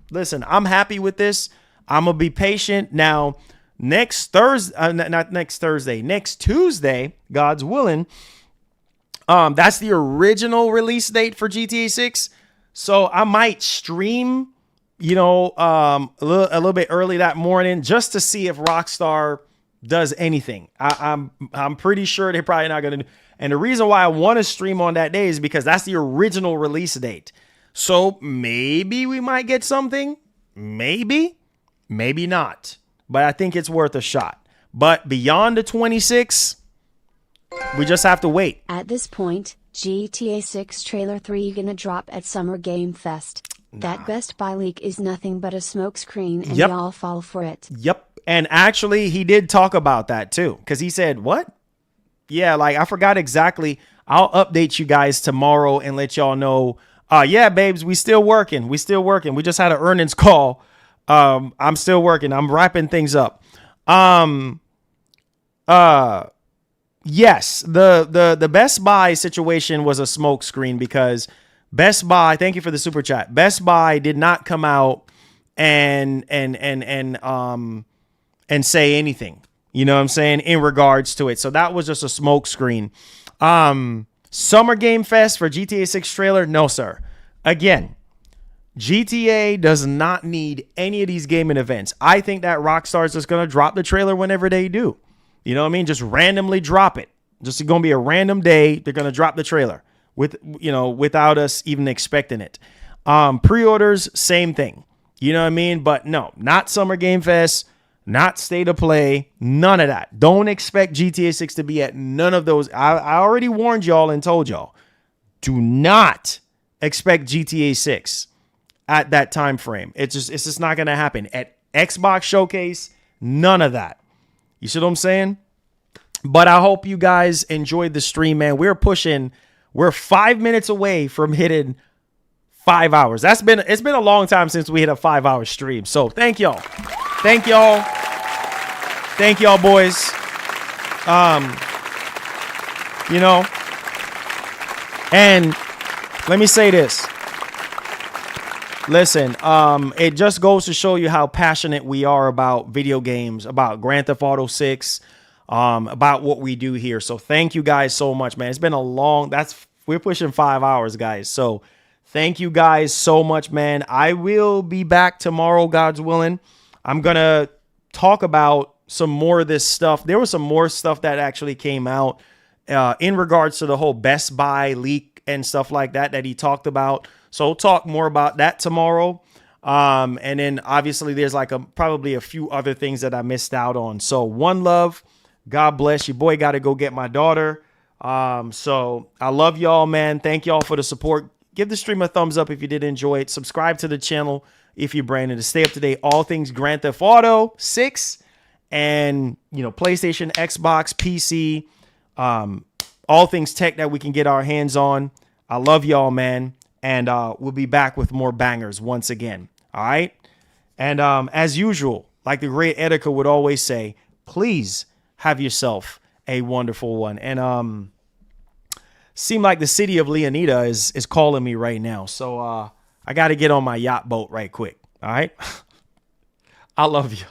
happy with this. I'm gonna be patient now. Next Tuesday, God's willing. That's the original release date for GTA 6. So I might stream, a little bit early that morning just to see if Rockstar does anything. I'm pretty sure they're probably not gonna do. And the reason why I want to stream on that day is because that's the original release date. So maybe we might get something. Maybe not. But I think it's worth a shot. But beyond the 26th, we just have to wait. At this point, GTA 6 Trailer 3 gonna drop at Summer Game Fest. That Best Buy leak is nothing but a smokescreen, and y'all fall for it. Yep. And actually, he did talk about that too. Because he said, what? Yeah, like I forgot exactly. I'll update you guys tomorrow and let y'all know. Yeah, babes, we still working. We just had an earnings call. I'm still working. I'm wrapping things up. Yes, the Best Buy situation was a smoke screen because Best Buy, thank you for the super chat. Best Buy did not come out and say anything. You know what I'm saying? In regards to it. So that was just a smoke screen. Summer Game Fest for GTA 6 trailer? No, sir. Again, GTA does not need any of these gaming events. I think that Rockstar is just going to drop the trailer whenever they do. You know what I mean? Just randomly drop it. Just going to be a random day. They're going to drop the trailer without us even expecting it. Pre-orders, same thing. You know what I mean? But no, not Summer Game Fest, not State of Play, none of that. Don't expect GTA 6 to be at none of those. I already warned y'all and told y'all, do not expect GTA 6 at that time frame. It's just not going to happen. At Xbox Showcase, none of that. You see what I'm saying? But I hope you guys enjoyed the stream, man. We're 5 minutes away from hitting 5 hours. It's been a long time since we hit a 5-hour stream. So thank y'all. Thank y'all, boys. And let me say this. Listen, it just goes to show you how passionate we are about video games, about Grand Theft Auto 6, about what we do here. So thank you guys so much, man. It's been we're pushing 5 hours, guys. So thank you guys so much, man. I will be back tomorrow, God's willing. I'm going to talk about some more of this stuff. There was some more stuff that actually came out in regards to the whole Best Buy leak and stuff like that he talked about. So we'll talk more about that tomorrow. And then obviously there's probably a few other things that I missed out on. So one love. God bless. Your boy got to go get my daughter. So I love y'all, man. Thank y'all for the support. Give the stream a thumbs up if you did enjoy it. Subscribe to the channel if you're brand new to stay up to date. All things Grand Theft Auto 6 and, PlayStation, Xbox, PC, all things tech that we can get our hands on. I love y'all, man. And we'll be back with more bangers once again. All right. And as usual, like the great Edica would always say, please have yourself a wonderful one. And seem like the city of Leonida is calling me right now. So I got to get on my yacht boat right quick. All right. I love you.